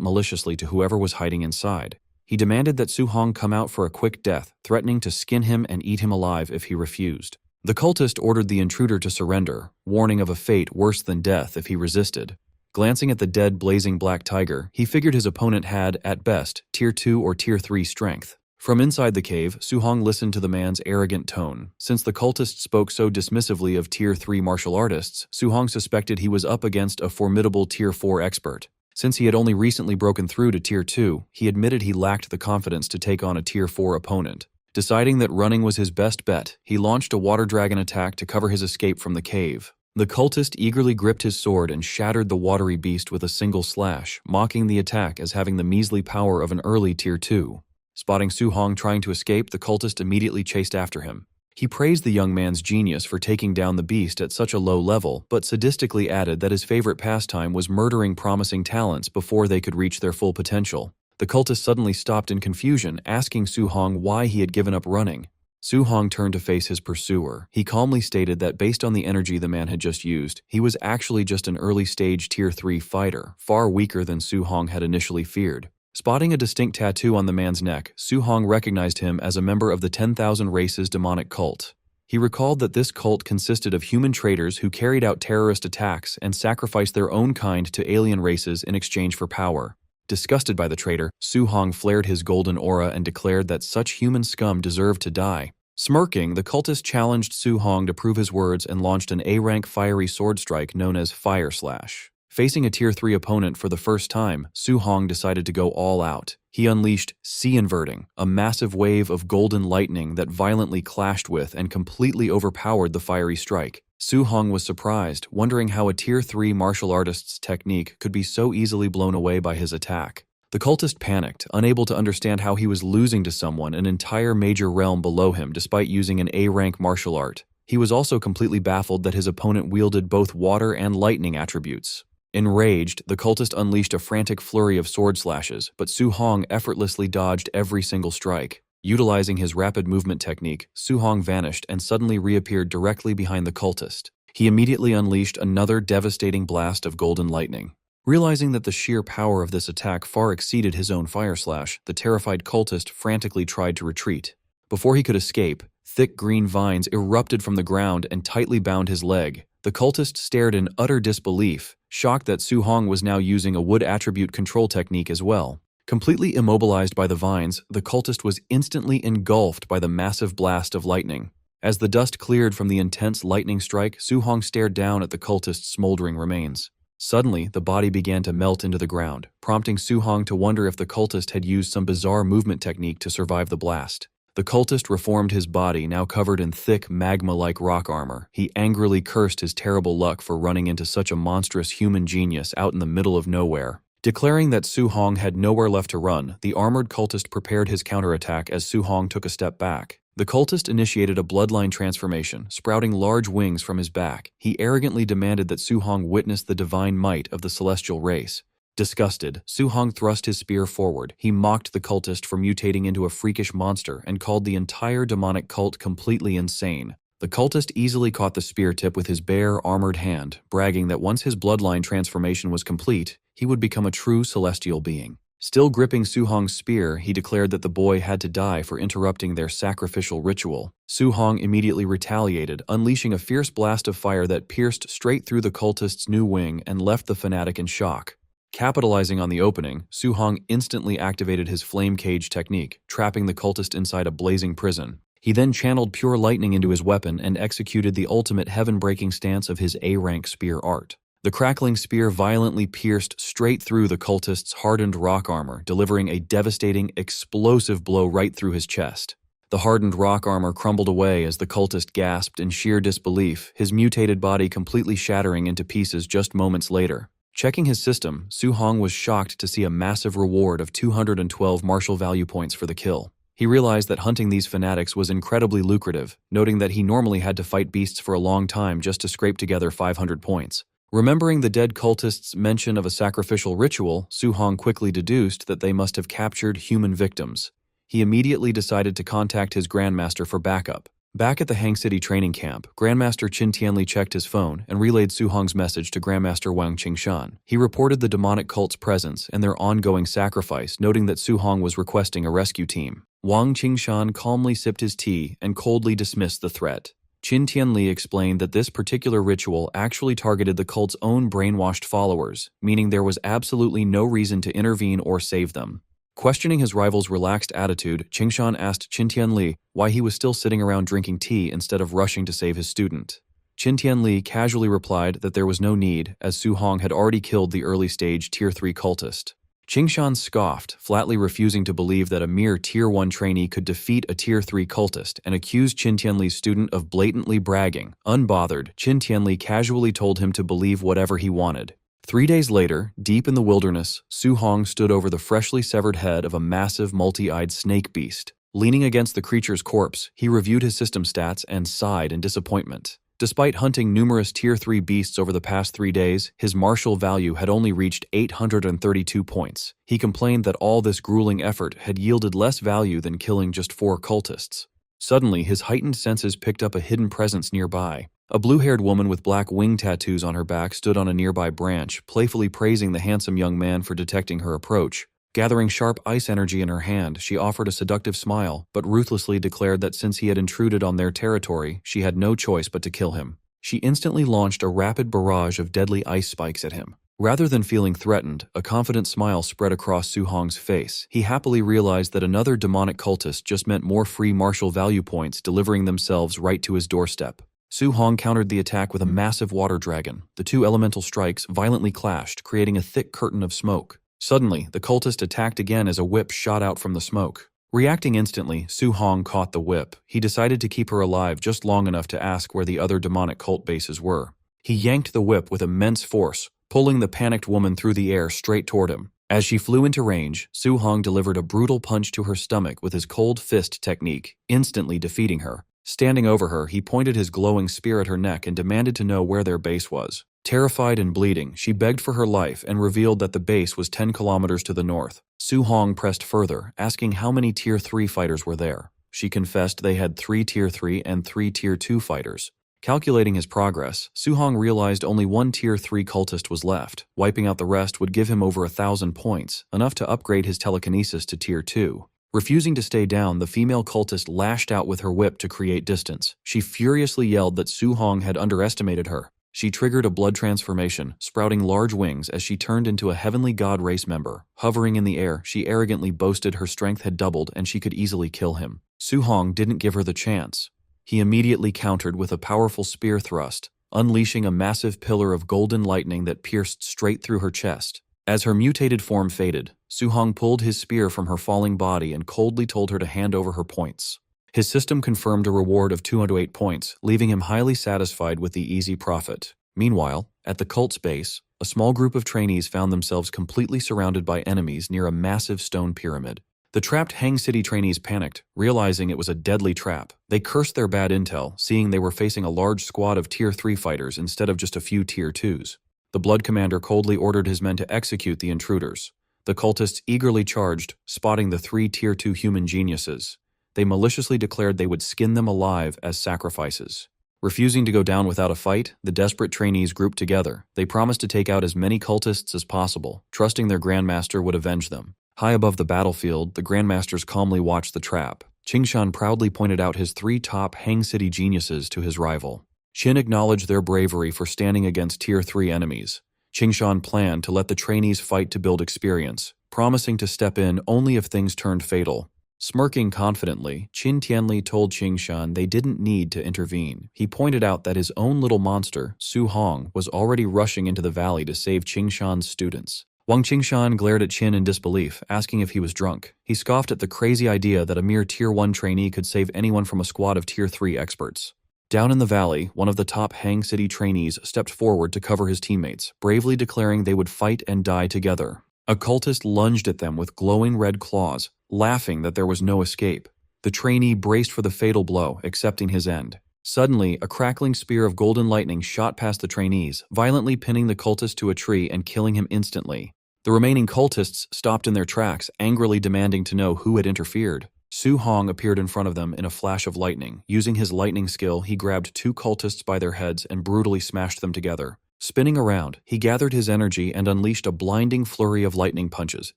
maliciously to whoever was hiding inside. He demanded that Su Hong come out for a quick death, threatening to skin him and eat him alive if he refused. The cultist ordered the intruder to surrender, warning of a fate worse than death if he resisted. Glancing at the dead blazing black tiger, he figured his opponent had, at best, Tier 2 or Tier 3 strength. From inside the cave, Su Hong listened to the man's arrogant tone. Since the cultist spoke so dismissively of Tier 3 martial artists, Su Hong suspected he was up against a formidable Tier 4 expert. Since he had only recently broken through to Tier 2, he admitted he lacked the confidence to take on a Tier 4 opponent. Deciding that running was his best bet, he launched a water dragon attack to cover his escape from the cave. The cultist eagerly gripped his sword and shattered the watery beast with a single slash, mocking the attack as having the measly power of an early Tier 2. Spotting Su Hong trying to escape, the cultist immediately chased after him. He praised the young man's genius for taking down the beast at such a low level, but sadistically added that his favorite pastime was murdering promising talents before they could reach their full potential. The cultist suddenly stopped in confusion, asking Su Hong why he had given up running. Su Hong turned to face his pursuer. He calmly stated that based on the energy the man had just used, he was actually just an early-stage Tier 3 fighter, far weaker than Su Hong had initially feared. Spotting a distinct tattoo on the man's neck, Su Hong recognized him as a member of the 10,000 Races demonic cult. He recalled that this cult consisted of human traitors who carried out terrorist attacks and sacrificed their own kind to alien races in exchange for power. Disgusted by the traitor, Su Hong flared his golden aura and declared that such human scum deserved to die. Smirking, the cultist challenged Su Hong to prove his words and launched an A-rank fiery sword strike known as Fire Slash. Facing a Tier 3 opponent for the first time, Su Hong decided to go all out. He unleashed Sea Inverting, a massive wave of golden lightning that violently clashed with and completely overpowered the fiery strike. Su Hong was surprised, wondering how a Tier 3 martial artist's technique could be so easily blown away by his attack. The cultist panicked, unable to understand how he was losing to someone an entire major realm below him despite using an A-rank martial art. He was also completely baffled that his opponent wielded both water and lightning attributes. Enraged, the cultist unleashed a frantic flurry of sword slashes, but Su Hong effortlessly dodged every single strike. Utilizing his rapid movement technique, Su Hong vanished and suddenly reappeared directly behind the cultist. He immediately unleashed another devastating blast of golden lightning. Realizing that the sheer power of this attack far exceeded his own fire slash, the terrified cultist frantically tried to retreat. Before he could escape, thick green vines erupted from the ground and tightly bound his leg. The cultist stared in utter disbelief, shocked that Su Hong was now using a wood attribute control technique as well. Completely immobilized by the vines, the cultist was instantly engulfed by the massive blast of lightning. As the dust cleared from the intense lightning strike, Su-hong stared down at the cultist's smoldering remains. Suddenly, the body began to melt into the ground, prompting Su-hong to wonder if the cultist had used some bizarre movement technique to survive the blast. The cultist reformed his body, now covered in thick, magma-like rock armor. He angrily cursed his terrible luck for running into such a monstrous human genius out in the middle of nowhere. Declaring that Su-hong had nowhere left to run, the armored cultist prepared his counterattack as Su-hong took a step back. The cultist initiated a bloodline transformation, sprouting large wings from his back. He arrogantly demanded that Su-hong witness the divine might of the celestial race. Disgusted, Su-hong thrust his spear forward. He mocked the cultist for mutating into a freakish monster and called the entire demonic cult completely insane. The cultist easily caught the spear tip with his bare, armored hand, bragging that once his bloodline transformation was complete, he would become a true celestial being. Still gripping Su-hong's spear, he declared that the boy had to die for interrupting their sacrificial ritual. Su-hong immediately retaliated, unleashing a fierce blast of fire that pierced straight through the cultist's new wing and left the fanatic in shock. Capitalizing on the opening, Su-hong instantly activated his flame cage technique, trapping the cultist inside a blazing prison. He then channeled pure lightning into his weapon and executed the ultimate heaven-breaking stance of his A-rank spear art. The crackling spear violently pierced straight through the cultist's hardened rock armor, delivering a devastating, explosive blow right through his chest. The hardened rock armor crumbled away as the cultist gasped in sheer disbelief, his mutated body completely shattering into pieces just moments later. Checking his system, Su-hong was shocked to see a massive reward of 212 martial value points for the kill. He realized that hunting these fanatics was incredibly lucrative, noting that he normally had to fight beasts for a long time just to scrape together 500 points. Remembering the dead cultists' mention of a sacrificial ritual, Su-hong quickly deduced that they must have captured human victims. He immediately decided to contact his grandmaster for backup. Back at the Hang City training camp, Grandmaster Qin Tianli checked his phone and relayed Su-hong's message to Grandmaster Wang Qingshan. He reported the demonic cult's presence and their ongoing sacrifice, noting that Su-hong was requesting a rescue team. Wang Qingshan calmly sipped his tea and coldly dismissed the threat. Qin Tianli explained that this particular ritual actually targeted the cult's own brainwashed followers, meaning there was absolutely no reason to intervene or save them. Questioning his rival's relaxed attitude, Qingshan asked Qin Tianli why he was still sitting around drinking tea instead of rushing to save his student. Qin Tianli casually replied that there was no need, as Su-hong had already killed the early-stage Tier 3 cultist. Qingshan scoffed, flatly refusing to believe that a mere Tier 1 trainee could defeat a Tier 3 cultist, and accused Qin Tianli's student of blatantly bragging. Unbothered, Qin Tianli casually told him to believe whatever he wanted. 3 days later, deep in the wilderness, Su-hong stood over the freshly severed head of a massive multi-eyed snake beast. Leaning against the creature's corpse, he reviewed his system stats and sighed in disappointment. Despite hunting numerous Tier 3 beasts over the past 3 days, his martial value had only reached 832 points. He complained that all this grueling effort had yielded less value than killing just 4 cultists. Suddenly, his heightened senses picked up a hidden presence nearby. A blue-haired woman with black wing tattoos on her back stood on a nearby branch, playfully praising the handsome young man for detecting her approach. Gathering sharp ice energy in her hand, she offered a seductive smile, but ruthlessly declared that since he had intruded on their territory, she had no choice but to kill him. She instantly launched a rapid barrage of deadly ice spikes at him. Rather than feeling threatened, a confident smile spread across Su-hong's face. He happily realized that another demonic cultist just meant more free martial value points delivering themselves right to his doorstep. Su-hong countered the attack with a massive water dragon. The 2 elemental strikes violently clashed, creating a thick curtain of smoke. Suddenly, the cultist attacked again as a whip shot out from the smoke. Reacting instantly, Su-hong caught the whip. He decided to keep her alive just long enough to ask where the other demonic cult bases were. He yanked the whip with immense force, pulling the panicked woman through the air straight toward him. As she flew into range, Su-hong delivered a brutal punch to her stomach with his cold fist technique, instantly defeating her. Standing over her, he pointed his glowing spear at her neck and demanded to know where their base was. Terrified and bleeding, she begged for her life and revealed that the base was 10 kilometers to the north. Su-hong pressed further, asking how many Tier 3 fighters were there. She confessed they had 3 Tier 3 and 3 Tier 2 fighters. Calculating his progress, Su-hong realized only 1 Tier 3 cultist was left. Wiping out the rest would give him over 1,000 points, enough to upgrade his telekinesis to Tier 2. Refusing to stay down, the female cultist lashed out with her whip to create distance. She furiously yelled that Su-hong had underestimated her. She triggered a blood transformation, sprouting large wings as she turned into a heavenly god race member. Hovering in the air, she arrogantly boasted her strength had doubled and she could easily kill him. Su-hong didn't give her the chance. He immediately countered with a powerful spear thrust, unleashing a massive pillar of golden lightning that pierced straight through her chest. As her mutated form faded, Su-hong pulled his spear from her falling body and coldly told her to hand over her points. His system confirmed a reward of 208 points, leaving him highly satisfied with the easy profit. Meanwhile, at the cult's base, a small group of trainees found themselves completely surrounded by enemies near a massive stone pyramid. The trapped Hang City trainees panicked, realizing it was a deadly trap. They cursed their bad intel, seeing they were facing a large squad of Tier 3 fighters instead of just a few Tier 2s. The Blood Commander coldly ordered his men to execute the intruders. The cultists eagerly charged, spotting the 3 Tier 2 human geniuses. They maliciously declared they would skin them alive as sacrifices. Refusing to go down without a fight, the desperate trainees grouped together. They promised to take out as many cultists as possible, trusting their Grandmaster would avenge them. High above the battlefield, the Grandmasters calmly watched the trap. Qingshan proudly pointed out his 3 top Hang City geniuses to his rival. Qin acknowledged their bravery for standing against Tier 3 enemies. Qingshan planned to let the trainees fight to build experience, promising to step in only if things turned fatal. Smirking confidently, Qin Tianli told Qingshan they didn't need to intervene. He pointed out that his own little monster, Su-hong, was already rushing into the valley to save Qingshan's students. Wang Qingshan glared at Qin in disbelief, asking if he was drunk. He scoffed at the crazy idea that a mere Tier 1 trainee could save anyone from a squad of Tier 3 experts. Down in the valley, one of the top Hang City trainees stepped forward to cover his teammates, bravely declaring they would fight and die together. A cultist lunged at them with glowing red claws, laughing that there was no escape. The trainee braced for the fatal blow, accepting his end. Suddenly, a crackling spear of golden lightning shot past the trainees, violently pinning the cultist to a tree and killing him instantly. The remaining cultists stopped in their tracks, angrily demanding to know who had interfered. Su-hong appeared in front of them in a flash of lightning. Using his lightning skill, he grabbed 2 cultists by their heads and brutally smashed them together. Spinning around, he gathered his energy and unleashed a blinding flurry of lightning punches,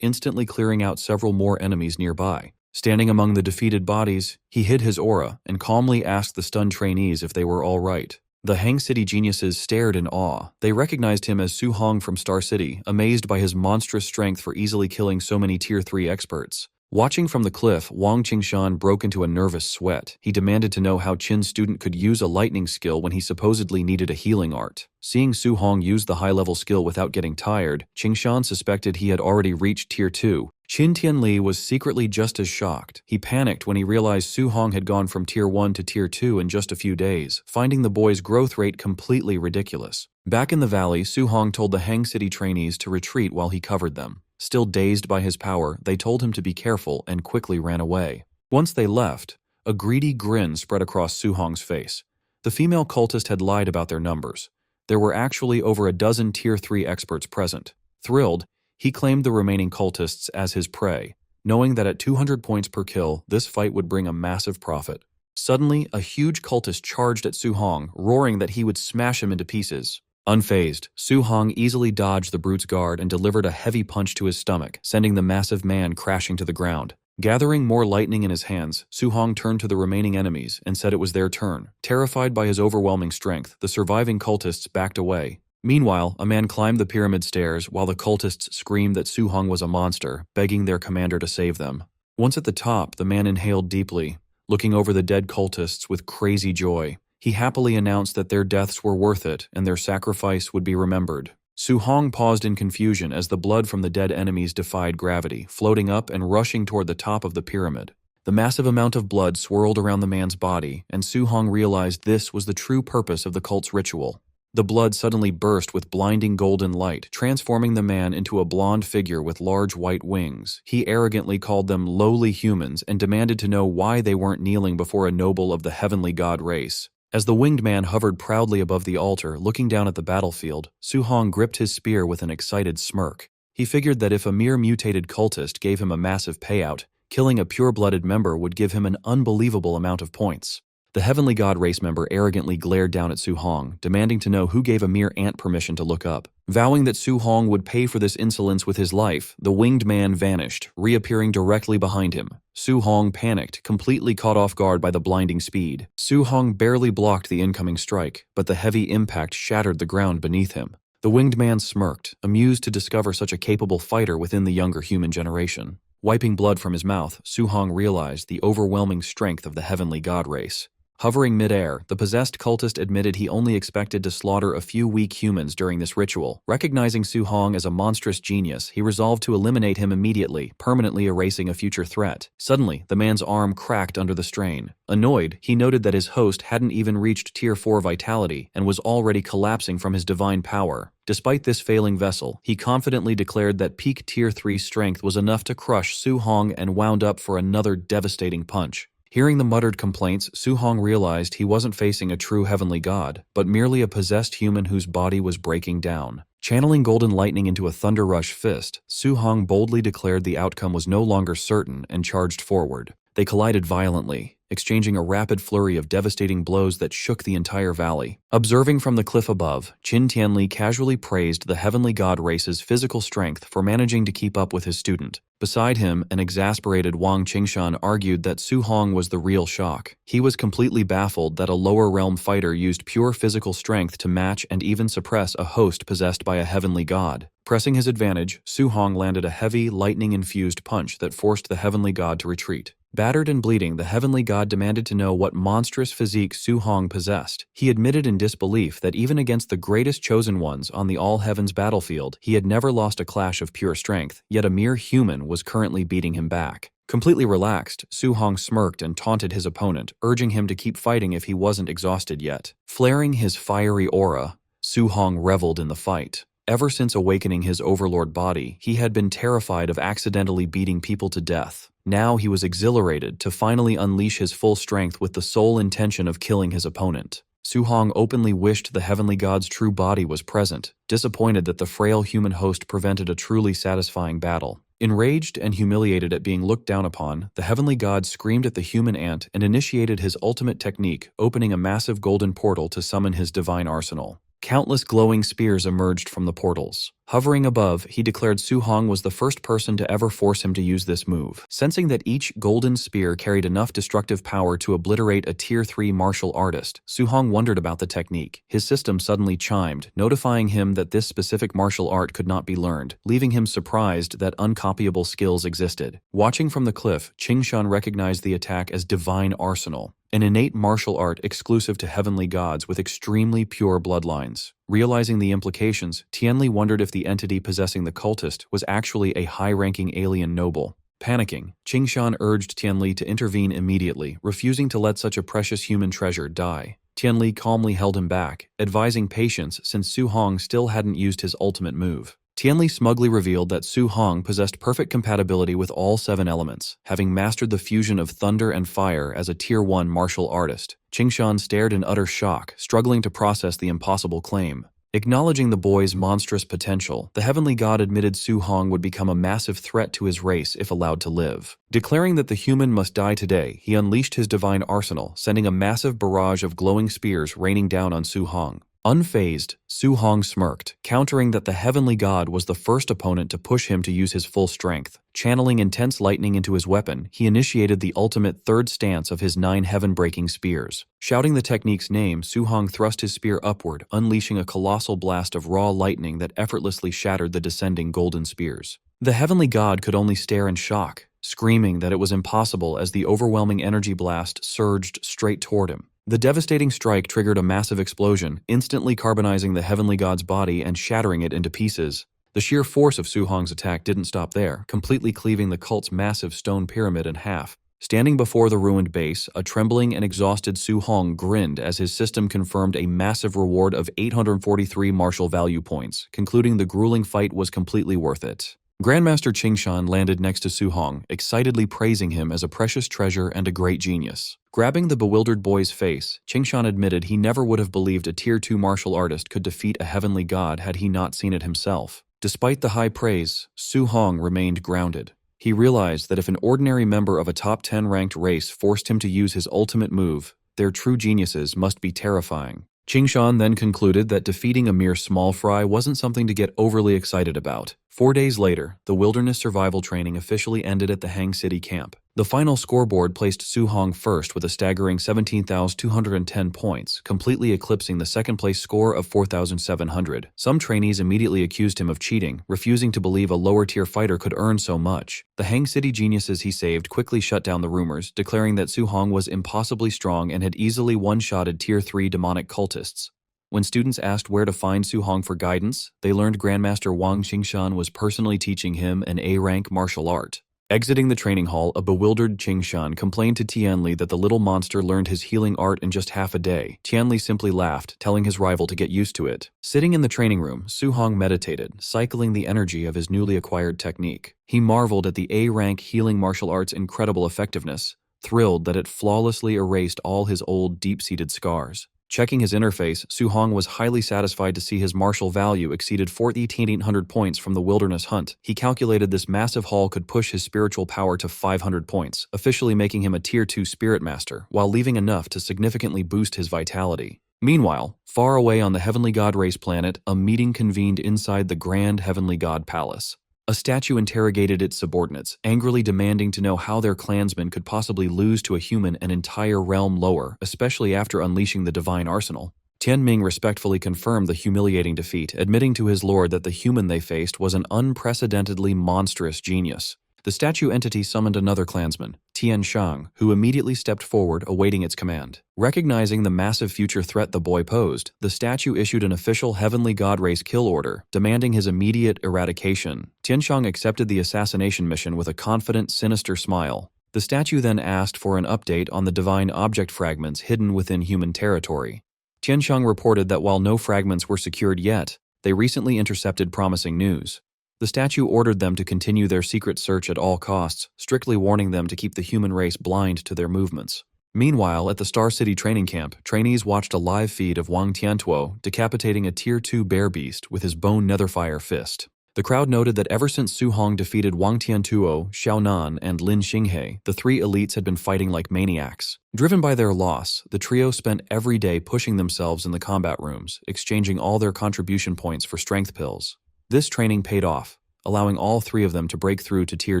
instantly clearing out several more enemies nearby. Standing among the defeated bodies, he hid his aura and calmly asked the stunned trainees if they were all right. The Hang City geniuses stared in awe. They recognized him as Su-hong from Star City, amazed by his monstrous strength for easily killing so many Tier 3 experts. Watching from the cliff, Wang Qingshan broke into a nervous sweat. He demanded to know how Qin's student could use a lightning skill when he supposedly needed a healing art. Seeing Su-hong use the high-level skill without getting tired, Qingshan suspected he had already reached Tier 2. Qin Tianli was secretly just as shocked. He panicked when he realized Su-hong had gone from Tier 1 to Tier 2 in just a few days, finding the boy's growth rate completely ridiculous. Back in the valley, Su-hong told the Hang City trainees to retreat while he covered them. Still dazed by his power, they told him to be careful and quickly ran away. Once they left, a greedy grin spread across Su-hong's face. The female cultist had lied about their numbers. There were actually over a dozen Tier 3 experts present. Thrilled, he claimed the remaining cultists as his prey, knowing that at 200 points per kill, this fight would bring a massive profit. Suddenly, a huge cultist charged at Su-hong, roaring that he would smash him into pieces. Unfazed, Su-hong easily dodged the brute's guard and delivered a heavy punch to his stomach, sending the massive man crashing to the ground. Gathering more lightning in his hands, Su-hong turned to the remaining enemies and said it was their turn. Terrified by his overwhelming strength, the surviving cultists backed away. Meanwhile, a man climbed the pyramid stairs while the cultists screamed that Su-hong was a monster, begging their commander to save them. Once at the top, the man inhaled deeply, looking over the dead cultists with crazy joy. He happily announced that their deaths were worth it and their sacrifice would be remembered. Su-hong paused in confusion as the blood from the dead enemies defied gravity, floating up and rushing toward the top of the pyramid. The massive amount of blood swirled around the man's body, and Su-hong realized this was the true purpose of the cult's ritual. The blood suddenly burst with blinding golden light, transforming the man into a blonde figure with large white wings. He arrogantly called them lowly humans and demanded to know why they weren't kneeling before a noble of the heavenly god race. As the winged man hovered proudly above the altar, looking down at the battlefield, Su-hong gripped his spear with an excited smirk. He figured that if a mere mutated cultist gave him a massive payout, killing a pure-blooded member would give him an unbelievable amount of points. The Heavenly God race member arrogantly glared down at Su Hong, demanding to know who gave a mere ant permission to look up. Vowing that Su Hong would pay for this insolence with his life, the winged man vanished, reappearing directly behind him. Su Hong panicked, completely caught off guard by the blinding speed. Su Hong barely blocked the incoming strike, but the heavy impact shattered the ground beneath him. The winged man smirked, amused to discover such a capable fighter within the younger human generation. Wiping blood from his mouth, Su Hong realized the overwhelming strength of the Heavenly God race. Hovering midair, the possessed cultist admitted he only expected to slaughter a few weak humans during this ritual. Recognizing Su Hong as a monstrous genius, he resolved to eliminate him immediately, permanently erasing a future threat. Suddenly, the man's arm cracked under the strain. Annoyed, he noted that his host hadn't even reached Tier 4 vitality and was already collapsing from his divine power. Despite this failing vessel, he confidently declared that peak Tier 3 strength was enough to crush Su Hong and wound up for another devastating punch. Hearing the muttered complaints, Su Hong realized he wasn't facing a true heavenly god, but merely a possessed human whose body was breaking down. Channeling golden lightning into a thunder rush fist, Su Hong boldly declared the outcome was no longer certain and charged forward. They collided violently, exchanging a rapid flurry of devastating blows that shook the entire valley. Observing from the cliff above, Qin Tianli casually praised the heavenly god race's physical strength for managing to keep up with his student. Beside him, an exasperated Wang Qingshan argued that Su Hong was the real shock. He was completely baffled that a lower realm fighter used pure physical strength to match and even suppress a host possessed by a heavenly god. Pressing his advantage, Su Hong landed a heavy, lightning-infused punch that forced the heavenly god to retreat. Battered and bleeding, the heavenly god demanded to know what monstrous physique Su Hong possessed. He admitted in disbelief that even against the greatest chosen ones on the all-heavens battlefield, he had never lost a clash of pure strength, yet a mere human was currently beating him back. Completely relaxed, Su Hong smirked and taunted his opponent, urging him to keep fighting if he wasn't exhausted yet. Flaring his fiery aura, Su Hong reveled in the fight. Ever since awakening his overlord body, he had been terrified of accidentally beating people to death. Now he was exhilarated to finally unleash his full strength with the sole intention of killing his opponent. Su Hong openly wished the heavenly god's true body was present, disappointed that the frail human host prevented a truly satisfying battle. Enraged and humiliated at being looked down upon, the heavenly god screamed at the human ant and initiated his ultimate technique, opening a massive golden portal to summon his divine arsenal. Countless glowing spears emerged from the portals. Hovering above, he declared Su Hong was the first person to ever force him to use this move. Sensing that each golden spear carried enough destructive power to obliterate a Tier 3 martial artist, Su Hong wondered about the technique. His system suddenly chimed, notifying him that this specific martial art could not be learned, leaving him surprised that uncopyable skills existed. Watching from the cliff, Qingshan recognized the attack as Divine Arsenal, an innate martial art exclusive to heavenly gods with extremely pure bloodlines. Realizing the implications, Tianli wondered if the entity possessing the cultist was actually a high-ranking alien noble. Panicking, Qingshan urged Tianli to intervene immediately, refusing to let such a precious human treasure die. Tianli calmly held him back, advising patience since Su Hong still hadn't used his ultimate move. Tianli smugly revealed that Su Hong possessed perfect compatibility with all 7 elements, having mastered the fusion of thunder and fire as a Tier 1 martial artist. Qingshan stared in utter shock, struggling to process the impossible claim. Acknowledging the boy's monstrous potential, the heavenly god admitted Su Hong would become a massive threat to his race if allowed to live. Declaring that the human must die today, he unleashed his divine arsenal, sending a massive barrage of glowing spears raining down on Su Hong. Unfazed, Su Hong smirked, countering that the heavenly god was the first opponent to push him to use his full strength. Channeling intense lightning into his weapon, he initiated the ultimate third stance of his 9 heaven-breaking spears. Shouting the technique's name, Su Hong thrust his spear upward, unleashing a colossal blast of raw lightning that effortlessly shattered the descending golden spears. The heavenly god could only stare in shock, screaming that it was impossible as the overwhelming energy blast surged straight toward him. The devastating strike triggered a massive explosion, instantly carbonizing the heavenly god's body and shattering it into pieces. The sheer force of Su Hong's attack didn't stop there, completely cleaving the cult's massive stone pyramid in half. Standing before the ruined base, a trembling and exhausted Su Hong grinned as his system confirmed a massive reward of 843 martial value points, concluding the grueling fight was completely worth it. Grandmaster Qingshan landed next to Su Hong, excitedly praising him as a precious treasure and a great genius. Grabbing the bewildered boy's face, Qingshan admitted he never would have believed a Tier 2 martial artist could defeat a heavenly god had he not seen it himself. Despite the high praise, Su Hong remained grounded. He realized that if an ordinary member of a top 10 ranked race forced him to use his ultimate move, Their true geniuses must be terrifying. Qingshan then concluded that defeating a mere small fry wasn't something to get overly excited about. 4 days later, the wilderness survival training officially ended at the Hang City camp. The final scoreboard placed Su Hong first with a staggering 17,210 points, completely eclipsing the second-place score of 4,700. Some trainees immediately accused him of cheating, refusing to believe a lower-tier fighter could earn so much. The Hang City geniuses he saved quickly shut down the rumors, declaring that Su Hong was impossibly strong and had easily one-shotted Tier 3 demonic cultists. When students asked where to find Su Hong for guidance, they learned Grandmaster Wang Qingshan was personally teaching him an A-rank martial art. Exiting the training hall, a bewildered Qingshan complained to Tianli that the little monster learned his healing art in just half a day. Tianli simply laughed, telling his rival to get used to it. Sitting in the training room, Su Hong meditated, cycling the energy of his newly acquired technique. He marveled at the A-rank healing martial art's incredible effectiveness, thrilled that it flawlessly erased all his old deep-seated scars. Checking his interface, Su Hong was highly satisfied to see his martial value exceeded 4,800 points from the wilderness hunt. He calculated this massive haul could push his spiritual power to 500 points, officially making him a Tier 2 Spirit Master, while leaving enough to significantly boost his vitality. Meanwhile, far away on the Heavenly God race planet, a meeting convened inside the Grand Heavenly God Palace. A statue interrogated its subordinates, angrily demanding to know how their clansmen could possibly lose to a human an entire realm lower, especially after unleashing the divine arsenal. Tianming respectfully confirmed the humiliating defeat, admitting to his lord that the human they faced was an unprecedentedly monstrous genius. The statue entity summoned another clansman, Tian Shang, who immediately stepped forward, awaiting its command. Recognizing the massive future threat the boy posed, the statue issued an official Heavenly God race kill order, demanding his immediate eradication. Tian Shang accepted the assassination mission with a confident, sinister smile. The statue then asked for an update on the divine object fragments hidden within human territory. Tian Shang reported that while no fragments were secured yet, they recently intercepted promising news. The statue ordered them to continue their secret search at all costs, strictly warning them to keep the human race blind to their movements. Meanwhile, at the Star City training camp, trainees watched a live feed of Wang Tiantuo decapitating a Tier 2 bear beast with his bone netherfire fist. The crowd noted that ever since Su Hong defeated Wang Tiantuo, Xiaonan, and Lin Xinghe, the three elites had been fighting like maniacs. Driven by their loss, the trio spent every day pushing themselves in the combat rooms, exchanging all their contribution points for strength pills. This training paid off, allowing all three of them to break through to Tier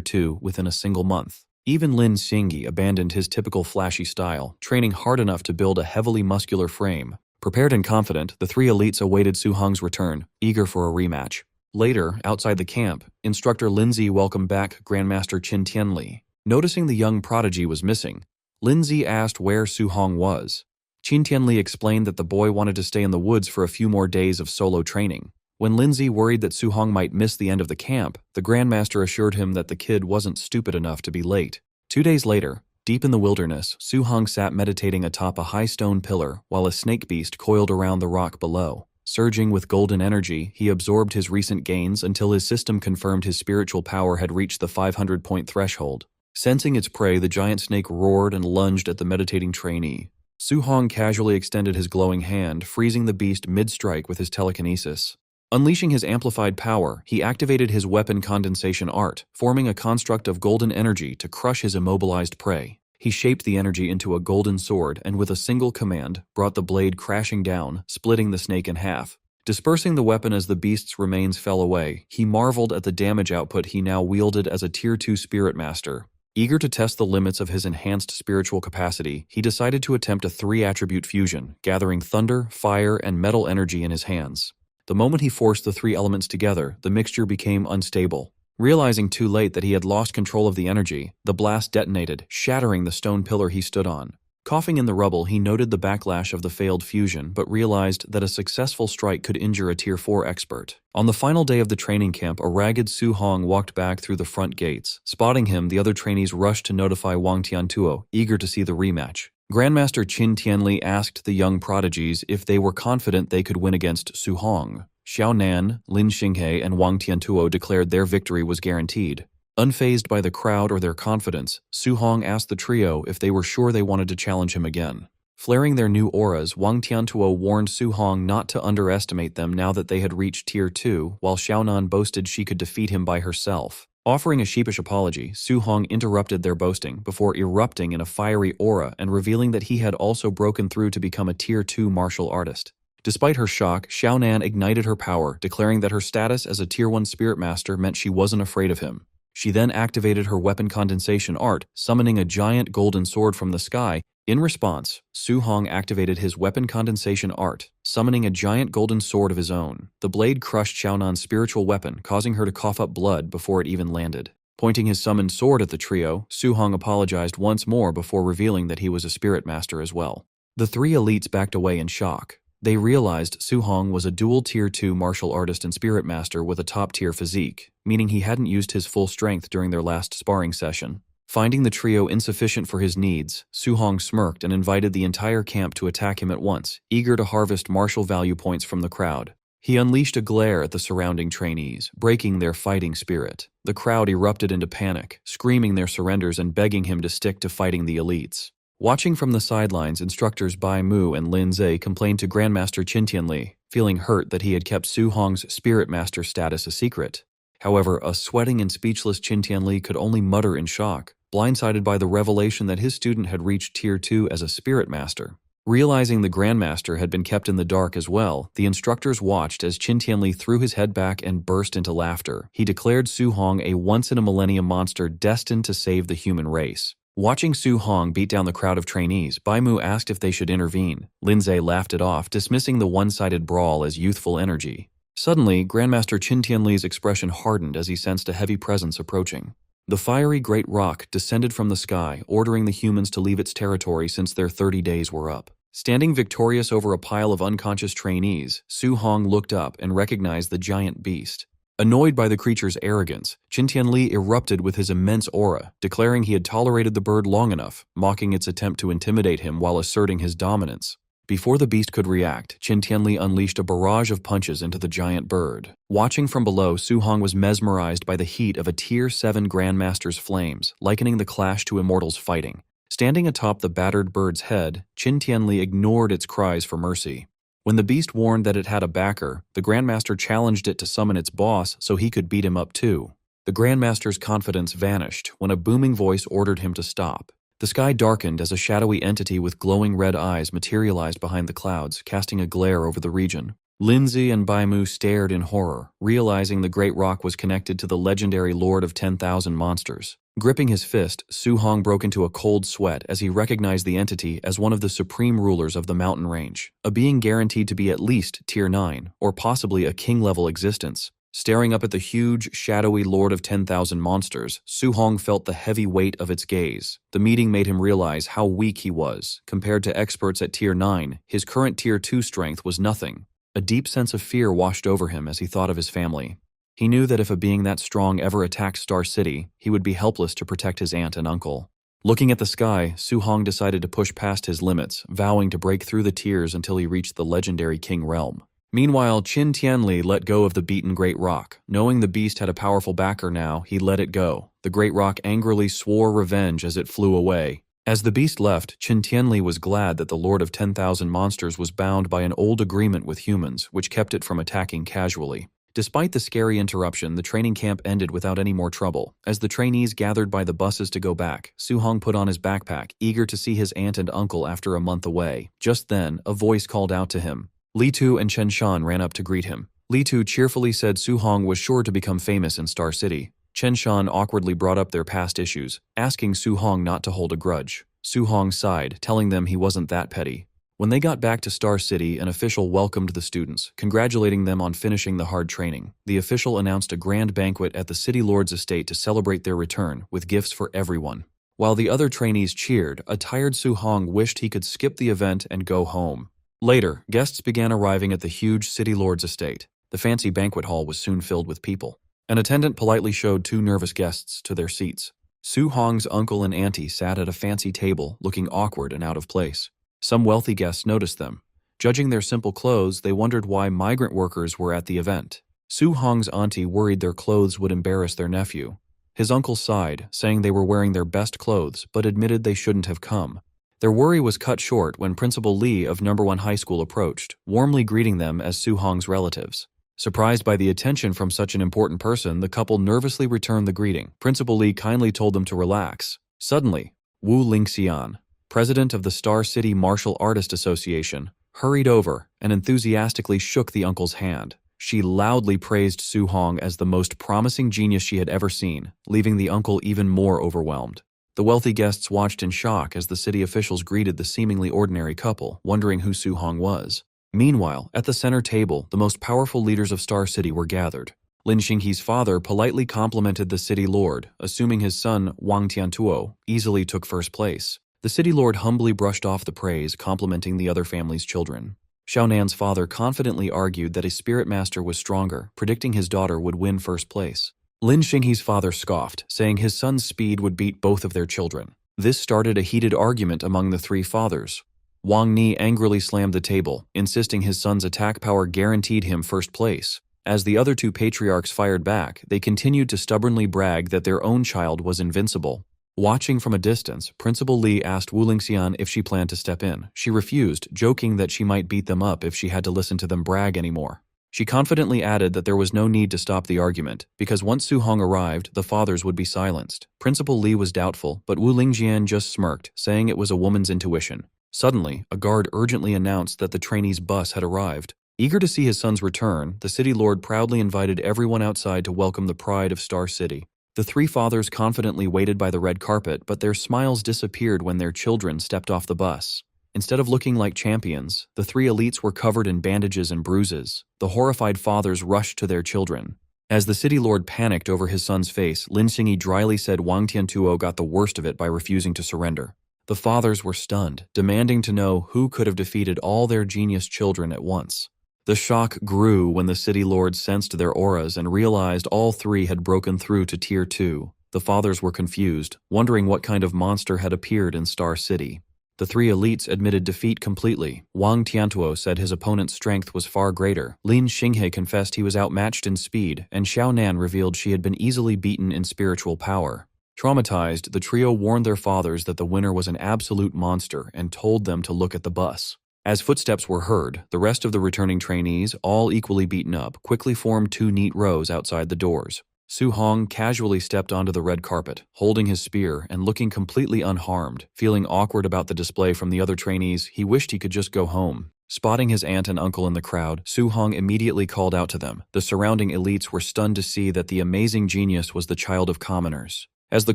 2 within a single month. Even Lin Xinghe abandoned his typical flashy style, training hard enough to build a heavily muscular frame. Prepared and confident, the three elites awaited Su Hong's return, eager for a rematch. Later, outside the camp, instructor Lindsay welcomed back Grandmaster Qin Tianli. Noticing the young prodigy was missing, Lindsay asked where Su Hong was. Qin Tianli explained that the boy wanted to stay in the woods for a few more days of solo training. When Lindsay worried that Su Hong might miss the end of the camp, the Grandmaster assured him that the kid wasn't stupid enough to be late. 2 days later, deep in the wilderness, Su Hong sat meditating atop a high stone pillar while a snake beast coiled around the rock below. Surging with golden energy, he absorbed his recent gains until his system confirmed his spiritual power had reached the 500-point threshold. Sensing its prey, the giant snake roared and lunged at the meditating trainee. Su Hong casually extended his glowing hand, freezing the beast mid-strike with his telekinesis. Unleashing his amplified power, he activated his weapon condensation art, forming a construct of golden energy to crush his immobilized prey. He shaped the energy into a golden sword and with a single command, brought the blade crashing down, splitting the snake in half. Dispersing the weapon as the beast's remains fell away, he marveled at the damage output he now wielded as a Tier 2 Spirit Master. Eager to test the limits of his enhanced spiritual capacity, he decided to attempt a 3-attribute fusion, gathering thunder, fire, and metal energy in his hands. The moment he forced the 3 elements together, the mixture became unstable. Realizing too late that he had lost control of the energy, the blast detonated, shattering the stone pillar he stood on. Coughing in the rubble, he noted the backlash of the failed fusion, but realized that a successful strike could injure a Tier 4 expert. On the final day of the training camp, a ragged Su Hong walked back through the front gates. Spotting him, the other trainees rushed to notify Wang Tiantuo, eager to see the rematch. Grandmaster Qin Tianli asked the young prodigies if they were confident they could win against Su Hong. Xiaonan, Lin Xinghe, and Wang Tiantuo declared their victory was guaranteed. Unfazed by the crowd or their confidence, Su Hong asked the trio if they were sure they wanted to challenge him again. Flaring their new auras, Wang Tiantuo warned Su Hong not to underestimate them now that they had reached Tier 2, while Xiaonan boasted she could defeat him by herself. Offering a sheepish apology, Su Hong interrupted their boasting before erupting in a fiery aura and revealing that he had also broken through to become a Tier 2 martial artist. Despite her shock, Xiaonan ignited her power, declaring that her status as a Tier 1 spirit master meant she wasn't afraid of him. She then activated her weapon condensation art, summoning a giant golden sword from the sky. In response, Su Hong activated his weapon condensation art, summoning a giant golden sword of his own. The blade crushed Xiaonan's spiritual weapon, causing her to cough up blood before it even landed. Pointing his summoned sword at the trio, Su Hong apologized once more before revealing that he was a spirit master as well. The three elites backed away in shock. They realized Su Hong was a dual Tier 2 martial artist and spirit master with a top-tier physique, meaning he hadn't used his full strength during their last sparring session. Finding the trio insufficient for his needs, Su Hong smirked and invited the entire camp to attack him at once, eager to harvest martial value points from the crowd. He unleashed a glare at the surrounding trainees, breaking their fighting spirit. The crowd erupted into panic, screaming their surrenders and begging him to stick to fighting the elites. Watching from the sidelines, instructors Bai Mu and Lin Zhe complained to Grandmaster Qin Tianli, feeling hurt that he had kept Su Hong's spirit master status a secret. However, a sweating and speechless Qin Tianli could only mutter in shock, blindsided by the revelation that his student had reached Tier 2 as a spirit master. Realizing the Grandmaster had been kept in the dark as well, the instructors watched as Qin Tianli threw his head back and burst into laughter. He declared Su Hong a once-in-a-millennium monster destined to save the human race. Watching Su Hong beat down the crowd of trainees, Bai Mu asked if they should intervene. Lin Zhe laughed it off, dismissing the one-sided brawl as youthful energy. Suddenly, Grandmaster Qin Tianli's expression hardened as he sensed a heavy presence approaching. The fiery great rock descended from the sky, ordering the humans to leave its territory since their 30 days were up. Standing victorious over a pile of unconscious trainees, Su Hong looked up and recognized the giant beast. Annoyed by the creature's arrogance, Qin Tianli erupted with his immense aura, declaring he had tolerated the bird long enough, mocking its attempt to intimidate him while asserting his dominance. Before the beast could react, Qin Tianli unleashed a barrage of punches into the giant bird. Watching from below, Su Hong was mesmerized by the heat of a Tier 7 Grandmaster's flames, likening the clash to immortals fighting. Standing atop the battered bird's head, Qin Tianli ignored its cries for mercy. When the beast warned that it had a backer, the Grandmaster challenged it to summon its boss so he could beat him up too. The Grandmaster's confidence vanished when a booming voice ordered him to stop. The sky darkened as a shadowy entity with glowing red eyes materialized behind the clouds, casting a glare over the region. Lin Zhe and Bai Mu stared in horror, realizing the great rock was connected to the legendary Lord of 10,000 Monsters. Gripping his fist, Su Hong broke into a cold sweat as he recognized the entity as one of the supreme rulers of the mountain range, a being guaranteed to be at least Tier 9, or possibly a king-level existence. Staring up at the huge, shadowy Lord of 10,000 Monsters, Su Hong felt the heavy weight of its gaze. The meeting made him realize how weak he was. Compared to experts at Tier 9, his current Tier 2 strength was nothing. A deep sense of fear washed over him as he thought of his family. He knew that if a being that strong ever attacked Star City, he would be helpless to protect his aunt and uncle. Looking at the sky, Su Hong decided to push past his limits, vowing to break through the tiers until he reached the legendary King Realm. Meanwhile, Qin Tianli let go of the beaten Great Rock. Knowing the beast had a powerful backer now, he let it go. The Great Rock angrily swore revenge as it flew away. As the beast left, Qin Tianli was glad that the Lord of 10,000 Monsters was bound by an old agreement with humans, which kept it from attacking casually. Despite the scary interruption, the training camp ended without any more trouble. As the trainees gathered by the buses to go back, Su Hong put on his backpack, eager to see his aunt and uncle after a month away. Just then, a voice called out to him. Li Tu and Chen Shan ran up to greet him. Li Tu cheerfully said Su Hong was sure to become famous in Star City. Chen Shan awkwardly brought up their past issues, asking Su Hong not to hold a grudge. Su Hong sighed, telling them he wasn't that petty. When they got back to Star City, an official welcomed the students, congratulating them on finishing the hard training. The official announced a grand banquet at the City Lord's estate to celebrate their return, with gifts for everyone. While the other trainees cheered, a tired Su Hong wished he could skip the event and go home. Later, guests began arriving at the huge City Lord's estate. The fancy banquet hall was soon filled with people. An attendant politely showed two nervous guests to their seats. Su Hong's uncle and auntie sat at a fancy table, looking awkward and out of place. Some wealthy guests noticed them. Judging their simple clothes, they wondered why migrant workers were at the event. Su Hong's auntie worried their clothes would embarrass their nephew. His uncle sighed, saying they were wearing their best clothes, but admitted they shouldn't have come. Their worry was cut short when Principal Li of No. 1 High School approached, warmly greeting them as Su Hong's relatives. Surprised by the attention from such an important person, the couple nervously returned the greeting. Principal Li kindly told them to relax. Suddenly, Wu Lingxian, president of the Star City Martial Artist Association, hurried over and enthusiastically shook the uncle's hand. She loudly praised Su Hong as the most promising genius she had ever seen, leaving the uncle even more overwhelmed. The wealthy guests watched in shock as the city officials greeted the seemingly ordinary couple, wondering who Su Hong was. Meanwhile, at the center table, the most powerful leaders of Star City were gathered. Lin Xinghe's father politely complimented the city lord, assuming his son, Wang Tiantuo, easily took first place. The city lord humbly brushed off the praise, complimenting the other family's children. Xiaonan's father confidently argued that his spirit master was stronger, predicting his daughter would win first place. Lin Xinghe's father scoffed, saying his son's speed would beat both of their children. This started a heated argument among the three fathers. Wang Ni angrily slammed the table, insisting his son's attack power guaranteed him first place. As the other two patriarchs fired back, they continued to stubbornly brag that their own child was invincible. Watching from a distance, Principal Li asked Wu Lingxian if she planned to step in. She refused, joking that she might beat them up if she had to listen to them brag anymore. She confidently added that there was no need to stop the argument, because once Su Hong arrived, the fathers would be silenced. Principal Li was doubtful, but Wu Lingxian just smirked, saying it was a woman's intuition. Suddenly, a guard urgently announced that the trainee's bus had arrived. Eager to see his son's return, the city lord proudly invited everyone outside to welcome the pride of Star City. The three fathers confidently waited by the red carpet, but their smiles disappeared when their children stepped off the bus. Instead of looking like champions, the three elites were covered in bandages and bruises. The horrified fathers rushed to their children. As the city lord panicked over his son's face, Lin Xinghe dryly said Wang Tiantuo got the worst of it by refusing to surrender. The fathers were stunned, demanding to know who could have defeated all their genius children at once. The shock grew when the city lord sensed their auras and realized all three had broken through to Tier 2. The fathers were confused, wondering what kind of monster had appeared in Star City. The three elites admitted defeat completely. Wang Tiantuo said his opponent's strength was far greater. Lin Xinghe confessed he was outmatched in speed, and Xiaonan revealed she had been easily beaten in spiritual power. Traumatized, the trio warned their fathers that the winner was an absolute monster and told them to look at the bus. As footsteps were heard, the rest of the returning trainees, all equally beaten up, quickly formed two neat rows outside the doors. Su Hong casually stepped onto the red carpet, holding his spear and looking completely unharmed. Feeling awkward about the display from the other trainees, he wished he could just go home. Spotting his aunt and uncle in the crowd, Su Hong immediately called out to them. The surrounding elites were stunned to see that the amazing genius was the child of commoners. As the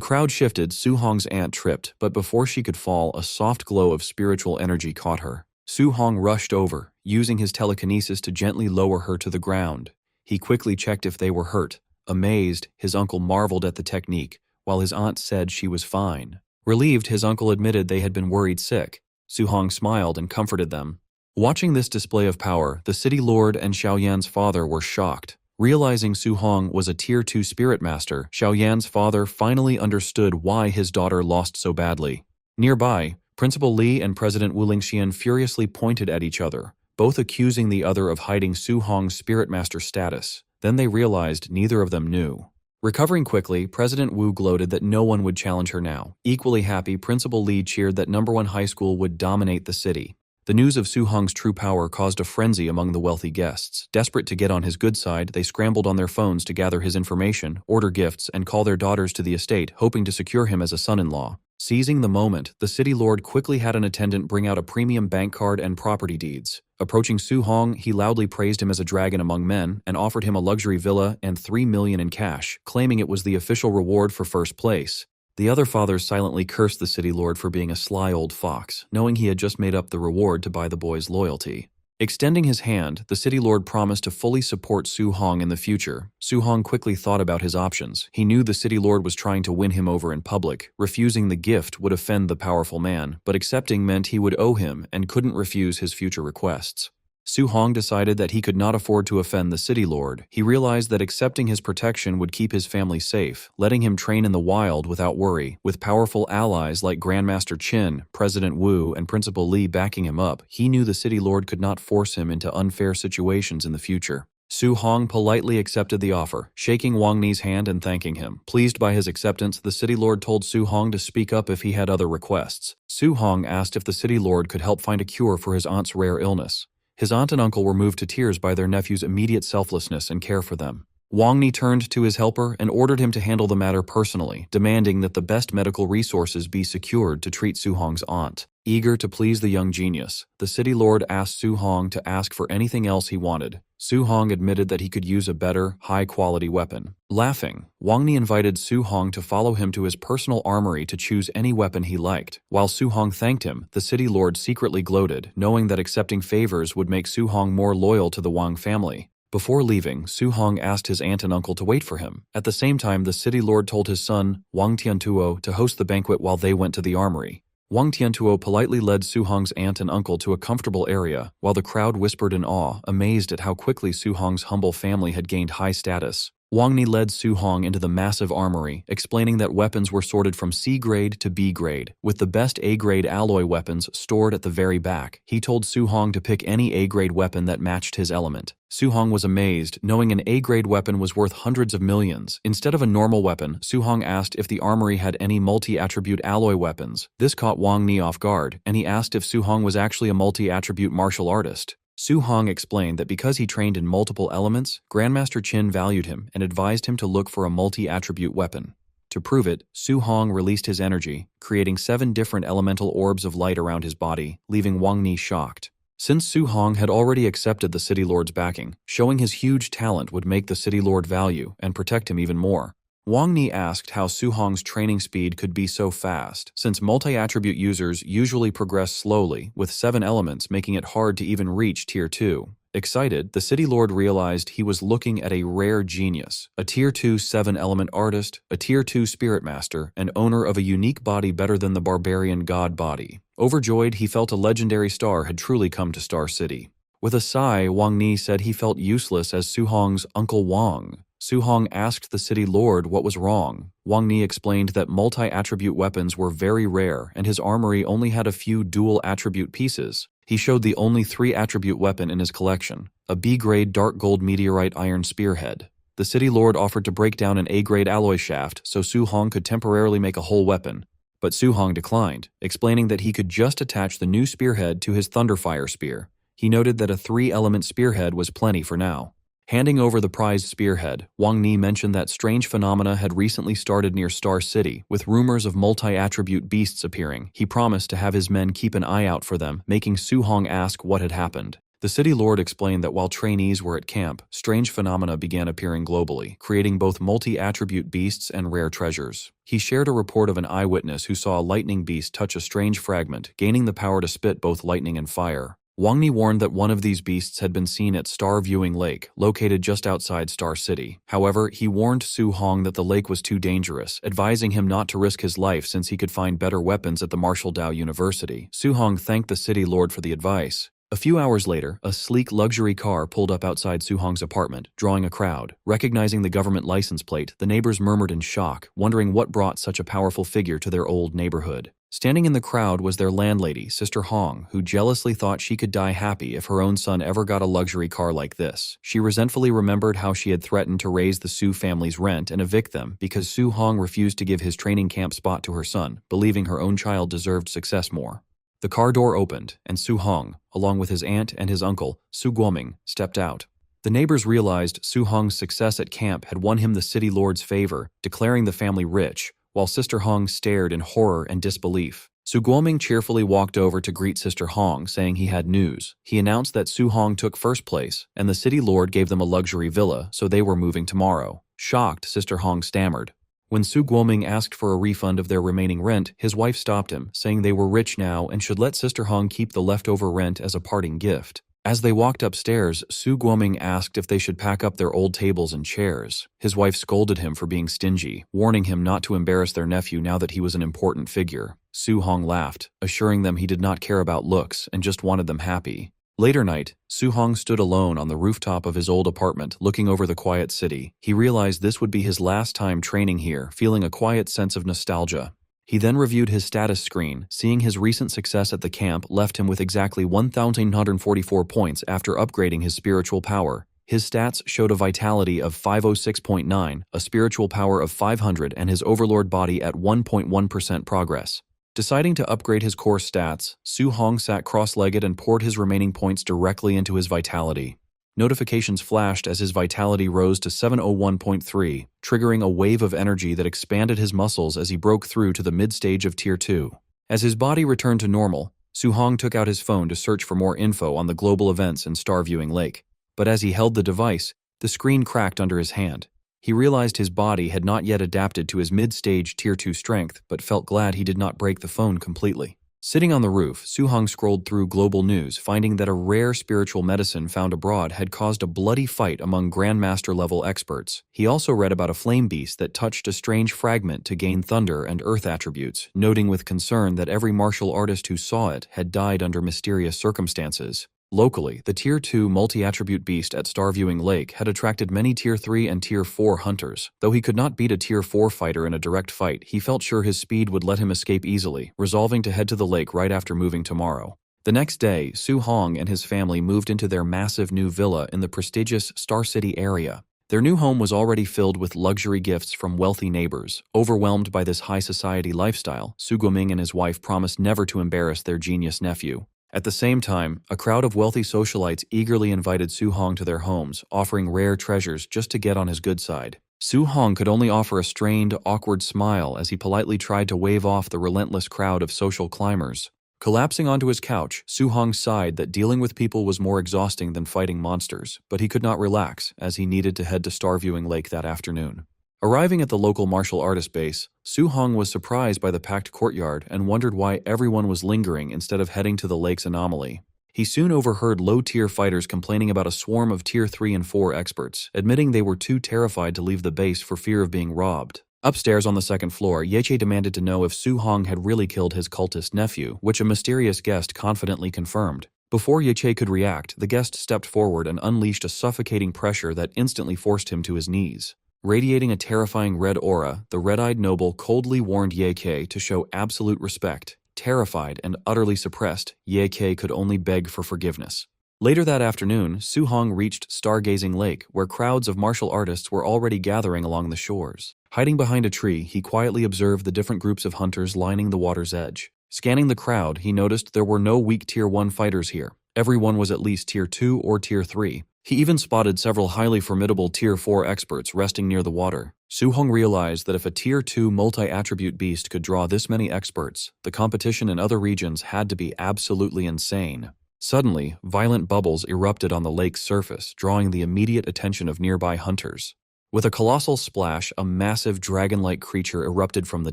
crowd shifted, Su Hong's aunt tripped, but before she could fall, a soft glow of spiritual energy caught her. Su Hong rushed over, using his telekinesis to gently lower her to the ground. He quickly checked if they were hurt. Amazed, his uncle marveled at the technique, while his aunt said she was fine. Relieved, his uncle admitted they had been worried sick. Su Hong smiled and comforted them. Watching this display of power, the city lord and Xiaoyan's father were shocked. Realizing Su Hong was a Tier 2 spirit master, Xiaoyan's father finally understood why his daughter lost so badly. Nearby, Principal Li and President Wu Lingxian furiously pointed at each other, both accusing the other of hiding Su Hong's spirit master status. Then they realized neither of them knew. Recovering quickly, President Wu gloated that no one would challenge her now. Equally happy, Principal Li cheered that No. 1 high school would dominate the city. The news of Su Hong's true power caused a frenzy among the wealthy guests. Desperate to get on his good side, they scrambled on their phones to gather his information, order gifts, and call their daughters to the estate, hoping to secure him as a son-in-law. Seizing the moment, the city lord quickly had an attendant bring out a premium bank card and property deeds. Approaching Su Hong, he loudly praised him as a dragon among men and offered him a luxury villa and $3 million in cash, claiming it was the official reward for first place. The other fathers silently cursed the city lord for being a sly old fox, knowing he had just made up the reward to buy the boy's loyalty. Extending his hand, the city lord promised to fully support Su Hong in the future. Su Hong quickly thought about his options. He knew the city lord was trying to win him over in public. Refusing the gift would offend the powerful man, but accepting meant he would owe him and couldn't refuse his future requests. Su Hong decided that he could not afford to offend the city lord. He realized that accepting his protection would keep his family safe, letting him train in the wild without worry. With powerful allies like Grandmaster Qin, President Wu, and Principal Li backing him up, he knew the city lord could not force him into unfair situations in the future. Su Hong politely accepted the offer, shaking Wang Ni's hand and thanking him. Pleased by his acceptance, the city lord told Su Hong to speak up if he had other requests. Su Hong asked if the city lord could help find a cure for his aunt's rare illness. His aunt and uncle were moved to tears by their nephew's immediate selflessness and care for them. Wang Ni turned to his helper and ordered him to handle the matter personally, demanding that the best medical resources be secured to treat Su Hong's aunt. Eager to please the young genius, the city lord asked Su Hong to ask for anything else he wanted. Su Hong admitted that he could use a better, high-quality weapon. Laughing, Wang Ni invited Su Hong to follow him to his personal armory to choose any weapon he liked. While Su Hong thanked him, the city lord secretly gloated, knowing that accepting favors would make Su Hong more loyal to the Wang family. Before leaving, Su Hong asked his aunt and uncle to wait for him. At the same time, the city lord told his son, Wang Tiantuo, to host the banquet while they went to the armory. Wang Tiantuo politely led Su Hong's aunt and uncle to a comfortable area, while the crowd whispered in awe, amazed at how quickly Su Hong's humble family had gained high status. Wang Ni led Su Hong into the massive armory, explaining that weapons were sorted from C grade to B grade, with the best A grade alloy weapons stored at the very back. He told Su Hong to pick any A grade weapon that matched his element. Su Hong was amazed, knowing an A grade weapon was worth hundreds of millions. Instead of a normal weapon, Su Hong asked if the armory had any multi-attribute alloy weapons. This caught Wang Ni off guard, and he asked if Su Hong was actually a multi-attribute martial artist. Su Hong explained that because he trained in multiple elements, Grandmaster Qin valued him and advised him to look for a multi-attribute weapon. To prove it, Su Hong released his energy, creating 7 different elemental orbs of light around his body, leaving Wang Ni shocked. Since Su Hong had already accepted the city lord's backing, showing his huge talent would make the city lord value and protect him even more. Wang Ni asked how Su Hong's training speed could be so fast, since multi-attribute users usually progress slowly, with 7 elements making it hard to even reach Tier 2. Excited, the city lord realized he was looking at a rare genius, a Tier 2 7-element artist, a Tier 2 spirit master, and owner of a unique body better than the barbarian god body. Overjoyed, he felt a legendary star had truly come to Star City. With a sigh, Wang Ni said he felt useless as Su Hong's Uncle Wang. Su Hong asked the city lord what was wrong. Wang Ni explained that multi-attribute weapons were very rare and his armory only had a few dual-attribute pieces. He showed the only 3-attribute weapon in his collection, a B-grade dark gold meteorite iron spearhead. The city lord offered to break down an A-grade alloy shaft so Su Hong could temporarily make a whole weapon, but Su Hong declined, explaining that he could just attach the new spearhead to his Thunderfire spear. He noted that a 3-element spearhead was plenty for now. Handing over the prized spearhead, Wang Ni mentioned that strange phenomena had recently started near Star City, with rumors of multi-attribute beasts appearing. He promised to have his men keep an eye out for them, making Su Hong ask what had happened. The city lord explained that while trainees were at camp, strange phenomena began appearing globally, creating both multi-attribute beasts and rare treasures. He shared a report of an eyewitness who saw a lightning beast touch a strange fragment, gaining the power to spit both lightning and fire. Wang Ni warned that one of these beasts had been seen at Star Viewing Lake, located just outside Star City. However, he warned Su Hong that the lake was too dangerous, advising him not to risk his life since he could find better weapons at the Martial Dao University. Su Hong thanked the city lord for the advice. A few hours later, a sleek luxury car pulled up outside Su Hong's apartment, drawing a crowd. Recognizing the government license plate, the neighbors murmured in shock, wondering what brought such a powerful figure to their old neighborhood. Standing in the crowd was their landlady, Sister Hong, who jealously thought she could die happy if her own son ever got a luxury car like this. She resentfully remembered how she had threatened to raise the Su family's rent and evict them because Su Hong refused to give his training camp spot to her son, believing her own child deserved success more. The car door opened, and Su Hong, along with his aunt and his uncle, Su Guoming, stepped out. The neighbors realized Su Hong's success at camp had won him the city lord's favor, declaring the family rich, while Sister Hong stared in horror and disbelief. Su Guoming cheerfully walked over to greet Sister Hong, saying he had news. He announced that Su Hong took first place, and the city lord gave them a luxury villa, so they were moving tomorrow. Shocked, Sister Hong stammered. When Su Guoming asked for a refund of their remaining rent, his wife stopped him, saying they were rich now and should let Sister Hong keep the leftover rent as a parting gift. As they walked upstairs, Su Guoming asked if they should pack up their old tables and chairs. His wife scolded him for being stingy, warning him not to embarrass their nephew now that he was an important figure. Su Hong laughed, assuring them he did not care about looks and just wanted them happy. Later night, Su Hong stood alone on the rooftop of his old apartment, looking over the quiet city. He realized this would be his last time training here, feeling a quiet sense of nostalgia. He then reviewed his status screen, seeing his recent success at the camp left him with exactly 1,944 points after upgrading his spiritual power. His stats showed a vitality of 506.9, a spiritual power of 500, and his overlord body at 1.1% progress. Deciding to upgrade his core stats, Su Hong sat cross-legged and poured his remaining points directly into his vitality. Notifications flashed as his vitality rose to 701.3, triggering a wave of energy that expanded his muscles as he broke through to the mid-stage of Tier 2. As his body returned to normal, Su Hong took out his phone to search for more info on the global events in Starviewing Lake. But as he held the device, the screen cracked under his hand. He realized his body had not yet adapted to his mid-stage Tier 2 strength, but felt glad he did not break the phone completely. Sitting on the roof, Su Hong scrolled through global news, finding that a rare spiritual medicine found abroad had caused a bloody fight among Grandmaster-level experts. He also read about a flame beast that touched a strange fragment to gain thunder and earth attributes, noting with concern that every martial artist who saw it had died under mysterious circumstances. Locally, the Tier 2 multi-attribute beast at Starviewing Lake had attracted many Tier 3 and Tier 4 hunters. Though he could not beat a Tier 4 fighter in a direct fight, he felt sure his speed would let him escape easily, resolving to head to the lake right after moving tomorrow. The next day, Su Hong and his family moved into their massive new villa in the prestigious Star City area. Their new home was already filled with luxury gifts from wealthy neighbors. Overwhelmed by this high society lifestyle, Su Guoming and his wife promised never to embarrass their genius nephew. At the same time, a crowd of wealthy socialites eagerly invited Su Hong to their homes, offering rare treasures just to get on his good side. Su Hong could only offer a strained, awkward smile as he politely tried to wave off the relentless crowd of social climbers. Collapsing onto his couch, Su Hong sighed that dealing with people was more exhausting than fighting monsters, but he could not relax as he needed to head to Starviewing Lake that afternoon. Arriving at the local martial artist base, Su Hong was surprised by the packed courtyard and wondered why everyone was lingering instead of heading to the lake's anomaly. He soon overheard low-tier fighters complaining about a swarm of Tier 3 and 4 experts, admitting they were too terrified to leave the base for fear of being robbed. Upstairs on the second floor, Yeche demanded to know if Su Hong had really killed his cultist nephew, which a mysterious guest confidently confirmed. Before Yeche could react, the guest stepped forward and unleashed a suffocating pressure that instantly forced him to his knees. Radiating a terrifying red aura, the red-eyed noble coldly warned Ye Ke to show absolute respect. Terrified and utterly suppressed, Ye Ke could only beg for forgiveness. Later that afternoon, Su Hong reached Stargazing Lake, where crowds of martial artists were already gathering along the shores. Hiding behind a tree, he quietly observed the different groups of hunters lining the water's edge. Scanning the crowd, he noticed there were no weak Tier 1 fighters here. Everyone was at least Tier 2 or Tier 3. He even spotted several highly formidable Tier 4 experts resting near the water. Su Hong realized that if a Tier 2 multi-attribute beast could draw this many experts, the competition in other regions had to be absolutely insane. Suddenly, violent bubbles erupted on the lake's surface, drawing the immediate attention of nearby hunters. With a colossal splash, a massive dragon-like creature erupted from the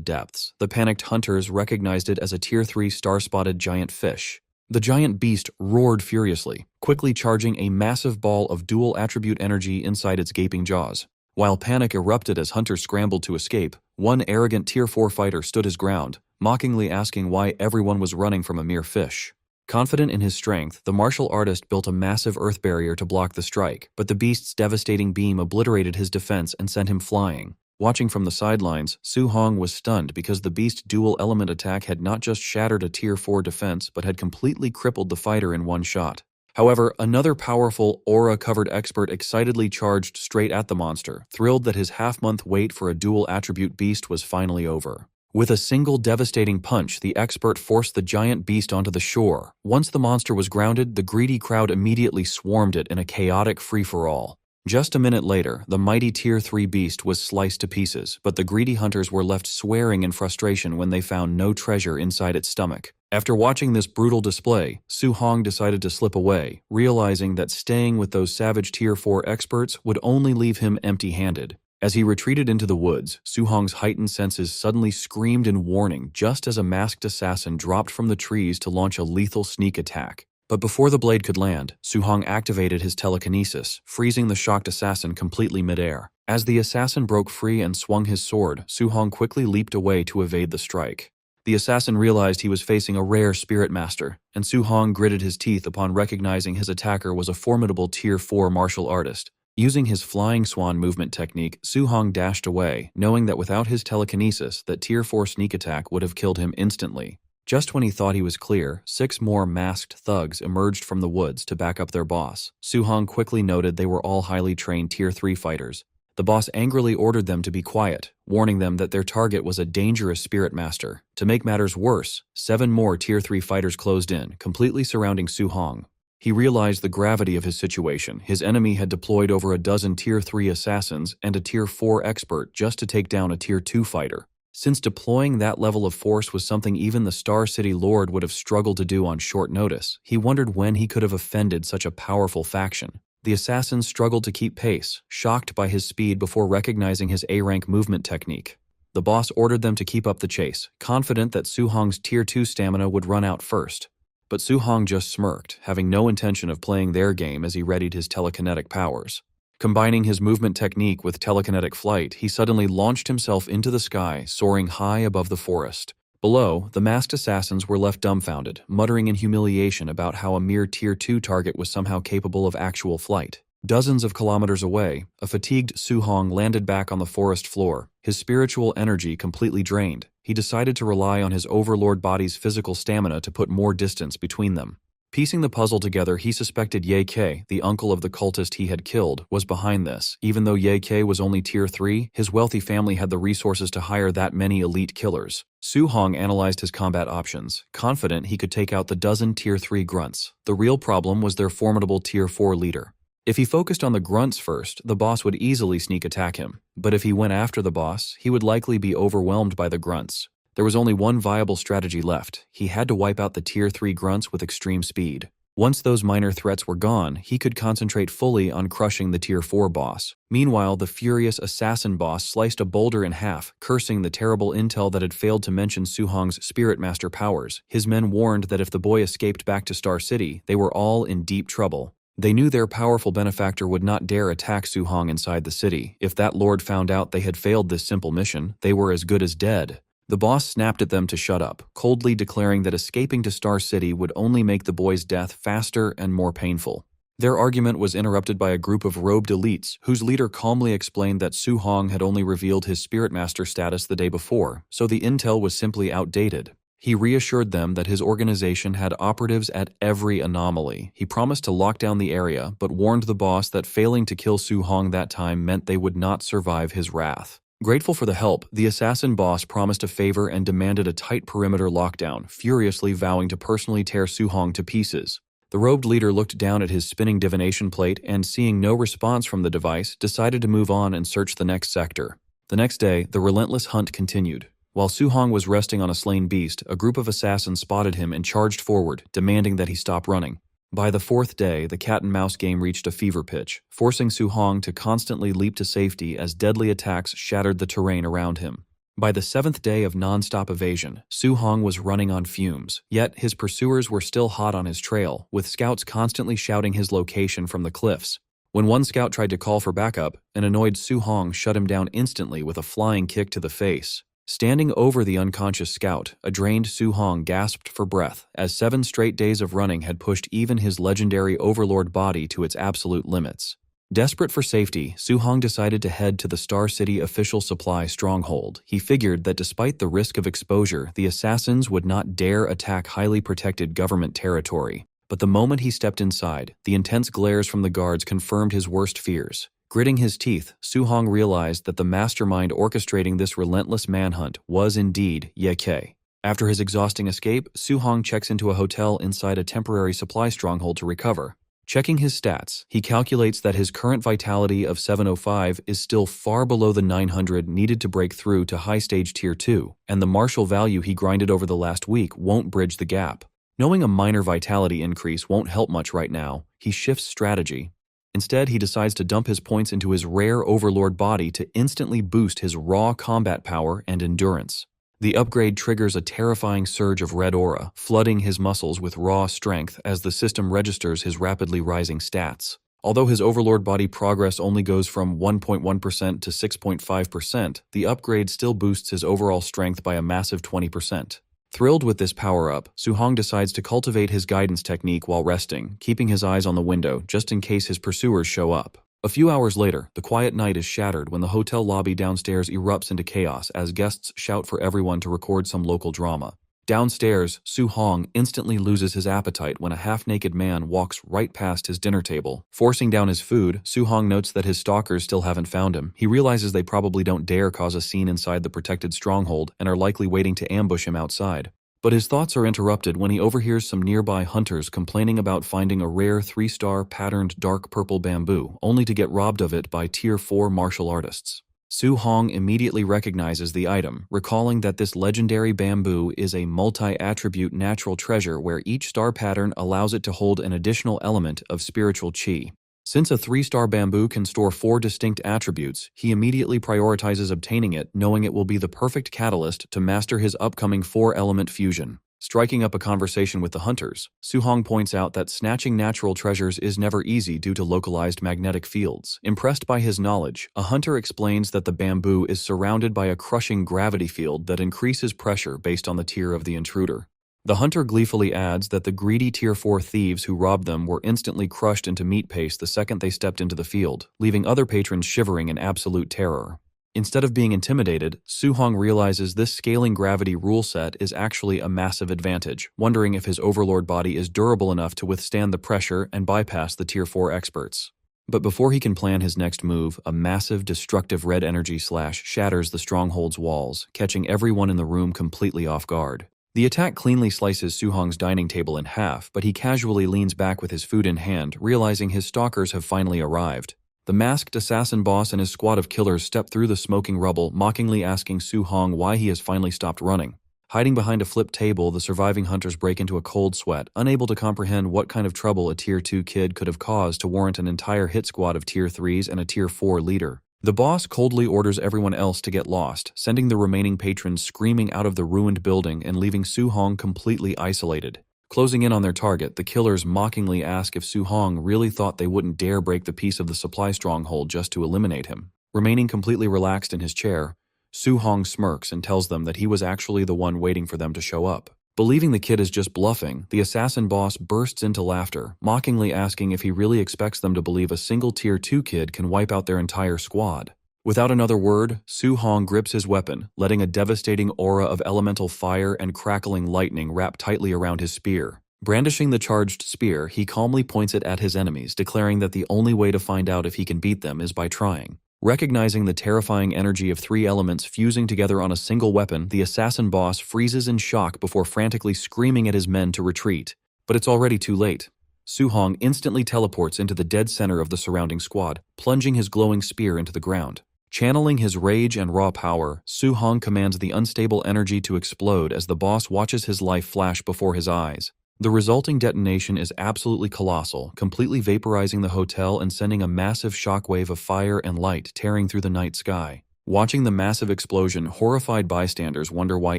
depths. The panicked hunters recognized it as a Tier 3 star-spotted giant fish. The giant beast roared furiously, quickly charging a massive ball of dual-attribute energy inside its gaping jaws. While panic erupted as hunters scrambled to escape, one arrogant Tier 4 fighter stood his ground, mockingly asking why everyone was running from a mere fish. Confident in his strength, the martial artist built a massive earth barrier to block the strike, but the beast's devastating beam obliterated his defense and sent him flying. Watching from the sidelines, Su Hong was stunned because the beast's dual-element attack had not just shattered a Tier 4 defense but had completely crippled the fighter in one shot. However, another powerful, aura-covered expert excitedly charged straight at the monster, thrilled that his half-month wait for a dual-attribute beast was finally over. With a single devastating punch, the expert forced the giant beast onto the shore. Once the monster was grounded, the greedy crowd immediately swarmed it in a chaotic free-for-all. Just a minute later, the mighty Tier 3 beast was sliced to pieces, but the greedy hunters were left swearing in frustration when they found no treasure inside its stomach. After watching this brutal display, Su Hong decided to slip away, realizing that staying with those savage Tier 4 experts would only leave him empty-handed. As he retreated into the woods, Su Hong's heightened senses suddenly screamed in warning just as a masked assassin dropped from the trees to launch a lethal sneak attack. But before the blade could land, Su Hong activated his telekinesis, freezing the shocked assassin completely midair. As the assassin broke free and swung his sword, Su Hong quickly leaped away to evade the strike. The assassin realized he was facing a rare spirit master, and Su Hong gritted his teeth upon recognizing his attacker was a formidable Tier 4 martial artist. Using his flying swan movement technique, Su Hong dashed away, knowing that without his telekinesis, that Tier 4 sneak attack would have killed him instantly. Just when he thought he was clear, 6 more masked thugs emerged from the woods to back up their boss. Su Hong quickly noted they were all highly trained Tier 3 fighters. The boss angrily ordered them to be quiet, warning them that their target was a dangerous spirit master. To make matters worse, 7 more Tier 3 fighters closed in, completely surrounding Su Hong. He realized the gravity of his situation. His enemy had deployed over a dozen Tier 3 assassins and a Tier 4 expert just to take down a Tier 2 fighter. Since deploying that level of force was something even the Star City Lord would have struggled to do on short notice, he wondered when he could have offended such a powerful faction. The assassins struggled to keep pace, shocked by his speed before recognizing his A-rank movement technique. The boss ordered them to keep up the chase, confident that Su Hong's Tier 2 stamina would run out first. But Su Hong just smirked, having no intention of playing their game as he readied his telekinetic powers. Combining his movement technique with telekinetic flight, he suddenly launched himself into the sky, soaring high above the forest. Below, the masked assassins were left dumbfounded, muttering in humiliation about how a mere Tier 2 target was somehow capable of actual flight. Dozens of kilometers away, a fatigued Su Hong landed back on the forest floor, his spiritual energy completely drained. He decided to rely on his overlord body's physical stamina to put more distance between them. Piecing the puzzle together, he suspected Ye Kei, the uncle of the cultist he had killed, was behind this. Even though Ye Kei was only Tier 3, his wealthy family had the resources to hire that many elite killers. Su Hong analyzed his combat options, confident he could take out the dozen Tier 3 grunts. The real problem was their formidable Tier 4 leader. If he focused on the grunts first, the boss would easily sneak attack him. But if he went after the boss, he would likely be overwhelmed by the grunts. There was only one viable strategy left. He had to wipe out the Tier 3 grunts with extreme speed. Once those minor threats were gone, he could concentrate fully on crushing the Tier 4 boss. Meanwhile, the furious assassin boss sliced a boulder in half, cursing the terrible intel that had failed to mention Su Hong's Spirit Master powers. His men warned that if the boy escaped back to Star City, they were all in deep trouble. They knew their powerful benefactor would not dare attack Su Hong inside the city. If that lord found out they had failed this simple mission, they were as good as dead. The boss snapped at them to shut up, coldly declaring that escaping to Star City would only make the boy's death faster and more painful. Their argument was interrupted by a group of robed elites, whose leader calmly explained that Su Hong had only revealed his Spirit Master status the day before, so the intel was simply outdated. He reassured them that his organization had operatives at every anomaly. He promised to lock down the area, but warned the boss that failing to kill Su Hong that time meant they would not survive his wrath. Grateful for the help, the assassin boss promised a favor and demanded a tight perimeter lockdown, furiously vowing to personally tear Su Hong to pieces. The robed leader looked down at his spinning divination plate and, seeing no response from the device, decided to move on and search the next sector. The next day, the relentless hunt continued. While Su Hong was resting on a slain beast, a group of assassins spotted him and charged forward, demanding that he stop running. By the 4th day, the cat-and-mouse game reached a fever pitch, forcing Su Hong to constantly leap to safety as deadly attacks shattered the terrain around him. By the 7th day of non-stop evasion, Su Hong was running on fumes, yet his pursuers were still hot on his trail, with scouts constantly shouting his location from the cliffs. When one scout tried to call for backup, an annoyed Su Hong shut him down instantly with a flying kick to the face. Standing over the unconscious scout, a drained Su Hong gasped for breath, as 7 straight days of running had pushed even his legendary overlord body to its absolute limits. Desperate for safety, Su Hong decided to head to the Star City official supply stronghold. He figured that despite the risk of exposure, the assassins would not dare attack highly protected government territory. But the moment he stepped inside, the intense glares from the guards confirmed his worst fears. Gritting his teeth, Su Hong realized that the mastermind orchestrating this relentless manhunt was indeed Ye Kei. After his exhausting escape, Su Hong checks into a hotel inside a temporary supply stronghold to recover. Checking his stats, he calculates that his current vitality of 705 is still far below the 900 needed to break through to high stage tier 2, and the martial value he grinded over the last week won't bridge the gap. Knowing a minor vitality increase won't help much right now, he shifts strategy. Instead, he decides to dump his points into his rare overlord body to instantly boost his raw combat power and endurance. The upgrade triggers a terrifying surge of red aura, flooding his muscles with raw strength as the system registers his rapidly rising stats. Although his overlord body progress only goes from 1.1% to 6.5%, the upgrade still boosts his overall strength by a massive 20%. Thrilled with this power-up, Su Hong decides to cultivate his guidance technique while resting, keeping his eyes on the window just in case his pursuers show up. A few hours later, the quiet night is shattered when the hotel lobby downstairs erupts into chaos as guests shout for everyone to record some local drama. Downstairs, Su Hong instantly loses his appetite when a half-naked man walks right past his dinner table. Forcing down his food, Su Hong notes that his stalkers still haven't found him. He realizes they probably don't dare cause a scene inside the protected stronghold and are likely waiting to ambush him outside. But his thoughts are interrupted when he overhears some nearby hunters complaining about finding a rare 3-star patterned dark purple bamboo, only to get robbed of it by Tier 4 martial artists. Su Hong immediately recognizes the item, recalling that this legendary bamboo is a multi-attribute natural treasure where each star pattern allows it to hold an additional element of spiritual qi. Since a 3-star bamboo can store 4 distinct attributes, he immediately prioritizes obtaining it, knowing it will be the perfect catalyst to master his upcoming 4-element fusion. Striking up a conversation with the hunters, Su Hong points out that snatching natural treasures is never easy due to localized magnetic fields. Impressed by his knowledge, a hunter explains that the bamboo is surrounded by a crushing gravity field that increases pressure based on the tier of the intruder. The hunter gleefully adds that the greedy Tier 4 thieves who robbed them were instantly crushed into meat paste the second they stepped into the field, leaving other patrons shivering in absolute terror. Instead of being intimidated, Su Hong realizes this scaling gravity rule set is actually a massive advantage, wondering if his overlord body is durable enough to withstand the pressure and bypass the Tier 4 experts. But before he can plan his next move, a massive destructive red energy slash shatters the stronghold's walls, catching everyone in the room completely off guard. The attack cleanly slices Su Hong's dining table in half, but he casually leans back with his food in hand, realizing his stalkers have finally arrived. The masked assassin boss and his squad of killers step through the smoking rubble, mockingly asking Su Hong why he has finally stopped running. Hiding behind a flipped table, the surviving hunters break into a cold sweat, unable to comprehend what kind of trouble a Tier 2 kid could have caused to warrant an entire hit squad of Tier 3s and a Tier 4 leader. The boss coldly orders everyone else to get lost, sending the remaining patrons screaming out of the ruined building and leaving Su Hong completely isolated. Closing in on their target, the killers mockingly ask if Su Hong really thought they wouldn't dare break the piece of the supply stronghold just to eliminate him. Remaining completely relaxed in his chair, Su Hong smirks and tells them that he was actually the one waiting for them to show up. Believing the kid is just bluffing, the assassin boss bursts into laughter, mockingly asking if he really expects them to believe a single Tier 2 kid can wipe out their entire squad. Without another word, Su Hong grips his weapon, letting a devastating aura of elemental fire and crackling lightning wrap tightly around his spear. Brandishing the charged spear, he calmly points it at his enemies, declaring that the only way to find out if he can beat them is by trying. Recognizing the terrifying energy of 3 elements fusing together on a single weapon, the assassin boss freezes in shock before frantically screaming at his men to retreat. But it's already too late. Su Hong instantly teleports into the dead center of the surrounding squad, plunging his glowing spear into the ground. Channeling his rage and raw power, Su Hong commands the unstable energy to explode as the boss watches his life flash before his eyes. The resulting detonation is absolutely colossal, completely vaporizing the hotel and sending a massive shockwave of fire and light tearing through the night sky. Watching the massive explosion, horrified bystanders wonder why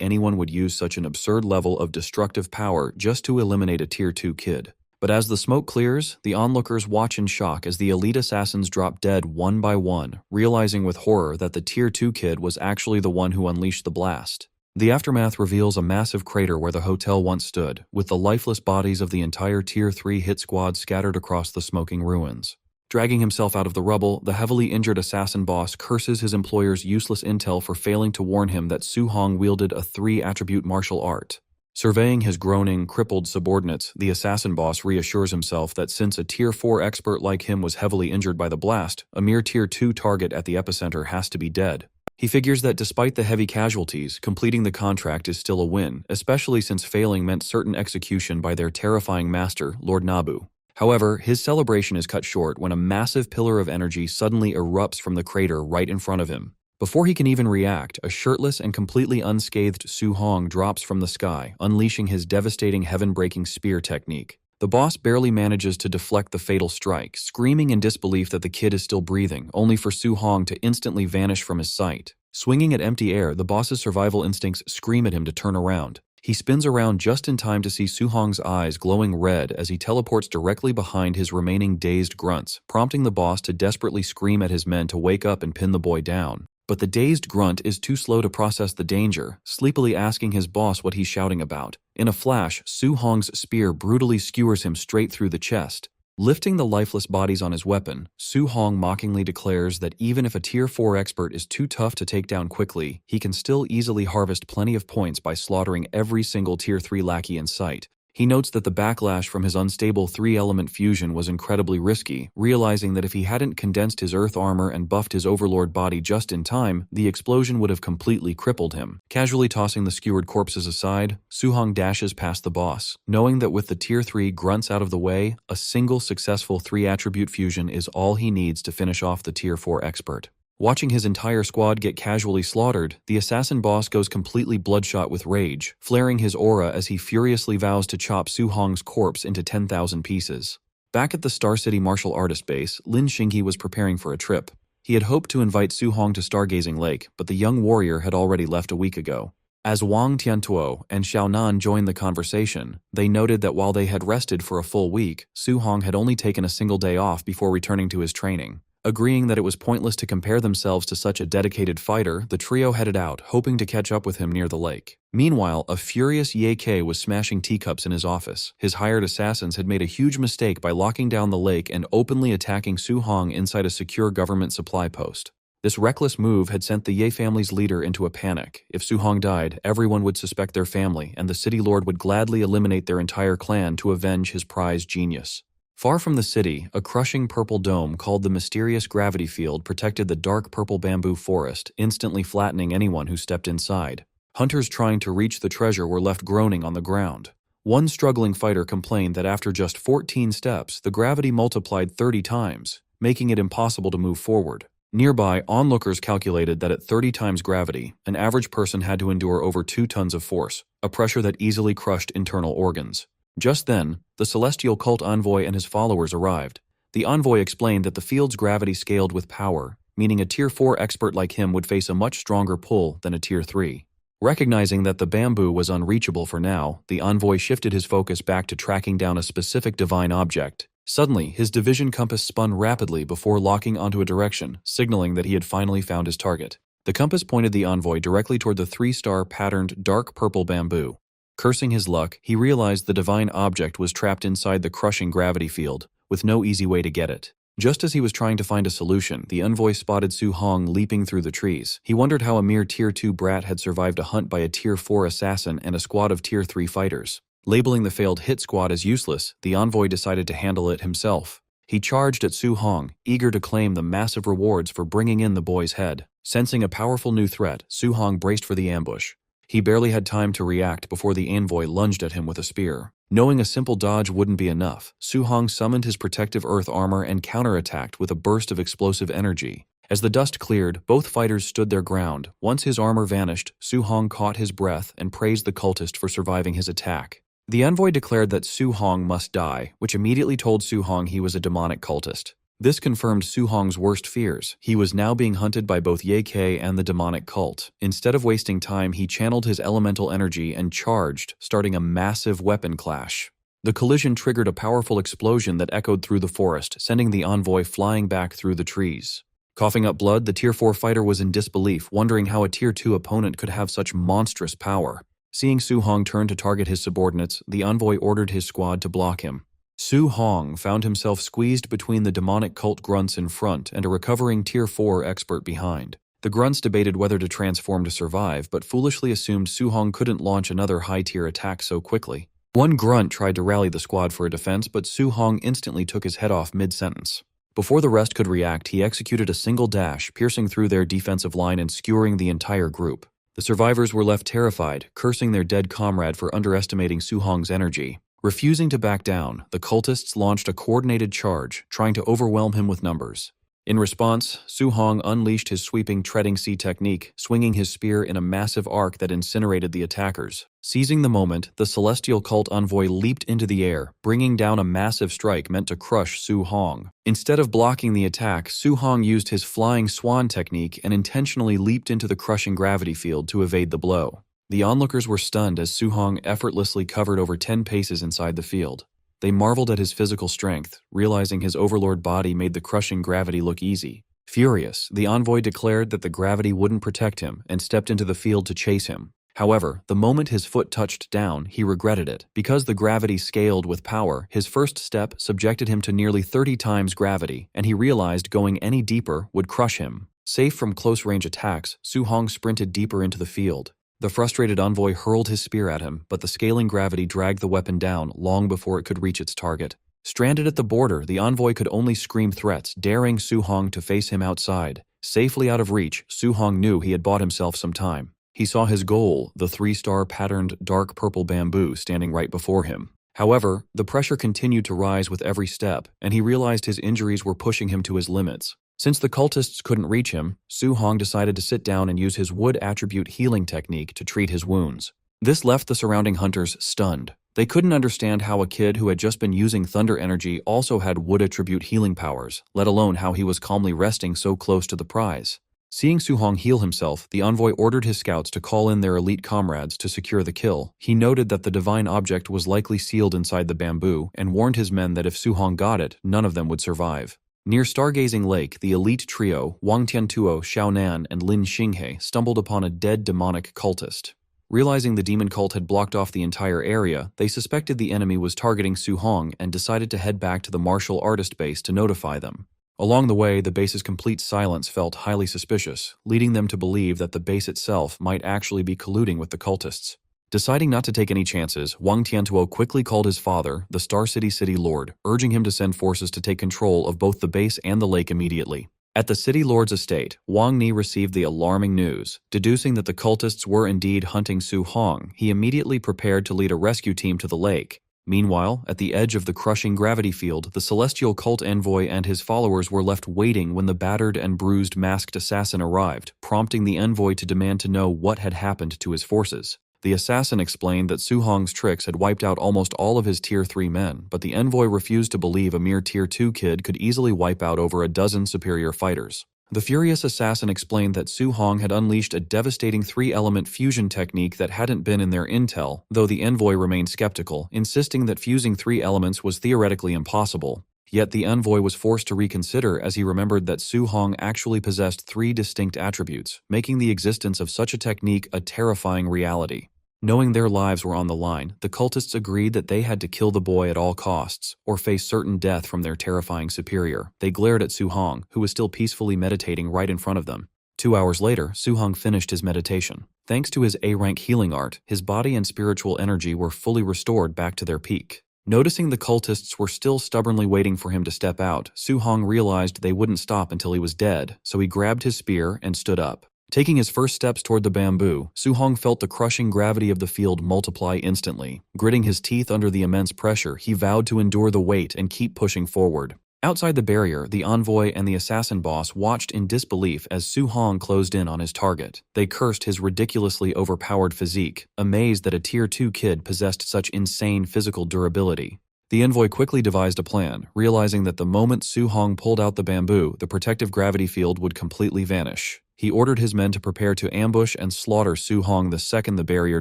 anyone would use such an absurd level of destructive power just to eliminate a Tier 2 kid. But as the smoke clears, the onlookers watch in shock as the elite assassins drop dead one by one, realizing with horror that the Tier 2 kid was actually the one who unleashed the blast. The aftermath reveals a massive crater where the hotel once stood, with the lifeless bodies of the entire Tier 3 hit squad scattered across the smoking ruins. Dragging himself out of the rubble, the heavily injured assassin boss curses his employer's useless intel for failing to warn him that Su Hong wielded a 3-attribute martial art. Surveying his groaning, crippled subordinates, the assassin boss reassures himself that since a Tier 4 expert like him was heavily injured by the blast, a mere Tier 2 target at the epicenter has to be dead. He figures that despite the heavy casualties, completing the contract is still a win, especially since failing meant certain execution by their terrifying master, Lord Nabu. However, his celebration is cut short when a massive pillar of energy suddenly erupts from the crater right in front of him. Before he can even react, a shirtless and completely unscathed Su Hong drops from the sky, unleashing his devastating heaven-breaking spear technique. The boss barely manages to deflect the fatal strike, screaming in disbelief that the kid is still breathing, only for Su Hong to instantly vanish from his sight. Swinging at empty air, the boss's survival instincts scream at him to turn around. He spins around just in time to see Su Hong's eyes glowing red as he teleports directly behind his remaining dazed grunts, prompting the boss to desperately scream at his men to wake up and pin the boy down. But the dazed grunt is too slow to process the danger, sleepily asking his boss what he's shouting about. In a flash, Su Hong's spear brutally skewers him straight through the chest. Lifting the lifeless bodies on his weapon, Su Hong mockingly declares that even if a Tier 4 expert is too tough to take down quickly, he can still easily harvest plenty of points by slaughtering every single Tier 3 lackey in sight. He notes that the backlash from his unstable 3-element fusion was incredibly risky, realizing that if he hadn't condensed his earth armor and buffed his overlord body just in time, the explosion would have completely crippled him. Casually tossing the skewered corpses aside, Su Hong dashes past the boss, knowing that with the Tier 3 grunts out of the way, a single successful 3-attribute fusion is all he needs to finish off the Tier 4 expert. Watching his entire squad get casually slaughtered, the assassin boss goes completely bloodshot with rage, flaring his aura as he furiously vows to chop Su Hong's corpse into 10,000 pieces. Back at the Star City martial artist base, Lin Xinghe was preparing for a trip. He had hoped to invite Su Hong to Stargazing Lake, but the young warrior had already left a week ago. As Wang Tiantuo and Xiaonan joined the conversation, they noted that while they had rested for a full week, Su Hong had only taken a single day off before returning to his training. Agreeing that it was pointless to compare themselves to such a dedicated fighter, the trio headed out, hoping to catch up with him near the lake. Meanwhile, a furious Ye Kei was smashing teacups in his office. His hired assassins had made a huge mistake by locking down the lake and openly attacking Su Hong inside a secure government supply post. This reckless move had sent the Ye family's leader into a panic. If Su Hong died, everyone would suspect their family, and the city lord would gladly eliminate their entire clan to avenge his prized genius. Far from the city, a crushing purple dome called the Mysterious Gravity Field protected the dark purple bamboo forest, instantly flattening anyone who stepped inside. Hunters trying to reach the treasure were left groaning on the ground. One struggling fighter complained that after just 14 steps, the gravity multiplied 30 times, making it impossible to move forward. Nearby, onlookers calculated that at 30 times gravity, an average person had to endure over 2 tons of force, a pressure that easily crushed internal organs. Just then, the celestial cult envoy and his followers arrived. The envoy explained that the field's gravity scaled with power, meaning a Tier 4 expert like him would face a much stronger pull than a Tier 3. Recognizing that the bamboo was unreachable for now, the envoy shifted his focus back to tracking down a specific divine object. Suddenly, his division compass spun rapidly before locking onto a direction, signaling that he had finally found his target. The compass pointed the envoy directly toward the 3-star patterned dark purple bamboo. Cursing his luck, he realized the divine object was trapped inside the crushing gravity field, with no easy way to get it. Just as he was trying to find a solution, the envoy spotted Su Hong leaping through the trees. He wondered how a mere Tier 2 brat had survived a hunt by a Tier 4 assassin and a squad of Tier 3 fighters. Labeling the failed hit squad as useless, the envoy decided to handle it himself. He charged at Su Hong, eager to claim the massive rewards for bringing in the boy's head. Sensing a powerful new threat, Su Hong braced for the ambush. He barely had time to react before the envoy lunged at him with a spear. Knowing a simple dodge wouldn't be enough, Su Hong summoned his protective earth armor and counterattacked with a burst of explosive energy. As the dust cleared, both fighters stood their ground. Once his armor vanished, Su Hong caught his breath and praised the cultist for surviving his attack. The envoy declared that Su Hong must die, which immediately told Su Hong he was a demonic cultist. This confirmed Su Hong's worst fears. He was now being hunted by both Ye Kei and the demonic cult. Instead of wasting time, he channeled his elemental energy and charged, starting a massive weapon clash. The collision triggered a powerful explosion that echoed through the forest, sending the envoy flying back through the trees. Coughing up blood, the Tier 4 fighter was in disbelief, wondering how a Tier 2 opponent could have such monstrous power. Seeing Su Hong turn to target his subordinates, the envoy ordered his squad to block him. Su Hong found himself squeezed between the demonic cult grunts in front and a recovering Tier 4 expert behind. The grunts debated whether to transform to survive, but foolishly assumed Su Hong couldn't launch another high-tier attack so quickly. One grunt tried to rally the squad for a defense, but Su Hong instantly took his head off mid-sentence. Before the rest could react, he executed a single dash, piercing through their defensive line and skewering the entire group. The survivors were left terrified, cursing their dead comrade for underestimating Su Hong's energy. Refusing to back down, the cultists launched a coordinated charge, trying to overwhelm him with numbers. In response, Su Hong unleashed his sweeping treading sea technique, swinging his spear in a massive arc that incinerated the attackers. Seizing the moment, the celestial cult envoy leaped into the air, bringing down a massive strike meant to crush Su Hong. Instead of blocking the attack, Su Hong used his flying swan technique and intentionally leaped into the crushing gravity field to evade the blow. The onlookers were stunned as Su Hong effortlessly covered over 10 paces inside the field. They marveled at his physical strength, realizing his overlord body made the crushing gravity look easy. Furious, the envoy declared that the gravity wouldn't protect him and stepped into the field to chase him. However, the moment his foot touched down, he regretted it. Because the gravity scaled with power, his first step subjected him to nearly 30 times gravity, and he realized going any deeper would crush him. Safe from close-range attacks, Su Hong sprinted deeper into the field. The frustrated envoy hurled his spear at him, but the scaling gravity dragged the weapon down long before it could reach its target. Stranded at the border, the envoy could only scream threats, daring Su Hong to face him outside. Safely out of reach, Su Hong knew he had bought himself some time. He saw his goal, the 3-star patterned dark purple bamboo, standing right before him. However, the pressure continued to rise with every step, and he realized his injuries were pushing him to his limits. Since the cultists couldn't reach him, Su Hong decided to sit down and use his wood attribute healing technique to treat his wounds. This left the surrounding hunters stunned. They couldn't understand how a kid who had just been using thunder energy also had wood attribute healing powers, let alone how he was calmly resting so close to the prize. Seeing Su Hong heal himself, the envoy ordered his scouts to call in their elite comrades to secure the kill. He noted that the divine object was likely sealed inside the bamboo and warned his men that if Su Hong got it, none of them would survive. Near Stargazing Lake, the elite trio, Wang Tiantuo, Xiao Nan, and Lin Xinghe, stumbled upon a dead demonic cultist. Realizing the demon cult had blocked off the entire area, they suspected the enemy was targeting Su Hong and decided to head back to the martial artist base to notify them. Along the way, the base's complete silence felt highly suspicious, leading them to believe that the base itself might actually be colluding with the cultists. Deciding not to take any chances, Wang Tiantuo quickly called his father, the Star City City Lord, urging him to send forces to take control of both the base and the lake immediately. At the City Lord's estate, Wang Ni received the alarming news. Deducing that the cultists were indeed hunting Su Hong, he immediately prepared to lead a rescue team to the lake. Meanwhile, at the edge of the crushing gravity field, the celestial cult envoy and his followers were left waiting when the battered and bruised masked assassin arrived, prompting the envoy to demand to know what had happened to his forces. The assassin explained that Su Hong's tricks had wiped out almost all of his Tier 3 men, but the envoy refused to believe a mere Tier 2 kid could easily wipe out over a dozen superior fighters. The furious assassin explained that Su Hong had unleashed a devastating 3-element fusion technique that hadn't been in their intel, though the envoy remained skeptical, insisting that fusing 3 elements was theoretically impossible. Yet the envoy was forced to reconsider as he remembered that Su Hong actually possessed 3 distinct attributes, making the existence of such a technique a terrifying reality. Knowing their lives were on the line, the cultists agreed that they had to kill the boy at all costs, or face certain death from their terrifying superior. They glared at Su Hong, who was still peacefully meditating right in front of them. 2 hours later, Su Hong finished his meditation. Thanks to his A-rank healing art, his body and spiritual energy were fully restored back to their peak. Noticing the cultists were still stubbornly waiting for him to step out, Su Hong realized they wouldn't stop until he was dead, so he grabbed his spear and stood up. Taking his first steps toward the bamboo, Su Hong felt the crushing gravity of the field multiply instantly. Gritting his teeth under the immense pressure, he vowed to endure the weight and keep pushing forward. Outside the barrier, the envoy and the assassin boss watched in disbelief as Su Hong closed in on his target. They cursed his ridiculously overpowered physique, amazed that a Tier 2 kid possessed such insane physical durability. The envoy quickly devised a plan, realizing that the moment Su Hong pulled out the bamboo, the protective gravity field would completely vanish. He ordered his men to prepare to ambush and slaughter Su Hong the second the barrier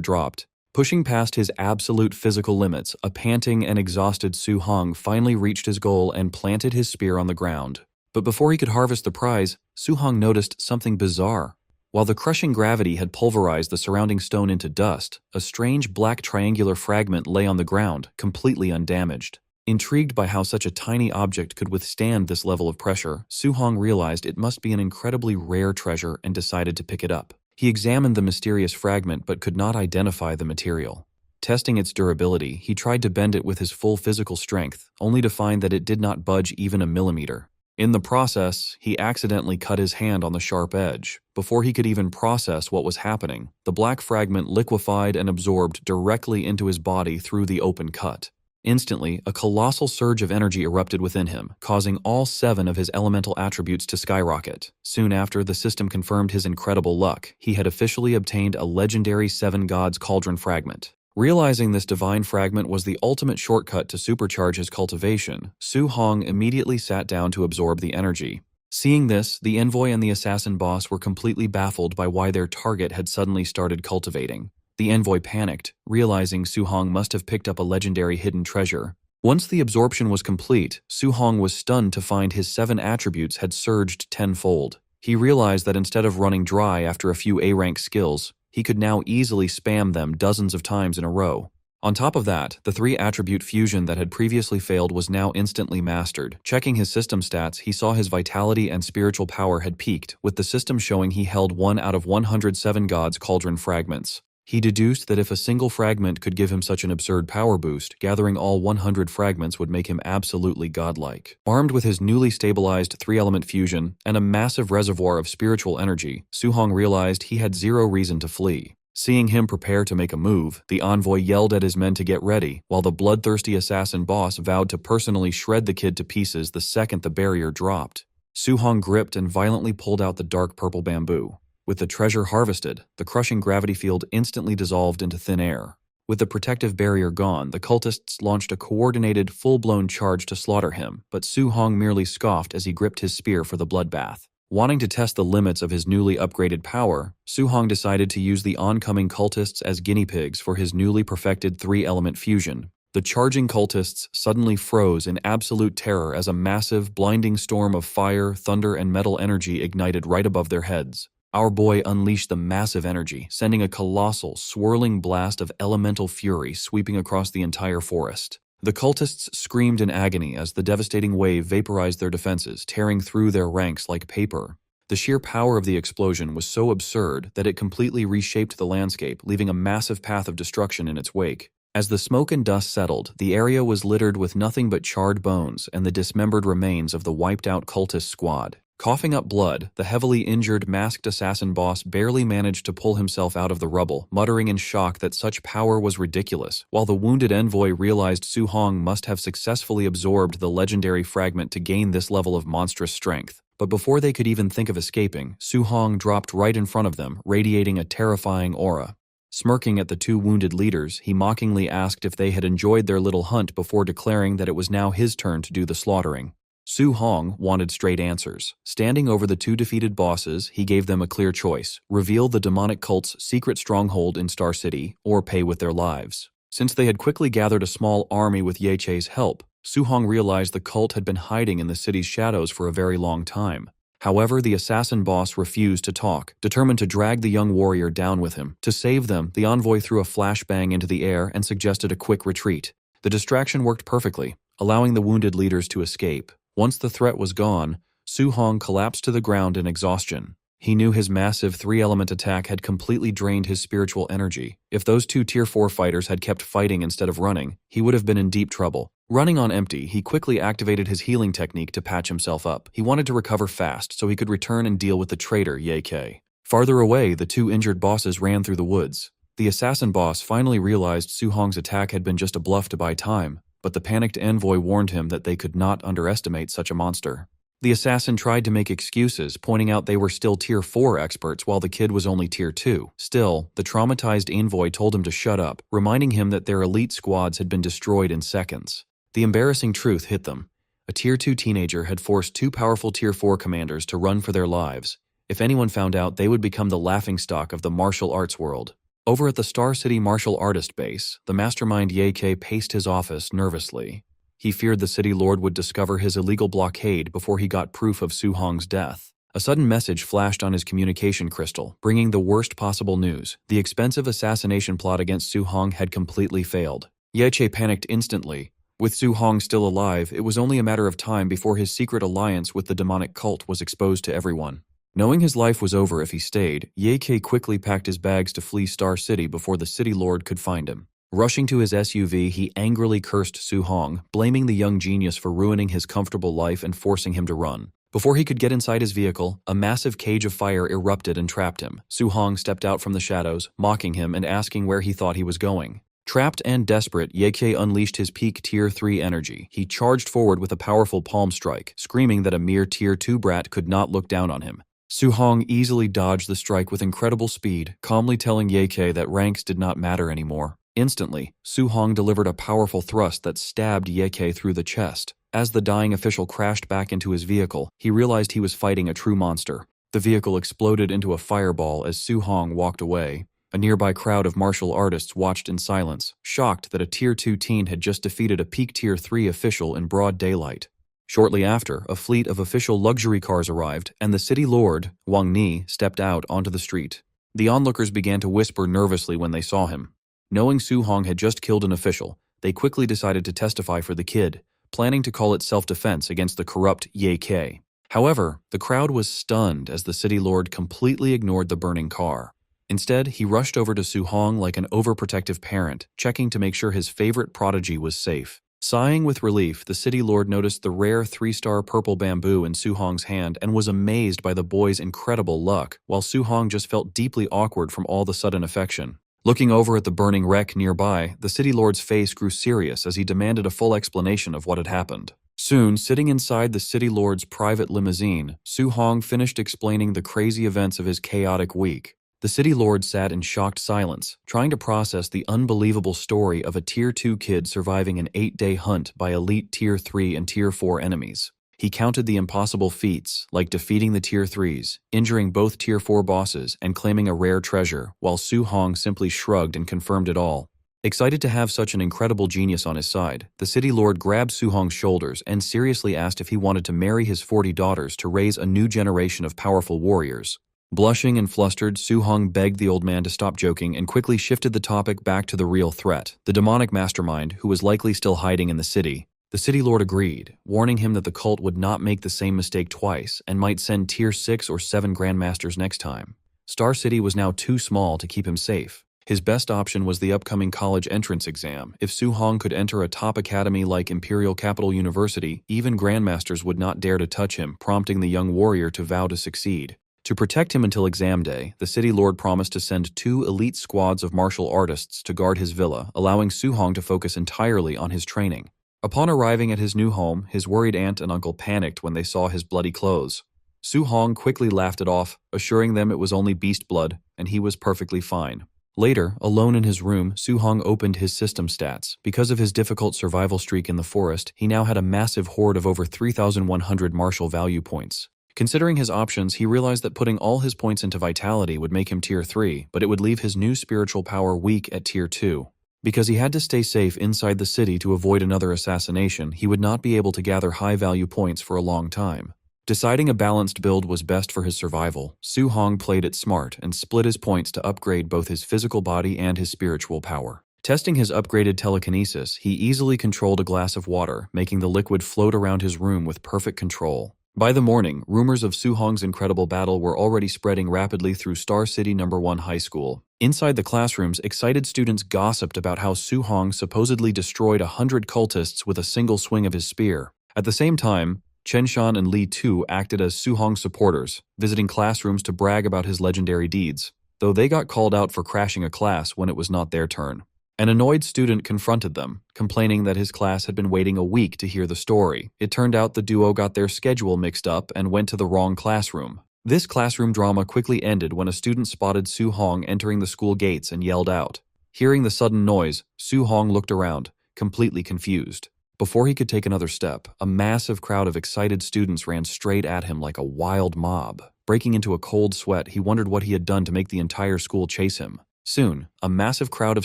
dropped. Pushing past his absolute physical limits, a panting and exhausted Su Hong finally reached his goal and planted his spear on the ground. But before he could harvest the prize, Su Hong noticed something bizarre. While the crushing gravity had pulverized the surrounding stone into dust, a strange black triangular fragment lay on the ground, completely undamaged. Intrigued by how such a tiny object could withstand this level of pressure, Su Hong realized it must be an incredibly rare treasure and decided to pick it up. He examined the mysterious fragment but could not identify the material. Testing its durability, he tried to bend it with his full physical strength, only to find that it did not budge even a millimeter. In the process, he accidentally cut his hand on the sharp edge. Before he could even process what was happening, the black fragment liquefied and absorbed directly into his body through the open cut. Instantly, a colossal surge of energy erupted within him, causing all 7 of his elemental attributes to skyrocket. Soon after, the system confirmed his incredible luck. He had officially obtained a legendary 7 Gods Cauldron fragment. Realizing this divine fragment was the ultimate shortcut to supercharge his cultivation, Su Hong immediately sat down to absorb the energy. Seeing this, the envoy and the assassin boss were completely baffled by why their target had suddenly started cultivating. The envoy panicked, realizing Su Hong must have picked up a legendary hidden treasure. Once the absorption was complete, Su Hong was stunned to find his 7 attributes had surged tenfold. He realized that instead of running dry after a few A-rank skills, he could now easily spam them dozens of times in a row. On top of that, the 3-attribute fusion that had previously failed was now instantly mastered. Checking his system stats, he saw his vitality and spiritual power had peaked, with the system showing he held 1 out of 107 God's Cauldron fragments. He deduced that if a single fragment could give him such an absurd power boost, gathering all 100 fragments would make him absolutely godlike. Armed with his newly stabilized 3-element fusion and a massive reservoir of spiritual energy, Su-hong realized he had zero reason to flee. Seeing him prepare to make a move, the envoy yelled at his men to get ready, while the bloodthirsty assassin boss vowed to personally shred the kid to pieces the second the barrier dropped. Su-hong gripped and violently pulled out the dark purple bamboo. With the treasure harvested, the crushing gravity field instantly dissolved into thin air. With the protective barrier gone, the cultists launched a coordinated, full-blown charge to slaughter him, but Su-hong merely scoffed as he gripped his spear for the bloodbath. Wanting to test the limits of his newly upgraded power, Su-hong decided to use the oncoming cultists as guinea pigs for his newly perfected 3-element fusion. The charging cultists suddenly froze in absolute terror as a massive, blinding storm of fire, thunder, and metal energy ignited right above their heads. Our boy unleashed the massive energy, sending a colossal, swirling blast of elemental fury sweeping across the entire forest. The cultists screamed in agony as the devastating wave vaporized their defenses, tearing through their ranks like paper. The sheer power of the explosion was so absurd that it completely reshaped the landscape, leaving a massive path of destruction in its wake. As the smoke and dust settled, the area was littered with nothing but charred bones and the dismembered remains of the wiped-out cultist squad. Coughing up blood, the heavily injured masked assassin boss barely managed to pull himself out of the rubble, muttering in shock that such power was ridiculous, while the wounded envoy realized Su-hong must have successfully absorbed the legendary fragment to gain this level of monstrous strength. But before they could even think of escaping, Su-hong dropped right in front of them, radiating a terrifying aura. Smirking at the 2 wounded leaders, he mockingly asked if they had enjoyed their little hunt before declaring that it was now his turn to do the slaughtering. Su-hong wanted straight answers. Standing over the 2 defeated bosses, he gave them a clear choice: reveal the demonic cult's secret stronghold in Star City, or pay with their lives. Since they had quickly gathered a small army with Ye Che's help, Su-hong realized the cult had been hiding in the city's shadows for a very long time. However, the assassin boss refused to talk, determined to drag the young warrior down with him. To save them, the envoy threw a flashbang into the air and suggested a quick retreat. The distraction worked perfectly, allowing the wounded leaders to escape. Once the threat was gone, Su-hong collapsed to the ground in exhaustion. He knew his massive 3-element attack had completely drained his spiritual energy. If those 2 Tier 4 fighters had kept fighting instead of running, he would have been in deep trouble. Running on empty, he quickly activated his healing technique to patch himself up. He wanted to recover fast so he could return and deal with the traitor Ye Che. Farther away, the 2 injured bosses ran through the woods. The assassin boss finally realized Su-hong's attack had been just a bluff to buy time, but the panicked envoy warned him that they could not underestimate such a monster. The assassin tried to make excuses, pointing out they were still Tier 4 experts while the kid was only Tier 2. Still, the traumatized envoy told him to shut up, reminding him that their elite squads had been destroyed in seconds. The embarrassing truth hit them. A Tier 2 teenager had forced 2 powerful Tier 4 commanders to run for their lives. If anyone found out, they would become the laughingstock of the martial arts world. Over at the Star City martial artist base, the mastermind Ye Che paced his office nervously. He feared the city lord would discover his illegal blockade before he got proof of Su-hong's death. A sudden message flashed on his communication crystal, bringing the worst possible news. The expensive assassination plot against Su-hong had completely failed. Ye Che panicked instantly. With Su-hong still alive, it was only a matter of time before his secret alliance with the demonic cult was exposed to everyone. Knowing his life was over if he stayed, Ye Che quickly packed his bags to flee Star City before the city lord could find him. Rushing to his SUV, he angrily cursed Su-hong, blaming the young genius for ruining his comfortable life and forcing him to run. Before he could get inside his vehicle, a massive cage of fire erupted and trapped him. Su-hong stepped out from the shadows, mocking him and asking where he thought he was going. Trapped and desperate, Ye Che unleashed his peak Tier 3 energy. He charged forward with a powerful palm strike, screaming that a mere Tier 2 brat could not look down on him. Su-hong easily dodged the strike with incredible speed, calmly telling Ye Che that ranks did not matter anymore. Instantly, Su-hong delivered a powerful thrust that stabbed Ye Che through the chest. As the dying official crashed back into his vehicle, he realized he was fighting a true monster. The vehicle exploded into a fireball as Su-hong walked away. A nearby crowd of martial artists watched in silence, shocked that a Tier 2 teen had just defeated a peak Tier 3 official in broad daylight. Shortly after, a fleet of official luxury cars arrived, and the city lord, Wang Ni, stepped out onto the street. The onlookers began to whisper nervously when they saw him. Knowing Su-hong had just killed an official, they quickly decided to testify for the kid, planning to call it self-defense against the corrupt Ye K. However, the crowd was stunned as the city lord completely ignored the burning car. Instead, he rushed over to Su-hong like an overprotective parent, checking to make sure his favorite prodigy was safe. Sighing with relief, the city lord noticed the rare 3-star purple bamboo in Su-hong's hand and was amazed by the boy's incredible luck, while Su-hong just felt deeply awkward from all the sudden affection. Looking over at the burning wreck nearby, the city lord's face grew serious as he demanded a full explanation of what had happened. Soon, sitting inside the city lord's private limousine, Su-hong finished explaining the crazy events of his chaotic week. The city lord sat in shocked silence, trying to process the unbelievable story of a Tier 2 kid surviving an 8-day hunt by elite Tier 3 and Tier 4 enemies. He counted the impossible feats, like defeating the Tier 3s, injuring both Tier 4 bosses, and claiming a rare treasure, while Su-hong simply shrugged and confirmed it all. Excited to have such an incredible genius on his side, the city lord grabbed Su-hong's shoulders and seriously asked if he wanted to marry his 40 daughters to raise a new generation of powerful warriors. Blushing and flustered, Su-hong begged the old man to stop joking and quickly shifted the topic back to the real threat, the demonic mastermind who was likely still hiding in the city. The city lord agreed, warning him that the cult would not make the same mistake twice and might send Tier 6 or 7 grandmasters next time. Star City was now too small to keep him safe. His best option was the upcoming college entrance exam. If Su-hong could enter a top academy like Imperial Capital University, even grandmasters would not dare to touch him, prompting the young warrior to vow to succeed. To protect him until exam day, the city lord promised to send 2 elite squads of martial artists to guard his villa, allowing Su-hong to focus entirely on his training. Upon arriving at his new home, his worried aunt and uncle panicked when they saw his bloody clothes. Su-hong quickly laughed it off, assuring them it was only beast blood, and he was perfectly fine. Later, alone in his room, Su-hong opened his system stats. Because of his difficult survival streak in the forest, he now had a massive hoard of over 3,100 martial value points. Considering his options, he realized that putting all his points into vitality would make him Tier 3, but it would leave his new spiritual power weak at Tier 2. Because he had to stay safe inside the city to avoid another assassination, he would not be able to gather high-value points for a long time. Deciding a balanced build was best for his survival, Su-hong played it smart and split his points to upgrade both his physical body and his spiritual power. Testing his upgraded telekinesis, he easily controlled a glass of water, making the liquid float around his room with perfect control. By the morning, rumors of Su-hong's incredible battle were already spreading rapidly through Star City No. 1 High School. Inside the classrooms, excited students gossiped about how Su-hong supposedly destroyed 100 cultists with a single swing of his spear. At the same time, Chen Shan and Li Tu acted as Su-hong's supporters, visiting classrooms to brag about his legendary deeds, though they got called out for crashing a class when it was not their turn. An annoyed student confronted them, complaining that his class had been waiting a week to hear the story. It turned out the duo got their schedule mixed up and went to the wrong classroom. This classroom drama quickly ended when a student spotted Su-hong entering the school gates and yelled out. Hearing the sudden noise, Su-hong looked around, completely confused. Before he could take another step, a massive crowd of excited students ran straight at him like a wild mob. Breaking into a cold sweat, he wondered what he had done to make the entire school chase him. Soon, a massive crowd of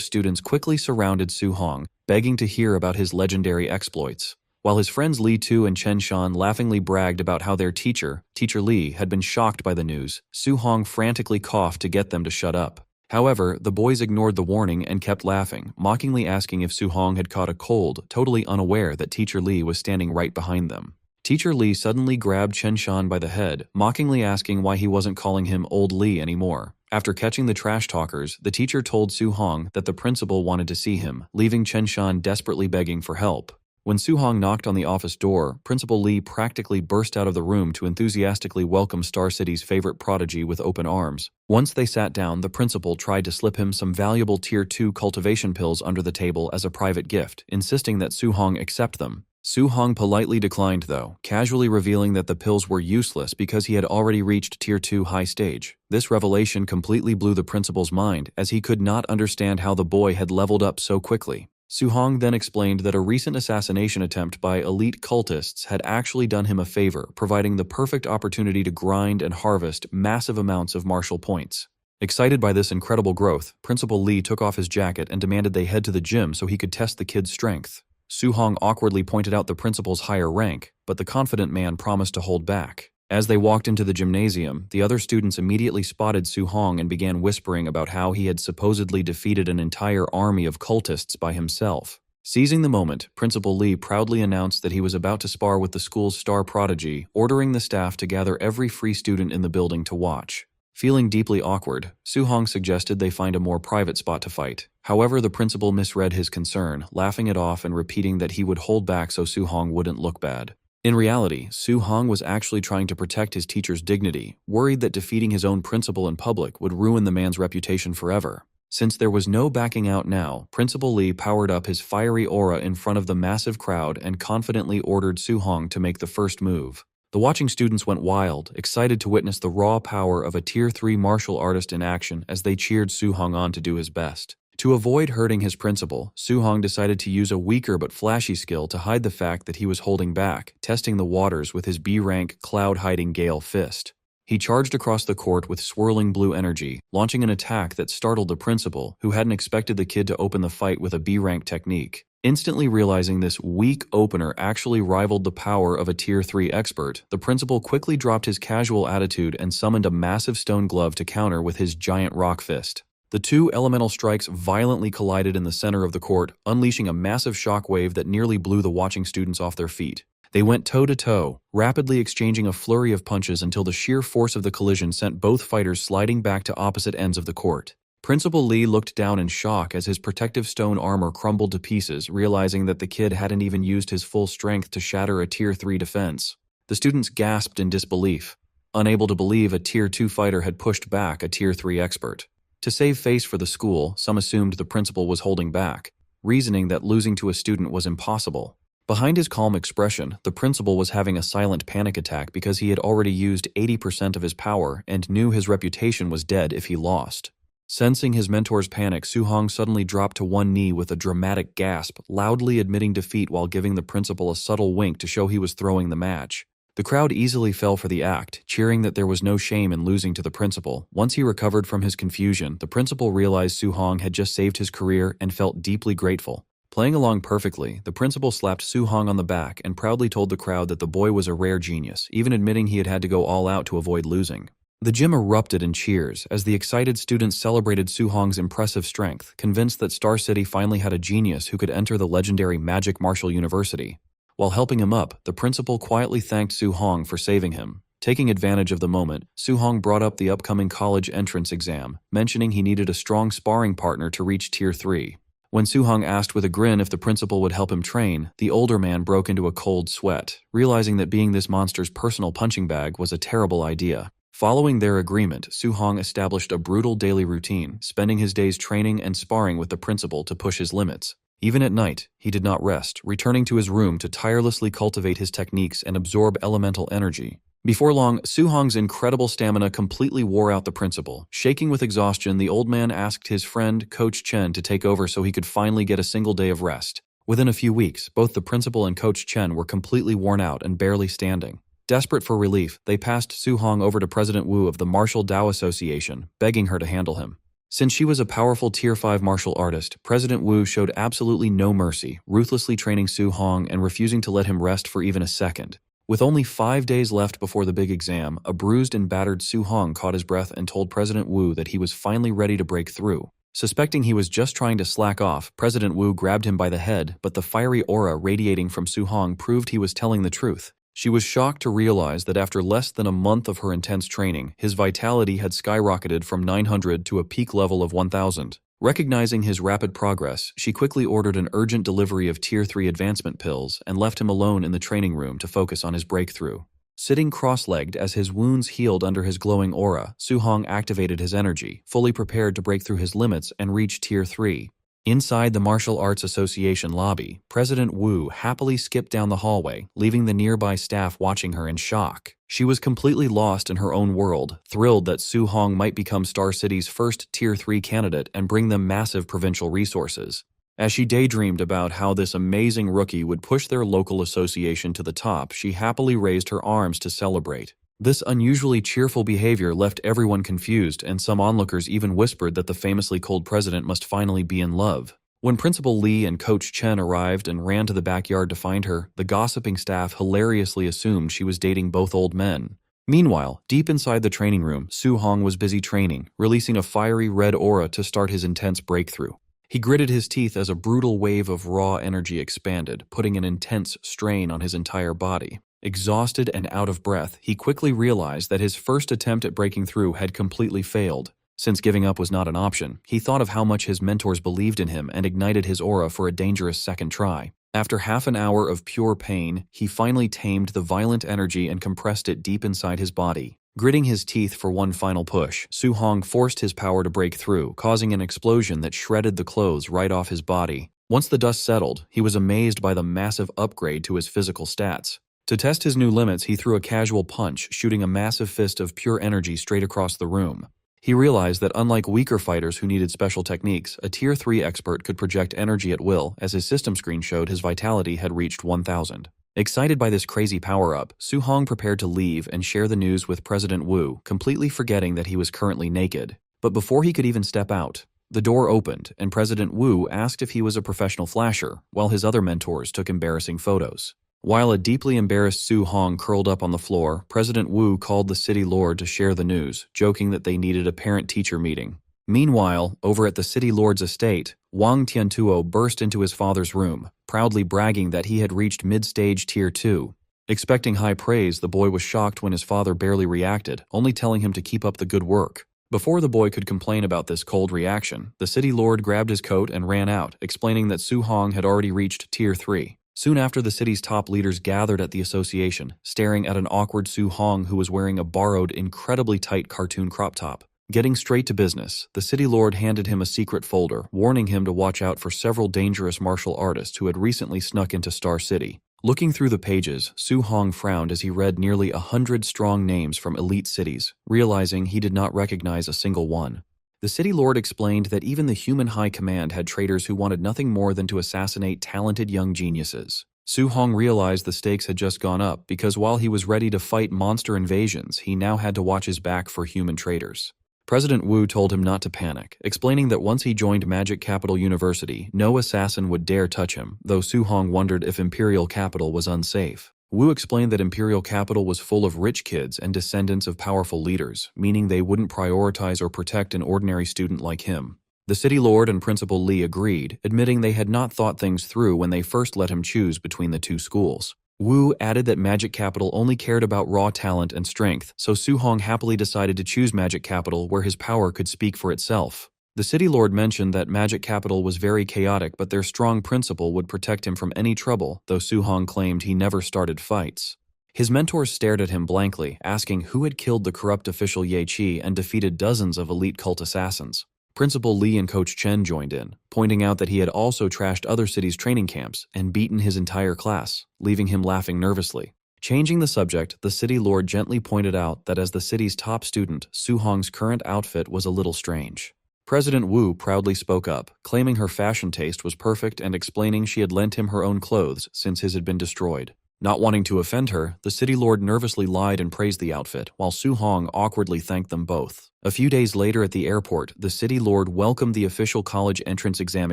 students quickly surrounded Su-hong, begging to hear about his legendary exploits. While his friends Li Tu and Chen Shan laughingly bragged about how their teacher, Teacher Li, had been shocked by the news, Su-hong frantically coughed to get them to shut up. However, the boys ignored the warning and kept laughing, mockingly asking if Su-hong had caught a cold, totally unaware that Teacher Li was standing right behind them. Teacher Li suddenly grabbed Chen Shan by the head, mockingly asking why he wasn't calling him Old Li anymore. After catching the trash talkers, the teacher told Su-hong that the principal wanted to see him, leaving Chen Shan desperately begging for help. When Su-hong knocked on the office door, Principal Li practically burst out of the room to enthusiastically welcome Star City's favorite prodigy with open arms. Once they sat down, the principal tried to slip him some valuable Tier 2 cultivation pills under the table as a private gift, insisting that Su-hong accept them. Su-hong politely declined though, casually revealing that the pills were useless because he had already reached Tier 2 high stage. This revelation completely blew the principal's mind, as he could not understand how the boy had leveled up so quickly. Su-hong then explained that a recent assassination attempt by elite cultists had actually done him a favor, providing the perfect opportunity to grind and harvest massive amounts of martial points. Excited by this incredible growth, Principal Li took off his jacket and demanded they head to the gym so he could test the kid's strength. Su-hong awkwardly pointed out the principal's higher rank, but the confident man promised to hold back. As they walked into the gymnasium, the other students immediately spotted Su-hong and began whispering about how he had supposedly defeated an entire army of cultists by himself. Seizing the moment, Principal Lee proudly announced that he was about to spar with the school's star prodigy, ordering the staff to gather every free student in the building to watch. Feeling deeply awkward, Su-hong suggested they find a more private spot to fight. However, the principal misread his concern, laughing it off and repeating that he would hold back so Su-hong wouldn't look bad. In reality, Su-hong was actually trying to protect his teacher's dignity, worried that defeating his own principal in public would ruin the man's reputation forever. Since there was no backing out now, Principal Lee powered up his fiery aura in front of the massive crowd and confidently ordered Su-hong to make the first move. The watching students went wild, excited to witness the raw power of a Tier 3 martial artist in action as they cheered Su-hong on to do his best. To avoid hurting his principal, Su-hong decided to use a weaker but flashy skill to hide the fact that he was holding back, testing the waters with his B-rank cloud-hiding Gale fist. He charged across the court with swirling blue energy, launching an attack that startled the principal, who hadn't expected the kid to open the fight with a B-rank technique. Instantly realizing this weak opener actually rivaled the power of a Tier 3 expert, the principal quickly dropped his casual attitude and summoned a massive stone glove to counter with his giant rock fist. The two elemental strikes violently collided in the center of the court, unleashing a massive shockwave that nearly blew the watching students off their feet. They went toe-to-toe, rapidly exchanging a flurry of punches until the sheer force of the collision sent both fighters sliding back to opposite ends of the court. Principal Lee looked down in shock as his protective stone armor crumbled to pieces, realizing that the kid hadn't even used his full strength to shatter a Tier 3 defense. The students gasped in disbelief, unable to believe a Tier 2 fighter had pushed back a Tier 3 expert. To save face for the school, some assumed the principal was holding back, reasoning that losing to a student was impossible. Behind his calm expression, the principal was having a silent panic attack because he had already used 80% of his power and knew his reputation was dead if he lost. Sensing his mentor's panic, Su-hong suddenly dropped to one knee with a dramatic gasp, loudly admitting defeat while giving the principal a subtle wink to show he was throwing the match. The crowd easily fell for the act, cheering that there was no shame in losing to the principal. Once he recovered from his confusion, the principal realized Su-hong had just saved his career and felt deeply grateful. Playing along perfectly, the principal slapped Su-hong on the back and proudly told the crowd that the boy was a rare genius, even admitting he had to go all out to avoid losing. The gym erupted in cheers as the excited students celebrated Su-hong's impressive strength, convinced that Star City finally had a genius who could enter the legendary Magic Martial University. While helping him up, the principal quietly thanked Su-hong for saving him. Taking advantage of the moment, Su-hong brought up the upcoming college entrance exam, mentioning he needed a strong sparring partner to reach Tier 3. When Su-hong asked with a grin if the principal would help him train, the older man broke into a cold sweat, realizing that being this monster's personal punching bag was a terrible idea. Following their agreement, Su-hong established a brutal daily routine, spending his days training and sparring with the principal to push his limits. Even at night, he did not rest, returning to his room to tirelessly cultivate his techniques and absorb elemental energy. Before long, Su-hong's incredible stamina completely wore out the principal. Shaking with exhaustion, the old man asked his friend, Coach Chen, to take over so he could finally get a single day of rest. Within a few weeks, both the principal and Coach Chen were completely worn out and barely standing. Desperate for relief, they passed Su-hong over to President Wu of the Martial Dao Association, begging her to handle him. Since she was a powerful Tier 5 martial artist, President Wu showed absolutely no mercy, ruthlessly training Su-hong and refusing to let him rest for even a second. With only 5 days left before the big exam, a bruised and battered Su-hong caught his breath and told President Wu that he was finally ready to break through. Suspecting he was just trying to slack off, President Wu grabbed him by the head, but the fiery aura radiating from Su-hong proved he was telling the truth. She was shocked to realize that after less than a month of her intense training, his vitality had skyrocketed from 900 to a peak level of 1,000. Recognizing his rapid progress, she quickly ordered an urgent delivery of Tier 3 advancement pills and left him alone in the training room to focus on his breakthrough. Sitting cross-legged as his wounds healed under his glowing aura, Su-hong activated his energy, fully prepared to break through his limits and reach Tier 3. Inside the Martial Arts Association lobby, President Wu happily skipped down the hallway, leaving the nearby staff watching her in shock. She was completely lost in her own world, thrilled that Su-hong might become Star City's first Tier 3 candidate and bring them massive provincial resources. As she daydreamed about how this amazing rookie would push their local association to the top, she happily raised her arms to celebrate. This unusually cheerful behavior left everyone confused, and some onlookers even whispered that the famously cold president must finally be in love. When Principal Lee and Coach Chen arrived and ran to the backyard to find her, the gossiping staff hilariously assumed she was dating both old men. Meanwhile, deep inside the training room, Su Hong was busy training, releasing a fiery red aura to start his intense breakthrough. He gritted his teeth as a brutal wave of raw energy expanded, putting an intense strain on his entire body. Exhausted and out of breath, he quickly realized that his first attempt at breaking through had completely failed. Since giving up was not an option, he thought of how much his mentors believed in him and ignited his aura for a dangerous second try. After half an hour of pure pain, he finally tamed the violent energy and compressed it deep inside his body. Gritting his teeth for one final push, Su Hong forced his power to break through, causing an explosion that shredded the clothes right off his body. Once the dust settled, he was amazed by the massive upgrade to his physical stats. To test his new limits, he threw a casual punch, shooting a massive fist of pure energy straight across the room. He realized that unlike weaker fighters who needed special techniques, a Tier 3 expert could project energy at will, as his system screen showed his vitality had reached 1,000. Excited by this crazy power-up, Su Hong prepared to leave and share the news with President Wu, completely forgetting that he was currently naked. But before he could even step out, the door opened, and President Wu asked if he was a professional flasher, while his other mentors took embarrassing photos. While a deeply embarrassed Su Hong curled up on the floor, President Wu called the city lord to share the news, joking that they needed a parent-teacher meeting. Meanwhile, over at the city lord's estate, Wang Tiantuo burst into his father's room, proudly bragging that he had reached mid-stage Tier 2. Expecting high praise, the boy was shocked when his father barely reacted, only telling him to keep up the good work. Before the boy could complain about this cold reaction, the city lord grabbed his coat and ran out, explaining that Su Hong had already reached Tier 3. Soon after, the city's top leaders gathered at the association, staring at an awkward Su Hong who was wearing a borrowed, incredibly tight cartoon crop top. Getting straight to business, the city lord handed him a secret folder, warning him to watch out for several dangerous martial artists who had recently snuck into Star City. Looking through the pages, Su Hong frowned as he read nearly 100 strong names from elite cities, realizing he did not recognize a single one. The city lord explained that even the human high command had traitors who wanted nothing more than to assassinate talented young geniuses. Su Hong realized the stakes had just gone up because while he was ready to fight monster invasions, he now had to watch his back for human traitors. President Wu told him not to panic, explaining that once he joined Magic Capital University, no assassin would dare touch him, though Su Hong wondered if Imperial Capital was unsafe. Wu explained that Imperial Capital was full of rich kids and descendants of powerful leaders, meaning they wouldn't prioritize or protect an ordinary student like him. The city lord and Principal Li agreed, admitting they had not thought things through when they first let him choose between the two schools. Wu added that Magic Capital only cared about raw talent and strength, so Su Hong happily decided to choose Magic Capital where his power could speak for itself. The city lord mentioned that Magic Capital was very chaotic, but their strong principal would protect him from any trouble, though Su Hong claimed he never started fights. His mentors stared at him blankly, asking who had killed the corrupt official Ye Qi and defeated dozens of elite cult assassins. Principal Li and Coach Chen joined in, pointing out that he had also trashed other cities' training camps and beaten his entire class, leaving him laughing nervously. Changing the subject, the city lord gently pointed out that as the city's top student, Su Hong's current outfit was a little strange. President Wu proudly spoke up, claiming her fashion taste was perfect and explaining she had lent him her own clothes since his had been destroyed. Not wanting to offend her, the city lord nervously lied and praised the outfit, while Su Hong awkwardly thanked them both. A few days later at the airport, the city lord welcomed the official college entrance exam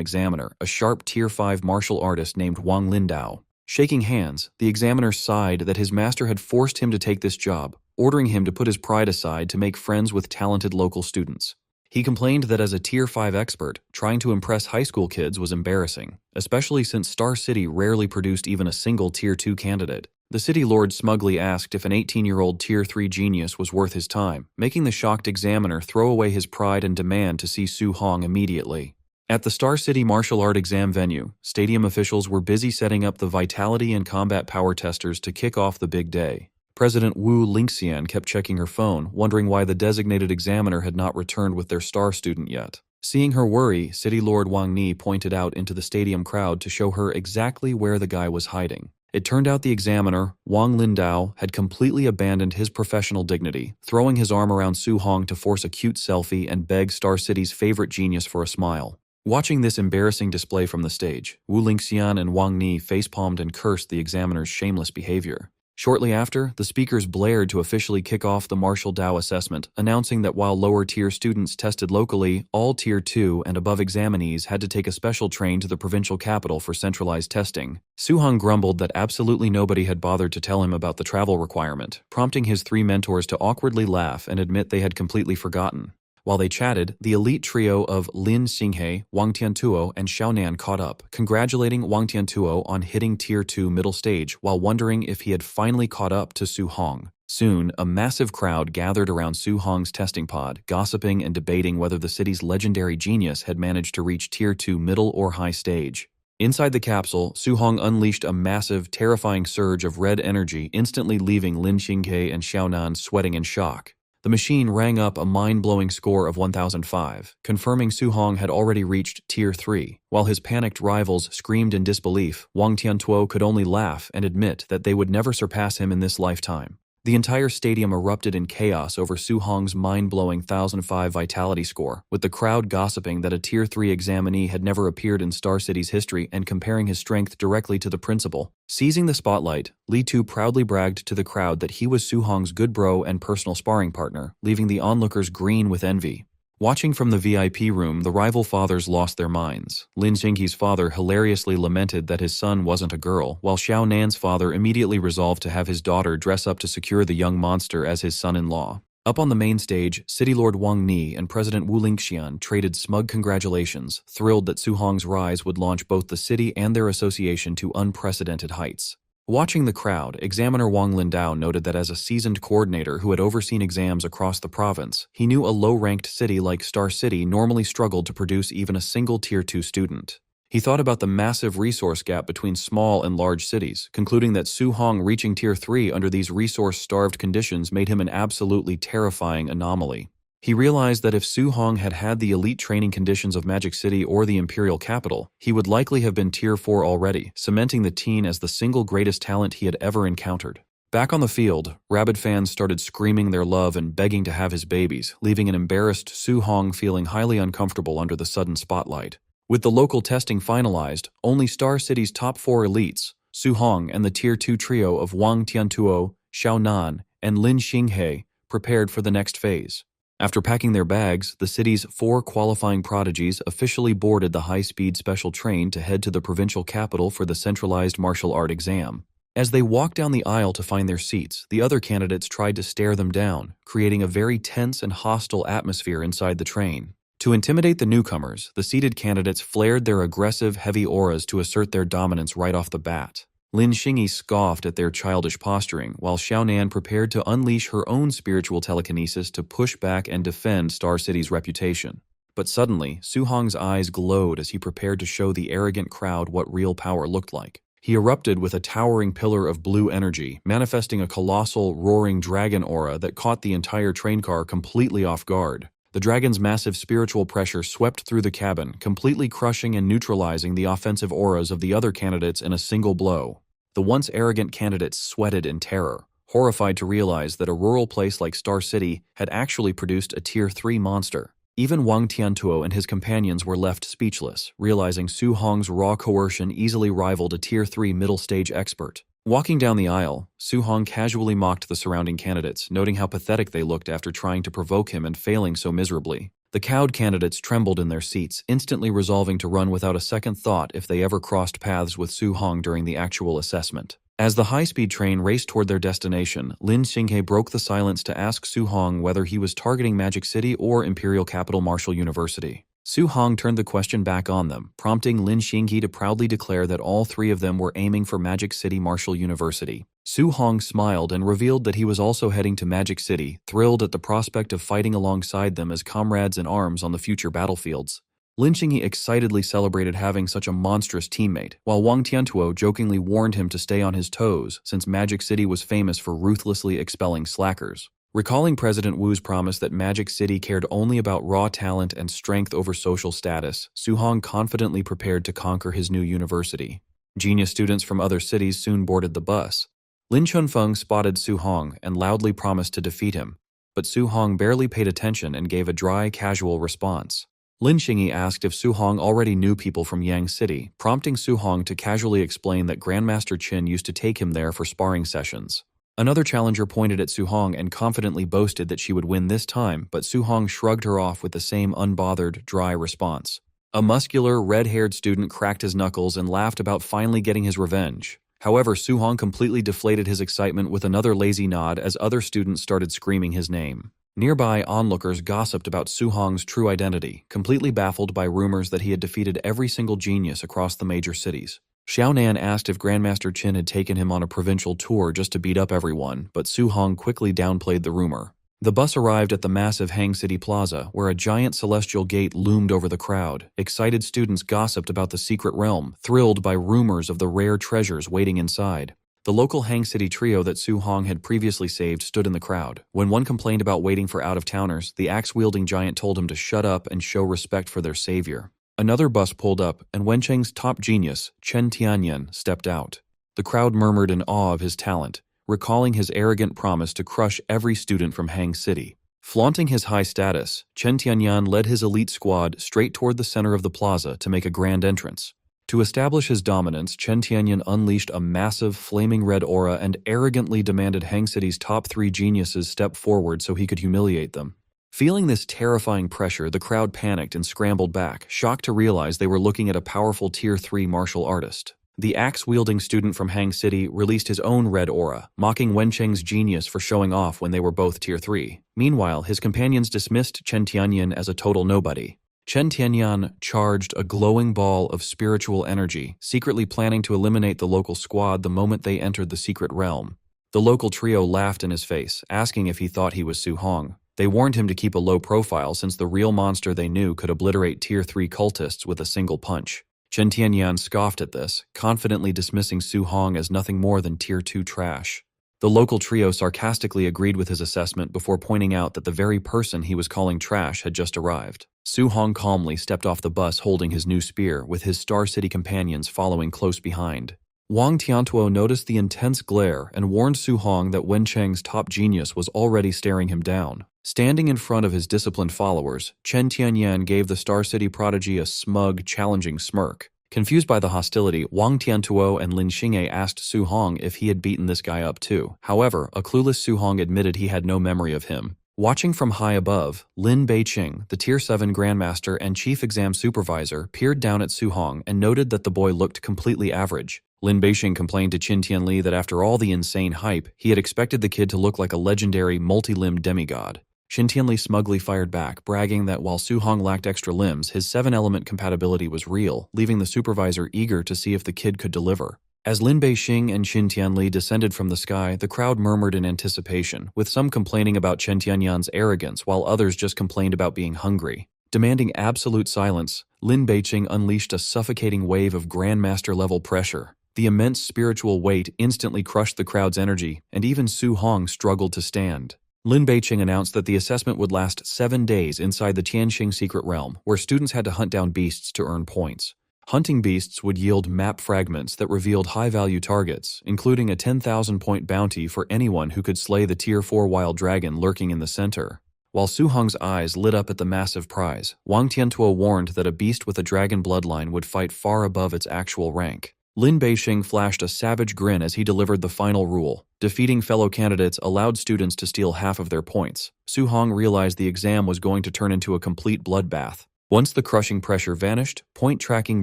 examiner, a sharp Tier 5 martial artist named Wang Lindao. Shaking hands, the examiner sighed that his master had forced him to take this job, ordering him to put his pride aside to make friends with talented local students. He complained that as a Tier 5 expert, trying to impress high school kids was embarrassing, especially since Star City rarely produced even a single Tier 2 candidate. The city lord smugly asked if an 18-year-old Tier 3 genius was worth his time, making the shocked examiner throw away his pride and demand to see Su Hong immediately. At the Star City martial art exam venue, stadium officials were busy setting up the vitality and combat power testers to kick off the big day. President Wu Lingxian kept checking her phone, wondering why the designated examiner had not returned with their star student yet. Seeing her worry, City Lord Wang Ni pointed out into the stadium crowd to show her exactly where the guy was hiding. It turned out the examiner, Wang Lindao, had completely abandoned his professional dignity, throwing his arm around Su Hong to force a cute selfie and beg Star City's favorite genius for a smile. Watching this embarrassing display from the stage, Wu Lingxian and Wang Ni facepalmed and cursed the examiner's shameless behavior. Shortly after, the speakers blared to officially kick off the Martial Dao assessment, announcing that while lower-tier students tested locally, all Tier 2 and above examinees had to take a special train to the provincial capital for centralized testing. Su-hong grumbled that absolutely nobody had bothered to tell him about the travel requirement, prompting his three mentors to awkwardly laugh and admit they had completely forgotten. While they chatted, the elite trio of Lin Xinghe, Wang Tiantuo, and Xiaonan caught up, congratulating Wang Tiantuo on hitting Tier 2 middle stage while wondering if he had finally caught up to Su-hong. Soon, a massive crowd gathered around Su-hong's testing pod, gossiping and debating whether the city's legendary genius had managed to reach Tier 2 middle or high stage. Inside the capsule, Su-hong unleashed a massive, terrifying surge of red energy, instantly leaving Lin Xinghe and Xiaonan sweating in shock. The machine rang up a mind-blowing score of 1005, confirming Su-hong had already reached Tier 3. While his panicked rivals screamed in disbelief, Wang Tiantuo could only laugh and admit that they would never surpass him in this lifetime. The entire stadium erupted in chaos over Su-hong's mind-blowing 1005 vitality score, with the crowd gossiping that a Tier 3 examinee had never appeared in Star City's history and comparing his strength directly to the principal. Seizing the spotlight, Li Tu proudly bragged to the crowd that he was Su-hong's good bro and personal sparring partner, leaving the onlookers green with envy. Watching from the VIP room, the rival fathers lost their minds. Lin Xinghe's father hilariously lamented that his son wasn't a girl, while Xiao Nan's father immediately resolved to have his daughter dress up to secure the young monster as his son-in-law. Up on the main stage, City Lord Wang Ni and President Wu Lingxian traded smug congratulations, thrilled that Su-hong's rise would launch both the city and their association to unprecedented heights. Watching the crowd, examiner Wang Lindao noted that as a seasoned coordinator who had overseen exams across the province, he knew a low-ranked city like Star City normally struggled to produce even a single Tier 2 student. He thought about the massive resource gap between small and large cities, concluding that Su-hong reaching Tier 3 under these resource-starved conditions made him an absolutely terrifying anomaly. He realized that if Su-hong had had the elite training conditions of Magic City or the Imperial Capital, he would likely have been Tier 4 already, cementing the teen as the single greatest talent he had ever encountered. Back on the field, rabid fans started screaming their love and begging to have his babies, leaving an embarrassed Su-hong feeling highly uncomfortable under the sudden spotlight. With the local testing finalized, only Star City's top 4 elites, Su-hong and the Tier 2 trio of Wang Tiantuo, Xiaonan, and Lin Xinghe, prepared for the next phase. After packing their bags, the city's 4 qualifying prodigies officially boarded the high-speed special train to head to the provincial capital for the centralized martial art exam. As they walked down the aisle to find their seats, the other candidates tried to stare them down, creating a very tense and hostile atmosphere inside the train. To intimidate the newcomers, the seated candidates flared their aggressive, heavy auras to assert their dominance right off the bat. Lin Xinghe scoffed at their childish posturing, while Xiaonan prepared to unleash her own spiritual telekinesis to push back and defend Star City's reputation. But suddenly, Su-hong's eyes glowed as he prepared to show the arrogant crowd what real power looked like. He erupted with a towering pillar of blue energy, manifesting a colossal, roaring dragon aura that caught the entire train car completely off guard. The dragon's massive spiritual pressure swept through the cabin, completely crushing and neutralizing the offensive auras of the other candidates in a single blow. The once arrogant candidates sweated in terror, horrified to realize that a rural place like Star City had actually produced a Tier 3 monster. Even Wang Tiantuo and his companions were left speechless, realizing Su-hong's raw coercion easily rivaled a Tier 3 middle-stage expert. Walking down the aisle, Su-hong casually mocked the surrounding candidates, noting how pathetic they looked after trying to provoke him and failing so miserably. The cowed candidates trembled in their seats, instantly resolving to run without a second thought if they ever crossed paths with Su-hong during the actual assessment. As the high-speed train raced toward their destination, Lin Xinghe broke the silence to ask Su-hong whether he was targeting Magic City or Imperial Capital Martial University. Su-hong turned the question back on them, prompting Lin Xinghe to proudly declare that all 3 of them were aiming for Magic City Martial University. Su-hong smiled and revealed that he was also heading to Magic City, thrilled at the prospect of fighting alongside them as comrades in arms on the future battlefields. Lin Xinghe excitedly celebrated having such a monstrous teammate, while Wang Tiantuo jokingly warned him to stay on his toes since Magic City was famous for ruthlessly expelling slackers. Recalling President Wu's promise that Magic City cared only about raw talent and strength over social status, Su-hong confidently prepared to conquer his new university. Genius students from other cities soon boarded the bus. Lin Chunfeng spotted Su-hong and loudly promised to defeat him, but Su-hong barely paid attention and gave a dry, casual response. Lin Xingyi asked if Su Hong already knew people from Yang City, prompting Su Hong to casually explain that Grandmaster Qin used to take him there for sparring sessions. Another challenger pointed at Su Hong and confidently boasted that she would win this time, but Su Hong shrugged her off with the same unbothered, dry response. A muscular, red-haired student cracked his knuckles and laughed about finally getting his revenge. However, Su Hong completely deflated his excitement with another lazy nod as other students started screaming his name. Nearby onlookers gossiped about Su Hong's true identity, completely baffled by rumors that he had defeated every single genius across the major cities. Xiaonan asked if Grandmaster Qin had taken him on a provincial tour just to beat up everyone, but Su Hong quickly downplayed the rumor. The bus arrived at the massive Hang City Plaza, where a giant celestial gate loomed over the crowd. Excited students gossiped about the secret realm, thrilled by rumors of the rare treasures waiting inside. The local Hang City trio that Su Hong had previously saved stood in the crowd. When one complained about waiting for out-of-towners, the axe-wielding giant told him to shut up and show respect for their savior. Another bus pulled up, and Wencheng's top genius, Chen Tianyan, stepped out. The crowd murmured in awe of his talent, recalling his arrogant promise to crush every student from Hang City. Flaunting his high status, Chen Tianyan led his elite squad straight toward the center of the plaza to make a grand entrance. To establish his dominance, Chen Tianyan unleashed a massive, flaming red aura and arrogantly demanded Hang City's top 3 geniuses step forward so he could humiliate them. Feeling this terrifying pressure, the crowd panicked and scrambled back, shocked to realize they were looking at a powerful Tier 3 martial artist. The axe-wielding student from Hang City released his own red aura, mocking Wencheng's genius for showing off when they were both Tier 3. Meanwhile, his companions dismissed Chen Tianyan as a total nobody. Chen Tianyan charged a glowing ball of spiritual energy, secretly planning to eliminate the local squad the moment they entered the secret realm. The local trio laughed in his face, asking if he thought he was Su Hong. They warned him to keep a low profile since the real monster they knew could obliterate Tier 3 cultists with a single punch. Chen Tianyan scoffed at this, confidently dismissing Su Hong as nothing more than Tier 2 trash. The local trio sarcastically agreed with his assessment before pointing out that the very person he was calling trash had just arrived. Su Hong calmly stepped off the bus holding his new spear, with his Star City companions following close behind. Wang Tiantuo noticed the intense glare and warned Su Hong that Wencheng's top genius was already staring him down. Standing in front of his disciplined followers, Chen Tianyan gave the Star City prodigy a smug, challenging smirk. Confused by the hostility, Wang Tiantuo and Lin Xingyi asked Su Hong if he had beaten this guy up too. However, a clueless Su Hong admitted he had no memory of him. Watching from high above, Lin Beiqing, the Tier 7 Grandmaster and Chief Exam Supervisor, peered down at Su Hong and noted that the boy looked completely average. Lin Beiqing complained to Qin Tianli that after all the insane hype, he had expected the kid to look like a legendary, multi-limbed demigod. Qin Tianli smugly fired back, bragging that while Su Hong lacked extra limbs, his 7-element compatibility was real, leaving the supervisor eager to see if the kid could deliver. As Lin Beiqing and Qin Tianli descended from the sky, the crowd murmured in anticipation, with some complaining about Chen Tianyan's arrogance while others just complained about being hungry. Demanding absolute silence, Lin Beiqing unleashed a suffocating wave of Grandmaster-level pressure. The immense spiritual weight instantly crushed the crowd's energy, and even Su Hong struggled to stand. Lin Beiqing announced that the assessment would last 7 days inside the Tianxing secret realm, where students had to hunt down beasts to earn points. Hunting beasts would yield map fragments that revealed high-value targets, including a 10,000-point bounty for anyone who could slay the Tier 4 wild dragon lurking in the center. While Su Hong's eyes lit up at the massive prize, Wang Tiantuo warned that a beast with a dragon bloodline would fight far above its actual rank. Lin Beiqing flashed a savage grin as he delivered the final rule. Defeating fellow candidates allowed students to steal half of their points. Su Hong realized the exam was going to turn into a complete bloodbath. Once the crushing pressure vanished, point-tracking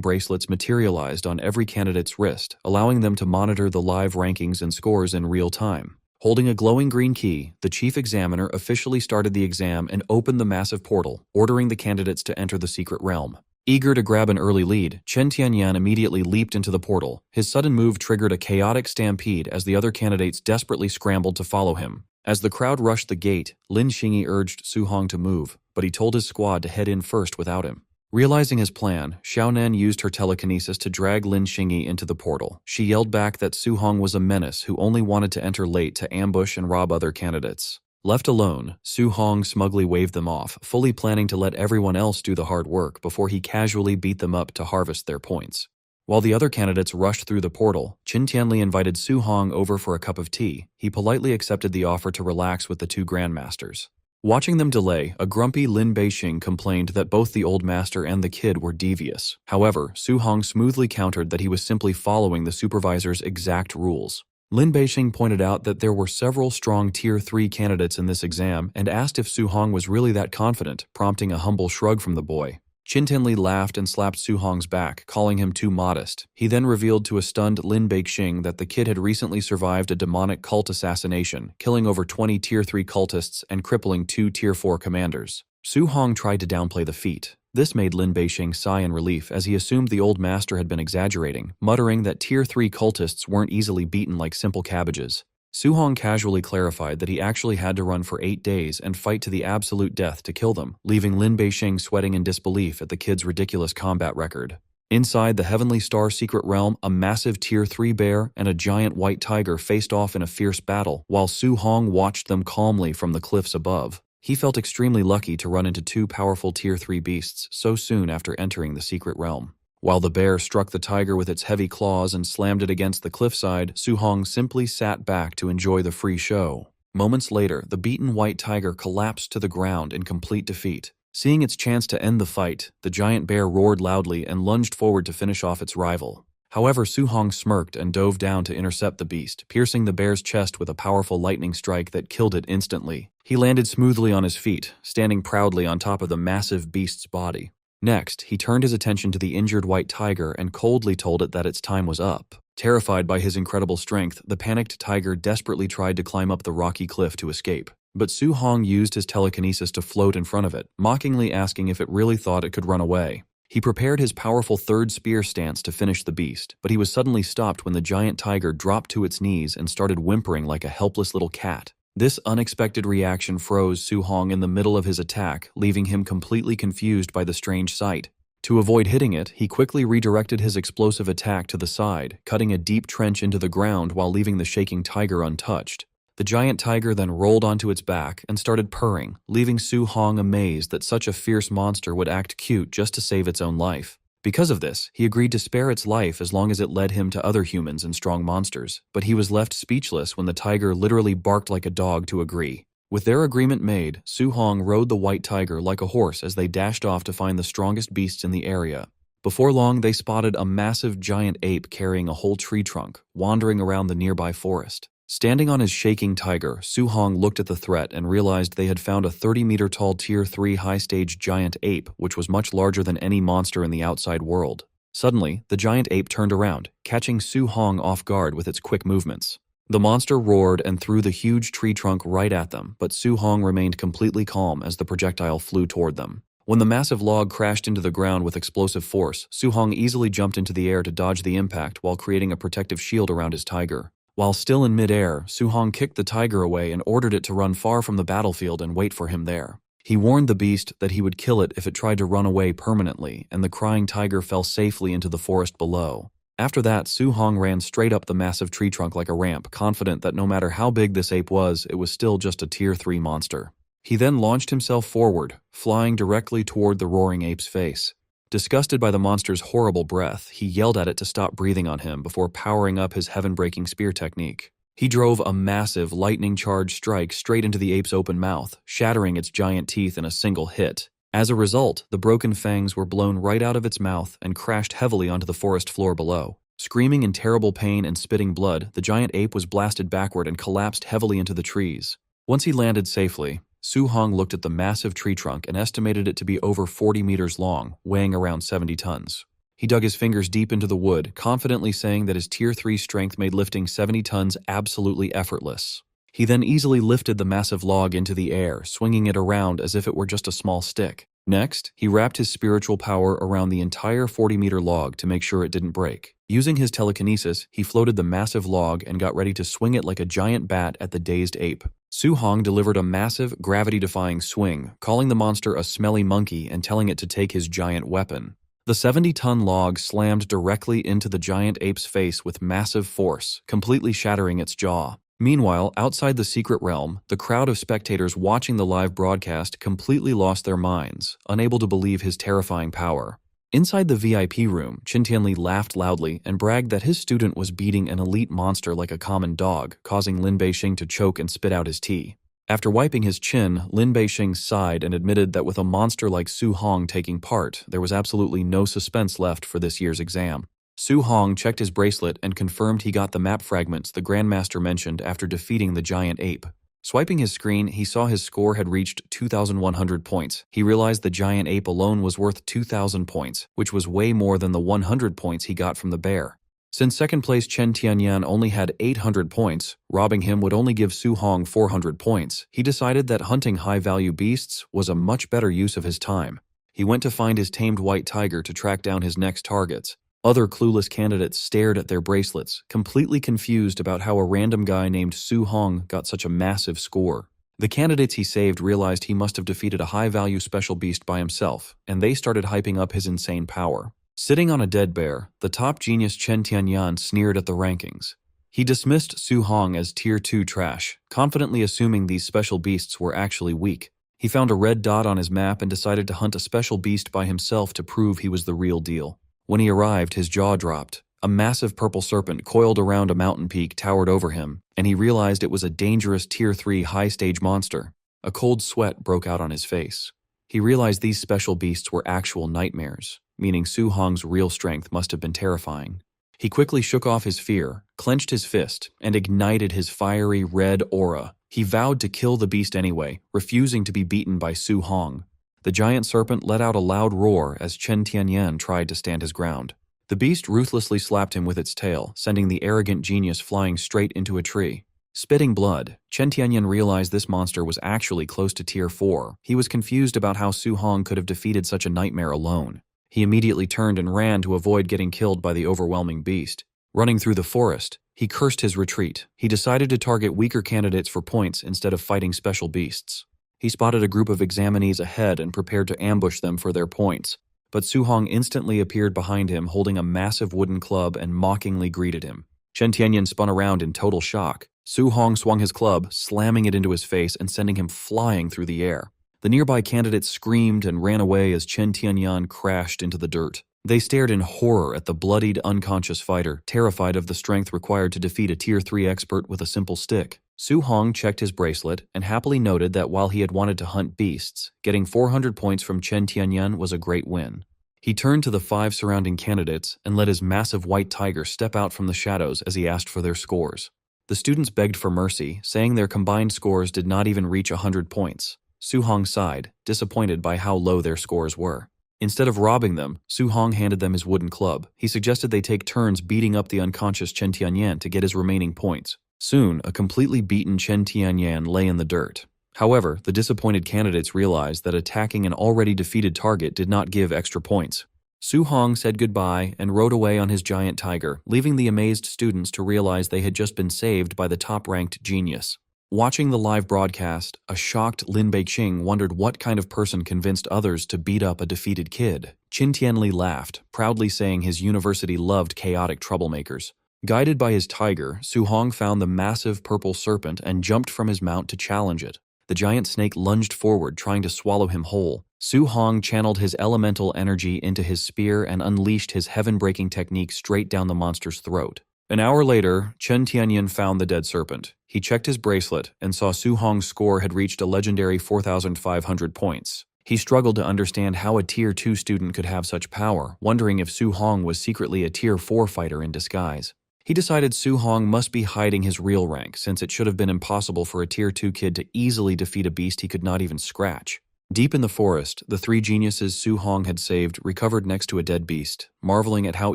bracelets materialized on every candidate's wrist, allowing them to monitor the live rankings and scores in real time. Holding a glowing green key, the chief examiner officially started the exam and opened the massive portal, ordering the candidates to enter the secret realm. Eager to grab an early lead, Chen Tianyan immediately leaped into the portal. His sudden move triggered a chaotic stampede as the other candidates desperately scrambled to follow him. As the crowd rushed the gate, Lin Xingyi urged Su Hong to move, but he told his squad to head in first without him. Realizing his plan, Xiaonan used her telekinesis to drag Lin Xingyi into the portal. She yelled back that Su Hong was a menace who only wanted to enter late to ambush and rob other candidates. Left alone, Su Hong smugly waved them off, fully planning to let everyone else do the hard work before he casually beat them up to harvest their points. While the other candidates rushed through the portal, Qin Tianli invited Su Hong over for a cup of tea. He politely accepted the offer to relax with the 2 grandmasters. Watching them delay, a grumpy Lin Beixing complained that both the old master and the kid were devious. However, Su Hong smoothly countered that he was simply following the supervisor's exact rules. Lin Beixing pointed out that there were several strong Tier 3 candidates in this exam and asked if Su Hong was really that confident, prompting a humble shrug from the boy. Qin Tianli laughed and slapped Su Hong's back, calling him too modest. He then revealed to a stunned Lin Beixing that the kid had recently survived a demonic cult assassination, killing over 20 Tier 3 cultists and crippling 2 Tier 4 commanders. Su Hong tried to downplay the feat. This made Lin Beixing sigh in relief as he assumed the old master had been exaggerating, muttering that Tier 3 cultists weren't easily beaten like simple cabbages. Su Hong casually clarified that he actually had to run for 8 days and fight to the absolute death to kill them, leaving Lin Beixing sweating in disbelief at the kid's ridiculous combat record. Inside the Heavenly Star secret realm, a massive Tier 3 bear and a giant white tiger faced off in a fierce battle, while Su Hong watched them calmly from the cliffs above. He felt extremely lucky to run into 2 powerful Tier 3 beasts so soon after entering the secret realm. While the bear struck the tiger with its heavy claws and slammed it against the cliffside, Su Hong simply sat back to enjoy the free show. Moments later, the beaten white tiger collapsed to the ground in complete defeat. Seeing its chance to end the fight, the giant bear roared loudly and lunged forward to finish off its rival. However, Su Hong smirked and dove down to intercept the beast, piercing the bear's chest with a powerful lightning strike that killed it instantly. He landed smoothly on his feet, standing proudly on top of the massive beast's body. Next, he turned his attention to the injured white tiger and coldly told it that its time was up. Terrified by his incredible strength, the panicked tiger desperately tried to climb up the rocky cliff to escape. But Su Hong used his telekinesis to float in front of it, mockingly asking if it really thought it could run away. He prepared his powerful third spear stance to finish the beast, but he was suddenly stopped when the giant tiger dropped to its knees and started whimpering like a helpless little cat. This unexpected reaction froze Su Hong in the middle of his attack, leaving him completely confused by the strange sight. To avoid hitting it, he quickly redirected his explosive attack to the side, cutting a deep trench into the ground while leaving the shaking tiger untouched. The giant tiger then rolled onto its back and started purring, leaving Su Hong amazed that such a fierce monster would act cute just to save its own life. Because of this, he agreed to spare its life as long as it led him to other humans and strong monsters, but he was left speechless when the tiger literally barked like a dog to agree. With their agreement made, Su Hong rode the white tiger like a horse as they dashed off to find the strongest beasts in the area. Before long, they spotted a massive giant ape carrying a whole tree trunk, wandering around the nearby forest. Standing on his shaking tiger, Su Hong looked at the threat and realized they had found a 30-meter-tall Tier 3 high-stage giant ape, which was much larger than any monster in the outside world. Suddenly, the giant ape turned around, catching Su Hong off guard with its quick movements. The monster roared and threw the huge tree trunk right at them, but Su Hong remained completely calm as the projectile flew toward them. When the massive log crashed into the ground with explosive force, Su Hong easily jumped into the air to dodge the impact while creating a protective shield around his tiger. While still in mid-air, Su Hong kicked the tiger away and ordered it to run far from the battlefield and wait for him there. He warned the beast that he would kill it if it tried to run away permanently, and the crying tiger fell safely into the forest below. After that, Su Hong ran straight up the massive tree trunk like a ramp, confident that no matter how big this ape was, it was still just a Tier 3 monster. He then launched himself forward, flying directly toward the roaring ape's face. Disgusted by the monster's horrible breath, he yelled at it to stop breathing on him before powering up his heaven-breaking spear technique. He drove a massive, lightning-charged strike straight into the ape's open mouth, shattering its giant teeth in a single hit. As a result, the broken fangs were blown right out of its mouth and crashed heavily onto the forest floor below. Screaming in terrible pain and spitting blood, the giant ape was blasted backward and collapsed heavily into the trees. Once he landed safely, Su Hong looked at the massive tree trunk and estimated it to be over 40 meters long, weighing around 70 tons. He dug his fingers deep into the wood, confidently saying that his Tier 3 strength made lifting 70 tons absolutely effortless. He then easily lifted the massive log into the air, swinging it around as if it were just a small stick. Next, he wrapped his spiritual power around the entire 40-meter log to make sure it didn't break. Using his telekinesis, he floated the massive log and got ready to swing it like a giant bat at the dazed ape. Su Hong delivered a massive, gravity-defying swing, calling the monster a smelly monkey and telling it to take his giant weapon. The 70-ton log slammed directly into the giant ape's face with massive force, completely shattering its jaw. Meanwhile, outside the secret realm, the crowd of spectators watching the live broadcast completely lost their minds, unable to believe his terrifying power. Inside the VIP room, Qin Tianli laughed loudly and bragged that his student was beating an elite monster like a common dog, causing Lin Beixing to choke and spit out his tea. After wiping his chin, Lin Beixing sighed and admitted that with a monster like Su Hong taking part, there was absolutely no suspense left for this year's exam. Su Hong checked his bracelet and confirmed he got the map fragments the Grandmaster mentioned after defeating the giant ape. Swiping his screen, he saw his score had reached 2,100 points. He realized the giant ape alone was worth 2,000 points, which was way more than the 100 points he got from the bear. Since second place Chen Tianyan only had 800 points, robbing him would only give Su Hong 400 points, he decided that hunting high-value beasts was a much better use of his time. He went to find his tamed white tiger to track down his next targets. Other clueless candidates stared at their bracelets, completely confused about how a random guy named Su Hong got such a massive score. The candidates he saved realized he must have defeated a high-value special beast by himself, and they started hyping up his insane power. Sitting on a dead bear, the top genius Chen Tianyan sneered at the rankings. He dismissed Su Hong as Tier 2 trash, confidently assuming these special beasts were actually weak. He found a red dot on his map and decided to hunt a special beast by himself to prove he was the real deal. When he arrived, his jaw dropped. A massive purple serpent coiled around a mountain peak towered over him, and he realized it was a dangerous Tier 3 high-stage monster. A cold sweat broke out on his face. He realized these special beasts were actual nightmares, meaning Su Hong's real strength must have been terrifying. He quickly shook off his fear, clenched his fist, and ignited his fiery red aura. He vowed to kill the beast anyway, refusing to be beaten by Su Hong. The giant serpent let out a loud roar as Chen Tianyan tried to stand his ground. The beast ruthlessly slapped him with its tail, sending the arrogant genius flying straight into a tree. Spitting blood, Chen Tianyan realized this monster was actually close to Tier 4. He was confused about how Su Hong could have defeated such a nightmare alone. He immediately turned and ran to avoid getting killed by the overwhelming beast. Running through the forest, he cursed his retreat. He decided to target weaker candidates for points instead of fighting special beasts. He spotted a group of examinees ahead and prepared to ambush them for their points. But Su Hong instantly appeared behind him holding a massive wooden club and mockingly greeted him. Chen Tianyan spun around in total shock. Su Hong swung his club, slamming it into his face and sending him flying through the air. The nearby candidates screamed and ran away as Chen Tianyan crashed into the dirt. They stared in horror at the bloodied, unconscious fighter, terrified of the strength required to defeat a Tier 3 expert with a simple stick. Su Hong checked his bracelet and happily noted that while he had wanted to hunt beasts, getting 400 points from Chen Tianyan was a great win. He turned to the 5 surrounding candidates and let his massive white tiger step out from the shadows as he asked for their scores. The students begged for mercy, saying their combined scores did not even reach 100 points. Su Hong sighed, disappointed by how low their scores were. Instead of robbing them, Su Hong handed them his wooden club. He suggested they take turns beating up the unconscious Chen Tianyan to get his remaining points. Soon, a completely beaten Chen Tianyan lay in the dirt. However, the disappointed candidates realized that attacking an already defeated target did not give extra points. Su Hong said goodbye and rode away on his giant tiger, leaving the amazed students to realize they had just been saved by the top-ranked genius. Watching the live broadcast, a shocked Lin Beixing wondered what kind of person convinced others to beat up a defeated kid. Qin Tianli laughed, proudly saying his university loved chaotic troublemakers. Guided by his tiger, Su Hong found the massive purple serpent and jumped from his mount to challenge it. The giant snake lunged forward, trying to swallow him whole. Su Hong channeled his elemental energy into his spear and unleashed his heaven-breaking technique straight down the monster's throat. An hour later, Chen Tianyan found the dead serpent. He checked his bracelet and saw Su Hong's score had reached a legendary 4,500 points. He struggled to understand how a Tier 2 student could have such power, wondering if Su Hong was secretly a Tier 4 fighter in disguise. He decided Su Hong must be hiding his real rank, since it should have been impossible for a Tier 2 kid to easily defeat a beast he could not even scratch. Deep in the forest, the 3 geniuses Su Hong had saved recovered next to a dead beast, marveling at how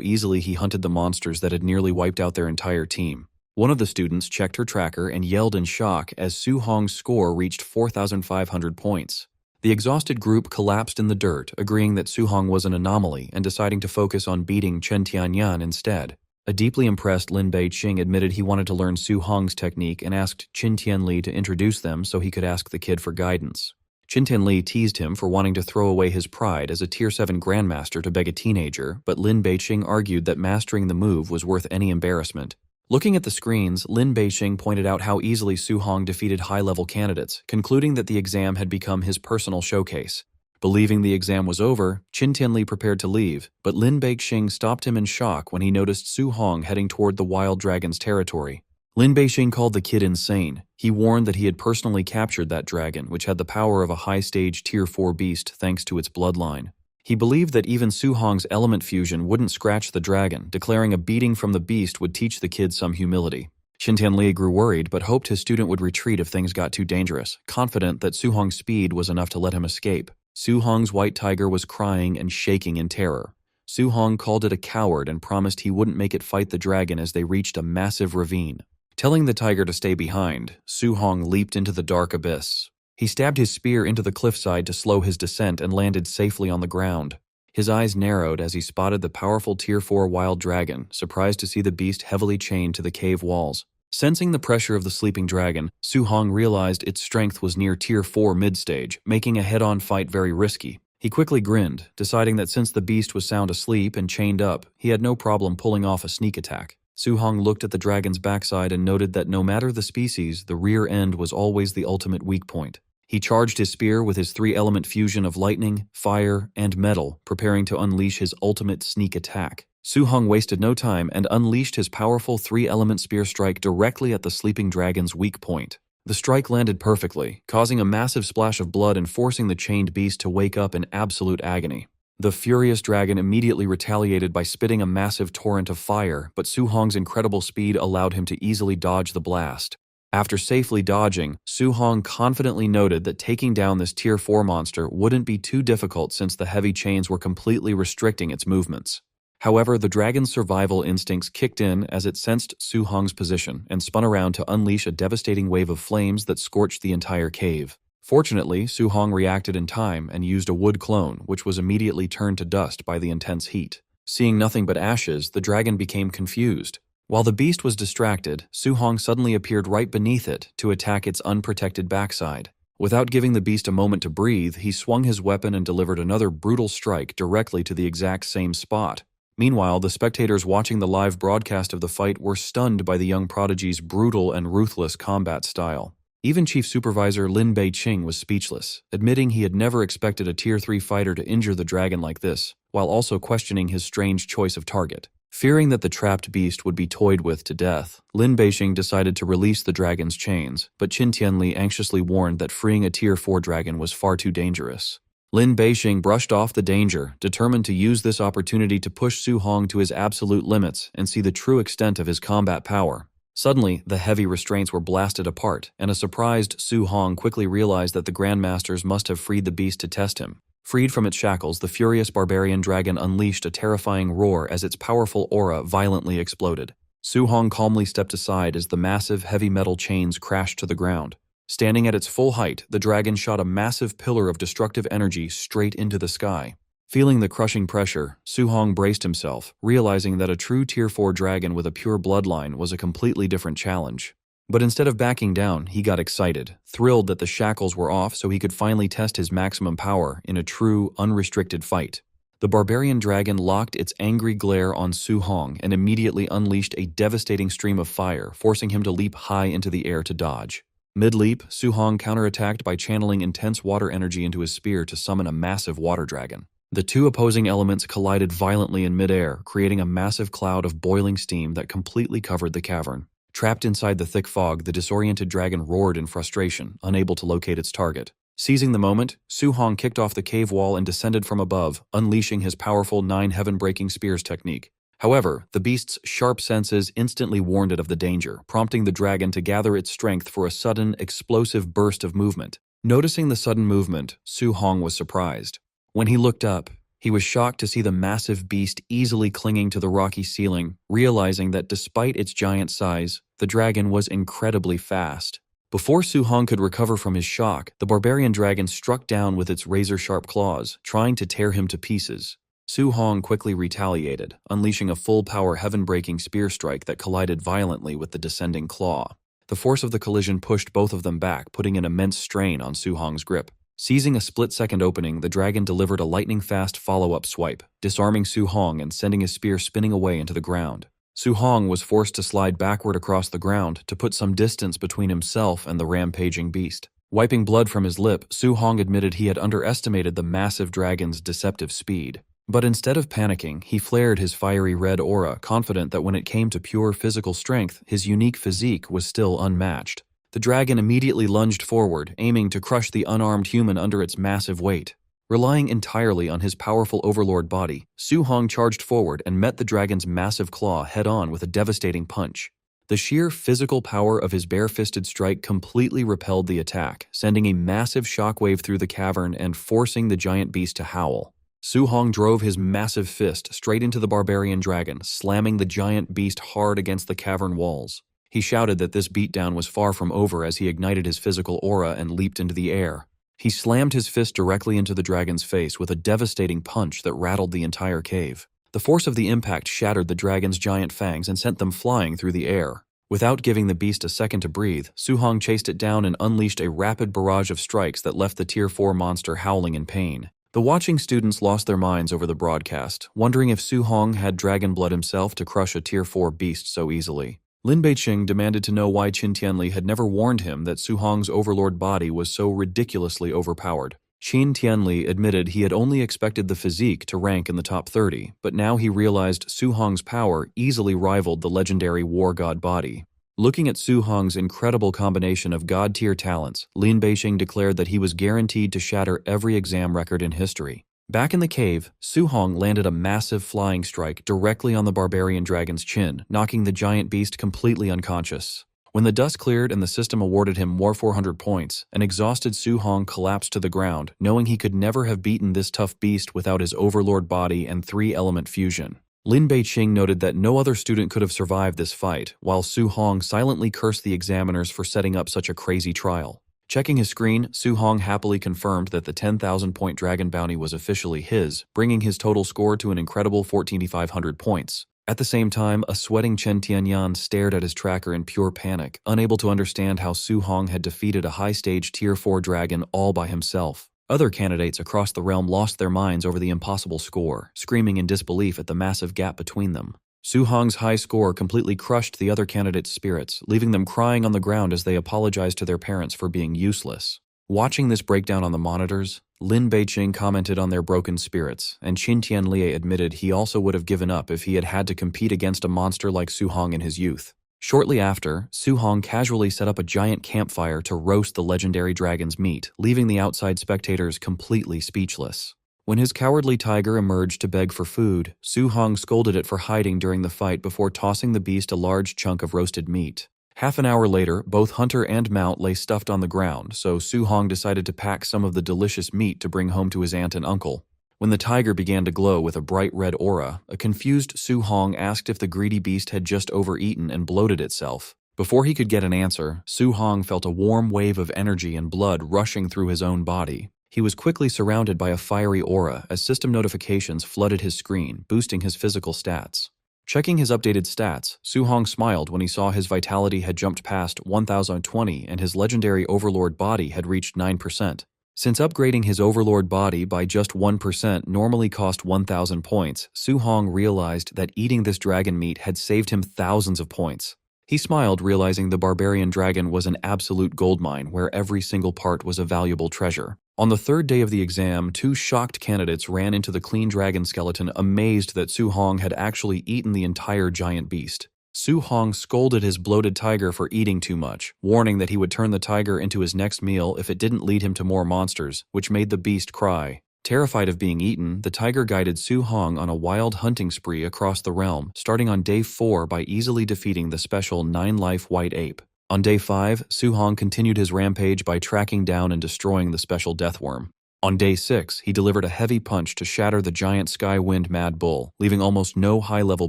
easily he hunted the monsters that had nearly wiped out their entire team. One of the students checked her tracker and yelled in shock as Su Hong's score reached 4,500 points. The exhausted group collapsed in the dirt, agreeing that Su Hong was an anomaly and deciding to focus on beating Chen Tianyan instead. A deeply impressed Lin Beixing admitted he wanted to learn Su Hong's technique and asked Qin Tianli to introduce them so he could ask the kid for guidance. Qin Tianli teased him for wanting to throw away his pride as a Tier 7 Grandmaster to beg a teenager, but Lin Beixing argued that mastering the move was worth any embarrassment. Looking at the screens, Lin Beixing pointed out how easily Su Hong defeated high-level candidates, concluding that the exam had become his personal showcase. Believing the exam was over, Qin Tianli prepared to leave, but Lin Beixing stopped him in shock when he noticed Su Hong heading toward the wild dragon's territory. Lin Beixing called the kid insane. He warned that he had personally captured that dragon, which had the power of a high-stage Tier 4 beast thanks to its bloodline. He believed that even Su Hong's element fusion wouldn't scratch the dragon, declaring a beating from the beast would teach the kid some humility. Xin Tianli grew worried but hoped his student would retreat if things got too dangerous, confident that Su Hong's speed was enough to let him escape. Su Hong's white tiger was crying and shaking in terror. Su Hong called it a coward and promised he wouldn't make it fight the dragon as they reached a massive ravine. Telling the tiger to stay behind, Su Hong leaped into the dark abyss. He stabbed his spear into the cliffside to slow his descent and landed safely on the ground. His eyes narrowed as he spotted the powerful Tier 4 wild dragon, surprised to see the beast heavily chained to the cave walls. Sensing the pressure of the sleeping dragon, Su Hong realized its strength was near Tier 4 mid-stage, making a head-on fight very risky. He quickly grinned, deciding that since the beast was sound asleep and chained up, he had no problem pulling off a sneak attack. Su Hong looked at the dragon's backside and noted that no matter the species, the rear end was always the ultimate weak point. He charged his spear with his three-element fusion of lightning, fire, and metal, preparing to unleash his ultimate sneak attack. Su Hong wasted no time and unleashed his powerful three-element spear strike directly at the sleeping dragon's weak point. The strike landed perfectly, causing a massive splash of blood and forcing the chained beast to wake up in absolute agony. The furious dragon immediately retaliated by spitting a massive torrent of fire, but Su Hong's incredible speed allowed him to easily dodge the blast. After safely dodging, Su Hong confidently noted that taking down this Tier 4 monster wouldn't be too difficult since the heavy chains were completely restricting its movements. However, the dragon's survival instincts kicked in as it sensed Su Hong's position and spun around to unleash a devastating wave of flames that scorched the entire cave. Fortunately, Su Hong reacted in time and used a wood clone, which was immediately turned to dust by the intense heat. Seeing nothing but ashes, the dragon became confused. While the beast was distracted, Su Hong suddenly appeared right beneath it to attack its unprotected backside. Without giving the beast a moment to breathe, he swung his weapon and delivered another brutal strike directly to the exact same spot. Meanwhile, the spectators watching the live broadcast of the fight were stunned by the young prodigy's brutal and ruthless combat style. Even Chief Supervisor Lin Beixing was speechless, admitting he had never expected a Tier 3 fighter to injure the dragon like this, while also questioning his strange choice of target. Fearing that the trapped beast would be toyed with to death, Lin Beixing decided to release the dragon's chains, but Qin Tianli anxiously warned that freeing a Tier 4 dragon was far too dangerous. Lin Beixing brushed off the danger, determined to use this opportunity to push Su Hong to his absolute limits and see the true extent of his combat power. Suddenly, the heavy restraints were blasted apart, and a surprised Su Hong quickly realized that the Grandmasters must have freed the beast to test him. Freed from its shackles, the furious barbarian dragon unleashed a terrifying roar as its powerful aura violently exploded. Su Hong calmly stepped aside as the massive heavy metal chains crashed to the ground. Standing at its full height, the dragon shot a massive pillar of destructive energy straight into the sky. Feeling the crushing pressure, Su Hong braced himself, realizing that a true Tier 4 dragon with a pure bloodline was a completely different challenge. But instead of backing down, he got excited, thrilled that the shackles were off so he could finally test his maximum power in a true, unrestricted fight. The barbarian dragon locked its angry glare on Su Hong and immediately unleashed a devastating stream of fire, forcing him to leap high into the air to dodge. Mid-leap, Su Hong counterattacked by channeling intense water energy into his spear to summon a massive water dragon. The two opposing elements collided violently in midair, creating a massive cloud of boiling steam that completely covered the cavern. Trapped inside the thick fog, the disoriented dragon roared in frustration, unable to locate its target. Seizing the moment, Su Hong kicked off the cave wall and descended from above, unleashing his powerful 9 heaven-breaking spears technique. However, the beast's sharp senses instantly warned it of the danger, prompting the dragon to gather its strength for a sudden, explosive burst of movement. Noticing the sudden movement, Su Hong was surprised. When he looked up, he was shocked to see the massive beast easily clinging to the rocky ceiling, realizing that despite its giant size, the dragon was incredibly fast. Before Su Hong could recover from his shock, the barbarian dragon struck down with its razor-sharp claws, trying to tear him to pieces. Su Hong quickly retaliated, unleashing a full-power heaven-breaking spear strike that collided violently with the descending claw. The force of the collision pushed both of them back, putting an immense strain on Su Hong's grip. Seizing a split-second opening, the dragon delivered a lightning-fast follow-up swipe, disarming Su Hong and sending his spear spinning away into the ground. Su Hong was forced to slide backward across the ground to put some distance between himself and the rampaging beast. Wiping blood from his lip, Su Hong admitted he had underestimated the massive dragon's deceptive speed. But instead of panicking, he flared his fiery red aura, confident that when it came to pure physical strength, his unique physique was still unmatched. The dragon immediately lunged forward, aiming to crush the unarmed human under its massive weight. Relying entirely on his powerful overlord body, Su Hong charged forward and met the dragon's massive claw head-on with a devastating punch. The sheer physical power of his bare-fisted strike completely repelled the attack, sending a massive shockwave through the cavern and forcing the giant beast to howl. Su Hong drove his massive fist straight into the barbarian dragon, slamming the giant beast hard against the cavern walls. He shouted that this beatdown was far from over as he ignited his physical aura and leaped into the air. He slammed his fist directly into the dragon's face with a devastating punch that rattled the entire cave. The force of the impact shattered the dragon's giant fangs and sent them flying through the air. Without giving the beast a second to breathe, Su Hong chased it down and unleashed a rapid barrage of strikes that left the Tier 4 monster howling in pain. The watching students lost their minds over the broadcast, wondering if Su Hong had dragon blood himself to crush a Tier 4 beast so easily. Lin Beiqing demanded to know why Qin Tianli had never warned him that Su Hong's overlord body was so ridiculously overpowered. Qin Tianli admitted he had only expected the physique to rank in the top 30, but now he realized Su Hong's power easily rivaled the legendary war god body. Looking at Su Hong's incredible combination of god-tier talents, Lin Beiqing declared that he was guaranteed to shatter every exam record in history. Back in the cave, Su Hong landed a massive flying strike directly on the barbarian dragon's chin, knocking the giant beast completely unconscious. When the dust cleared and the system awarded him more 400 points, an exhausted Su Hong collapsed to the ground, knowing he could never have beaten this tough beast without his overlord body and 3-element fusion. Lin Beiqing noted that no other student could have survived this fight, while Su Hong silently cursed the examiners for setting up such a crazy trial. Checking his screen, Su Hong happily confirmed that the 10,000-point dragon bounty was officially his, bringing his total score to an incredible 14,500 points. At the same time, a sweating Chen Tianyan stared at his tracker in pure panic, unable to understand how Su Hong had defeated a high-stage Tier 4 dragon all by himself. Other candidates across the realm lost their minds over the impossible score, screaming in disbelief at the massive gap between them. Su Hong's high score completely crushed the other candidates' spirits, leaving them crying on the ground as they apologized to their parents for being useless. Watching this breakdown on the monitors, Lin Beiqing commented on their broken spirits, and Qin Tianli admitted he also would have given up if he had had to compete against a monster like Su Hong in his youth. Shortly after, Su Hong casually set up a giant campfire to roast the legendary dragon's meat, leaving the outside spectators completely speechless. When his cowardly tiger emerged to beg for food, Su Hong scolded it for hiding during the fight before tossing the beast a large chunk of roasted meat. Half an hour later, both hunter and mount lay stuffed on the ground, so Su Hong decided to pack some of the delicious meat to bring home to his aunt and uncle. When the tiger began to glow with a bright red aura, a confused Su Hong asked if the greedy beast had just overeaten and bloated itself. Before he could get an answer, Su Hong felt a warm wave of energy and blood rushing through his own body. He was quickly surrounded by a fiery aura as system notifications flooded his screen, boosting his physical stats. Checking his updated stats, Su Hong smiled when he saw his vitality had jumped past 1020 and his legendary overlord body had reached 9%. Since upgrading his overlord body by just 1% normally cost 1,000 points, Su Hong realized that eating this dragon meat had saved him thousands of points. He smiled, realizing the barbarian dragon was an absolute goldmine where every single part was a valuable treasure. On the third day of the exam, 2 shocked candidates ran into the clean dragon skeleton, amazed that Su Hong had actually eaten the entire giant beast. Su Hong scolded his bloated tiger for eating too much, warning that he would turn the tiger into his next meal if it didn't lead him to more monsters, which made the beast cry. Terrified of being eaten, the tiger guided Su Hong on a wild hunting spree across the realm, starting on day 4 by easily defeating the special 9-life white ape. On day 5, Su Hong continued his rampage by tracking down and destroying the special deathworm. On day 6, he delivered a heavy punch to shatter the giant sky-wind mad bull, leaving almost no high-level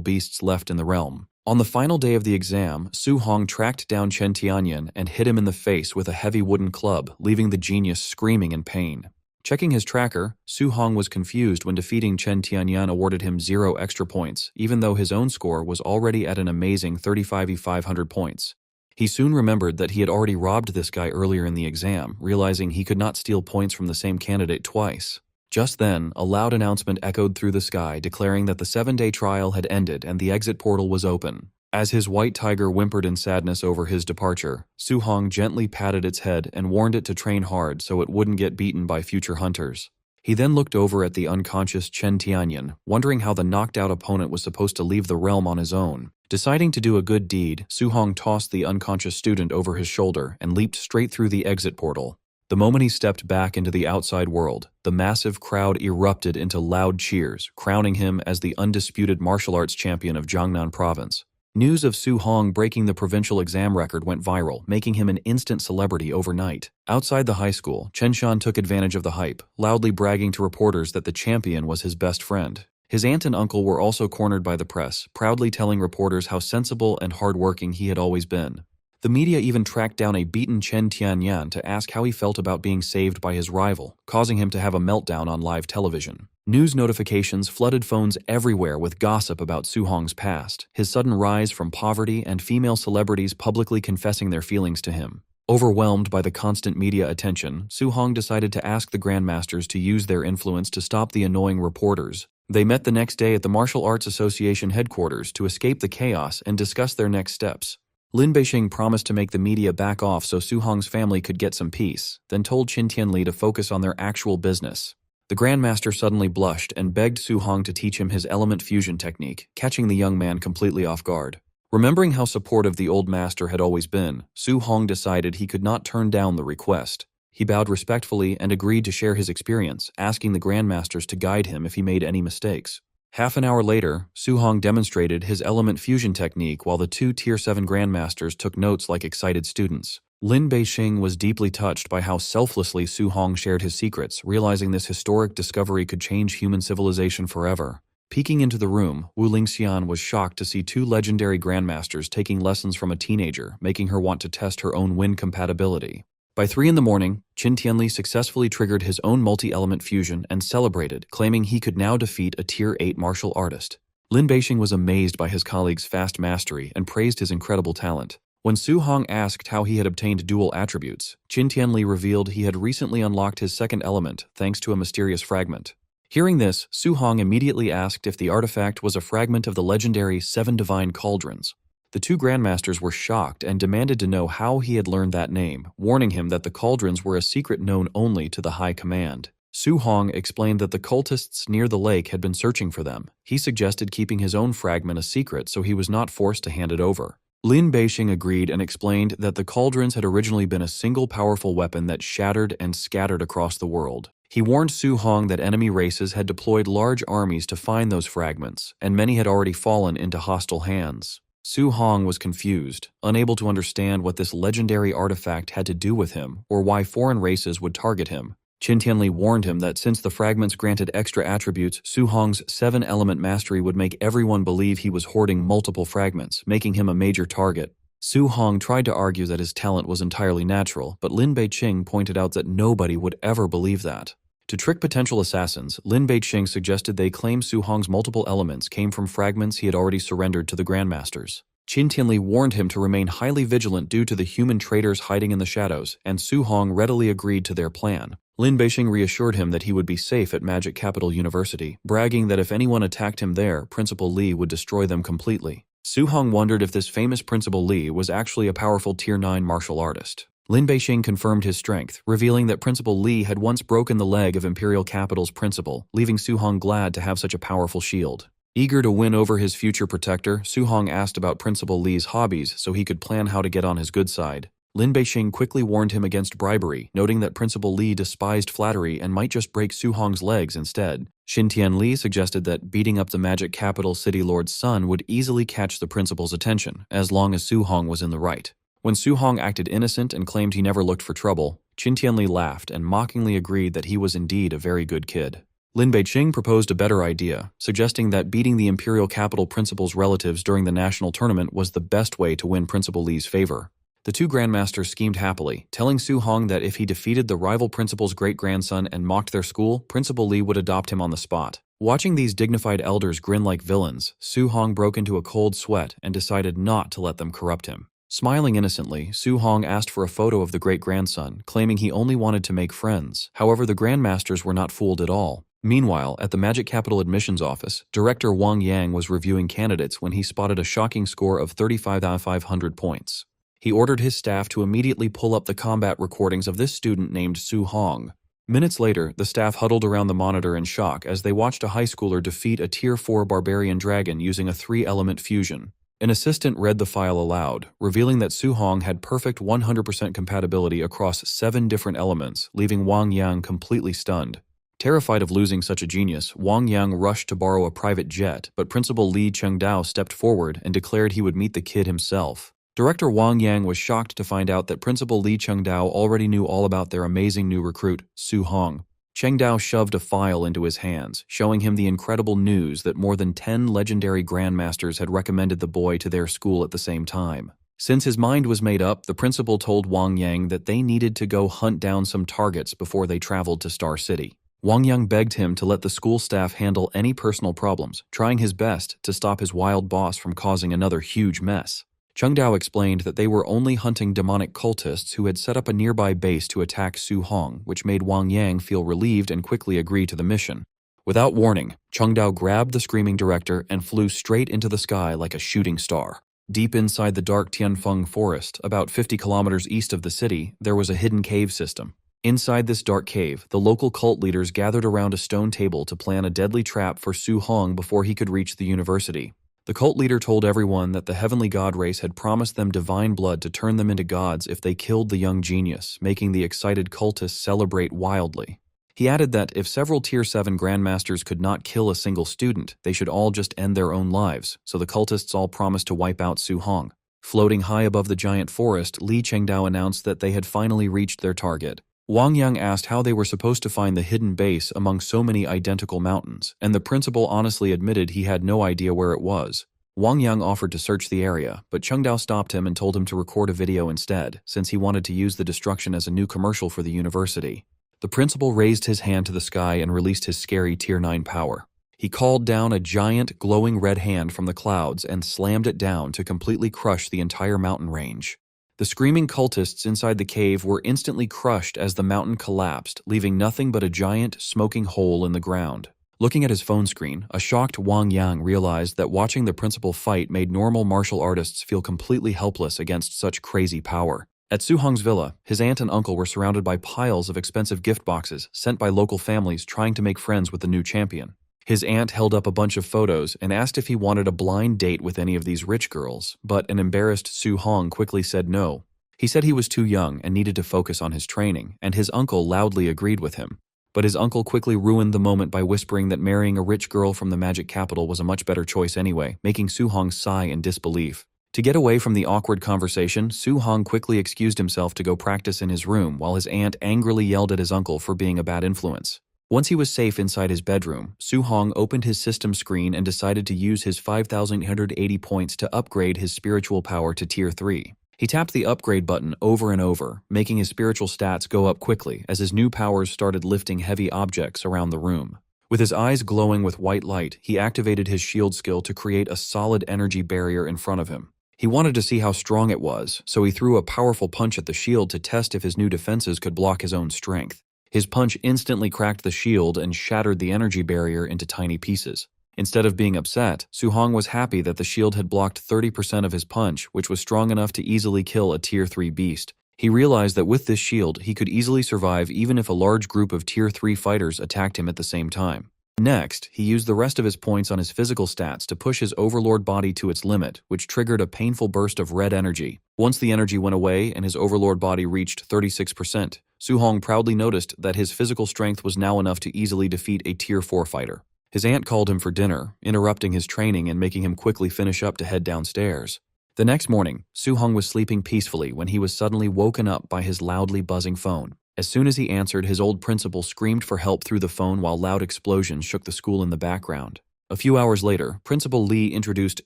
beasts left in the realm. On the final day of the exam, Su Hong tracked down Chen Tianyan and hit him in the face with a heavy wooden club, leaving the genius screaming in pain. Checking his tracker, Su Hong was confused when defeating Chen Tianyan awarded him 0 extra points, even though his own score was already at an amazing 35,500 points. He soon remembered that he had already robbed this guy earlier in the exam, realizing he could not steal points from the same candidate twice. Just then, a loud announcement echoed through the sky declaring that the 7-day trial had ended and the exit portal was open. As his white tiger whimpered in sadness over his departure, Su Hong gently patted its head and warned it to train hard so it wouldn't get beaten by future hunters. He then looked over at the unconscious Chen Tianyan, wondering how the knocked-out opponent was supposed to leave the realm on his own. Deciding to do a good deed, Su Hong tossed the unconscious student over his shoulder and leaped straight through the exit portal. The moment he stepped back into the outside world, the massive crowd erupted into loud cheers, crowning him as the undisputed martial arts champion of Jiangnan Province. News of Su Hong breaking the provincial exam record went viral, making him an instant celebrity overnight. Outside the high school, Chen Shan took advantage of the hype, loudly bragging to reporters that the champion was his best friend. His aunt and uncle were also cornered by the press, proudly telling reporters how sensible and hardworking he had always been. The media even tracked down a beaten Chen Tianyan to ask how he felt about being saved by his rival, causing him to have a meltdown on live television. News notifications flooded phones everywhere with gossip about Su Hong's past, his sudden rise from poverty, and female celebrities publicly confessing their feelings to him. Overwhelmed by the constant media attention, Su Hong decided to ask the Grandmasters to use their influence to stop the annoying reporters. They met the next day at the Martial Arts Association headquarters to escape the chaos and discuss their next steps. Lin Beixing promised to make the media back off so Su Hong's family could get some peace, then told Qin Tianli to focus on their actual business. The Grandmaster suddenly blushed and begged Su Hong to teach him his element fusion technique, catching the young man completely off guard. Remembering how supportive the old master had always been, Su Hong decided he could not turn down the request. He bowed respectfully and agreed to share his experience, asking the Grandmasters to guide him if he made any mistakes. Half an hour later, Su Hong demonstrated his element fusion technique while the two Tier 7 Grandmasters took notes like excited students. Lin Beixing was deeply touched by how selflessly Su Hong shared his secrets, realizing this historic discovery could change human civilization forever. Peeking into the room, Wu Lingxian was shocked to see two legendary Grandmasters taking lessons from a teenager, making her want to test her own wind compatibility. By 3 in the morning, Qin Tianli successfully triggered his own multi-element fusion and celebrated, claiming he could now defeat a Tier 8 martial artist. Lin Beixing was amazed by his colleague's fast mastery and praised his incredible talent. When Su Hong asked how he had obtained dual attributes, Qin Tianli revealed he had recently unlocked his second element thanks to a mysterious fragment. Hearing this, Su Hong immediately asked if the artifact was a fragment of the legendary 7 Divine Cauldrons. The two Grandmasters were shocked and demanded to know how he had learned that name, warning him that the cauldrons were a secret known only to the High Command. Su Hong explained that the cultists near the lake had been searching for them. He suggested keeping his own fragment a secret so he was not forced to hand it over. Lin Beixing agreed and explained that the cauldrons had originally been a single powerful weapon that shattered and scattered across the world. He warned Su Hong that enemy races had deployed large armies to find those fragments, and many had already fallen into hostile hands. Su Hong was confused, unable to understand what this legendary artifact had to do with him or why foreign races would target him. Qin Tianli warned him that since the fragments granted extra attributes, Su Hong's 7-element mastery would make everyone believe he was hoarding multiple fragments, making him a major target. Su Hong tried to argue that his talent was entirely natural, but Lin Beixing pointed out that nobody would ever believe that. To trick potential assassins, Lin Beixing suggested they claim Su Hong's multiple elements came from fragments he had already surrendered to the Grandmasters. Qin Tianli warned him to remain highly vigilant due to the human traitors hiding in the shadows, and Su Hong readily agreed to their plan. Lin Beixing reassured him that he would be safe at Magic Capital University, bragging that if anyone attacked him there, Principal Li would destroy them completely. Su Hong wondered if this famous Principal Li was actually a powerful Tier 9 martial artist. Lin Beixing confirmed his strength, revealing that Principal Li had once broken the leg of Imperial Capital's principal, leaving Su Hong glad to have such a powerful shield. Eager to win over his future protector, Su Hong asked about Principal Li's hobbies so he could plan how to get on his good side. Lin Beixing quickly warned him against bribery, noting that Principal Li despised flattery and might just break Su Hong's legs instead. Qin Tianli suggested that beating up the Magic Capital City Lord's son would easily catch the principal's attention, as long as Su Hong was in the right. When Su Hong acted innocent and claimed he never looked for trouble, Qin Tianli laughed and mockingly agreed that he was indeed a very good kid. Lin Beixing proposed a better idea, suggesting that beating the Imperial Capital Principal's relatives during the national tournament was the best way to win Principal Li's favor. The two Grandmasters schemed happily, telling Su Hong that if he defeated the rival principal's great-grandson and mocked their school, Principal Li would adopt him on the spot. Watching these dignified elders grin like villains, Su Hong broke into a cold sweat and decided not to let them corrupt him. Smiling innocently, Su Hong asked for a photo of the great-grandson, claiming he only wanted to make friends. However, the Grandmasters were not fooled at all. Meanwhile, at the Magic Capital admissions office, Director Wang Yang was reviewing candidates when he spotted a shocking score of 35,500 points. He ordered his staff to immediately pull up the combat recordings of this student named Su Hong. Minutes later, the staff huddled around the monitor in shock as they watched a high schooler defeat a Tier 4 barbarian dragon using a 3-element fusion. An assistant read the file aloud, revealing that Su Hong had perfect 100% compatibility across 7 different elements, leaving Wang Yang completely stunned. Terrified of losing such a genius, Wang Yang rushed to borrow a private jet, but Principal Li Chengdao stepped forward and declared he would meet the kid himself. Director Wang Yang was shocked to find out that Principal Li Chengdao already knew all about their amazing new recruit, Su Hong. Chengdao shoved a file into his hands, showing him the incredible news that more than 10 legendary grandmasters had recommended the boy to their school at the same time. Since his mind was made up, the principal told Wang Yang that they needed to go hunt down some targets before they traveled to Star City. Wang Yang begged him to let the school staff handle any personal problems, trying his best to stop his wild boss from causing another huge mess. Chengdao explained that they were only hunting demonic cultists who had set up a nearby base to attack Su Hong, which made Wang Yang feel relieved and quickly agree to the mission. Without warning, Chengdao grabbed the screaming director and flew straight into the sky like a shooting star. Deep inside the dark Tianfeng forest, about 50 kilometers east of the city, there was a hidden cave system. Inside this dark cave, the local cult leaders gathered around a stone table to plan a deadly trap for Su Hong before he could reach the university. The cult leader told everyone that the heavenly god race had promised them divine blood to turn them into gods if they killed the young genius, making the excited cultists celebrate wildly. He added that if several Tier 7 grandmasters could not kill a single student, they should all just end their own lives, so the cultists all promised to wipe out Su Hong. Floating high above the giant forest, Li Chengdao announced that they had finally reached their target. Wang Yang asked how they were supposed to find the hidden base among so many identical mountains, and the principal honestly admitted he had no idea where it was. Wang Yang offered to search the area, but Chengdao stopped him and told him to record a video instead, since he wanted to use the destruction as a new commercial for the university. The principal raised his hand to the sky and released his scary Tier 9 power. He called down a giant, glowing red hand from the clouds and slammed it down to completely crush the entire mountain range. The screaming cultists inside the cave were instantly crushed as the mountain collapsed, leaving nothing but a giant, smoking hole in the ground. Looking at his phone screen, a shocked Wang Yang realized that watching the principal fight made normal martial artists feel completely helpless against such crazy power. At Su Hong's villa, his aunt and uncle were surrounded by piles of expensive gift boxes sent by local families trying to make friends with the new champion. His aunt held up a bunch of photos and asked if he wanted a blind date with any of these rich girls, but an embarrassed Su Hong quickly said no. He said he was too young and needed to focus on his training, and his uncle loudly agreed with him. But his uncle quickly ruined the moment by whispering that marrying a rich girl from the magic capital was a much better choice anyway, making Su Hong sigh in disbelief. To get away from the awkward conversation, Su Hong quickly excused himself to go practice in his room while his aunt angrily yelled at his uncle for being a bad influence. Once he was safe inside his bedroom, Su Hong opened his system screen and decided to use his 5,880 points to upgrade his spiritual power to Tier 3. He tapped the upgrade button over and over, making his spiritual stats go up quickly as his new powers started lifting heavy objects around the room. With his eyes glowing with white light, he activated his shield skill to create a solid energy barrier in front of him. He wanted to see how strong it was, so he threw a powerful punch at the shield to test if his new defenses could block his own strength. His punch instantly cracked the shield and shattered the energy barrier into tiny pieces. Instead of being upset, Su Hong was happy that the shield had blocked 30% of his punch, which was strong enough to easily kill a Tier 3 beast. He realized that with this shield, he could easily survive even if a large group of Tier 3 fighters attacked him at the same time. Next, he used the rest of his points on his physical stats to push his overlord body to its limit, which triggered a painful burst of red energy. Once the energy went away and his overlord body reached 36%, Su Hong proudly noticed that his physical strength was now enough to easily defeat a Tier 4 fighter. His aunt called him for dinner, interrupting his training and making him quickly finish up to head downstairs. The next morning, Su Hong was sleeping peacefully when he was suddenly woken up by his loudly buzzing phone. As soon as he answered, his old principal screamed for help through the phone while loud explosions shook the school in the background. A few hours later, Principal Li introduced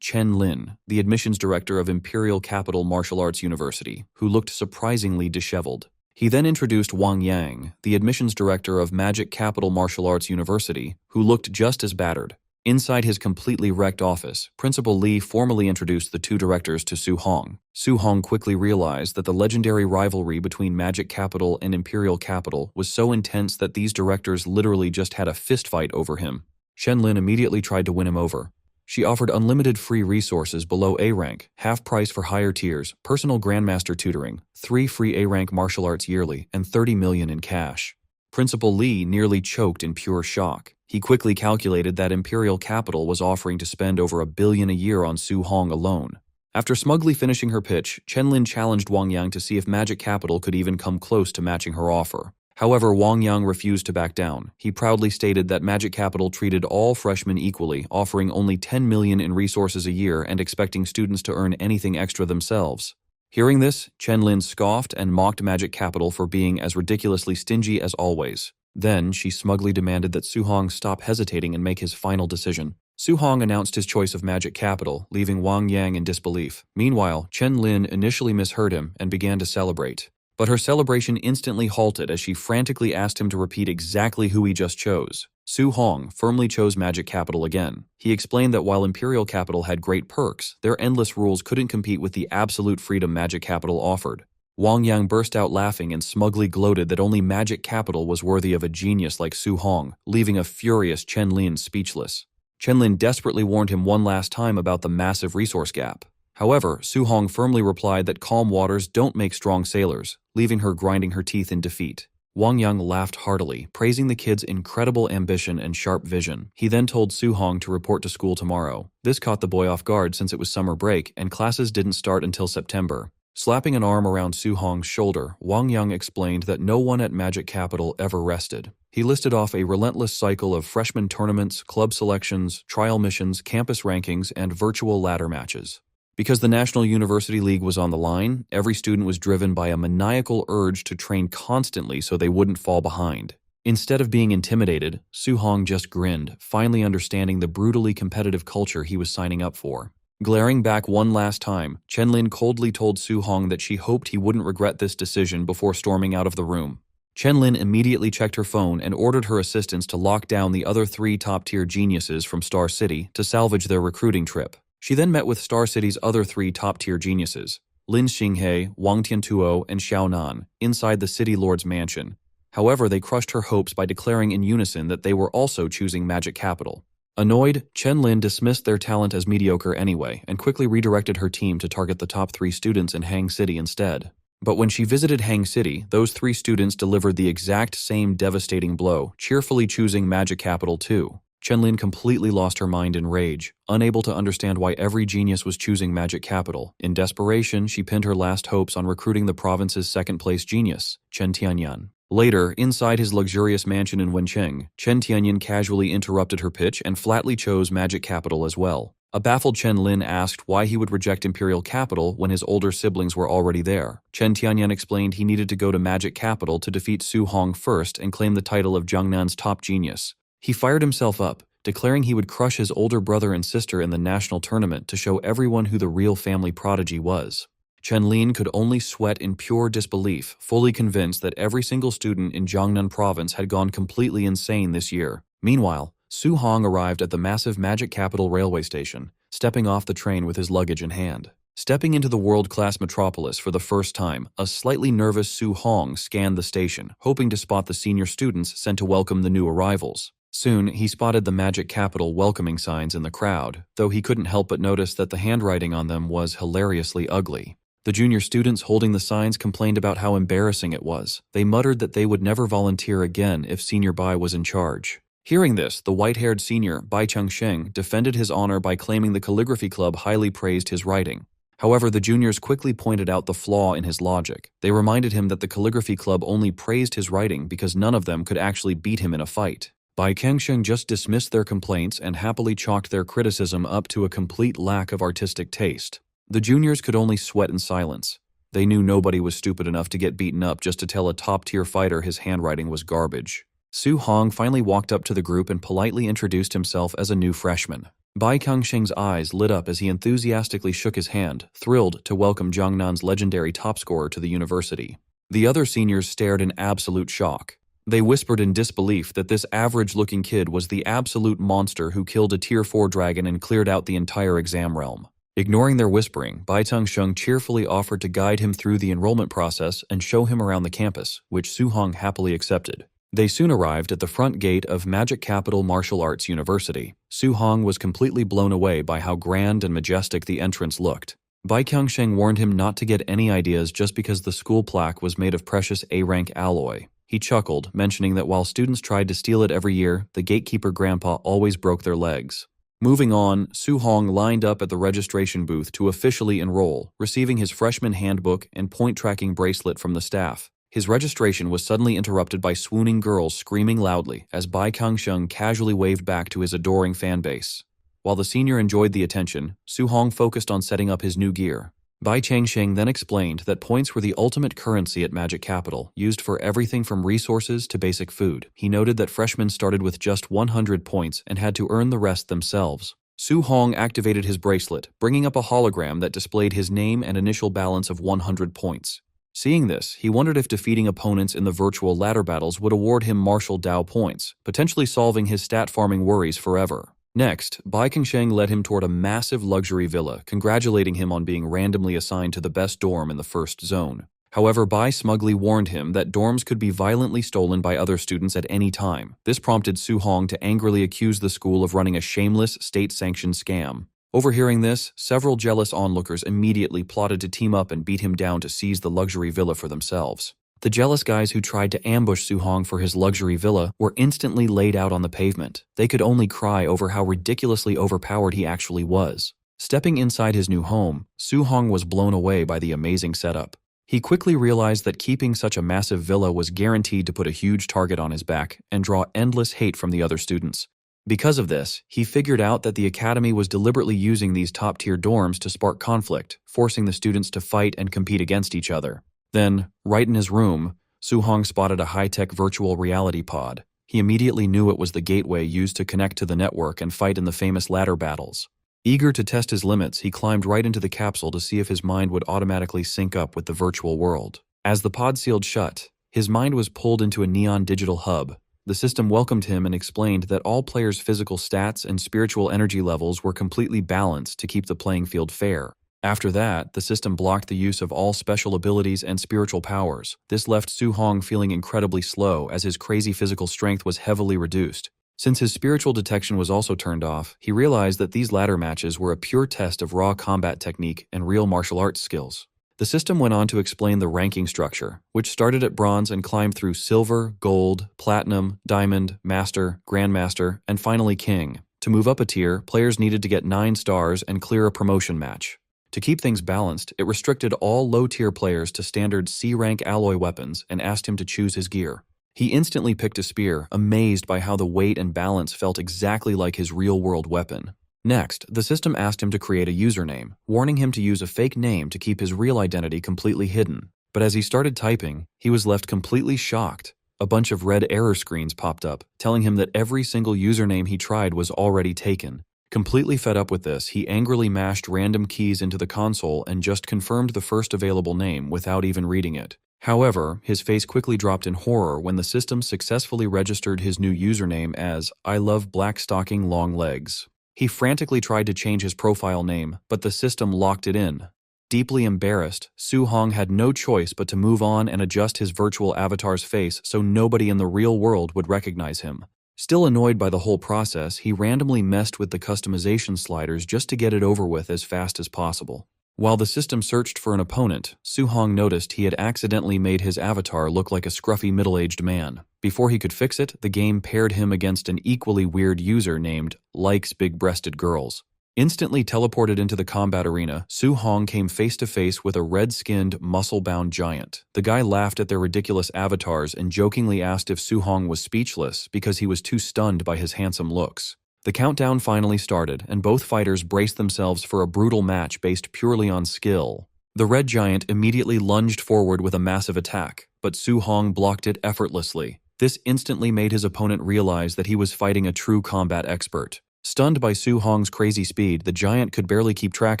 Chen Lin, the admissions director of Imperial Capital Martial Arts University, who looked surprisingly disheveled. He then introduced Wang Yang, the admissions director of Magic Capital Martial Arts University, who looked just as battered. Inside his completely wrecked office, Principal Li formally introduced the two directors to Su Hong. Su Hong quickly realized that the legendary rivalry between Magic Capital and Imperial Capital was so intense that these directors literally just had a fistfight over him. Chen Lin immediately tried to win him over. She offered unlimited free resources below A rank, half price for higher tiers, personal grandmaster tutoring, 3 free A rank martial arts yearly, and 30 million in cash. Principal Li nearly choked in pure shock. He quickly calculated that Imperial Capital was offering to spend over $1 billion a year on Su Hong alone. After smugly finishing her pitch, Chen Lin challenged Wang Yang to see if Magic Capital could even come close to matching her offer. However, Wang Yang refused to back down. He proudly stated that Magic Capital treated all freshmen equally, offering only $10 million in resources a year and expecting students to earn anything extra themselves. Hearing this, Chen Lin scoffed and mocked Magic Capital for being as ridiculously stingy as always. Then, she smugly demanded that Su Hong stop hesitating and make his final decision. Su Hong announced his choice of Magic Capital, leaving Wang Yang in disbelief. Meanwhile, Chen Lin initially misheard him and began to celebrate. But her celebration instantly halted as she frantically asked him to repeat exactly who he just chose. Su Hong firmly chose Magic Capital again. He explained that while Imperial Capital had great perks, their endless rules couldn't compete with the absolute freedom Magic Capital offered. Wang Yang burst out laughing and smugly gloated that only Magic Capital was worthy of a genius like Su Hong, leaving a furious Chen Lin speechless. Chen Lin desperately warned him one last time about the massive resource gap. However, Su Hong firmly replied that calm waters don't make strong sailors, leaving her grinding her teeth in defeat. Wang Yang laughed heartily, praising the kid's incredible ambition and sharp vision. He then told Su Hong to report to school tomorrow. This caught the boy off guard since it was summer break and classes didn't start until September. Slapping an arm around Su Hong's shoulder, Wang Yang explained that no one at Magic Capital ever rested. He listed off a relentless cycle of freshman tournaments, club selections, trial missions, campus rankings, and virtual ladder matches. Because the National University League was on the line, every student was driven by a maniacal urge to train constantly so they wouldn't fall behind. Instead of being intimidated, Su Hong just grinned, finally understanding the brutally competitive culture he was signing up for. Glaring back one last time, Chen Lin coldly told Su Hong that she hoped he wouldn't regret this decision before storming out of the room. Chen Lin immediately checked her phone and ordered her assistants to lock down the other 3 top-tier geniuses from Star City to salvage their recruiting trip. She then met with Star City's other 3 top-tier geniuses, Lin Xinghe, Wang Tiantuo, and Xiao Nan, inside the City Lord's mansion. However, they crushed her hopes by declaring in unison that they were also choosing Magic Capital. Annoyed, Chen Lin dismissed their talent as mediocre anyway and quickly redirected her team to target the top 3 students in Hang City instead. But when she visited Hang City, those 3 students delivered the exact same devastating blow, cheerfully choosing Magic Capital too. Chen Lin completely lost her mind in rage, unable to understand why every genius was choosing Magic Capital. In desperation, she pinned her last hopes on recruiting the province's second-place genius, Chen Tianyan. Later, inside his luxurious mansion in Wencheng, Chen Tianyan casually interrupted her pitch and flatly chose Magic Capital as well. A baffled Chen Lin asked why he would reject Imperial Capital when his older siblings were already there. Chen Tianyan explained he needed to go to Magic Capital to defeat Su Hong first and claim the title of Jiangnan's top genius. He fired himself up, declaring he would crush his older brother and sister in the national tournament to show everyone who the real family prodigy was. Chen Lin could only sweat in pure disbelief, fully convinced that every single student in Jiangnan province had gone completely insane this year. Meanwhile, Su Hong arrived at the massive Magic Capital railway station, stepping off the train with his luggage in hand. Stepping into the world-class metropolis for the first time, a slightly nervous Su Hong scanned the station, hoping to spot the senior students sent to welcome the new arrivals. Soon, he spotted the Magic Capital welcoming signs in the crowd, though he couldn't help but notice that the handwriting on them was hilariously ugly. The junior students holding the signs complained about how embarrassing it was. They muttered that they would never volunteer again if Senior Bai was in charge. Hearing this, the white-haired senior, Bai Chengsheng, defended his honor by claiming the calligraphy club highly praised his writing. However, the juniors quickly pointed out the flaw in his logic. They reminded him that the calligraphy club only praised his writing because none of them could actually beat him in a fight. Bai Chengsheng just dismissed their complaints and happily chalked their criticism up to a complete lack of artistic taste. The juniors could only sweat in silence. They knew nobody was stupid enough to get beaten up just to tell a top-tier fighter his handwriting was garbage. Su Hong finally walked up to the group and politely introduced himself as a new freshman. Bai Chengsheng's eyes lit up as he enthusiastically shook his hand, thrilled to welcome Jiangnan's legendary top scorer to the university. The other seniors stared in absolute shock. They whispered in disbelief that this average-looking kid was the absolute monster who killed a Tier 4 dragon and cleared out the entire exam realm. Ignoring their whispering, Bai Chengsheng cheerfully offered to guide him through the enrollment process and show him around the campus, which Su Hong happily accepted. They soon arrived at the front gate of Magic Capital Martial Arts University. Su Hong was completely blown away by how grand and majestic the entrance looked. Bai Chengsheng warned him not to get any ideas just because the school plaque was made of precious A-rank alloy. He chuckled, mentioning that while students tried to steal it every year, the gatekeeper grandpa always broke their legs. Moving on, Su-hong lined up at the registration booth to officially enroll, receiving his freshman handbook and point-tracking bracelet from the staff. His registration was suddenly interrupted by swooning girls screaming loudly as Bai Kangsheng casually waved back to his adoring fanbase. While the senior enjoyed the attention, Su-hong focused on setting up his new gear. Bai Changsheng then explained that points were the ultimate currency at Magic Capital, used for everything from resources to basic food. He noted that freshmen started with just 100 points and had to earn the rest themselves. Su-hong activated his bracelet, bringing up a hologram that displayed his name and initial balance of 100 points. Seeing this, he wondered if defeating opponents in the virtual ladder battles would award him martial Dao points, potentially solving his stat farming worries forever. Next, Bai Kangsheng led him toward a massive luxury villa, congratulating him on being randomly assigned to the best dorm in the first zone. However, Bai smugly warned him that dorms could be violently stolen by other students at any time. This prompted Su-hong to angrily accuse the school of running a shameless, state-sanctioned scam. Overhearing this, several jealous onlookers immediately plotted to team up and beat him down to seize the luxury villa for themselves. The jealous guys who tried to ambush Su-hong for his luxury villa were instantly laid out on the pavement. They could only cry over how ridiculously overpowered he actually was. Stepping inside his new home, Su-hong was blown away by the amazing setup. He quickly realized that keeping such a massive villa was guaranteed to put a huge target on his back and draw endless hate from the other students. Because of this, he figured out that the academy was deliberately using these top-tier dorms to spark conflict, forcing the students to fight and compete against each other. Then, right in his room, Su-hong spotted a high-tech virtual reality pod. He immediately knew it was the gateway used to connect to the network and fight in the famous ladder battles. Eager to test his limits, he climbed right into the capsule to see if his mind would automatically sync up with the virtual world. As the pod sealed shut, his mind was pulled into a neon digital hub. The system welcomed him and explained that all players' physical stats and spiritual energy levels were completely balanced to keep the playing field fair. After that, the system blocked the use of all special abilities and spiritual powers. This left Su-hong feeling incredibly slow as his crazy physical strength was heavily reduced. Since his spiritual detection was also turned off, he realized that these ladder matches were a pure test of raw combat technique and real martial arts skills. The system went on to explain the ranking structure, which started at bronze and climbed through silver, gold, platinum, diamond, master, grandmaster, and finally king. To move up a tier, players needed to get 9 stars and clear a promotion match. To keep things balanced, it restricted all low-tier players to standard C-rank alloy weapons and asked him to choose his gear. He instantly picked a spear, amazed by how the weight and balance felt exactly like his real-world weapon. Next, the system asked him to create a username, warning him to use a fake name to keep his real identity completely hidden. But as he started typing, he was left completely shocked. A bunch of red error screens popped up, telling him that every single username he tried was already taken. Completely fed up with this, he angrily mashed random keys into the console and just confirmed the first available name without even reading it. However, his face quickly dropped in horror when the system successfully registered his new username as I love black stocking long legs. He frantically tried to change his profile name, but the system locked it in. Deeply embarrassed, Su-hong had no choice but to move on and adjust his virtual avatar's face so nobody in the real world would recognize him. Still annoyed by the whole process, he randomly messed with the customization sliders just to get it over with as fast as possible. While the system searched for an opponent, Su-hong noticed he had accidentally made his avatar look like a scruffy middle-aged man. Before he could fix it, the game paired him against an equally weird user named Likes Big-Breasted Girls. Instantly teleported into the combat arena, Su-hong came face-to-face with a red-skinned, muscle-bound giant. The guy laughed at their ridiculous avatars and jokingly asked if Su-hong was speechless because he was too stunned by his handsome looks. The countdown finally started, and both fighters braced themselves for a brutal match based purely on skill. The red giant immediately lunged forward with a massive attack, but Su-hong blocked it effortlessly. This instantly made his opponent realize that he was fighting a true combat expert. Stunned by Su-hong's crazy speed, the giant could barely keep track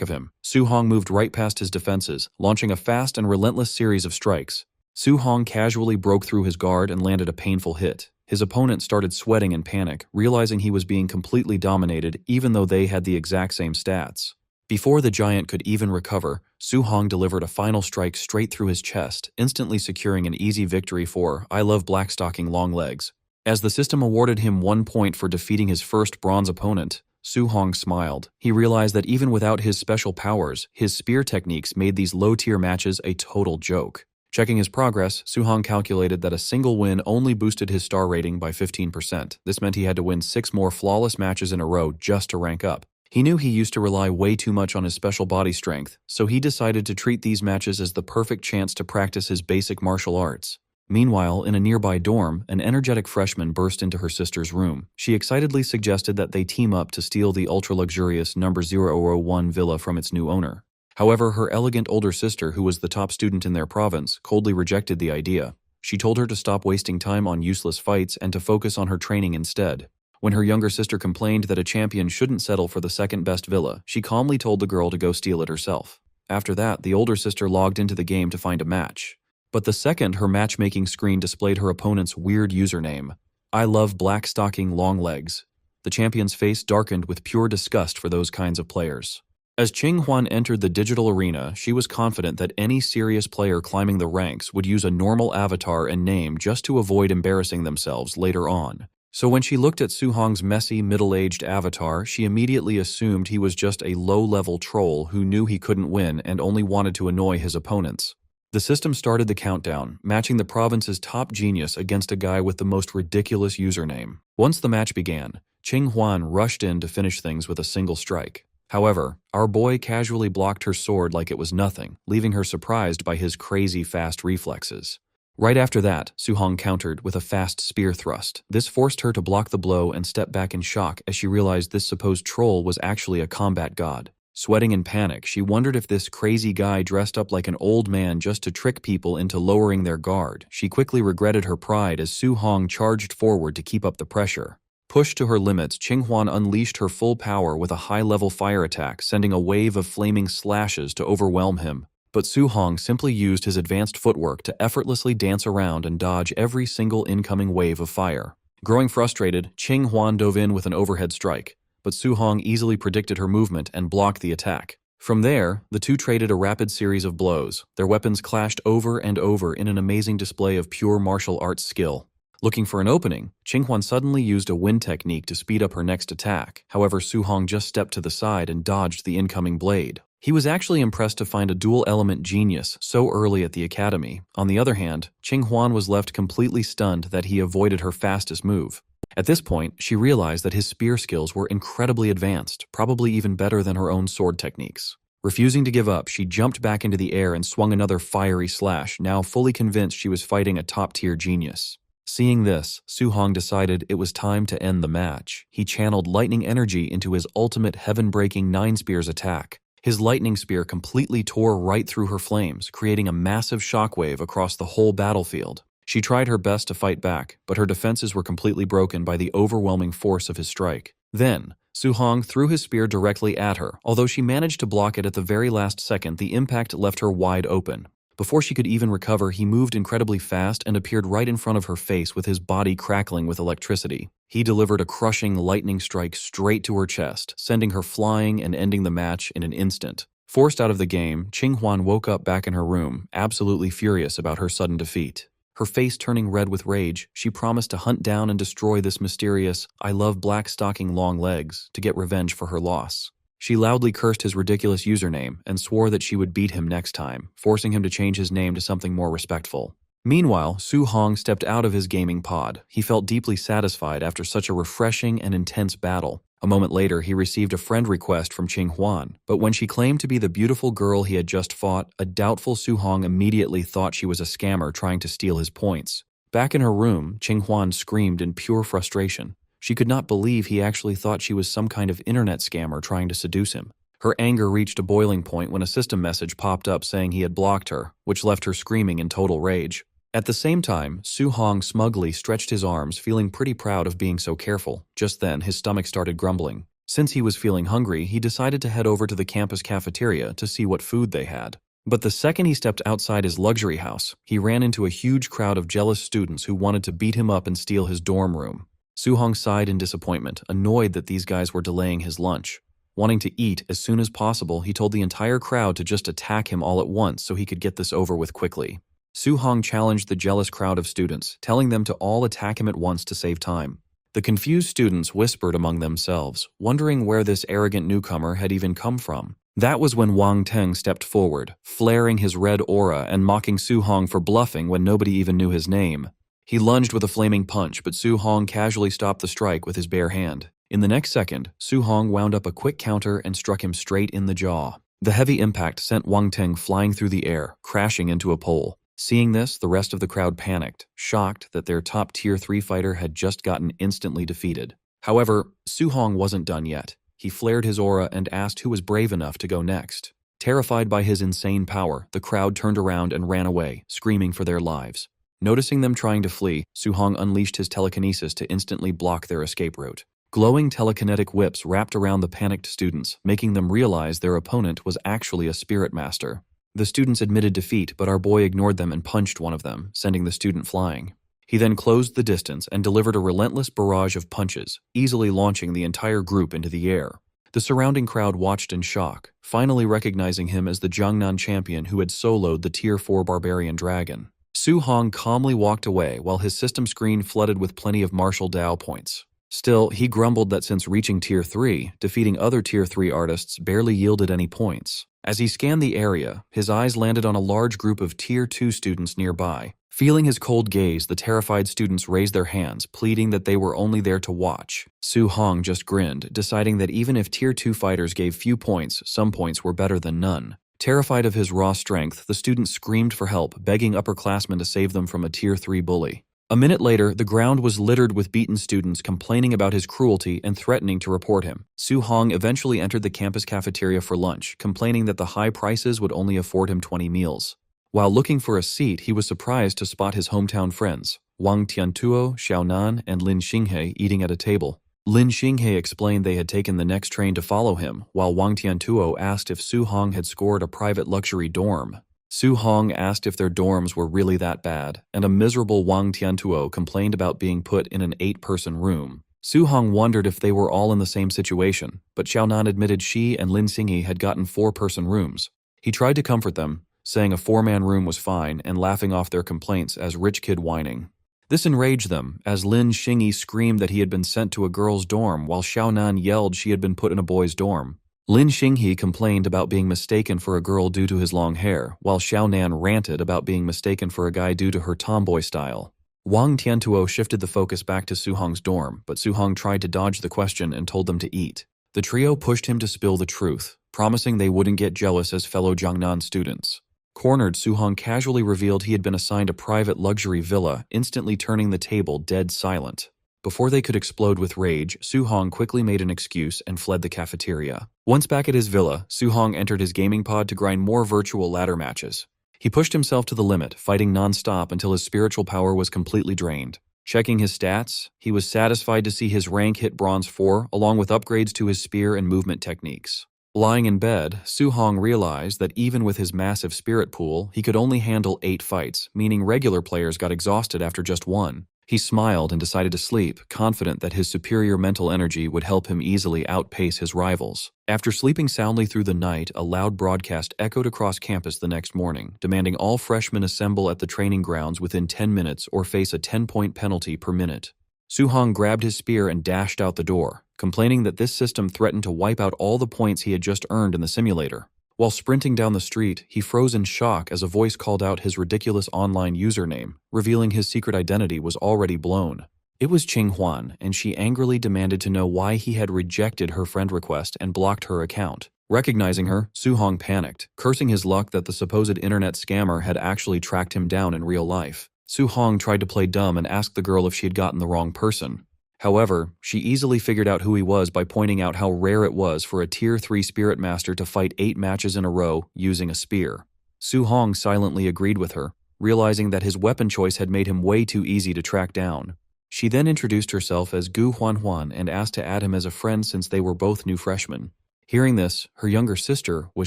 of him. Su-hong moved right past his defenses, launching a fast and relentless series of strikes. Su-hong casually broke through his guard and landed a painful hit. His opponent started sweating in panic, realizing he was being completely dominated even though they had the exact same stats. Before the giant could even recover, Su-hong delivered a final strike straight through his chest, instantly securing an easy victory for I love blackstocking long legs. As the system awarded him 1 point for defeating his first bronze opponent, Su-hong smiled. He realized that even without his special powers, his spear techniques made these low-tier matches a total joke. Checking his progress, Suhong calculated that a single win only boosted his star rating by 15%. This meant he had to win 6 more flawless matches in a row just to rank up. He knew he used to rely way too much on his special body strength, so he decided to treat these matches as the perfect chance to practice his basic martial arts. Meanwhile, in a nearby dorm, an energetic freshman burst into her sister's room. She excitedly suggested that they team up to steal the ultra-luxurious number 001 villa from its new owner. However, her elegant older sister, who was the top student in their province, coldly rejected the idea. She told her to stop wasting time on useless fights and to focus on her training instead. When her younger sister complained that a champion shouldn't settle for the second-best villa, she calmly told the girl to go steal it herself. After that, the older sister logged into the game to find a match. But the second her matchmaking screen displayed her opponent's weird username, "I love black stocking long legs," the champion's face darkened with pure disgust for those kinds of players. As Qing Huan entered the digital arena, she was confident that any serious player climbing the ranks would use a normal avatar and name just to avoid embarrassing themselves later on. So when she looked at Suhong's messy, middle-aged avatar, she immediately assumed he was just a low-level troll who knew he couldn't win and only wanted to annoy his opponents. The system started the countdown, matching the province's top genius against a guy with the most ridiculous username. Once the match began, Qing Huan rushed in to finish things with a single strike. However, our boy casually blocked her sword like it was nothing, leaving her surprised by his crazy fast reflexes. Right after that, Suhong countered with a fast spear thrust. This forced her to block the blow and step back in shock as she realized this supposed troll was actually a combat god. Sweating in panic, she wondered if this crazy guy dressed up like an old man just to trick people into lowering their guard. She quickly regretted her pride as Suhong charged forward to keep up the pressure. Pushed to her limits, Qing Huan unleashed her full power with a high-level fire attack, sending a wave of flaming slashes to overwhelm him. But Suhong simply used his advanced footwork to effortlessly dance around and dodge every single incoming wave of fire. Growing frustrated, Qing Huan dove in with an overhead strike, but Suhong easily predicted her movement and blocked the attack. From there, the two traded a rapid series of blows. Their weapons clashed over and over in an amazing display of pure martial arts skill. Looking for an opening, Qing Huan suddenly used a wind technique to speed up her next attack. However, Suhong just stepped to the side and dodged the incoming blade. He was actually impressed to find a dual-element genius so early at the academy. On the other hand, Qing Huan was left completely stunned that he avoided her fastest move. At this point, she realized that his spear skills were incredibly advanced, probably even better than her own sword techniques. Refusing to give up, she jumped back into the air and swung another fiery slash, now fully convinced she was fighting a top-tier genius. Seeing this, Suhong decided it was time to end the match. He channeled lightning energy into his ultimate heaven-breaking 9 spears attack. His lightning spear completely tore right through her flames, creating a massive shockwave across the whole battlefield. She tried her best to fight back, but her defenses were completely broken by the overwhelming force of his strike. Then, Suhong threw his spear directly at her. Although she managed to block it at the very last second, the impact left her wide open. Before she could even recover, he moved incredibly fast and appeared right in front of her face with his body crackling with electricity. He delivered a crushing lightning strike straight to her chest, sending her flying and ending the match in an instant. Forced out of the game, Qing Huan woke up back in her room, absolutely furious about her sudden defeat. Her face turning red with rage, she promised to hunt down and destroy this mysterious, "I love black stocking long legs," to get revenge for her loss. She loudly cursed his ridiculous username and swore that she would beat him next time, forcing him to change his name to something more respectful. Meanwhile, Suhong stepped out of his gaming pod. He felt deeply satisfied after such a refreshing and intense battle. A moment later, he received a friend request from Qing Huan, but when she claimed to be the beautiful girl he had just fought, a doubtful Suhong immediately thought she was a scammer trying to steal his points. Back in her room, Qing Huan screamed in pure frustration. She could not believe he actually thought she was some kind of internet scammer trying to seduce him. Her anger reached a boiling point when a system message popped up saying he had blocked her, which left her screaming in total rage. At the same time, Suhong smugly stretched his arms, feeling pretty proud of being so careful. Just then, his stomach started grumbling. Since he was feeling hungry, he decided to head over to the campus cafeteria to see what food they had. But the second he stepped outside his luxury house, he ran into a huge crowd of jealous students who wanted to beat him up and steal his dorm room. Suhong sighed in disappointment, annoyed that these guys were delaying his lunch. Wanting to eat as soon as possible, he told the entire crowd to just attack him all at once so he could get this over with quickly. Suhong challenged the jealous crowd of students, telling them to all attack him at once to save time. The confused students whispered among themselves, wondering where this arrogant newcomer had even come from. That was when Wang Teng stepped forward, flaring his red aura and mocking Su Hong for bluffing when nobody even knew his name. He lunged with a flaming punch, but Su Hong casually stopped the strike with his bare hand. In the next second, Su Hong wound up a quick counter and struck him straight in the jaw. The heavy impact sent Wang Teng flying through the air, crashing into a pole. Seeing this, the rest of the crowd panicked, shocked that their top Tier 3 fighter had just gotten instantly defeated. However, Su Hong wasn't done yet. He flared his aura and asked who was brave enough to go next. Terrified by his insane power, the crowd turned around and ran away, screaming for their lives. Noticing them trying to flee, Su Hong unleashed his telekinesis to instantly block their escape route. Glowing telekinetic whips wrapped around the panicked students, making them realize their opponent was actually a spirit master. The students admitted defeat, but our boy ignored them and punched one of them, sending the student flying. He then closed the distance and delivered a relentless barrage of punches, easily launching the entire group into the air. The surrounding crowd watched in shock, finally recognizing him as the Jiangnan champion who had soloed the Tier 4 barbarian dragon. Su Hong calmly walked away while his system screen flooded with plenty of martial Dao points. Still, he grumbled that since reaching Tier 3, defeating other Tier 3 artists barely yielded any points. As he scanned the area, his eyes landed on a large group of Tier 2 students nearby. Feeling his cold gaze, the terrified students raised their hands, pleading that they were only there to watch. Su Hong just grinned, deciding that even if Tier 2 fighters gave few points, some points were better than none. Terrified of his raw strength, the students screamed for help, begging upperclassmen to save them from a Tier 3 bully. A minute later, the ground was littered with beaten students complaining about his cruelty and threatening to report him. Su Hong eventually entered the campus cafeteria for lunch, complaining that the high prices would only afford him 20 meals. While looking for a seat, he was surprised to spot his hometown friends, Wang Tiantuo, Xiaonan, and Lin Xinghe, eating at a table. Lin Xinghe explained they had taken the next train to follow him, while Wang Tiantuo asked if Su Hong had scored a private luxury dorm. Su Hong asked if their dorms were really that bad, and a miserable Wang Tiantuo complained about being put in an 8-person room. Su Hong wondered if they were all in the same situation, but Xiaonan admitted she and Lin Xinghe had gotten 4-person rooms. He tried to comfort them, saying a 4-man room was fine and laughing off their complaints as rich kid whining. This enraged them, as Lin Xinghe screamed that he had been sent to a girl's dorm while Xiaonan yelled she had been put in a boy's dorm. Lin Xinghe complained about being mistaken for a girl due to his long hair, while Xiaonan ranted about being mistaken for a guy due to her tomboy style. Wang Tiantuo shifted the focus back to Su Hong's dorm, but Su Hong tried to dodge the question and told them to eat. The trio pushed him to spill the truth, promising they wouldn't get jealous as fellow Jiangnan students. Cornered, Su Hong casually revealed he had been assigned a private luxury villa, instantly turning the table dead silent. Before they could explode with rage, Su Hong quickly made an excuse and fled the cafeteria. Once back at his villa, Su Hong entered his gaming pod to grind more virtual ladder matches. He pushed himself to the limit, fighting non-stop until his spiritual power was completely drained. Checking his stats, he was satisfied to see his rank hit Bronze 4, along with upgrades to his spear and movement techniques. Lying in bed, Su Hong realized that even with his massive spirit pool, he could only handle 8 fights, meaning regular players got exhausted after just 1. He smiled and decided to sleep, confident that his superior mental energy would help him easily outpace his rivals. After sleeping soundly through the night, a loud broadcast echoed across campus the next morning, demanding all freshmen assemble at the training grounds within 10 minutes or face a 10-point penalty per minute. Su Hong grabbed his spear and dashed out the door, complaining that this system threatened to wipe out all the points he had just earned in the simulator. While sprinting down the street, he froze in shock as a voice called out his ridiculous online username, revealing his secret identity was already blown. It was Qing Huan, and she angrily demanded to know why he had rejected her friend request and blocked her account. Recognizing her, Su Hong panicked, cursing his luck that the supposed internet scammer had actually tracked him down in real life. Su Hong tried to play dumb and asked the girl if she had gotten the wrong person. However, she easily figured out who he was by pointing out how rare it was for a Tier 3 Spirit Master to fight 8 matches in a row using a spear. Su Hong silently agreed with her, realizing that his weapon choice had made him way too easy to track down. She then introduced herself as Gu Huan and asked to add him as a friend since they were both new freshmen. Hearing this, her younger sister was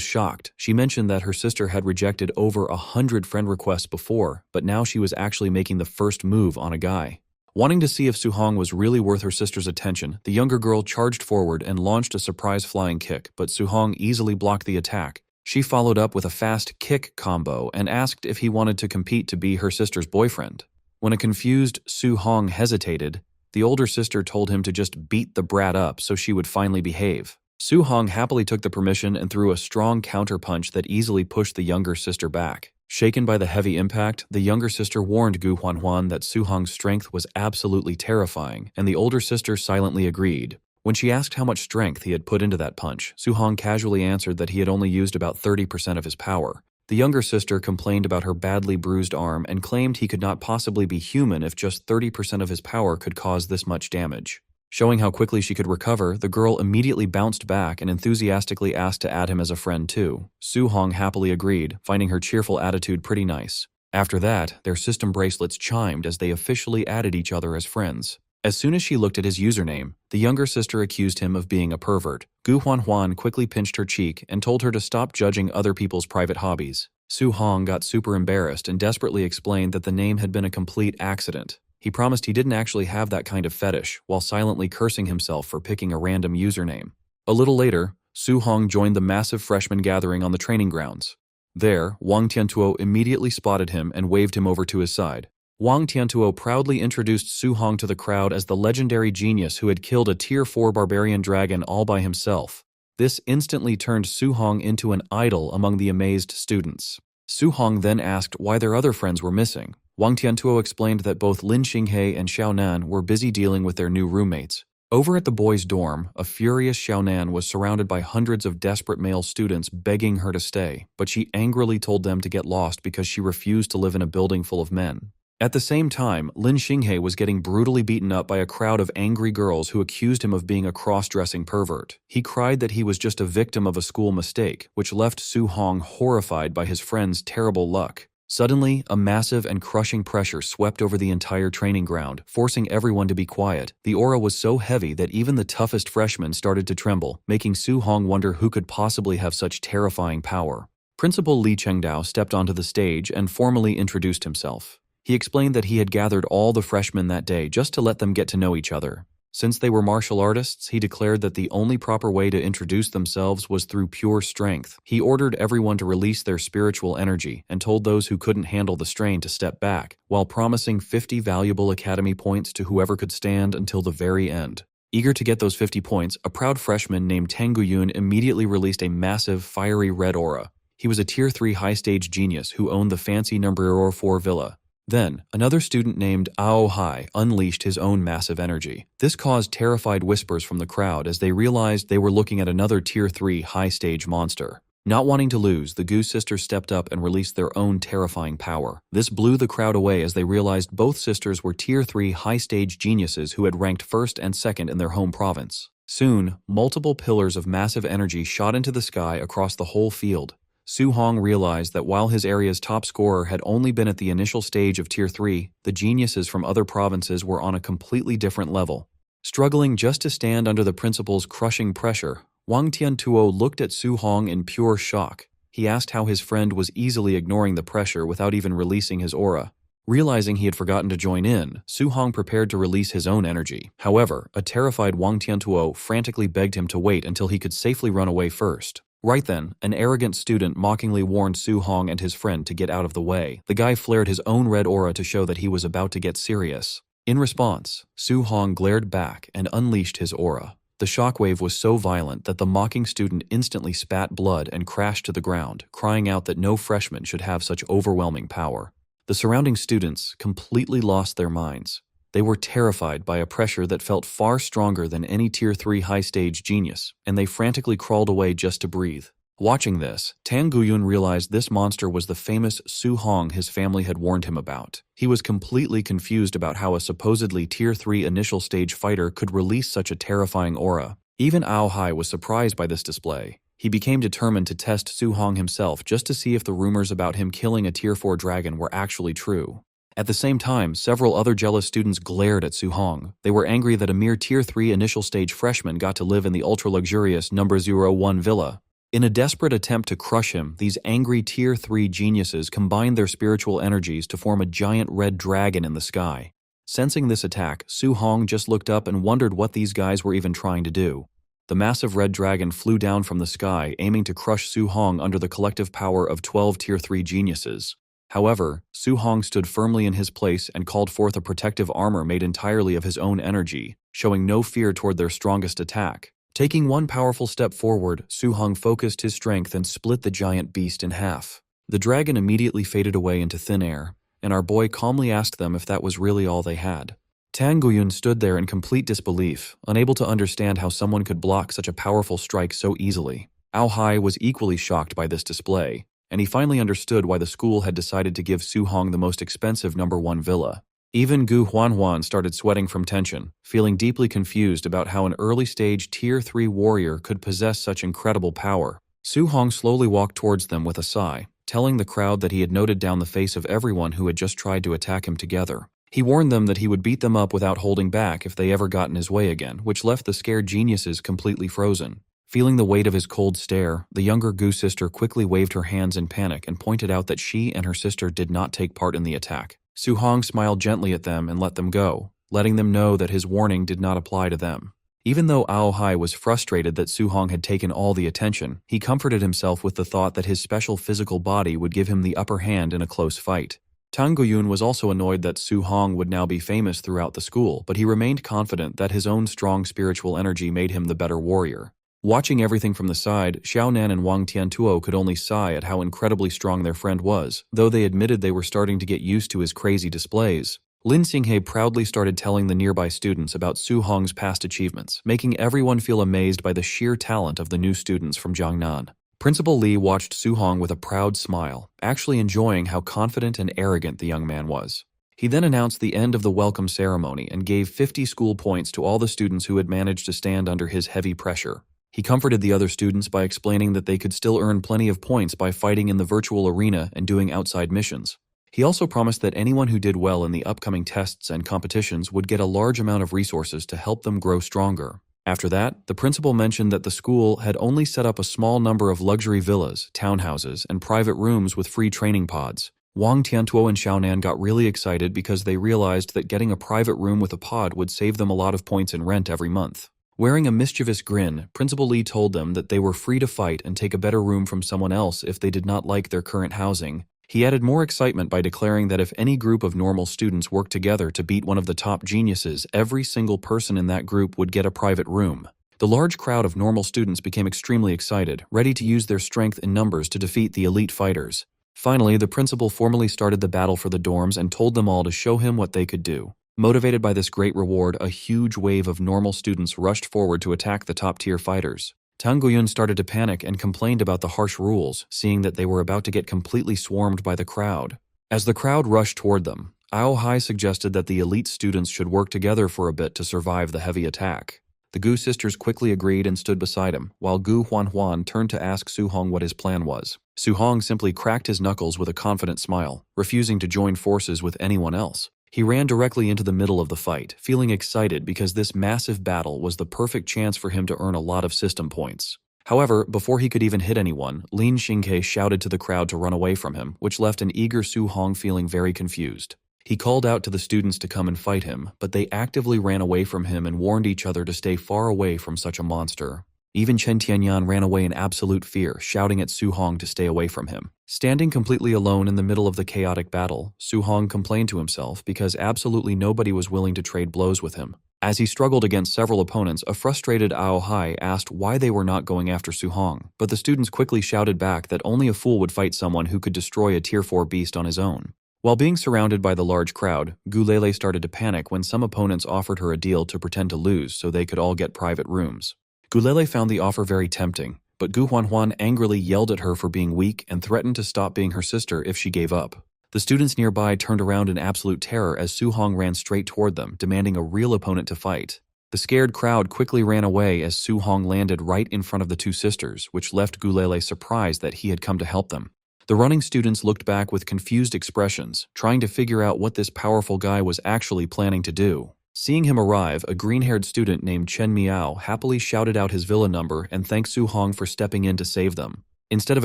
shocked. She mentioned that her sister had rejected over 100 friend requests before, but now she was actually making the first move on a guy. Wanting to see if Su Hong was really worth her sister's attention, the younger girl charged forward and launched a surprise flying kick, but Su Hong easily blocked the attack. She followed up with a fast kick combo and asked if he wanted to compete to be her sister's boyfriend. When a confused Su Hong hesitated, the older sister told him to just beat the brat up so she would finally behave. Su Hong happily took the permission and threw a strong counterpunch that easily pushed the younger sister back. Shaken by the heavy impact, the younger sister warned Gu Huanhuan that Su Hong's strength was absolutely terrifying, and the older sister silently agreed. When she asked how much strength he had put into that punch, Su Hong casually answered that he had only used about 30% of his power. The younger sister complained about her badly bruised arm and claimed he could not possibly be human if just 30% of his power could cause this much damage. Showing how quickly she could recover, the girl immediately bounced back and enthusiastically asked to add him as a friend too. Su Hong happily agreed, finding her cheerful attitude pretty nice. After that, their system bracelets chimed as they officially added each other as friends. As soon as she looked at his username, the younger sister accused him of being a pervert. Gu Huanhuan quickly pinched her cheek and told her to stop judging other people's private hobbies. Su Hong got super embarrassed and desperately explained that the name had been a complete accident. He promised he didn't actually have that kind of fetish, while silently cursing himself for picking a random username. A little later, Su Hong joined the massive freshman gathering on the training grounds. There, Wang Tiantuo immediately spotted him and waved him over to his side. Wang Tiantuo proudly introduced Su Hong to the crowd as the legendary genius who had killed a Tier 4 barbarian dragon all by himself. This instantly turned Su Hong into an idol among the amazed students. Su Hong then asked why their other friends were missing. Wang Tiantuo explained that both Lin Xinghe and Xiaonan were busy dealing with their new roommates. Over at the boys' dorm, a furious Xiaonan was surrounded by hundreds of desperate male students begging her to stay, but she angrily told them to get lost because she refused to live in a building full of men. At the same time, Lin Xinghe was getting brutally beaten up by a crowd of angry girls who accused him of being a cross-dressing pervert. He cried that he was just a victim of a school mistake, which left Su Hong horrified by his friend's terrible luck. Suddenly, a massive and crushing pressure swept over the entire training ground, forcing everyone to be quiet. The aura was so heavy that even the toughest freshmen started to tremble, making Su Hong wonder who could possibly have such terrifying power. Principal Li Chengdao stepped onto the stage and formally introduced himself. He explained that he had gathered all the freshmen that day just to let them get to know each other. Since they were martial artists, he declared that the only proper way to introduce themselves was through pure strength. He ordered everyone to release their spiritual energy and told those who couldn't handle the strain to step back, while promising 50 valuable academy points to whoever could stand until the very end. Eager to get those 50 points, a proud freshman named Tang Guyun immediately released a massive, fiery red aura. He was a Tier 3 high-stage genius who owned the fancy number 4 villa. Then, another student named Ao Hai unleashed his own massive energy. This caused terrified whispers from the crowd as they realized they were looking at another Tier 3 high-stage monster. Not wanting to lose, the Gu sisters stepped up and released their own terrifying power. This blew the crowd away as they realized both sisters were Tier 3 high-stage geniuses who had ranked first and second in their home province. Soon, multiple pillars of massive energy shot into the sky across the whole field. Su Hong realized that while his area's top scorer had only been at the initial stage of Tier 3, the geniuses from other provinces were on a completely different level. Struggling just to stand under the principal's crushing pressure, Wang Tiantuo looked at Su Hong in pure shock. He asked how his friend was easily ignoring the pressure without even releasing his aura. Realizing he had forgotten to join in, Su Hong prepared to release his own energy. However, a terrified Wang Tiantuo frantically begged him to wait until he could safely run away first. Right then, an arrogant student mockingly warned Su Hong and his friend to get out of the way. The guy flared his own red aura to show that he was about to get serious. In response, Su Hong glared back and unleashed his aura. The shockwave was so violent that the mocking student instantly spat blood and crashed to the ground, crying out that no freshman should have such overwhelming power. The surrounding students completely lost their minds. They were terrified by a pressure that felt far stronger than any Tier 3 high-stage genius, and they frantically crawled away just to breathe. Watching this, Tang Guyun realized this monster was the famous Su Hong his family had warned him about. He was completely confused about how a supposedly Tier 3 initial stage fighter could release such a terrifying aura. Even Ao Hai was surprised by this display. He became determined to test Su Hong himself just to see if the rumors about him killing a Tier 4 dragon were actually true. At the same time, several other jealous students glared at Su Hong. They were angry that a mere Tier 3 initial stage freshman got to live in the ultra-luxurious number 1 villa. In a desperate attempt to crush him, these angry Tier 3 geniuses combined their spiritual energies to form a giant red dragon in the sky. Sensing this attack, Su Hong just looked up and wondered what these guys were even trying to do. The massive red dragon flew down from the sky, aiming to crush Su Hong under the collective power of 12 Tier 3 geniuses. However, Su Hong stood firmly in his place and called forth a protective armor made entirely of his own energy, showing no fear toward their strongest attack. Taking one powerful step forward, Su Hong focused his strength and split the giant beast in half. The dragon immediately faded away into thin air, and our boy calmly asked them if that was really all they had. Tang Guyun stood there in complete disbelief, unable to understand how someone could block such a powerful strike so easily. Ao Hai was equally shocked by this display, and he finally understood why the school had decided to give Su Hong the most expensive #1 villa. Even Gu Huanhuan started sweating from tension, feeling deeply confused about how an early-stage Tier 3 warrior could possess such incredible power. Su Hong slowly walked towards them with a sigh, telling the crowd that he had noted down the face of everyone who had just tried to attack him together. He warned them that he would beat them up without holding back if they ever got in his way again, which left the scared geniuses completely frozen. Feeling the weight of his cold stare, the younger Gu sister quickly waved her hands in panic and pointed out that she and her sister did not take part in the attack. Su Hong smiled gently at them and let them go, letting them know that his warning did not apply to them. Even though Ao Hai was frustrated that Su Hong had taken all the attention, he comforted himself with the thought that his special physical body would give him the upper hand in a close fight. Tang Guyun was also annoyed that Su Hong would now be famous throughout the school, but he remained confident that his own strong spiritual energy made him the better warrior. Watching everything from the side, Xiaonan and Wang Tiantuo could only sigh at how incredibly strong their friend was, though they admitted they were starting to get used to his crazy displays. Lin Xinghe proudly started telling the nearby students about Su Hong's past achievements, making everyone feel amazed by the sheer talent of the new students from Jiangnan. Principal Li watched Su Hong with a proud smile, actually enjoying how confident and arrogant the young man was. He then announced the end of the welcome ceremony and gave 50 school points to all the students who had managed to stand under his heavy pressure. He comforted the other students by explaining that they could still earn plenty of points by fighting in the virtual arena and doing outside missions. He also promised that anyone who did well in the upcoming tests and competitions would get a large amount of resources to help them grow stronger. After that, the principal mentioned that the school had only set up a small number of luxury villas, townhouses, and private rooms with free training pods. Wang Tiantuo and Xiaonan got really excited because they realized that getting a private room with a pod would save them a lot of points in rent every month. Wearing a mischievous grin, Principal Li told them that they were free to fight and take a better room from someone else if they did not like their current housing. He added more excitement by declaring that if any group of normal students worked together to beat one of the top geniuses, every single person in that group would get a private room. The large crowd of normal students became extremely excited, ready to use their strength in numbers to defeat the elite fighters. Finally, the principal formally started the battle for the dorms and told them all to show him what they could do. Motivated by this great reward, a huge wave of normal students rushed forward to attack the top-tier fighters. Tang Guyun started to panic and complained about the harsh rules, seeing that they were about to get completely swarmed by the crowd. As the crowd rushed toward them, Ao Hai suggested that the elite students should work together for a bit to survive the heavy attack. The Gu sisters quickly agreed and stood beside him, while Gu Huanhuan turned to ask Su Hong what his plan was. Su Hong simply cracked his knuckles with a confident smile, refusing to join forces with anyone else. He ran directly into the middle of the fight, feeling excited because this massive battle was the perfect chance for him to earn a lot of system points. However, before he could even hit anyone, Lin Xinghe shouted to the crowd to run away from him, which left an eager Su Hong feeling very confused. He called out to the students to come and fight him, but they actively ran away from him and warned each other to stay far away from such a monster. Even Chen Tianyan ran away in absolute fear, shouting at Su Hong to stay away from him. Standing completely alone in the middle of the chaotic battle, Su Hong complained to himself because absolutely nobody was willing to trade blows with him. As he struggled against several opponents, a frustrated Ao Hai asked why they were not going after Su Hong, but the students quickly shouted back that only a fool would fight someone who could destroy a Tier 4 beast on his own. While being surrounded by the large crowd, Gulele started to panic when some opponents offered her a deal to pretend to lose so they could all get private rooms. Gulele found the offer very tempting, but Gu Huanhuan angrily yelled at her for being weak and threatened to stop being her sister if she gave up. The students nearby turned around in absolute terror as Su Hong ran straight toward them, demanding a real opponent to fight. The scared crowd quickly ran away as Su Hong landed right in front of the two sisters, which left Gulele surprised that he had come to help them. The running students looked back with confused expressions, trying to figure out what this powerful guy was actually planning to do. Seeing him arrive, a green-haired student named Chen Miao happily shouted out his villa number and thanked Su Hong for stepping in to save them. Instead of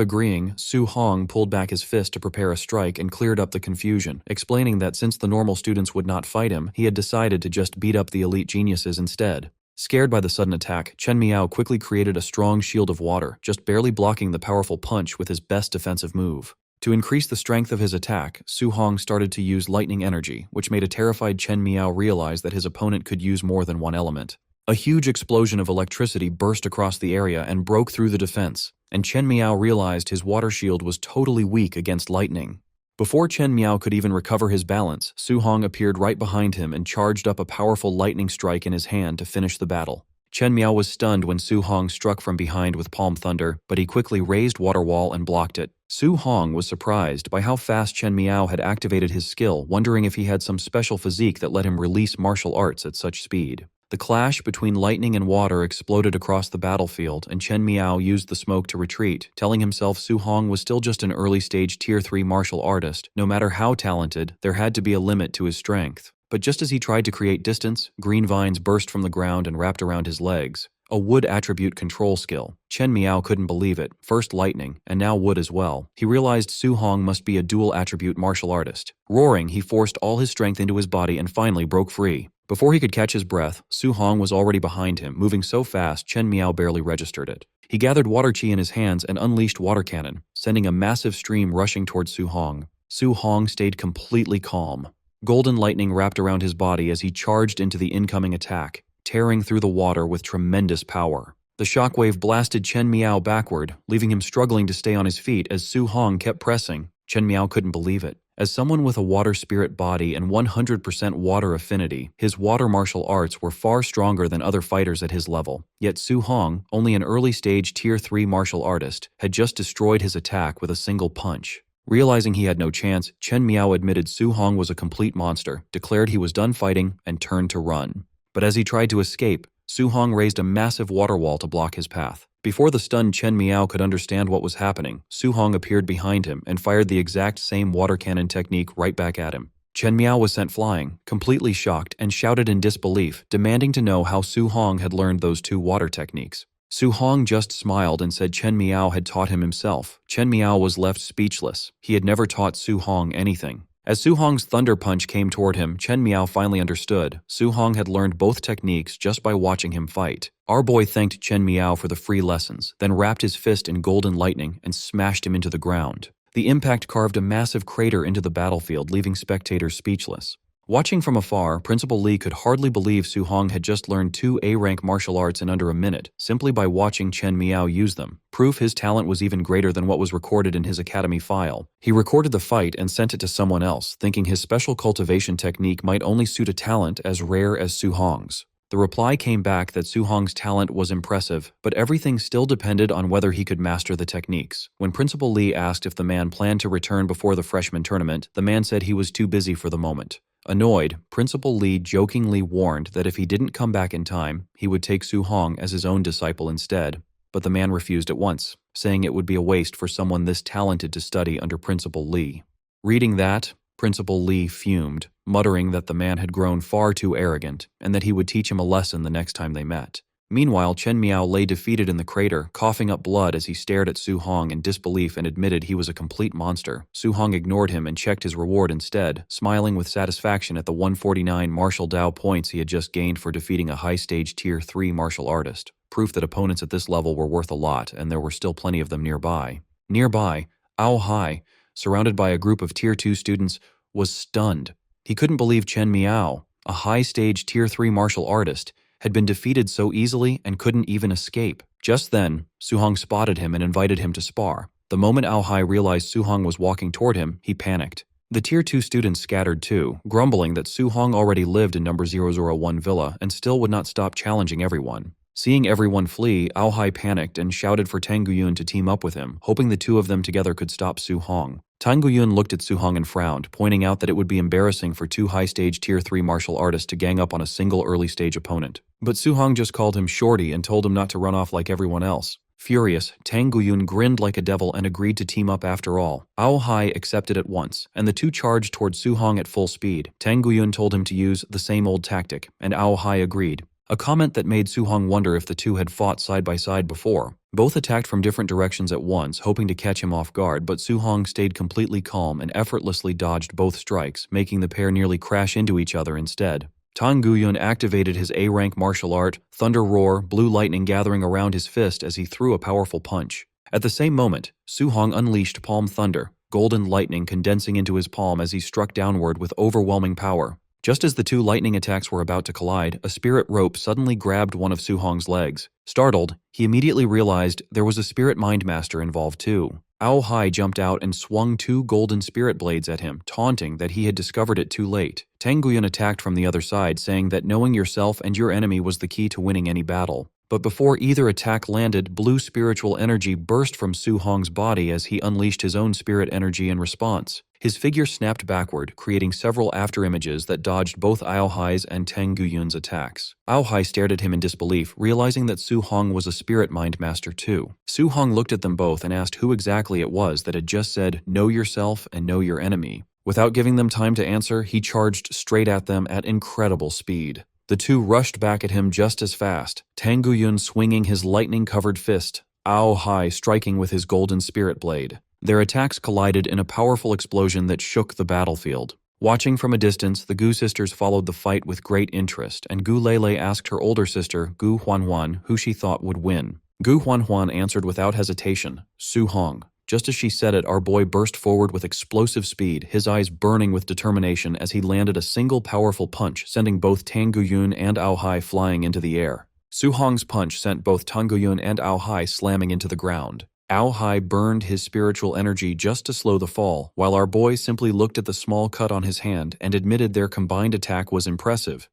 agreeing, Su Hong pulled back his fist to prepare a strike and cleared up the confusion, explaining that since the normal students would not fight him, he had decided to just beat up the elite geniuses instead. Scared by the sudden attack, Chen Miao quickly created a strong shield of water, just barely blocking the powerful punch with his best defensive move. To increase the strength of his attack, Su Hong started to use lightning energy, which made a terrified Chen Miao realize that his opponent could use more than one element. A huge explosion of electricity burst across the area and broke through the defense, and Chen Miao realized his water shield was totally weak against lightning. Before Chen Miao could even recover his balance, Su Hong appeared right behind him and charged up a powerful lightning strike in his hand to finish the battle. Chen Miao was stunned when Su Hong struck from behind with palm thunder, but he quickly raised Water Wall and blocked it. Su Hong was surprised by how fast Chen Miao had activated his skill, wondering if he had some special physique that let him release martial arts at such speed. The clash between lightning and water exploded across the battlefield, and Chen Miao used the smoke to retreat, telling himself Su Hong was still just an early-stage Tier 3 martial artist. No matter how talented, there had to be a limit to his strength. But just as he tried to create distance, green vines burst from the ground and wrapped around his legs. A wood attribute control skill. Chen Miao couldn't believe it. First lightning, and now wood as well. He realized Su Hong must be a dual attribute martial artist. Roaring, he forced all his strength into his body and finally broke free. Before he could catch his breath, Su Hong was already behind him, moving so fast Chen Miao barely registered it. He gathered water chi in his hands and unleashed water cannon, sending a massive stream rushing towards Su Hong. Su Hong stayed completely calm. Golden lightning wrapped around his body as he charged into the incoming attack, tearing through the water with tremendous power. The shockwave blasted Chen Miao backward, leaving him struggling to stay on his feet as Su Hong kept pressing. Chen Miao couldn't believe it. As someone with a water spirit body and 100% water affinity, his water martial arts were far stronger than other fighters at his level. Yet Su Hong, only an early-stage Tier 3 martial artist, had just destroyed his attack with a single punch. Realizing he had no chance, Chen Miao admitted Su Hong was a complete monster, declared he was done fighting, and turned to run. But as he tried to escape, Su Hong raised a massive water wall to block his path. Before the stunned Chen Miao could understand what was happening, Su Hong appeared behind him and fired the exact same water cannon technique right back at him. Chen Miao was sent flying, completely shocked, and shouted in disbelief, demanding to know how Su Hong had learned those two water techniques. Su Hong just smiled and said Chen Miao had taught him himself. Chen Miao was left speechless. He had never taught Su Hong anything. As Su Hong's thunder punch came toward him, Chen Miao finally understood. Su Hong had learned both techniques just by watching him fight. Our boy thanked Chen Miao for the free lessons, then wrapped his fist in golden lightning and smashed him into the ground. The impact carved a massive crater into the battlefield, leaving spectators speechless. Watching from afar, Principal Li could hardly believe Su Hong had just learned 2 A-rank martial arts in under a minute, simply by watching Chen Miao use them. Proof his talent was even greater than what was recorded in his academy file. He recorded the fight and sent it to someone else, thinking his special cultivation technique might only suit a talent as rare as Su Hong's. The reply came back that Su Hong's talent was impressive, but everything still depended on whether he could master the techniques. When Principal Li asked if the man planned to return before the freshman tournament, the man said he was too busy for the moment. Annoyed, Principal Li jokingly warned that if he didn't come back in time, he would take Su Hong as his own disciple instead. But the man refused at once, saying it would be a waste for someone this talented to study under Principal Li. Reading that, Principal Li fumed, muttering that the man had grown far too arrogant and that he would teach him a lesson the next time they met. Meanwhile, Chen Miao lay defeated in the crater, coughing up blood as he stared at Su Hong in disbelief and admitted he was a complete monster. Su Hong ignored him and checked his reward instead, smiling with satisfaction at the 149 martial Dao points he had just gained for defeating a high-stage Tier 3 martial artist. Proof that opponents at this level were worth a lot, and there were still plenty of them nearby. Nearby, Ao Hai, surrounded by a group of Tier 2 students, was stunned. He couldn't believe Chen Miao, a high-stage Tier 3 martial artist, had been defeated so easily and couldn't even escape. Just then, Su Hong spotted him and invited him to spar. The moment Ao Hai realized Su Hong was walking toward him, he panicked. The Tier 2 students scattered too, grumbling that Su Hong already lived in number 001 Villa and still would not stop challenging everyone. Seeing everyone flee, Ao Hai panicked and shouted for Tang Guyun to team up with him, hoping the two of them together could stop Su Hong. Tang Guyun looked at Su Hong and frowned, pointing out that it would be embarrassing for 2 high-stage Tier 3 martial artists to gang up on a single early-stage opponent. But Su Hong just called him shorty and told him not to run off like everyone else. Furious, Tang Guyun grinned like a devil and agreed to team up after all. Ao Hai accepted at once, and the two charged toward Su Hong at full speed. Tang Guyun told him to use the same old tactic, and Ao Hai agreed. A comment that made Su Hong wonder if the two had fought side by side before. Both attacked from different directions at once, hoping to catch him off guard, but Su Hong stayed completely calm and effortlessly dodged both strikes, making the pair nearly crash into each other instead. Tang Guyun activated his A-rank martial art, Thunder Roar, blue lightning gathering around his fist as he threw a powerful punch. At the same moment, Su Hong unleashed Palm Thunder, golden lightning condensing into his palm as he struck downward with overwhelming power. Just as the two lightning attacks were about to collide, a spirit rope suddenly grabbed one of Su-hong's legs. Startled, he immediately realized there was a spirit mind master involved too. Ao Hai jumped out and swung two golden spirit blades at him, taunting that he had discovered it too late. Tang Guiyun attacked from the other side, saying that knowing yourself and your enemy was the key to winning any battle. But before either attack landed, blue spiritual energy burst from Su-hong's body as he unleashed his own spirit energy in response. His figure snapped backward, creating several afterimages that dodged both Ao Hai's and Tang Guiyun's attacks. Ao Hai stared at him in disbelief, realizing that Su-hong was a spirit mind master too. Su-hong looked at them both and asked who exactly it was that had just said, "Know yourself and know your enemy." Without giving them time to answer, he charged straight at them at incredible speed. The two rushed back at him just as fast, Tang Guiyun swinging his lightning-covered fist, Ao Hai striking with his golden spirit blade. Their attacks collided in a powerful explosion that shook the battlefield. Watching from a distance, the Gu sisters followed the fight with great interest, and Gu Lele asked her older sister, Gu Huanhuan, who she thought would win. Gu Huanhuan answered without hesitation, Su-hong. Just as she said it, our boy burst forward with explosive speed, his eyes burning with determination as he landed a single powerful punch, sending both Tang Guiyun and Ao Hai flying into the air. Su-hong's punch sent both Tang Guiyun and Ao Hai slamming into the ground. Ao Hai burned his spiritual energy just to slow the fall, while our boy simply looked at the small cut on his hand and admitted their combined attack was impressive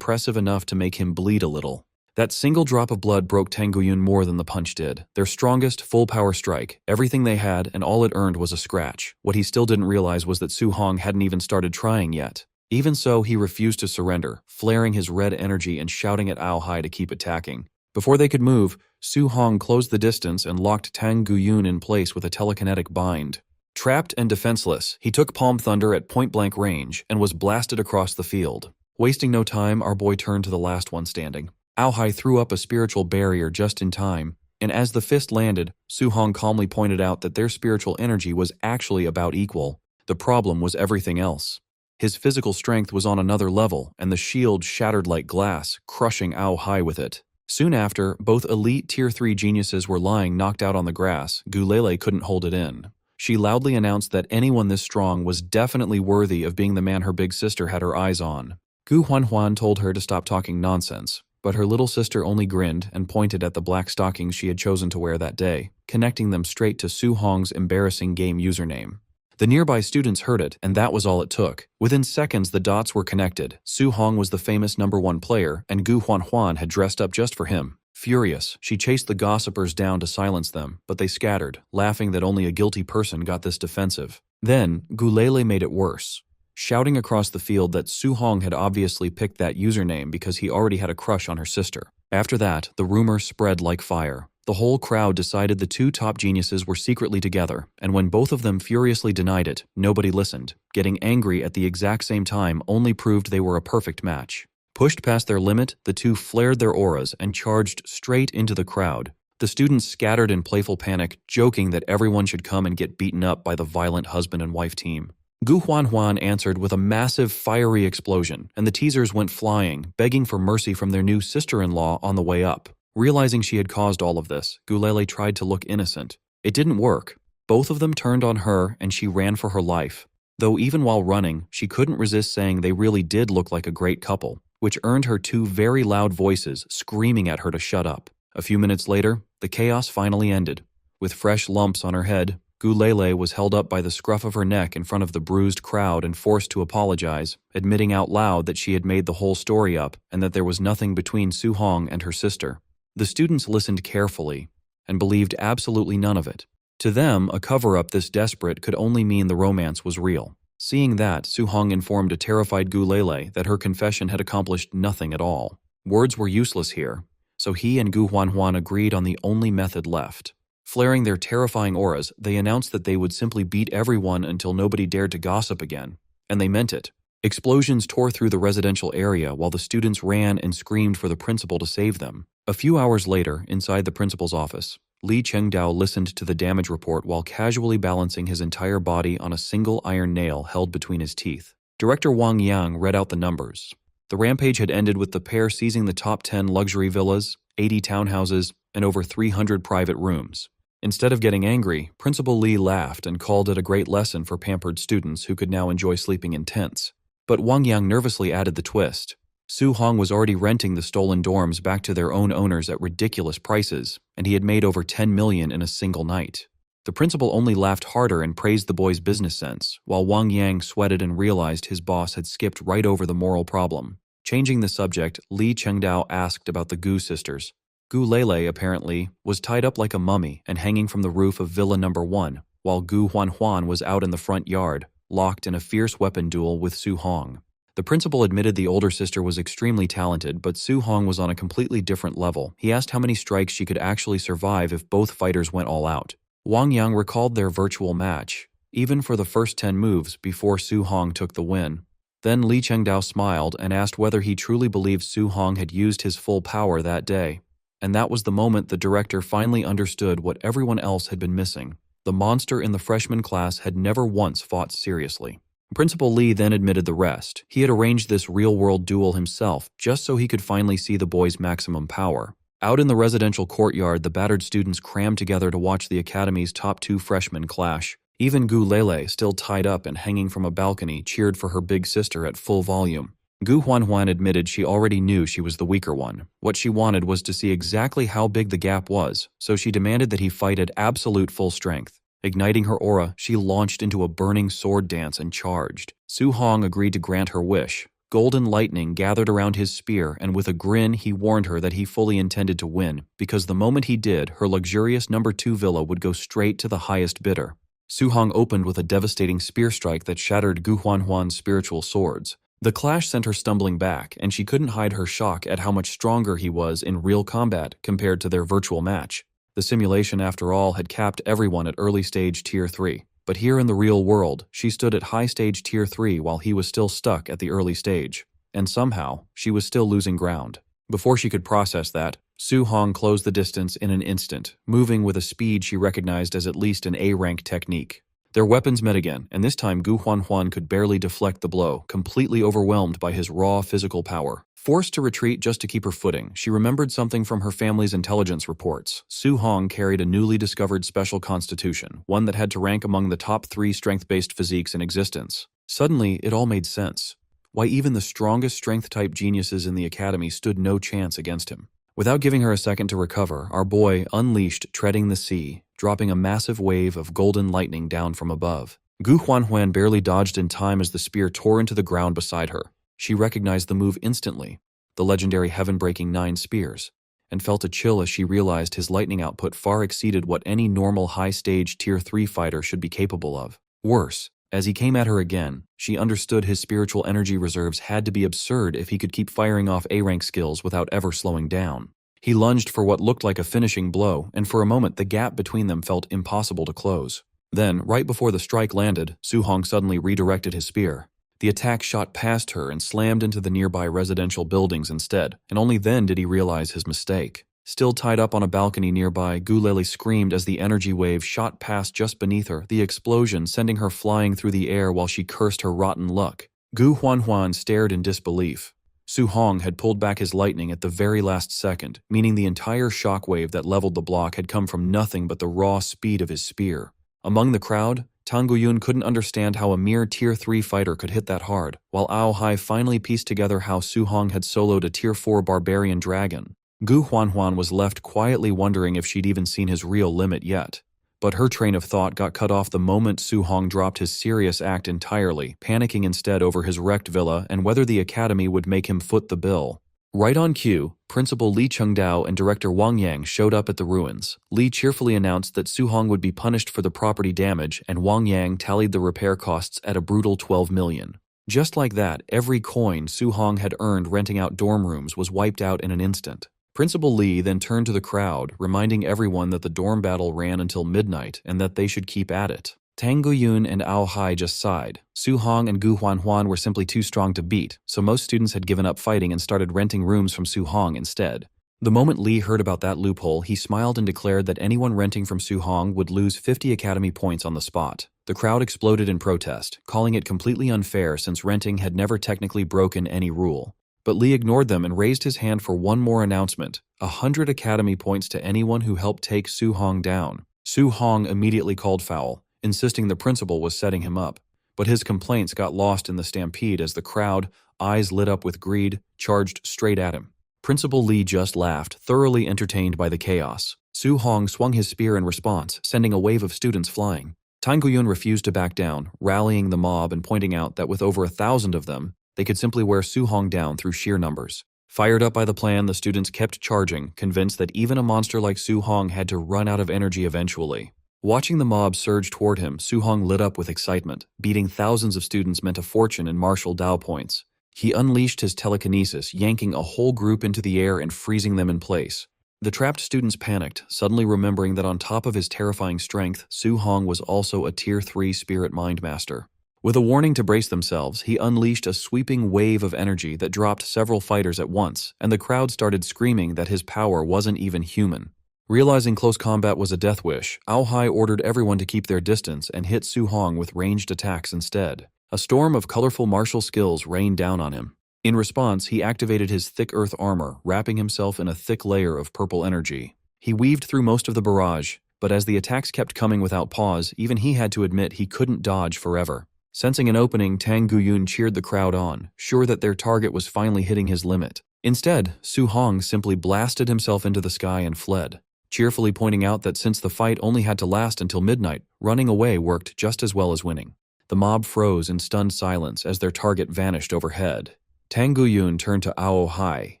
enough to make him bleed a little. That single drop of blood broke Tang Guiyun more than the punch did. Their strongest, full-power strike, everything they had and all it earned was a scratch. What he still didn't realize was that Su-hong hadn't even started trying yet. Even so, he refused to surrender, flaring his red energy and shouting at Ao Hai to keep attacking. Before they could move, Su-hong closed the distance and locked Tang Guiyun in place with a telekinetic bind. Trapped and defenseless, he took Palm Thunder at point-blank range and was blasted across the field. Wasting no time, our boy turned to the last one standing. Ao Hai threw up a spiritual barrier just in time, and as the fist landed, Su-hong calmly pointed out that their spiritual energy was actually about equal. The problem was everything else. His physical strength was on another level, and the shield shattered like glass, crushing Ao Hai with it. Soon after, both elite Tier 3 geniuses were lying knocked out on the grass. Gu Lele couldn't hold it in. She loudly announced that anyone this strong was definitely worthy of being the man her big sister had her eyes on. Gu Huanhuan told her to stop talking nonsense, but her little sister only grinned and pointed at the black stockings she had chosen to wear that day, connecting them straight to Su-hong's embarrassing game username. The nearby students heard it, and that was all it took. Within seconds, the dots were connected. Su-hong was the famous #1 player, and Gu Huanhuan had dressed up just for him. Furious, she chased the gossipers down to silence them, but they scattered, laughing that only a guilty person got this defensive. Then, Gu Lele made it worse, shouting across the field that Su-hong had obviously picked that username because he already had a crush on her sister. After that, the rumor spread like fire. The whole crowd decided the two top geniuses were secretly together, and when both of them furiously denied it, nobody listened. Getting angry at the exact same time only proved they were a perfect match. Pushed past their limit, the two flared their auras and charged straight into the crowd. The students scattered in playful panic, joking that everyone should come and get beaten up by the violent husband and wife team. Gu Huanhuan answered with a massive fiery explosion, and the teasers went flying, begging for mercy from their new sister-in-law on the way up. Realizing she had caused all of this, Gu Lele tried to look innocent. It didn't work. Both of them turned on her, and she ran for her life. Though even while running, she couldn't resist saying they really did look like a great couple, which earned her two very loud voices screaming at her to shut up. A few minutes later, the chaos finally ended. With fresh lumps on her head, Gu Lele was held up by the scruff of her neck in front of the bruised crowd and forced to apologize, admitting out loud that she had made the whole story up and that there was nothing between Su-hong and her sister. The students listened carefully and believed absolutely none of it. To them, a cover-up this desperate could only mean the romance was real. Seeing that, Su-hong informed a terrified Gu Lele that her confession had accomplished nothing at all. Words were useless here, so he and Gu Huanhuan agreed on the only method left. Flaring their terrifying auras, they announced that they would simply beat everyone until nobody dared to gossip again. And they meant it. Explosions tore through the residential area while the students ran and screamed for the principal to save them. A few hours later, inside the principal's office, Li Chengdao listened to the damage report while casually balancing his entire body on a single iron nail held between his teeth. Director Wang Yang read out the numbers. The rampage had ended with the pair seizing the top 10 luxury villas, 80 townhouses, and over 300 private rooms. Instead of getting angry, Principal Li laughed and called it a great lesson for pampered students who could now enjoy sleeping in tents. But Wang Yang nervously added the twist. Su Hong was already renting the stolen dorms back to their own owners at ridiculous prices, and he had made over 10 million in a single night. The principal only laughed harder and praised the boy's business sense, while Wang Yang sweated and realized his boss had skipped right over the moral problem. Changing the subject, Li Chengdao asked about the Gu sisters. Gu Lele, apparently, was tied up like a mummy and hanging from the roof of Villa Number 1, while Gu Huan was out in the front yard, locked in a fierce weapon duel with Su Hong. The principal admitted the older sister was extremely talented, but Su Hong was on a completely different level. He asked how many strikes she could actually survive if both fighters went all out. Wang Yang recalled their virtual match, even for the first 10 moves before Su Hong took the win. Then Li Chengdao smiled and asked whether he truly believed Su Hong had used his full power that day. And that was the moment the director finally understood what everyone else had been missing. The monster in the freshman class had never once fought seriously. Principal Li then admitted the rest. He had arranged this real-world duel himself just so he could finally see the boy's maximum power. Out in the residential courtyard, the battered students crammed together to watch the academy's top 2 freshmen clash. Even Gu Lele, still tied up and hanging from a balcony, cheered for her big sister at full volume. Gu Huan admitted she already knew she was the weaker one. What she wanted was to see exactly how big the gap was, so she demanded that he fight at absolute full strength. Igniting her aura, she launched into a burning sword dance and charged. Su Hong agreed to grant her wish. Golden lightning gathered around his spear, and with a grin he warned her that he fully intended to win, because the moment he did, her luxurious number 2 villa would go straight to the highest bidder. Su Hong opened with a devastating spear strike that shattered Gu Huan's spiritual swords. The clash sent her stumbling back, and she couldn't hide her shock at how much stronger he was in real combat compared to their virtual match. The simulation, after all, had capped everyone at early stage Tier 3. But here in the real world, she stood at high stage Tier 3 while he was still stuck at the early stage. And somehow, she was still losing ground. Before she could process that, Su Hong closed the distance in an instant, moving with a speed she recognized as at least an A-rank technique. Their weapons met again, and this time Gu Huan could barely deflect the blow, completely overwhelmed by his raw physical power. Forced to retreat just to keep her footing, she remembered something from her family's intelligence reports. Su Hong carried a newly discovered special constitution, one that had to rank among the top 3 strength-based physiques in existence. Suddenly, it all made sense. Why even the strongest strength-type geniuses in the academy stood no chance against him. Without giving her a second to recover, our boy unleashed Treading the Sea, dropping a massive wave of golden lightning down from above. Gu Huan barely dodged in time as the spear tore into the ground beside her. She recognized the move instantly, the legendary heaven-breaking 9 spears, and felt a chill as she realized his lightning output far exceeded what any normal high-stage Tier 3 fighter should be capable of. Worse, as he came at her again, she understood his spiritual energy reserves had to be absurd if he could keep firing off A-rank skills without ever slowing down. He lunged for what looked like a finishing blow, and for a moment the gap between them felt impossible to close. Then, right before the strike landed, Su Hong suddenly redirected his spear. The attack shot past her and slammed into the nearby residential buildings instead, and only then did he realize his mistake. Still tied up on a balcony nearby, Gu Lele screamed as the energy wave shot past just beneath her, the explosion sending her flying through the air while she cursed her rotten luck. Gu Huan stared in disbelief. Su Hong had pulled back his lightning at the very last second, meaning the entire shockwave that leveled the block had come from nothing but the raw speed of his spear. Among the crowd, Tang Guyun couldn't understand how a mere Tier 3 fighter could hit that hard, while Ao Hai finally pieced together how Su Hong had soloed a Tier 4 barbarian dragon. Gu Huan was left quietly wondering if she'd even seen his real limit yet. But her train of thought got cut off the moment Su Hong dropped his serious act entirely, panicking instead over his wrecked villa and whether the academy would make him foot the bill. Right on cue, Principal Li Chengdao and Director Wang Yang showed up at the ruins. Li cheerfully announced that Su Hong would be punished for the property damage, and Wang Yang tallied the repair costs at a brutal 12 million. Just like that, every coin Su Hong had earned renting out dorm rooms was wiped out in an instant. Principal Li then turned to the crowd, reminding everyone that the dorm battle ran until midnight and that they should keep at it. Tang Guyun and Ao Hai just sighed. Su Hong and Gu Huan were simply too strong to beat, so most students had given up fighting and started renting rooms from Su Hong instead. The moment Li heard about that loophole, he smiled and declared that anyone renting from Su Hong would lose 50 academy points on the spot. The crowd exploded in protest, calling it completely unfair since renting had never technically broken any rule. But Li ignored them and raised his hand for one more announcement: 100 academy points to anyone who helped take Su Hong down. Su Hong immediately called foul, insisting the principal was setting him up. but his complaints got lost in the stampede as the crowd, eyes lit up with greed, charged straight at him. Principal Lee just laughed, thoroughly entertained by the chaos. Su Hong swung his spear in response, sending a wave of students flying. Tang Guyun refused to back down, rallying the mob and pointing out that with over 1,000 of them, they could simply wear Su Hong down through sheer numbers. Fired up by the plan, the students kept charging, convinced that even a monster like Su Hong had to run out of energy eventually. Watching the mob surge toward him, Su Hong lit up with excitement. Beating thousands of students meant a fortune in martial Dao points. He unleashed his telekinesis, yanking a whole group into the air and freezing them in place. The trapped students panicked, suddenly remembering that on top of his terrifying strength, Su Hong was also a Tier 3 Spirit Mind Master. With a warning to brace themselves, he unleashed a sweeping wave of energy that dropped several fighters at once, and the crowd started screaming that his power wasn't even human. Realizing close combat was a death wish, Ao Hai ordered everyone to keep their distance and hit Su Hong with ranged attacks instead. A storm of colorful martial skills rained down on him. In response, he activated his thick earth armor, wrapping himself in a thick layer of purple energy. He weaved through most of the barrage, but as the attacks kept coming without pause, even he had to admit he couldn't dodge forever. Sensing an opening, Tang Guyun cheered the crowd on, sure that their target was finally hitting his limit. Instead, Su Hong simply blasted himself into the sky and fled, cheerfully pointing out that since the fight only had to last until midnight, running away worked just as well as winning. The mob froze in stunned silence as their target vanished overhead. Tang Guyun turned to Ao Hai,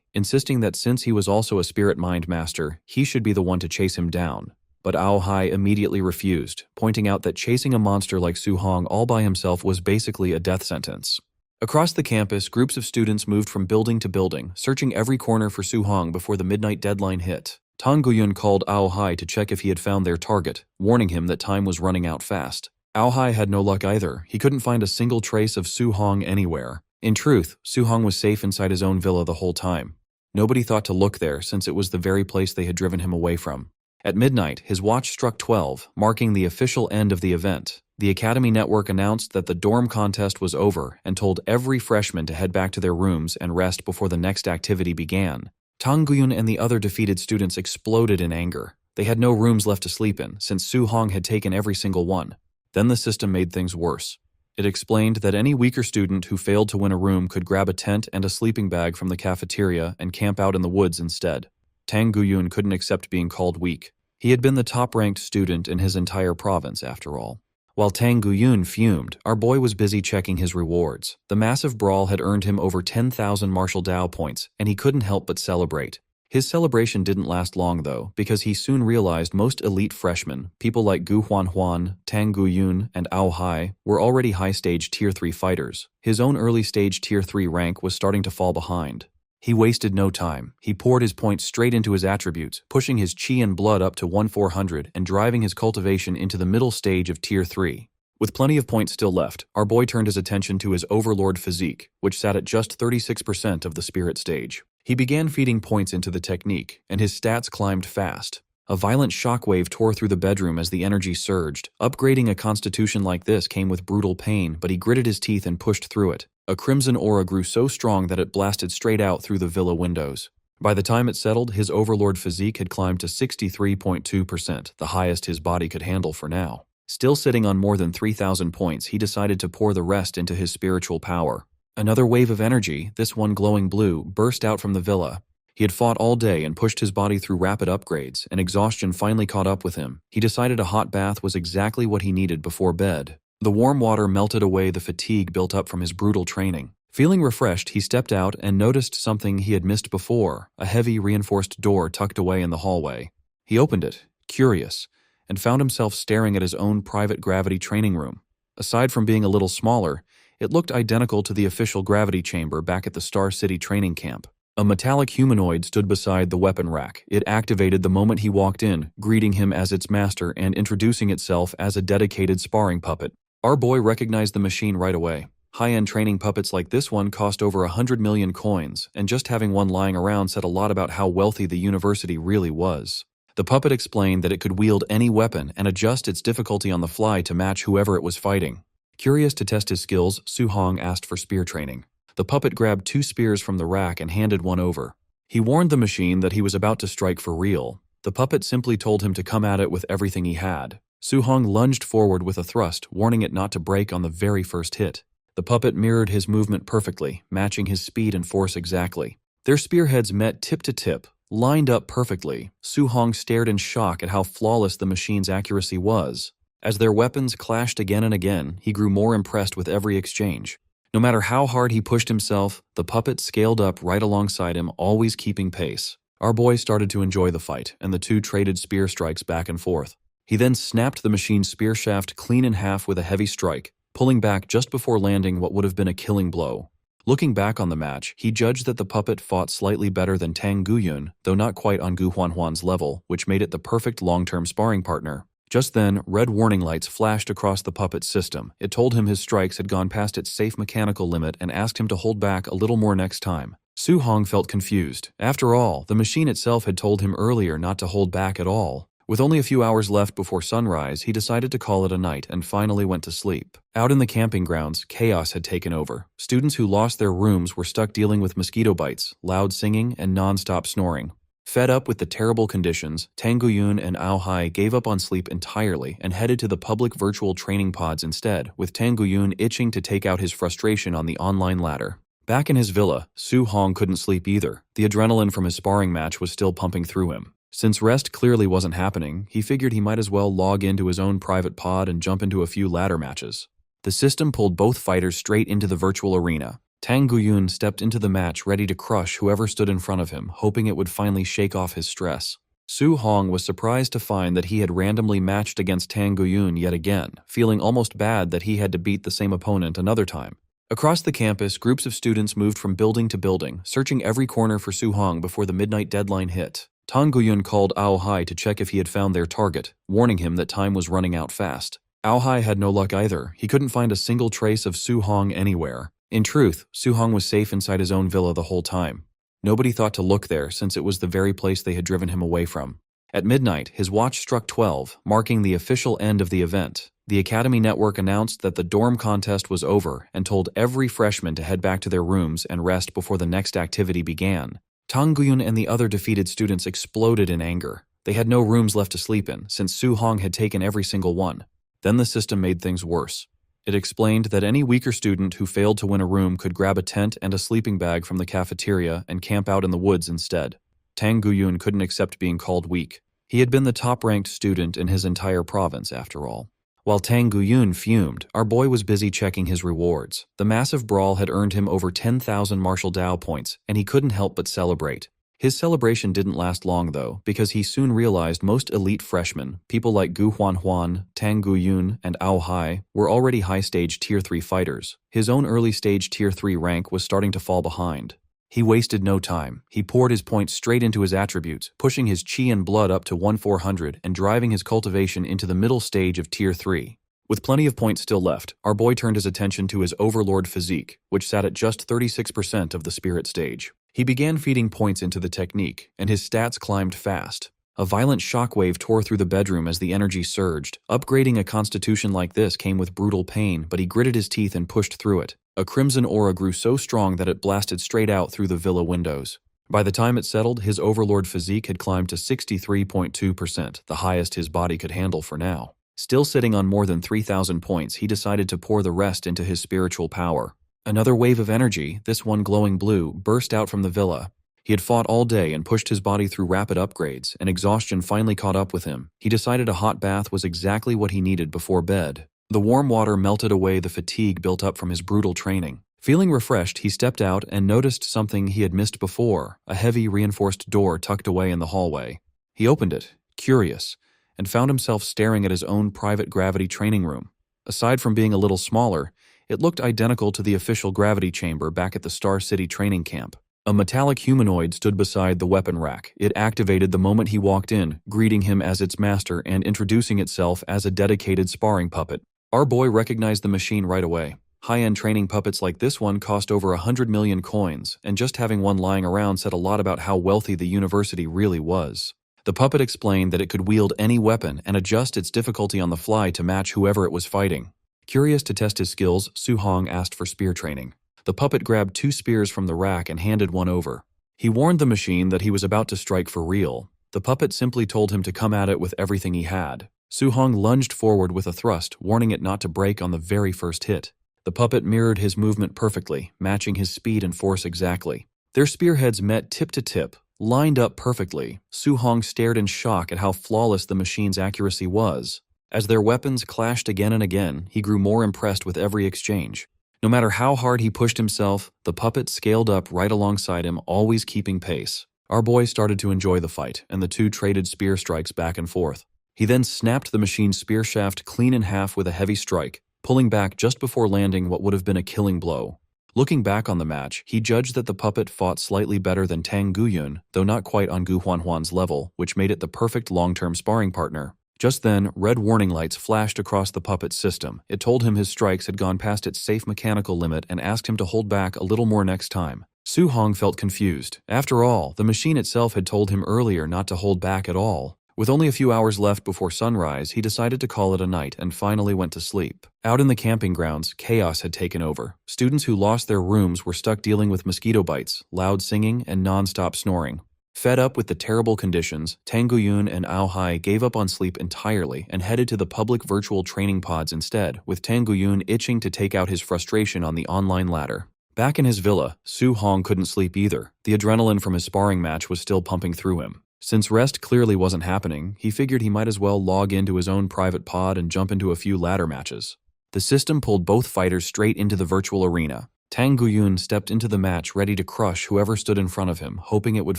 insisting that since he was also a spirit mind master, he should be the one to chase him down. But Ao Hai immediately refused, pointing out that chasing a monster like Su Hong all by himself was basically a death sentence. Across the campus, groups of students moved from building to building, searching every corner for Su Hong before the midnight deadline hit. Tang Guyun called Ao Hai to check if he had found their target, warning him that time was running out fast. Ao Hai had no luck either. He couldn't find a single trace of Su Hong anywhere. In truth, Su Hong was safe inside his own villa the whole time. Nobody thought to look there since it was the very place they had driven him away from. At midnight, his watch struck 12, marking the official end of the event. The Academy Network announced that the dorm contest was over and told every freshman to head back to their rooms and rest before the next activity began. Tang Guyun and the other defeated students exploded in anger. They had no rooms left to sleep in, since Su Hong had taken every single one. Then the system made things worse. It explained that any weaker student who failed to win a room could grab a tent and a sleeping bag from the cafeteria and camp out in the woods instead. Tang Guyun couldn't accept being called weak. He had been the top-ranked student in his entire province, after all. While Tang Guyun fumed, our boy was busy checking his rewards. The massive brawl had earned him over 10,000 martial Dao points, and he couldn't help but celebrate. His celebration didn't last long, though, because he soon realized most elite freshmen, people like Gu Huan, Tang Guyun, and Ao Hai, were already high-stage Tier 3 fighters. His own early-stage Tier 3 rank was starting to fall behind. He wasted no time. He poured his points straight into his attributes, pushing his chi and blood up to 1/400 and driving his cultivation into the middle stage of Tier 3. With plenty of points still left, our boy turned his attention to his overlord physique, which sat at just 36% of the spirit stage. He began feeding points into the technique, and his stats climbed fast. A violent shockwave tore through the bedroom as the energy surged. Upgrading a constitution like this came with brutal pain, but he gritted his teeth and pushed through it. A crimson aura grew so strong that it blasted straight out through the villa windows. By the time it settled, his overlord physique had climbed to 63.2%, the highest his body could handle for now. Still sitting on more than 3,000 points, he decided to pour the rest into his spiritual power. Another wave of energy, this one glowing blue, burst out from the villa. He had fought all day and pushed his body through rapid upgrades, and exhaustion finally caught up with him. He decided a hot bath was exactly what he needed before bed. The warm water melted away the fatigue built up from his brutal training. Feeling refreshed, he stepped out and noticed something he had missed before, a heavy, reinforced door tucked away in the hallway. He opened it, curious, and found himself staring at his own private gravity training room. Aside from being a little smaller, it looked identical to the official gravity chamber back at the Star City training camp. A metallic humanoid stood beside the weapon rack. It activated the moment he walked in, greeting him as its master and introducing itself as a dedicated sparring puppet. Our boy recognized the machine right away. High-end training puppets like this one cost over 100 million coins, and just having one lying around said a lot about how wealthy the university really was. The puppet explained that it could wield any weapon and adjust its difficulty on the fly to match whoever it was fighting. Curious to test his skills, Su Hong asked for spear training. The puppet grabbed 2 spears from the rack and handed one over. He warned the machine that he was about to strike for real. The puppet simply told him to come at it with everything he had. Su-hong lunged forward with a thrust, warning it not to break on the very first hit. The puppet mirrored his movement perfectly, matching his speed and force exactly. Their spearheads met tip to tip, lined up perfectly. Su-hong stared in shock at how flawless the machine's accuracy was. As their weapons clashed again and again, he grew more impressed with every exchange. No matter how hard he pushed himself, the puppet scaled up right alongside him, always keeping pace. Our boy started to enjoy the fight, and the two traded spear strikes back and forth. He then snapped the machine's spear shaft clean in half with a heavy strike, pulling back just before landing what would have been a killing blow. Looking back on the match, he judged that the puppet fought slightly better than Tang Guyun, though not quite on Gu Huanhuan's level, which made it the perfect long-term sparring partner. Just then, red warning lights flashed across the puppet's system. It told him his strikes had gone past its safe mechanical limit and asked him to hold back a little more next time. Su-hong felt confused. After all, the machine itself had told him earlier not to hold back at all. With only a few hours left before sunrise, he decided to call it a night and finally went to sleep. Out in the camping grounds, chaos had taken over. Students who lost their rooms were stuck dealing with mosquito bites, loud singing, and non-stop snoring. Fed up with the terrible conditions, Tang Guyun and Ao Hai gave up on sleep entirely and headed to the public virtual training pods instead, with Tang Guyun itching to take out his frustration on the online ladder. Back in his villa, Su-hong couldn't sleep either. The adrenaline from his sparring match was still pumping through him. Since rest clearly wasn't happening, he figured he might as well log into his own private pod and jump into a few ladder matches. The system pulled both fighters straight into the virtual arena. Tang Guyun stepped into the match ready to crush whoever stood in front of him, hoping it would finally shake off his stress. Su-hong was surprised to find that he had randomly matched against Tang Guyun yet again, feeling almost bad that he had to beat the same opponent another time. Across the campus, groups of students moved from building to building, searching every corner for Su-hong before the midnight deadline hit. Tang Guyun called Ao Hai to check if he had found their target, warning him that time was running out fast. Ao Hai had no luck either. He couldn't find a single trace of Su-hong anywhere. In truth, Su-hong was safe inside his own villa the whole time. Nobody thought to look there since it was the very place they had driven him away from. At midnight, his watch struck 12, marking the official end of the event. The Academy Network announced that the dorm contest was over and told every freshman to head back to their rooms and rest before the next activity began. Tang Guyun and the other defeated students exploded in anger. They had no rooms left to sleep in, since Su-hong had taken every single one. Then the system made things worse. It explained that any weaker student who failed to win a room could grab a tent and a sleeping bag from the cafeteria and camp out in the woods instead. Tang Guyun couldn't accept being called weak. He had been the top-ranked student in his entire province, after all. While Tang Guyun fumed, our boy was busy checking his rewards. The massive brawl had earned him over 10,000 martial Dao points, and he couldn't help but celebrate. His celebration didn't last long, though, because he soon realized most elite freshmen, people like Gu Huanhuan, Tang Guyun, and Ao Hai, were already high-stage Tier 3 fighters. His own early-stage Tier 3 rank was starting to fall behind. He wasted no time. He poured his points straight into his attributes, pushing his chi and blood up to 1/400 and driving his cultivation into the middle stage of Tier 3. With plenty of points still left, our boy turned his attention to his overlord physique, which sat at just 36% of the spirit stage. He began feeding points into the technique, and his stats climbed fast. A violent shockwave tore through the bedroom as the energy surged. Upgrading a constitution like this came with brutal pain, but he gritted his teeth and pushed through it. A crimson aura grew so strong that it blasted straight out through the villa windows. By the time it settled, his overlord physique had climbed to 63.2%, the highest his body could handle for now. Still sitting on more than 3,000 points, he decided to pour the rest into his spiritual power. Another wave of energy, this one glowing blue, burst out from the villa. He had fought all day and pushed his body through rapid upgrades, and exhaustion finally caught up with him. He decided a hot bath was exactly what he needed before bed. The warm water melted away the fatigue built up from his brutal training. Feeling refreshed, he stepped out and noticed something he had missed before, a heavy reinforced door tucked away in the hallway. He opened it, curious, and found himself staring at his own private gravity training room. Aside from being a little smaller, it looked identical to the official gravity chamber back at the Star City training camp. A metallic humanoid stood beside the weapon rack. It activated the moment he walked in, greeting him as its master and introducing itself as a dedicated sparring puppet. Our boy recognized the machine right away. High-end training puppets like this one cost over 100 million coins, and just having one lying around said a lot about how wealthy the university really was. The puppet explained that it could wield any weapon and adjust its difficulty on the fly to match whoever it was fighting. Curious to test his skills, Su-hong asked for spear training. The puppet grabbed 2 spears from the rack and handed one over. He warned the machine that he was about to strike for real. The puppet simply told him to come at it with everything he had. Su Hong lunged forward with a thrust, warning it not to break on the very first hit. The puppet mirrored his movement perfectly, matching his speed and force exactly. Their spearheads met tip to tip, lined up perfectly. Su Hong stared in shock at how flawless the machine's accuracy was. As their weapons clashed again and again, he grew more impressed with every exchange. No matter how hard he pushed himself, the puppet scaled up right alongside him, always keeping pace. Our boy started to enjoy the fight, and the two traded spear strikes back and forth. He then snapped the machine's spear shaft clean in half with a heavy strike, pulling back just before landing what would have been a killing blow. Looking back on the match, he judged that the puppet fought slightly better than Tang Guyun, though not quite on Gu Huanhuan's level, which made it the perfect long-term sparring partner. Just then, red warning lights flashed across the puppet's system. It told him his strikes had gone past its safe mechanical limit and asked him to hold back a little more next time. Su Hong felt confused. After all, the machine itself had told him earlier not to hold back at all. With only a few hours left before sunrise, he decided to call it a night and finally went to sleep. Out in the camping grounds, chaos had taken over. Students who lost their rooms were stuck dealing with mosquito bites, loud singing, and non-stop snoring. Fed up with the terrible conditions, Tang Guyun and Ao Hai gave up on sleep entirely and headed to the public virtual training pods instead, with Tang Guyun itching to take out his frustration on the online ladder. Back in his villa, Su Hong couldn't sleep either. The adrenaline from his sparring match was still pumping through him. Since rest clearly wasn't happening, he figured he might as well log into his own private pod and jump into a few ladder matches. The system pulled both fighters straight into the virtual arena. Tang Guyun stepped into the match ready to crush whoever stood in front of him, hoping it would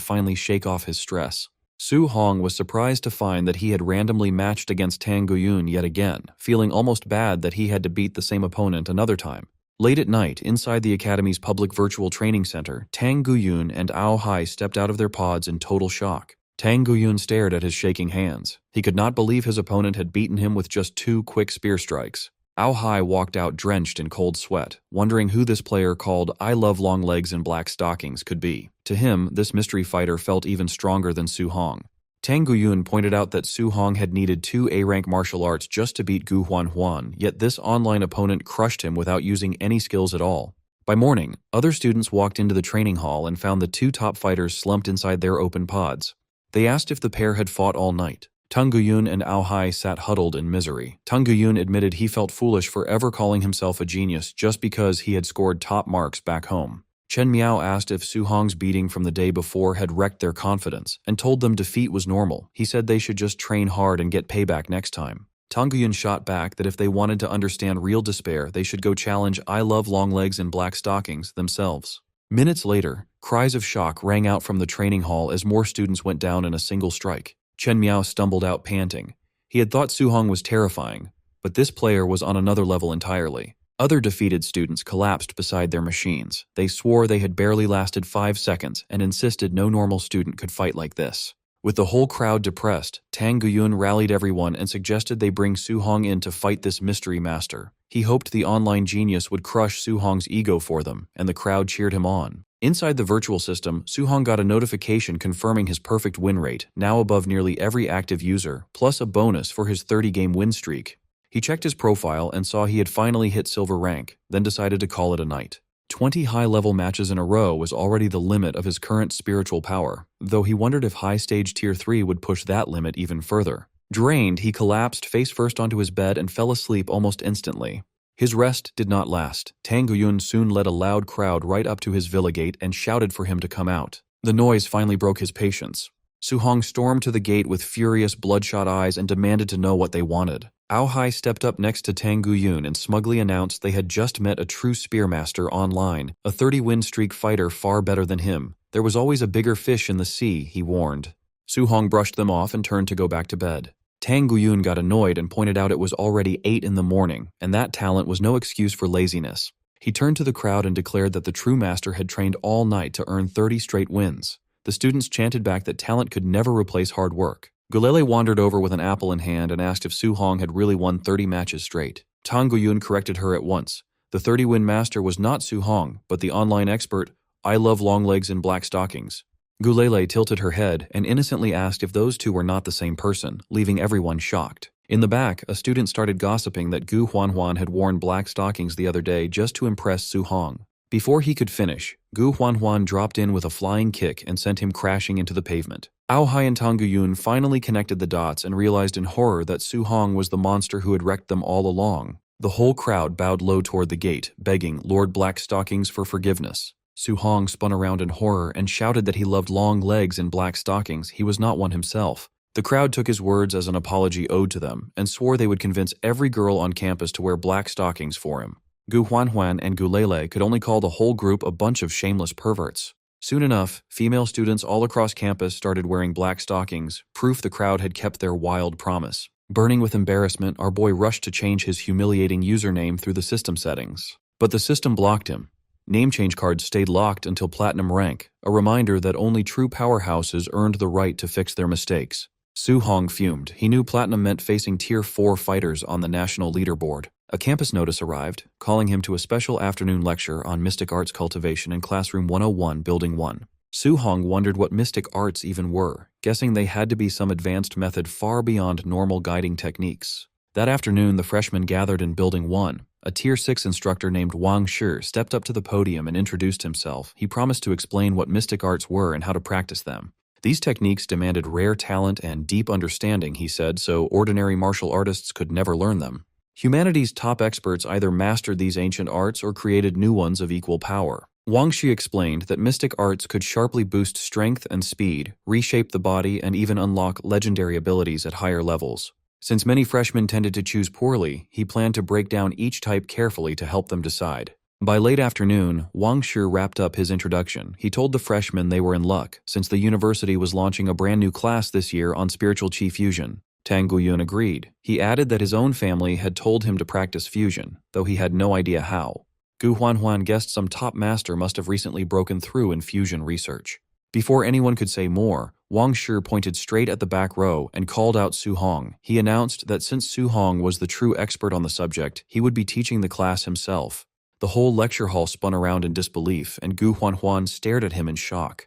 finally shake off his stress. Su Hong was surprised to find that he had randomly matched against Tang Guyun yet again, feeling almost bad that he had to beat the same opponent another time. Late at night, inside the Academy's public virtual training center, Tang Guyun and Ao Hai stepped out of their pods in total shock. Tang Guyun stared at his shaking hands. He could not believe his opponent had beaten him with just 2 quick spear strikes. Ao Hai walked out drenched in cold sweat, wondering who this player called I Love Long Legs in Black Stockings could be. To him, this mystery fighter felt even stronger than Su Hong. Tang Guyun pointed out that Su Hong had needed 2 A-rank martial arts just to beat Gu Huanhuan, yet this online opponent crushed him without using any skills at all. By morning, other students walked into the training hall and found the 2 top fighters slumped inside their open pods. They asked if the pair had fought all night. Tang Guyun and Ao Hai sat huddled in misery. Tang Guyun admitted he felt foolish for ever calling himself a genius just because he had scored top marks back home. Chen Miao asked if Su Hong's beating from the day before had wrecked their confidence and told them defeat was normal. He said they should just train hard and get payback next time. Tang Guyun shot back that if they wanted to understand real despair, they should go challenge I Love Long Legs in Black Stockings themselves. Minutes later, cries of shock rang out from the training hall as more students went down in a single strike. Chen Miao stumbled out panting. He had thought Su Hong was terrifying, but this player was on another level entirely. Other defeated students collapsed beside their machines. They swore they had barely lasted 5 seconds and insisted no normal student could fight like this. With the whole crowd depressed, Tang Guyun rallied everyone and suggested they bring Su Hong in to fight this mystery master. He hoped the online genius would crush Su Hong's ego for them, and the crowd cheered him on. Inside the virtual system, Su Hong got a notification confirming his perfect win rate, now above nearly every active user, plus a bonus for his 30-game win streak. He checked his profile and saw he had finally hit silver rank, then decided to call it a night. 20 high-level matches in a row was already the limit of his current spiritual power, though he wondered if high-stage Tier 3 would push that limit even further. Drained, he collapsed face-first onto his bed and fell asleep almost instantly. His rest did not last. Tang Guyun soon led a loud crowd right up to his villa gate and shouted for him to come out. The noise finally broke his patience. Su Hong stormed to the gate with furious, bloodshot eyes and demanded to know what they wanted. Ao Hai stepped up next to Tang Guyun and smugly announced they had just met a true spearmaster online, a 30-win streak fighter far better than him. There was always a bigger fish in the sea, he warned. Su Hong brushed them off and turned to go back to bed. Tang Guyun got annoyed and pointed out it was already 8 in the morning, and that talent was no excuse for laziness. He turned to the crowd and declared that the true master had trained all night to earn 30 straight wins. The students chanted back that talent could never replace hard work. Gulele wandered over with an apple in hand and asked if Su Hong had really won 30 matches straight. Tang Guyun corrected her at once. The 30-win master was not Su Hong, but the online expert, I Love Long Legs in Black Stockings. Gulele tilted her head and innocently asked if those two were not the same person, leaving everyone shocked. In the back, a student started gossiping that Gu Huanhuan had worn black stockings the other day just to impress Su Hong. Before he could finish, Gu Huanhuan dropped in with a flying kick and sent him crashing into the pavement. Ao Hai and Tang Guyun finally connected the dots and realized in horror that Su Hong was the monster who had wrecked them all along. The whole crowd bowed low toward the gate, begging Lord Blackstockings for forgiveness. Su Hong spun around in horror and shouted that he loved long legs and black stockings. He was not one himself. The crowd took his words as an apology owed to them and swore they would convince every girl on campus to wear black stockings for him. Gu Huanhuan and Gu Lele could only call the whole group a bunch of shameless perverts. Soon enough, female students all across campus started wearing black stockings, proof the crowd had kept their wild promise. Burning with embarrassment, our boy rushed to change his humiliating username through the system settings. But the system blocked him. Name change cards stayed locked until Platinum rank, a reminder that only true powerhouses earned the right to fix their mistakes. Su Hong fumed. He knew Platinum meant facing Tier 4 fighters on the national leaderboard. A campus notice arrived, calling him to a special afternoon lecture on mystic arts cultivation in Classroom 101, Building 1. Su Hong wondered what mystic arts even were, guessing they had to be some advanced method far beyond normal guiding techniques. That afternoon, the freshmen gathered in Building 1. A Tier 6 instructor named Wang Shi stepped up to the podium and introduced himself. He promised to explain what mystic arts were and how to practice them. These techniques demanded rare talent and deep understanding, he said, so ordinary martial artists could never learn them. Humanity's top experts either mastered these ancient arts or created new ones of equal power. Wang Shi explained that mystic arts could sharply boost strength and speed, reshape the body, and even unlock legendary abilities at higher levels. Since many freshmen tended to choose poorly, he planned to break down each type carefully to help them decide. By late afternoon, Wang Shi wrapped up his introduction. He told the freshmen they were in luck, since the university was launching a brand new class this year on spiritual chi fusion. Tang Guyun agreed. He added that his own family had told him to practice fusion, though he had no idea how. Gu Huanhuan guessed some top master must have recently broken through in fusion research. Before anyone could say more, Wang Shi pointed straight at the back row and called out Su Hong. He announced that since Su Hong was the true expert on the subject, he would be teaching the class himself. The whole lecture hall spun around in disbelief, and Gu Huanhuan stared at him in shock.